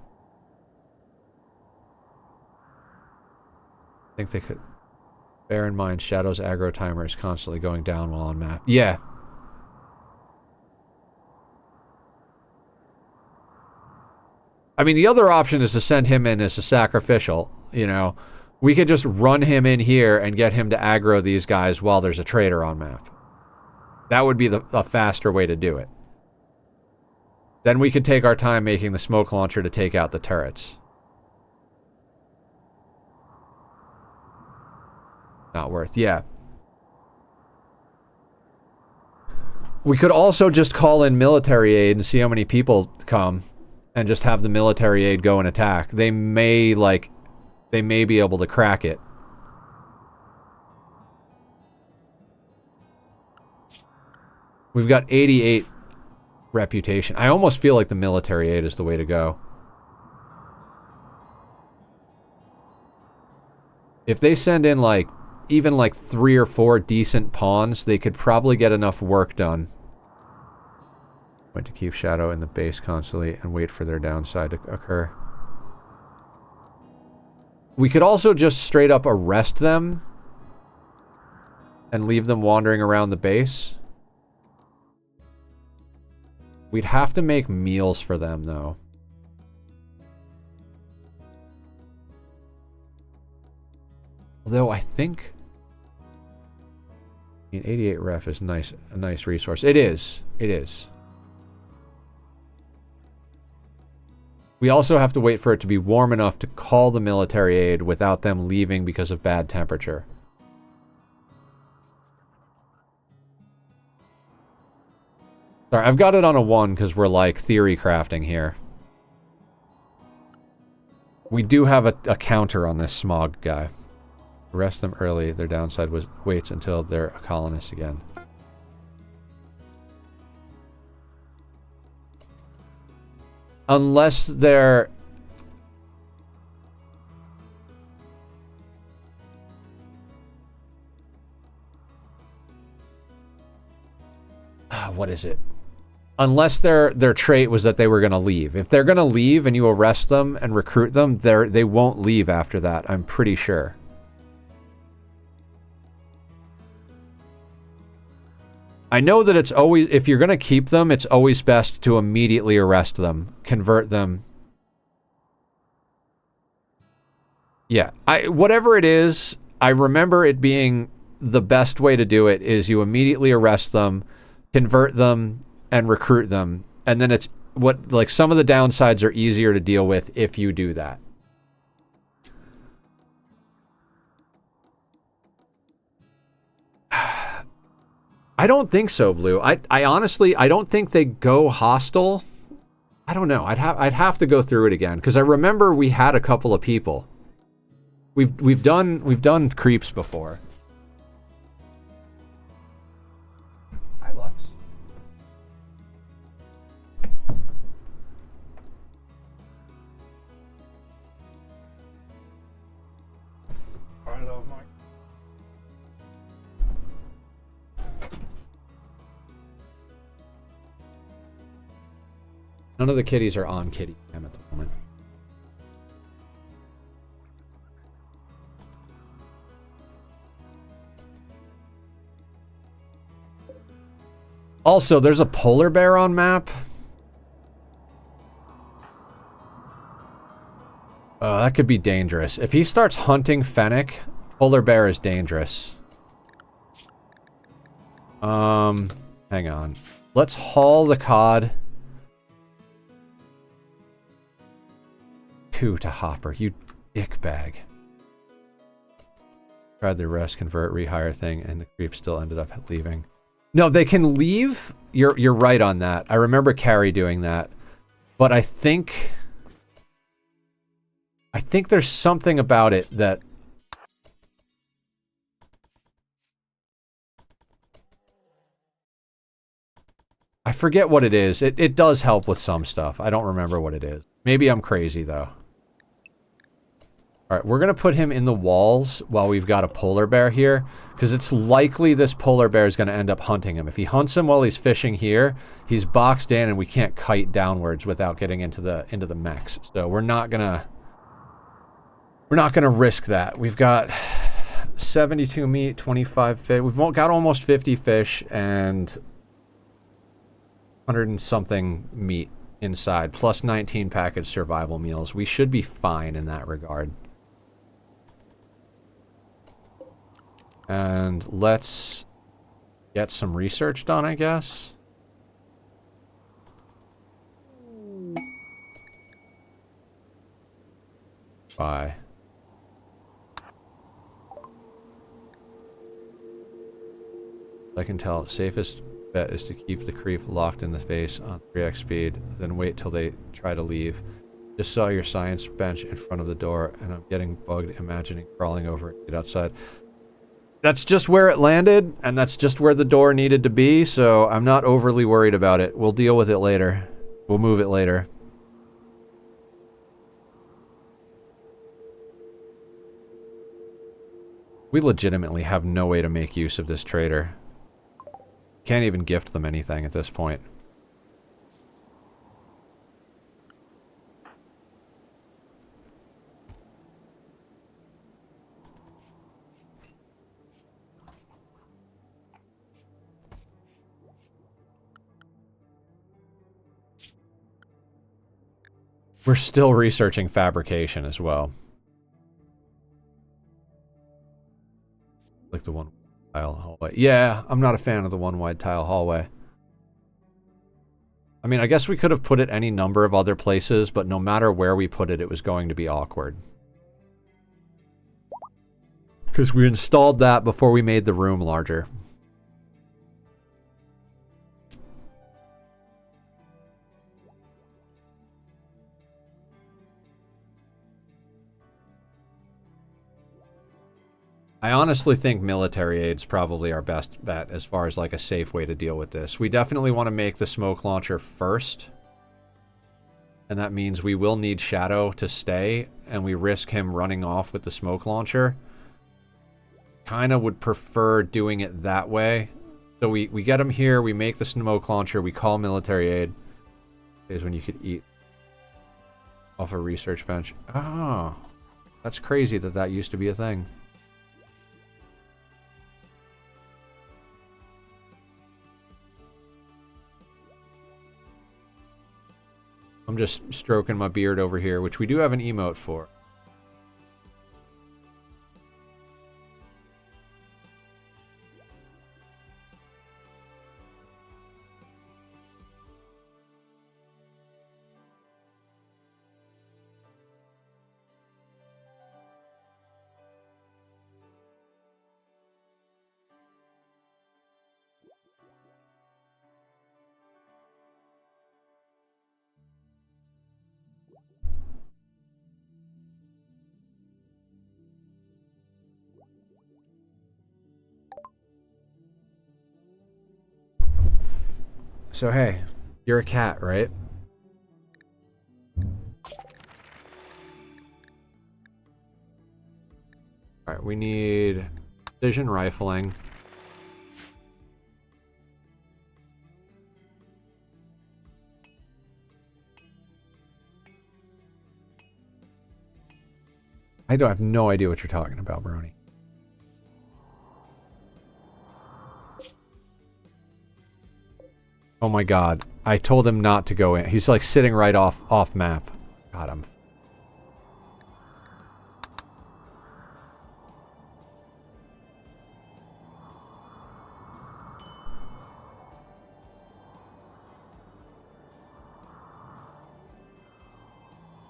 I think they could. Bear in mind, Shadow's aggro timer is constantly going down while on map. Yeah. I mean, the other option is to send him in as a sacrificial, you know. We could just run him in here and get him to aggro these guys while there's a trader on map. That would be a faster way to do it. Then we could take our time making the smoke launcher to take out the turrets. Not worth, yeah. We could also just call in military aid and see how many people come and just have the military aid go and attack. They may be able to crack it. We've got 88 reputation. I almost feel like the military aid is the way to go. If they send in even 3 or 4 decent pawns, they could probably get enough work done. Went to keep Shadow in the base constantly and wait for their downside to occur. We could also just straight up arrest them and leave them wandering around the base. We'd have to make meals for them, though. Although I think... I mean, 88 ref is nice, a nice resource. It is. It is. We also have to wait for it to be warm enough to call the military aid without them leaving because of bad temperature. Sorry, I've got it on a 1 because we're theory crafting here. We do have a counter on this smog guy. Arrest them early. Their downside waits until they're a colonist again. Unless they're... what is it? Unless their trait was that they were going to leave. If they're going to leave and you arrest them and recruit them, they won't leave after that, I'm pretty sure. I know that it's always, if you're going to keep them, it's always best to immediately arrest them, convert them. Yeah, whatever it is, I remember it being the best way to do it is you immediately arrest them, convert them, and recruit them. And then it's what, like, some of the downsides are easier to deal with if you do that. I don't think so, Blue. I honestly, I don't think they go hostile. I don't know. I'd have to go through it again because I remember we had a couple of people. We've done creeps before. Hi, Lux. Hello, Mike. None of the kitties are on kitty cam at the moment. Also, there's a polar bear on map. That could be dangerous. If he starts hunting fennec, polar bear is dangerous. Hang on. Let's haul the cod. 2 to Hopper, you dickbag. Tried the arrest, convert, rehire thing, and the creep still ended up leaving. No, they can leave. You're right on that. I remember Carrie doing that. But I think there's something about it that I forget what it is. It does help with some stuff. I don't remember what it is. Maybe I'm crazy though. All right, we're going to put him in the walls while we've got a polar bear here, because it's likely this polar bear is going to end up hunting him. If he hunts him while he's fishing here, he's boxed in and we can't kite downwards without getting into the mechs. So we're not going to risk that. We've got 72 meat, 25 fish. We've got almost 50 fish and 100 and something meat inside, plus 19 packaged survival meals. We should be fine in that regard. And let's get some research done, I guess. Bye. I can tell, safest bet is to keep the creep locked in the face on 3x speed, then wait till they try to leave. Just saw your science bench in front of the door, and I'm getting bugged imagining crawling over it, get outside. That's just where it landed, and that's just where the door needed to be, so I'm not overly worried about it. We'll deal with it later. We'll move it later. We legitimately have no way to make use of this trader. Can't even gift them anything at this point. We're still researching fabrication as well. Like the one tile hallway. Yeah, I'm not a fan of the one wide tile hallway. I mean, I guess we could have put it any number of other places, but no matter where we put it, it was going to be awkward. Because we installed that before we made the room larger. I honestly think military aid's probably our best bet as far as like a safe way to deal with this. We definitely want to make the smoke launcher first. And that means we will need Shadow to stay, and we risk him running off with the smoke launcher. Kind of would prefer doing it that way. So we get him here, we make the smoke launcher, we call military aid. Is when you could eat off a research bench. Oh, that's crazy that that used to be a thing. I'm just stroking my beard over here, which we do have an emote for. So hey, you're a cat, right? Alright, we need precision rifling. I have no idea what you're talking about, Brony. Oh my god. I told him not to go in. He's like sitting right off map. Got him.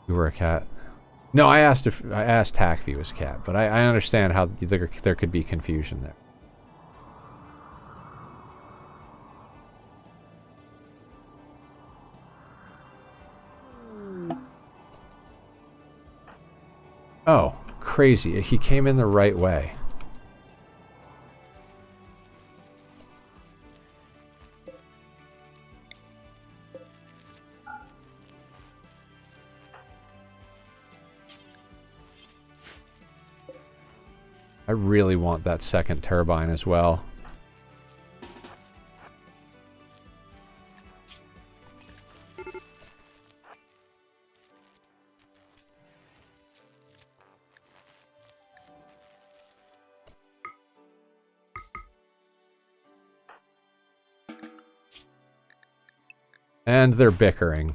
You were a cat. No, I asked Tack if he was a cat, but I understand how there could be confusion there. Oh, crazy. He came in the right way. I really want that second turbine as well. And they're bickering.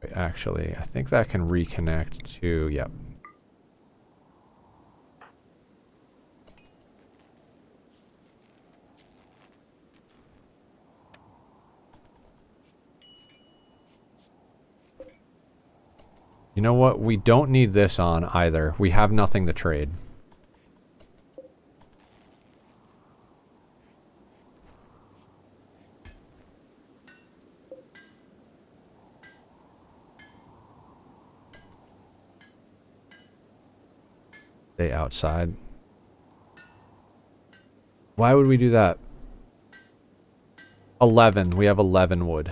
Wait, actually, I think that can reconnect to, yep. You know what? We don't need this on either. We have nothing to trade. Stay outside. Why would we do that? 11. We have 11 wood.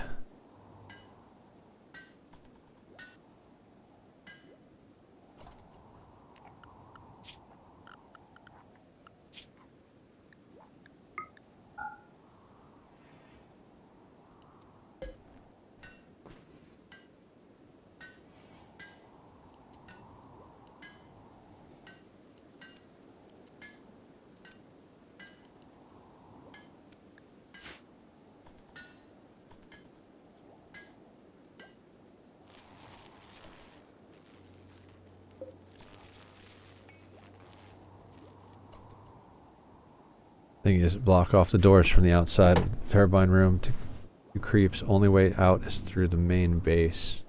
Thing is, block off the doors from the outside of the turbine room to creeps. Only way out is through the main base.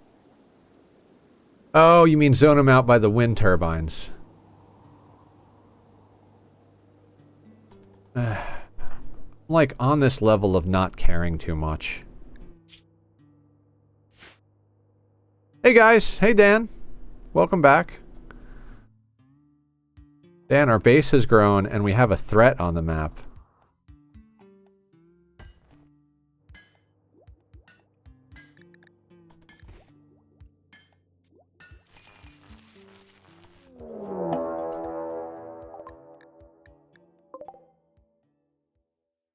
Oh, you mean zone them out by the wind turbines. I'm like on this level of not caring too much. Hey guys, hey Dan. Welcome back. Dan, our base has grown and we have a threat on the map.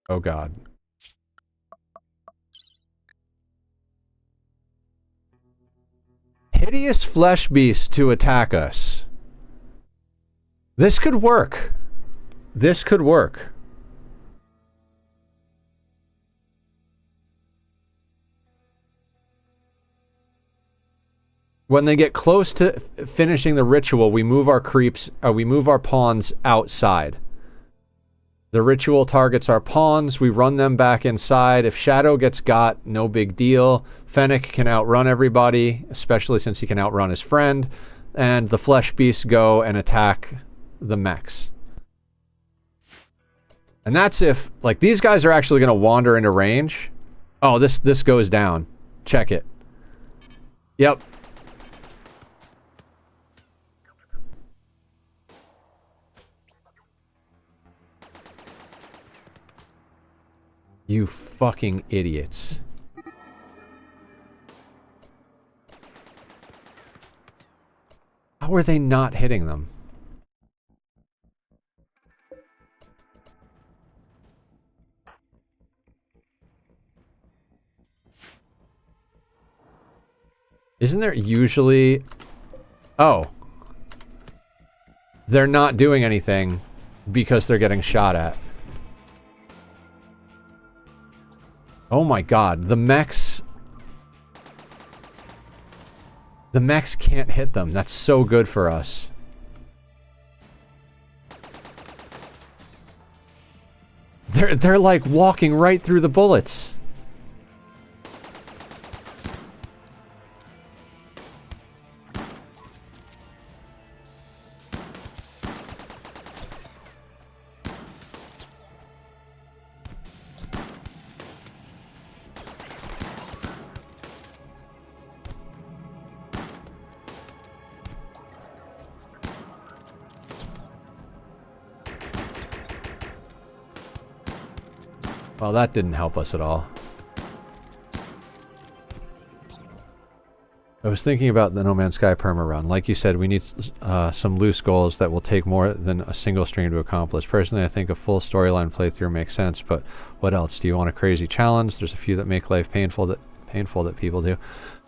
Oh god. Hideous flesh beast to attack us. This could work. This could work. When they get close to finishing the ritual, we move our creeps, we move our pawns outside. The ritual targets our pawns, we run them back inside. If Shadow gets got, no big deal. Fennec can outrun everybody, especially since he can outrun his friend. And the flesh beasts go and attack the mechs. And that's if, like, these guys are actually going to wander into range. Oh, this goes down. Check it. Yep. You fucking idiots. How are they not hitting them? Isn't there usually... Oh. They're not doing anything because they're getting shot at. Oh my god, the mechs... The mechs can't hit them. That's so good for us. They're like walking right through the bullets. Well, that didn't help us at all. I was thinking about the No Man's Sky perma run. Like you said, we need some loose goals that will take more than a single stream to accomplish. Personally, I think a full storyline playthrough makes sense, but what else? Do you want a crazy challenge? There's a few that make life painful that people do.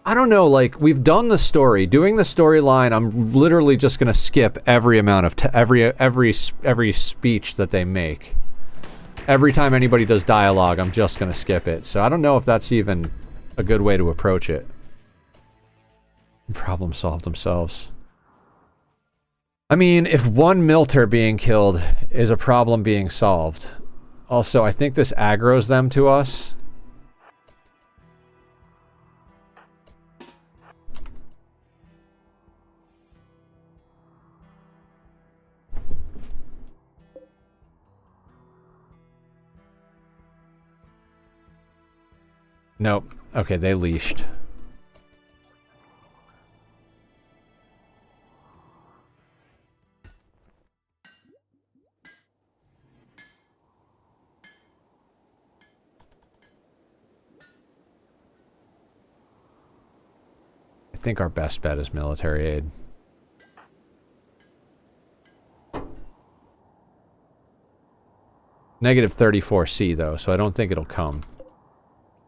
I don't know, like, we've done the story. Doing the storyline, I'm literally just going to skip every amount of... every speech that they make. Every time anybody does dialogue, I'm just going to skip it. So I don't know if that's even a good way to approach it. Problem solved themselves. I mean, if one Milter being killed is a problem being solved. Also, I think this aggroes them to us. Nope. Okay, they leashed. I think our best bet is military aid. Negative 34C though, so I don't think it'll come.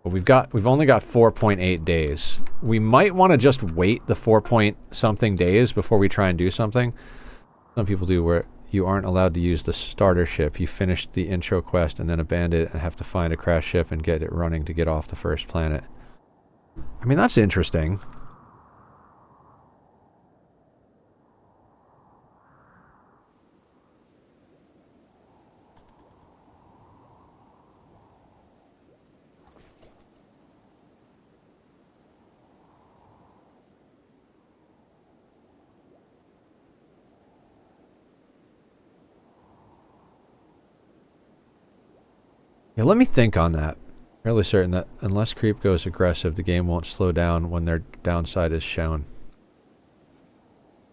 But we've only got 4.8 days. We might want to just wait the 4 point something days before we try and do something. Some people do where you aren't allowed to use the starter ship. You finish the intro quest and then abandon it and have to find a crash ship and get it running to get off the first planet. I mean, that's interesting. Yeah, let me think on that. Fairly certain that unless creep goes aggressive, the game won't slow down when their downside is shown.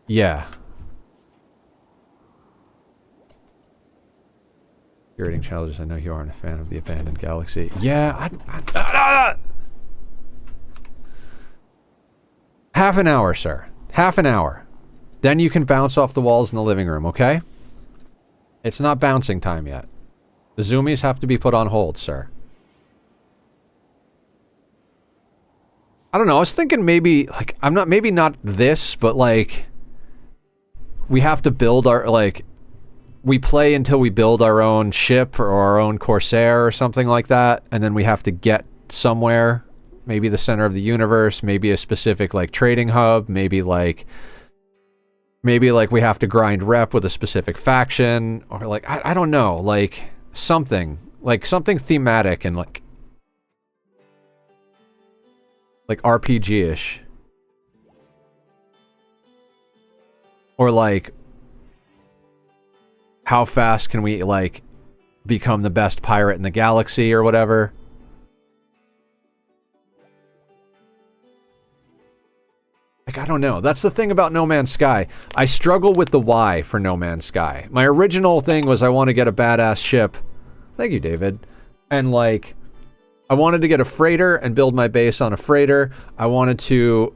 Yeah. Curating challenges, I know you aren't a fan of the abandoned galaxy. Yeah, half an hour, sir. Half an hour. Then you can bounce off the walls in the living room, okay? It's not bouncing time yet. The zoomies have to be put on hold, sir. I don't know, I was thinking maybe, like, maybe not this, but like, we have to build our, like, we play until we build our own ship or our own Corsair or something like that, and then we have to get somewhere, maybe the center of the universe, maybe a specific like trading hub, maybe like we have to grind rep with a specific faction, or like I don't know, like something thematic and like RPG-ish. Or like, how fast can we like become the best pirate in the galaxy or whatever? Like, I don't know. That's the thing about No Man's Sky. I struggle with the why for No Man's Sky. My original thing was I want to get a badass ship. Thank you, David. And like, I wanted to get a freighter and build my base on a freighter. I wanted to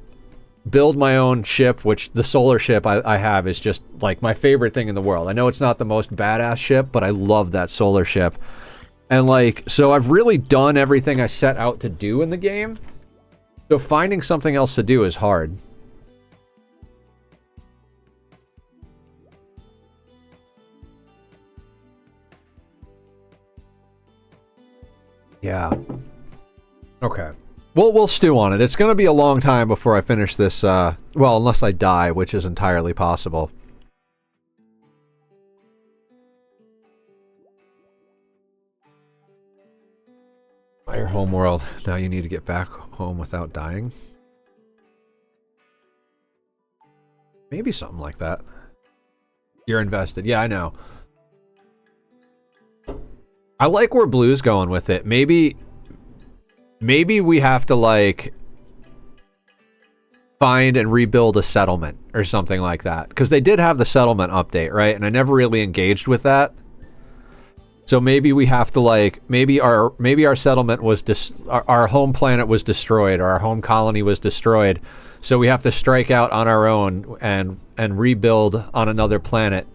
build my own ship, which the solar ship I have is just like my favorite thing in the world. I know it's not the most badass ship, but I love that solar ship. And like, so I've really done everything I set out to do in the game. So finding something else to do is hard. Yeah. Okay. We'll stew on it. It's going to be a long time before I finish this, well, unless I die, which is entirely possible. Your homeworld. Now you need to get back home without dying. Maybe something like that. You're invested. Yeah, I know. I like where Blue's going with it. Maybe we have to like find and rebuild a settlement or something like that, because they did have the settlement update, right? And I never really engaged with that. So maybe we have to like, maybe our settlement was our home planet was destroyed, or our home colony was destroyed, so we have to strike out on our own and rebuild on another planet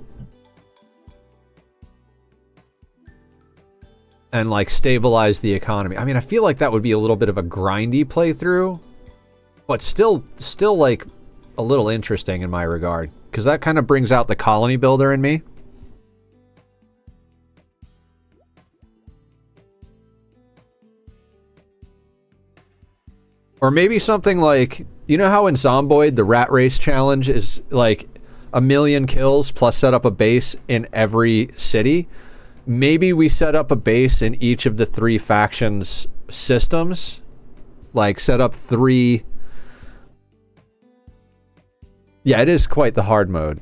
and like stabilize the economy. I mean, I feel like that would be a little bit of a grindy playthrough, but still like a little interesting in my regard, because that kind of brings out the colony builder in me. Or maybe something like, you know how in Zomboid the rat race challenge is like 1,000,000 kills plus set up a base in every city? Maybe we set up a base in each of the 3 factions' systems. Like, set up 3... Yeah, it is quite the hard mode.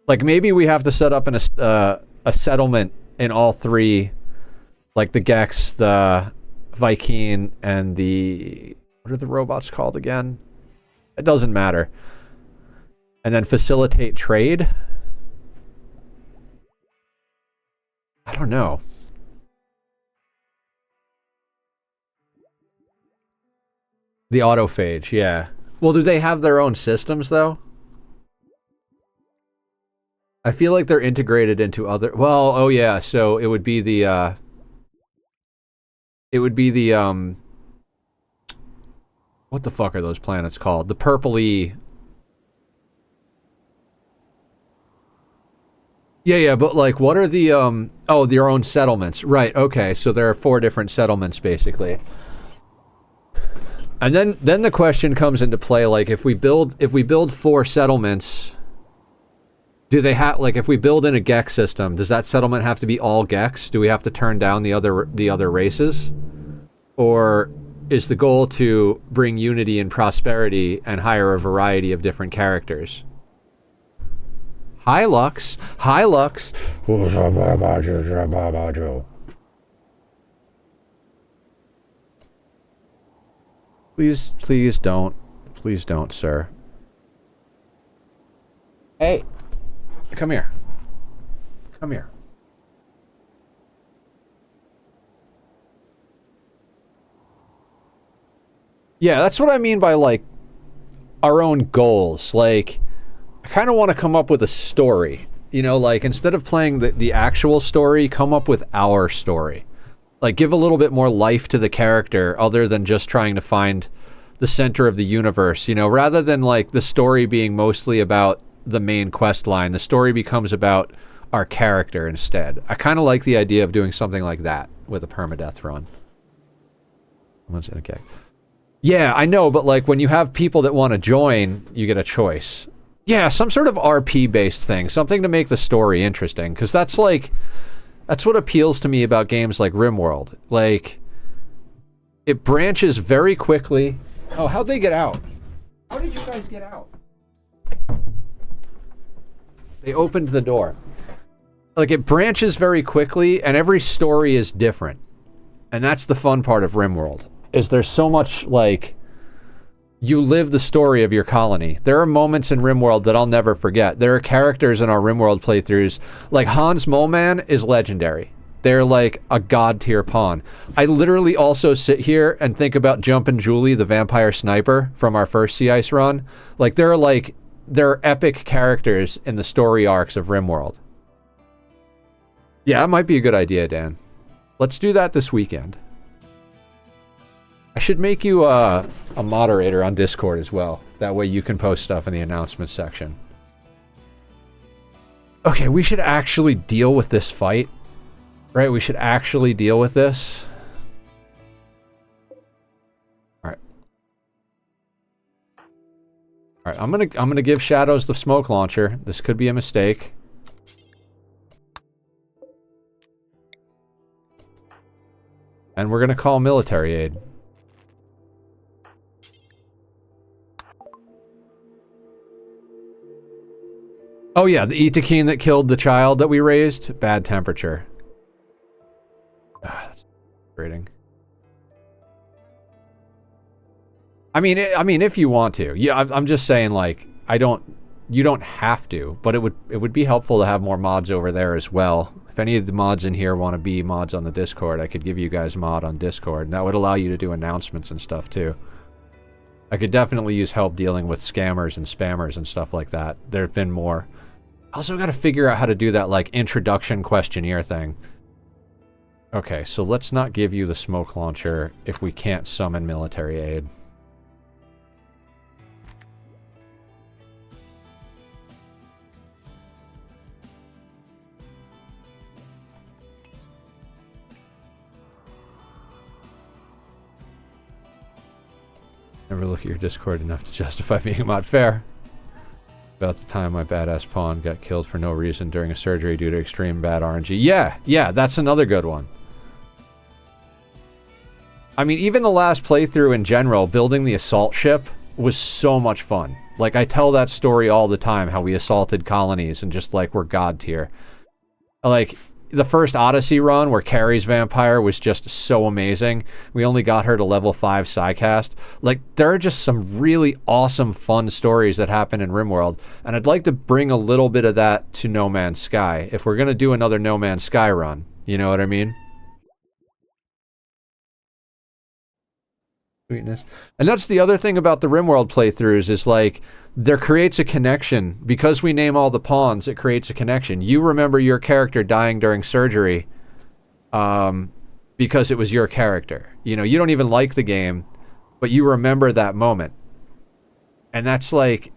Like, maybe we have to set up a settlement in all 3. Like, the Gex, the Vy'keen, and the... What are the robots called again? It doesn't matter. And then facilitate trade? I don't know. The autophage, yeah. Well, do they have their own systems, though? I feel like they're integrated into other... Well, oh yeah, so it would be the, what the fuck are those planets called? The purpley... Yeah, but like, what are the, oh, their own settlements. Right, okay, so there are 4 different settlements, basically. And then the question comes into play, like, if we build 4 settlements, do they have, like, if we build in a Gex system, does that settlement have to be all Gex? Do we have to turn down the other races? Or is the goal to bring unity and prosperity and hire a variety of different characters? Hi, Lux. Hi, Lux. Please don't. Please don't, sir. Hey. Come here. Come here. Yeah, that's what I mean by, like, our own goals. Like, I kind of want to come up with a story. You know, like, instead of playing the actual story, come up with our story. Like, give a little bit more life to the character other than just trying to find the center of the universe. You know, rather than, like, the story being mostly about the main quest line, the story becomes about our character instead. I kind of like the idea of doing something like that with a permadeath run. Okay. Yeah, I know, but like when you have people that want to join, you get a choice. Yeah, some sort of RP-based thing, something to make the story interesting, because that's what appeals to me about games like RimWorld. Like, it branches very quickly. Oh, how'd they get out? How did you guys get out? They opened the door. Like, it branches very quickly, and every story is different. And that's the fun part of RimWorld, is there's so much, like, you live the story of your colony. There are moments in RimWorld that I'll never forget. There are characters in our RimWorld playthroughs, like Hans Moleman is legendary. They're like a god tier pawn. I literally also sit here and think about Jumpin' Julie, the vampire sniper from our first Sea Ice run. Like, there are epic characters in the story arcs of RimWorld. Yeah, that might be a good idea, Dan. Let's do that this weekend. I should make you a moderator on Discord as well. That way you can post stuff in the announcements section. Okay, we should actually deal with this fight. Right, we should actually deal with this. Alright. Alright, I'm gonna give Shadows the smoke launcher. This could be a mistake. And we're gonna call military aid. Oh yeah, the Itakeen that killed the child that we raised. Bad temperature. That's frustrating. I mean, if you want to. Yeah, I'm just saying, like, you don't have to, but it would be helpful to have more mods over there as well. If any of the mods in here want to be mods on the Discord, I could give you guys a mod on Discord, and that would allow you to do announcements and stuff too. I could definitely use help dealing with scammers and spammers and stuff like that. There have been more. I also got to figure out how to do that, like, introduction questionnaire thing. Okay, so let's not give you the smoke launcher if we can't summon military aid. Never look at your Discord enough to justify being a mod. Fair. About the time my badass pawn got killed for no reason during a surgery due to extreme bad RNG. Yeah, that's another good one. I mean, even the last playthrough in general, building the assault ship was so much fun. Like, I tell that story all the time, how we assaulted colonies and just, like, we're god tier. Like, the first Odyssey run where Carrie's vampire was just so amazing. We only got her to level 5 Psycast. Like, there are just some really awesome, fun stories that happen in RimWorld, and I'd like to bring a little bit of that to No Man's Sky if we're going to do another No Man's Sky run. You know what I mean? Sweetness. And that's the other thing about the RimWorld playthroughs is, like, there creates a connection. Because we name all the pawns, it creates a connection. You remember your character dying during surgery because it was your character. You know, you don't even like the game, but you remember that moment. And that's like,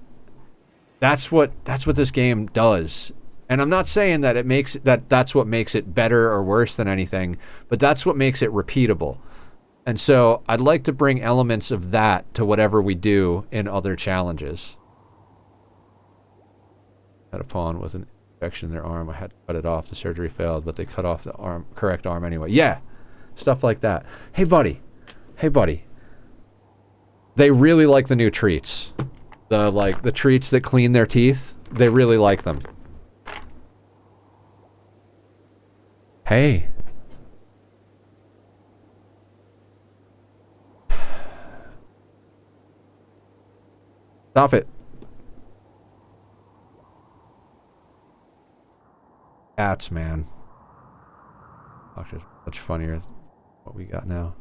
that's what this game does. And I'm not saying that it makes that's what makes it better or worse than anything, but that's what makes it repeatable. And so I'd like to bring elements of that to whatever we do in other challenges. Had a pawn with an infection in their arm. I had to cut it off. The surgery failed, but they cut off the correct arm anyway. Yeah, stuff like that. Hey, buddy. They really like the new treats. The treats that clean their teeth. They really like them. Hey. Stop it. Cats, man. Doctor's much funnier than what we got now.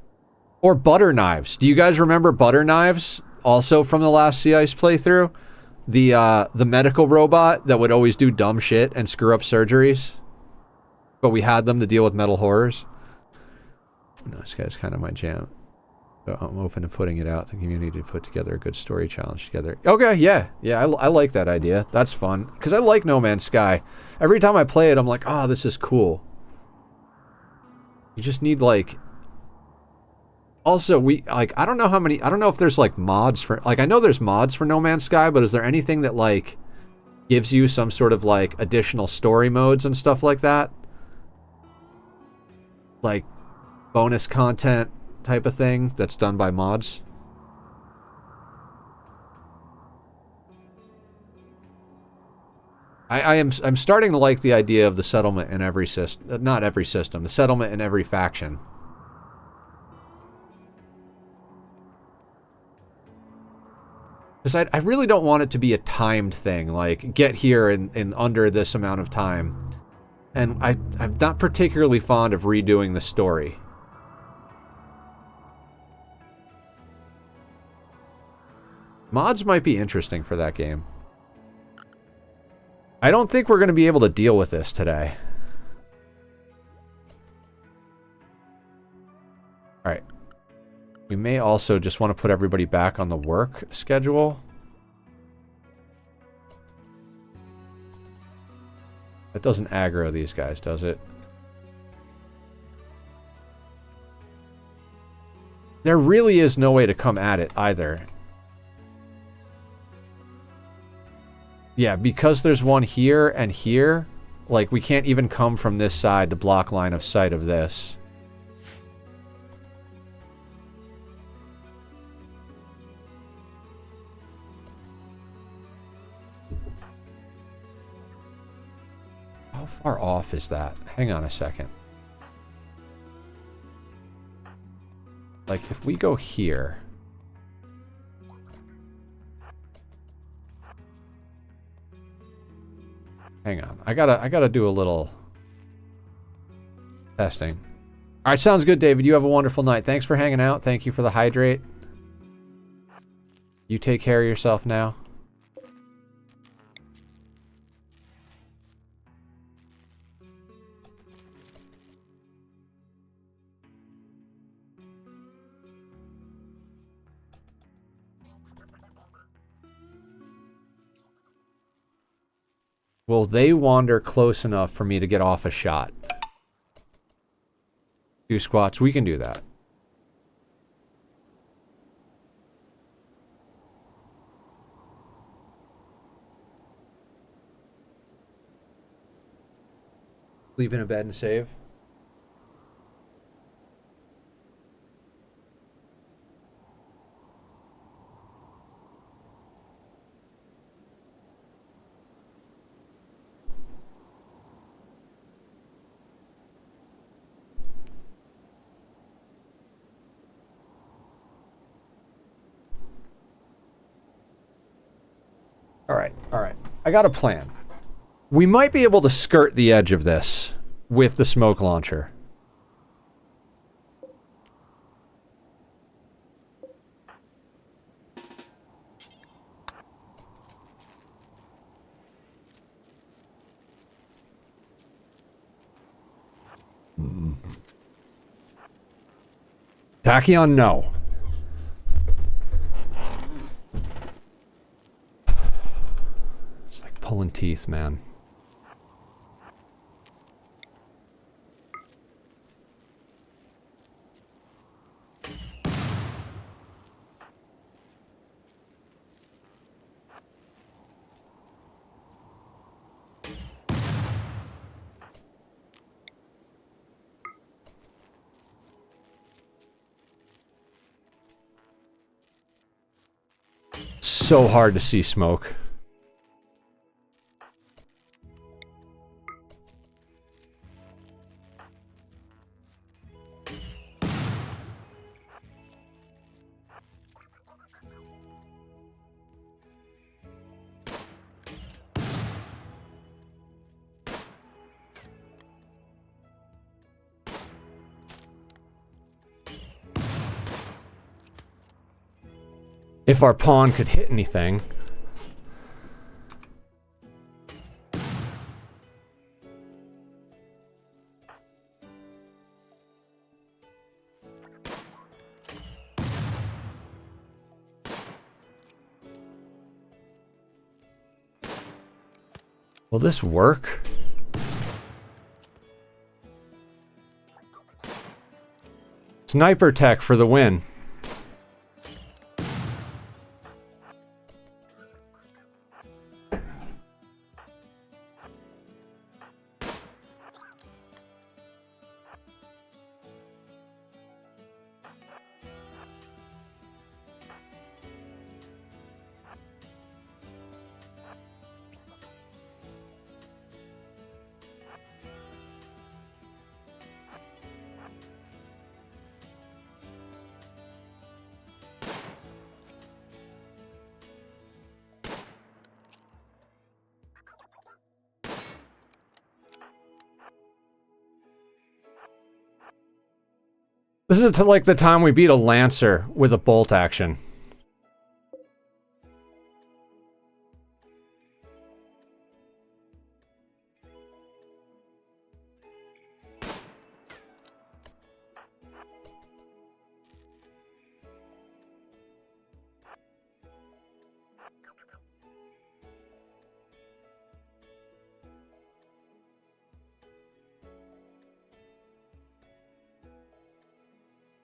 Or butter knives. Do you guys remember butter knives? Also from the last Sea Ice playthrough? The medical robot that would always do dumb shit and screw up surgeries. But we had them to deal with metal horrors. No, this guy's kind of my jam. So I'm open to putting it out. The community to put together a good story challenge together. Okay, yeah. Yeah, I like that idea. That's fun. Because I like No Man's Sky. Every time I play it, I'm like, oh, this is cool. You just need, like... Also, I don't know how many... I don't know if there's, like, mods for... Like, I know there's mods for No Man's Sky, but is there anything that, like, gives you some sort of, like, additional story modes and stuff like that? Like, bonus content type of thing that's done by mods? I'm starting to like the idea of the settlement in every system. Not every system. The settlement in every faction. Because I really don't want it to be a timed thing. Like, get here in under this amount of time. And I'm not particularly fond of redoing the story. Mods might be interesting for that game. I don't think we're going to be able to deal with this today. Alright. We may also just want to put everybody back on the work schedule. That doesn't aggro these guys, does it? There really is no way to come at it either. Yeah, because there's one here and here, like, we can't even come from this side to block line of sight of this. How far off is that? Hang on a second. Like, if we go here... Hang on. I gotta do a little testing. Alright, sounds good, David. You have a wonderful night. Thanks for hanging out. Thank you for the hydrate. You take care of yourself now. Will they wander close enough for me to get off a shot? 2 squats. We can do that. Sleep in a bed and save. Alright. I got a plan. We might be able to skirt the edge of this with the smoke launcher. Tachyon, no. Pulling teeth, man. So hard to see smoke. If our pawn could hit anything. Will this work? Sniper tech for the win. This is like the time we beat a Lancer with a bolt action.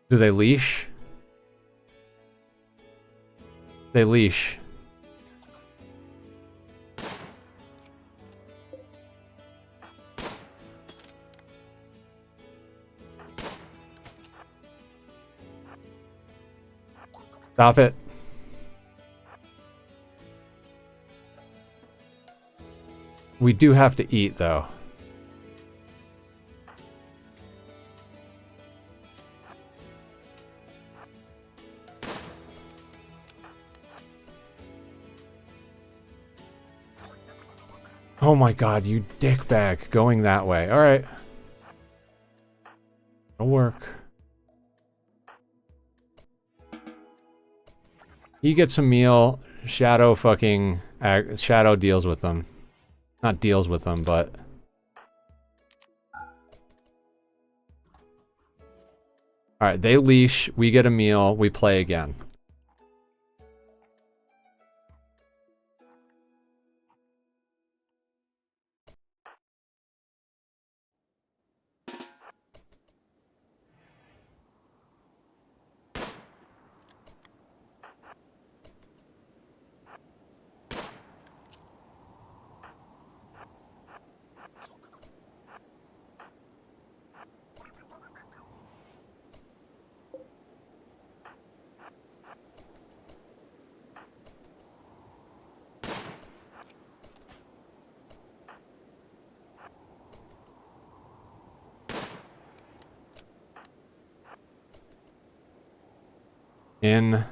Do they leash? They leash. Stop it. We do have to eat, though. Oh my god, you dickbag, going that way. Alright. It'll work. He gets a meal, Shadow fucking... Shadow deals with them. Not deals with them, but... Alright, they leash, we get a meal, we play again. In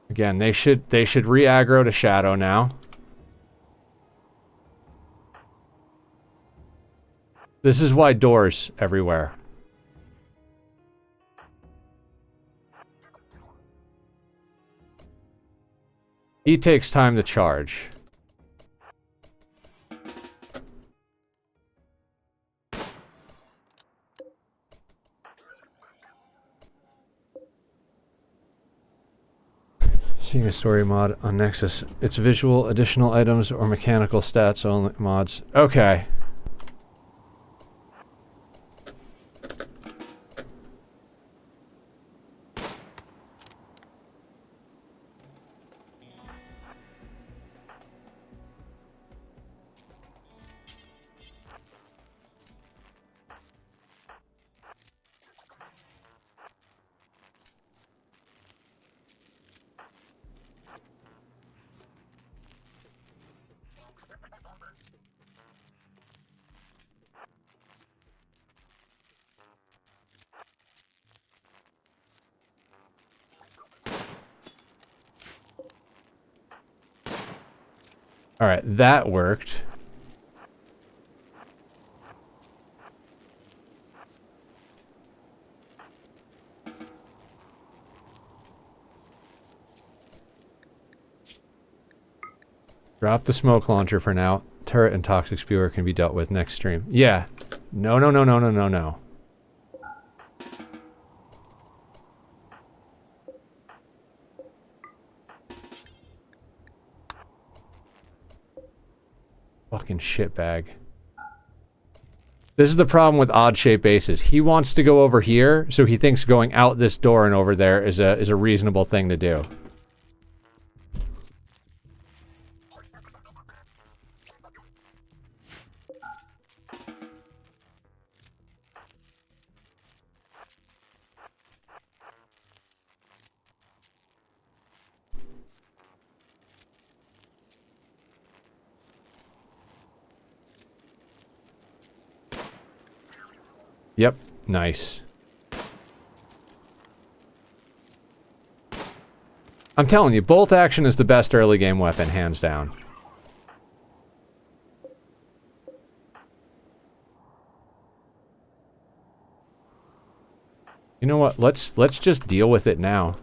again, they should re-aggro to Shadow now. This is why doors everywhere. He takes time to charge. Seeing a story mod on Nexus. It's visual, additional items, or mechanical stats only mods. Okay. All right, that worked. Drop the smoke launcher for now. Turret and toxic spewer can be dealt with next stream. Yeah. No, no, no, no, no, no, no. Fucking shitbag. This is the problem with odd-shaped bases. He wants to go over here, so he thinks going out this door and over there is a reasonable thing to do. Yep, nice. I'm telling you, bolt action is the best early game weapon, hands down. You know what? Let's just deal with it now.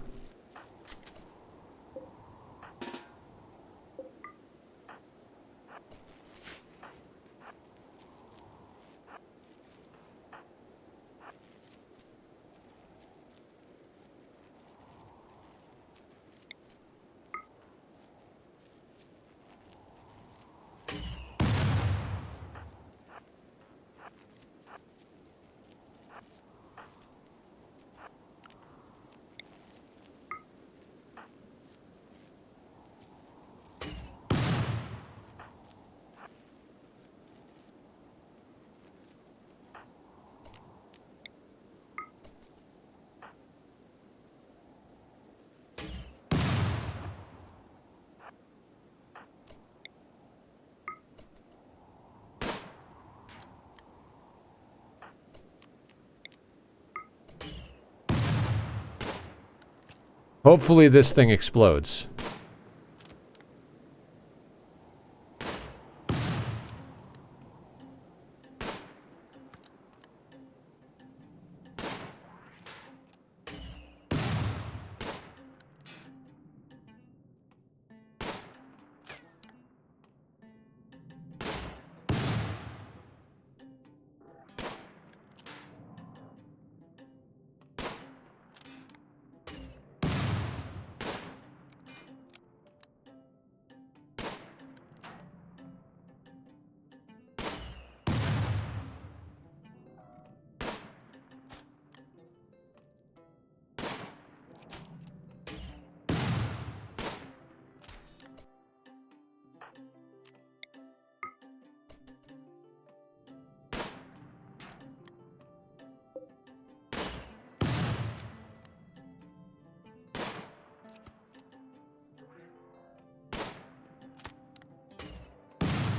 Hopefully this thing explodes.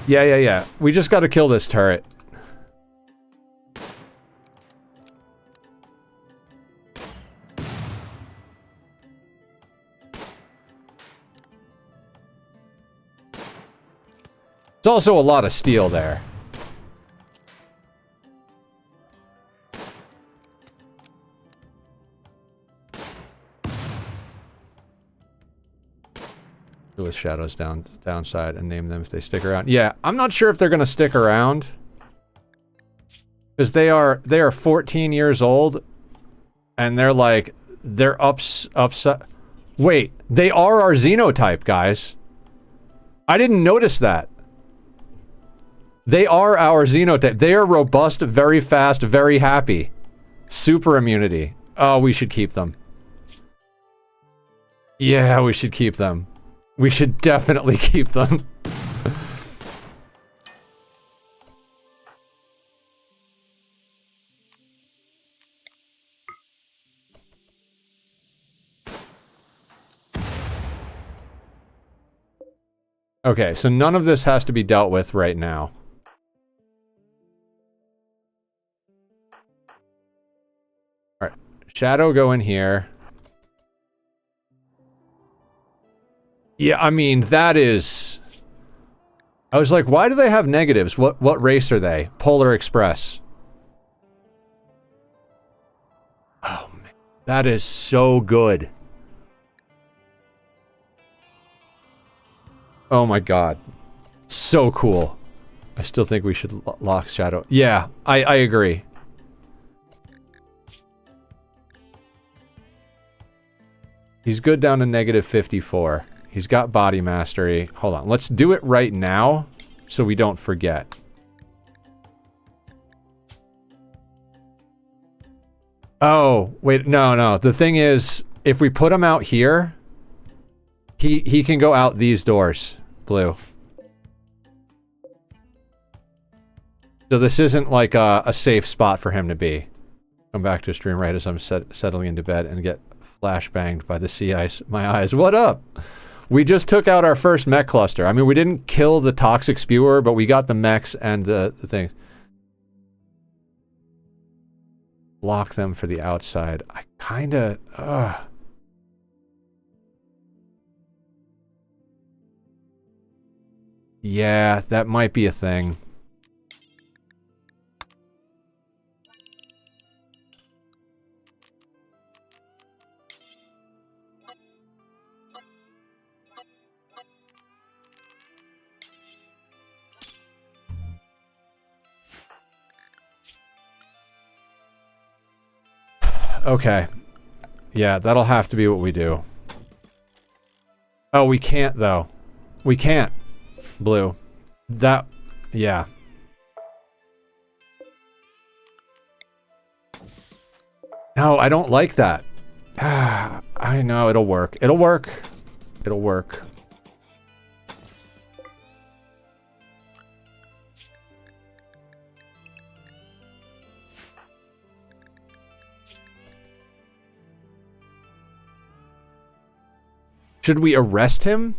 Yeah. We just gotta kill this turret. There's also a lot of steel there. With shadows downside and name them if they stick around. Yeah, I'm not sure if they're gonna stick around. Because they are 14 years old and they're upset. Wait, they are our xenotype, guys. I didn't notice that. They are our xenotype. They are robust, very fast, very happy. Super immunity. Oh, we should keep them. Yeah, we should keep them. We should definitely keep them. Okay, so none of this has to be dealt with right now. Alright, shadow go in here. Yeah, I mean, that is... I was like, why do they have negatives? What race are they? Polar Express. Oh, man. That is so good. Oh my god. So cool. I still think we should lock shadow. Yeah, I agree. He's good down to -54. He's got body mastery. Hold on, let's do it right now. so we don't forget. Oh, wait, no. The thing is, if we put him out here, he can go out these doors, Blue. So this isn't like a safe spot for him to be. Come back to stream right as I'm settling into bed and get flashbanged by the sea ice. My eyes. What up? We just took out our first mech cluster. I mean, we didn't kill the toxic spewer, but we got the mechs and the things. Lock them for the outside. I kinda... Yeah, that might be a thing. Okay. Yeah, that'll have to be what we do. Oh, we can't, though. We can't, Blue. That... yeah. No, I don't like that. I know, it'll work. It'll work. It'll work. Should we arrest him?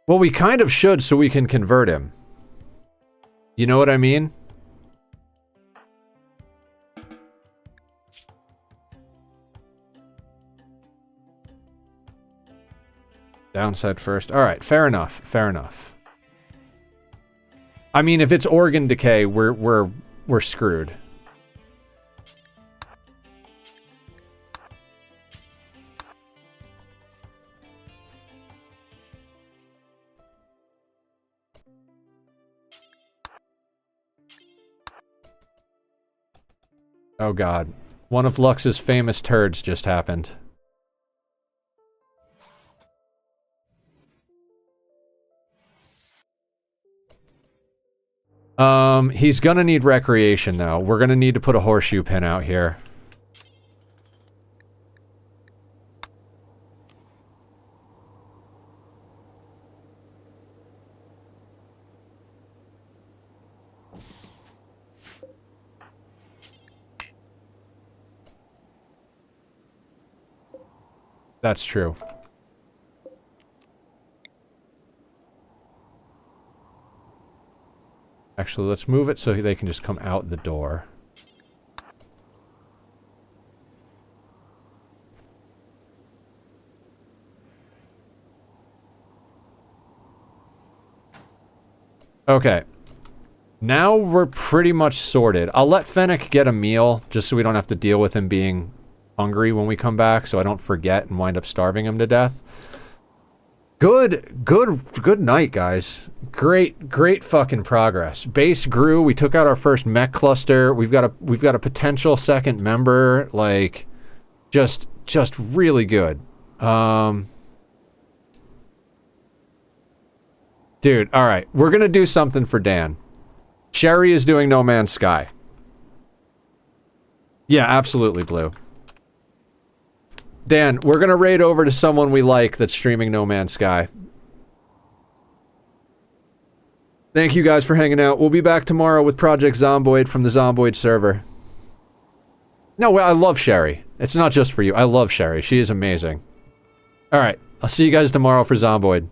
Well, we kind of should so we can convert him. You know what I mean? Downside first. Alright, fair enough. Fair enough. I mean, if it's organ decay, we're screwed. Oh god. One of Lux's famous turds just happened. He's gonna need recreation, though. We're gonna need to put a horseshoe pin out here. That's true. Actually, let's move it so they can just come out the door. Okay. Now we're pretty much sorted. I'll let Fennec get a meal, just so we don't have to deal with him being hungry when we come back, so I don't forget and wind up starving him to death. Good night, guys. Great fucking progress. Base grew. We took out our first mech cluster. We've got a potential second member. Like, just really good. Dude, all right. We're gonna do something for Dan. Sherry is doing No Man's Sky. Yeah, absolutely, Blue. Dan, we're gonna raid over to someone we like that's streaming No Man's Sky. Thank you guys for hanging out. We'll be back tomorrow with Project Zomboid from the Zomboid server. No, I love Sherry. It's not just for you. I love Sherry. She is amazing. Alright, I'll see you guys tomorrow for Zomboid.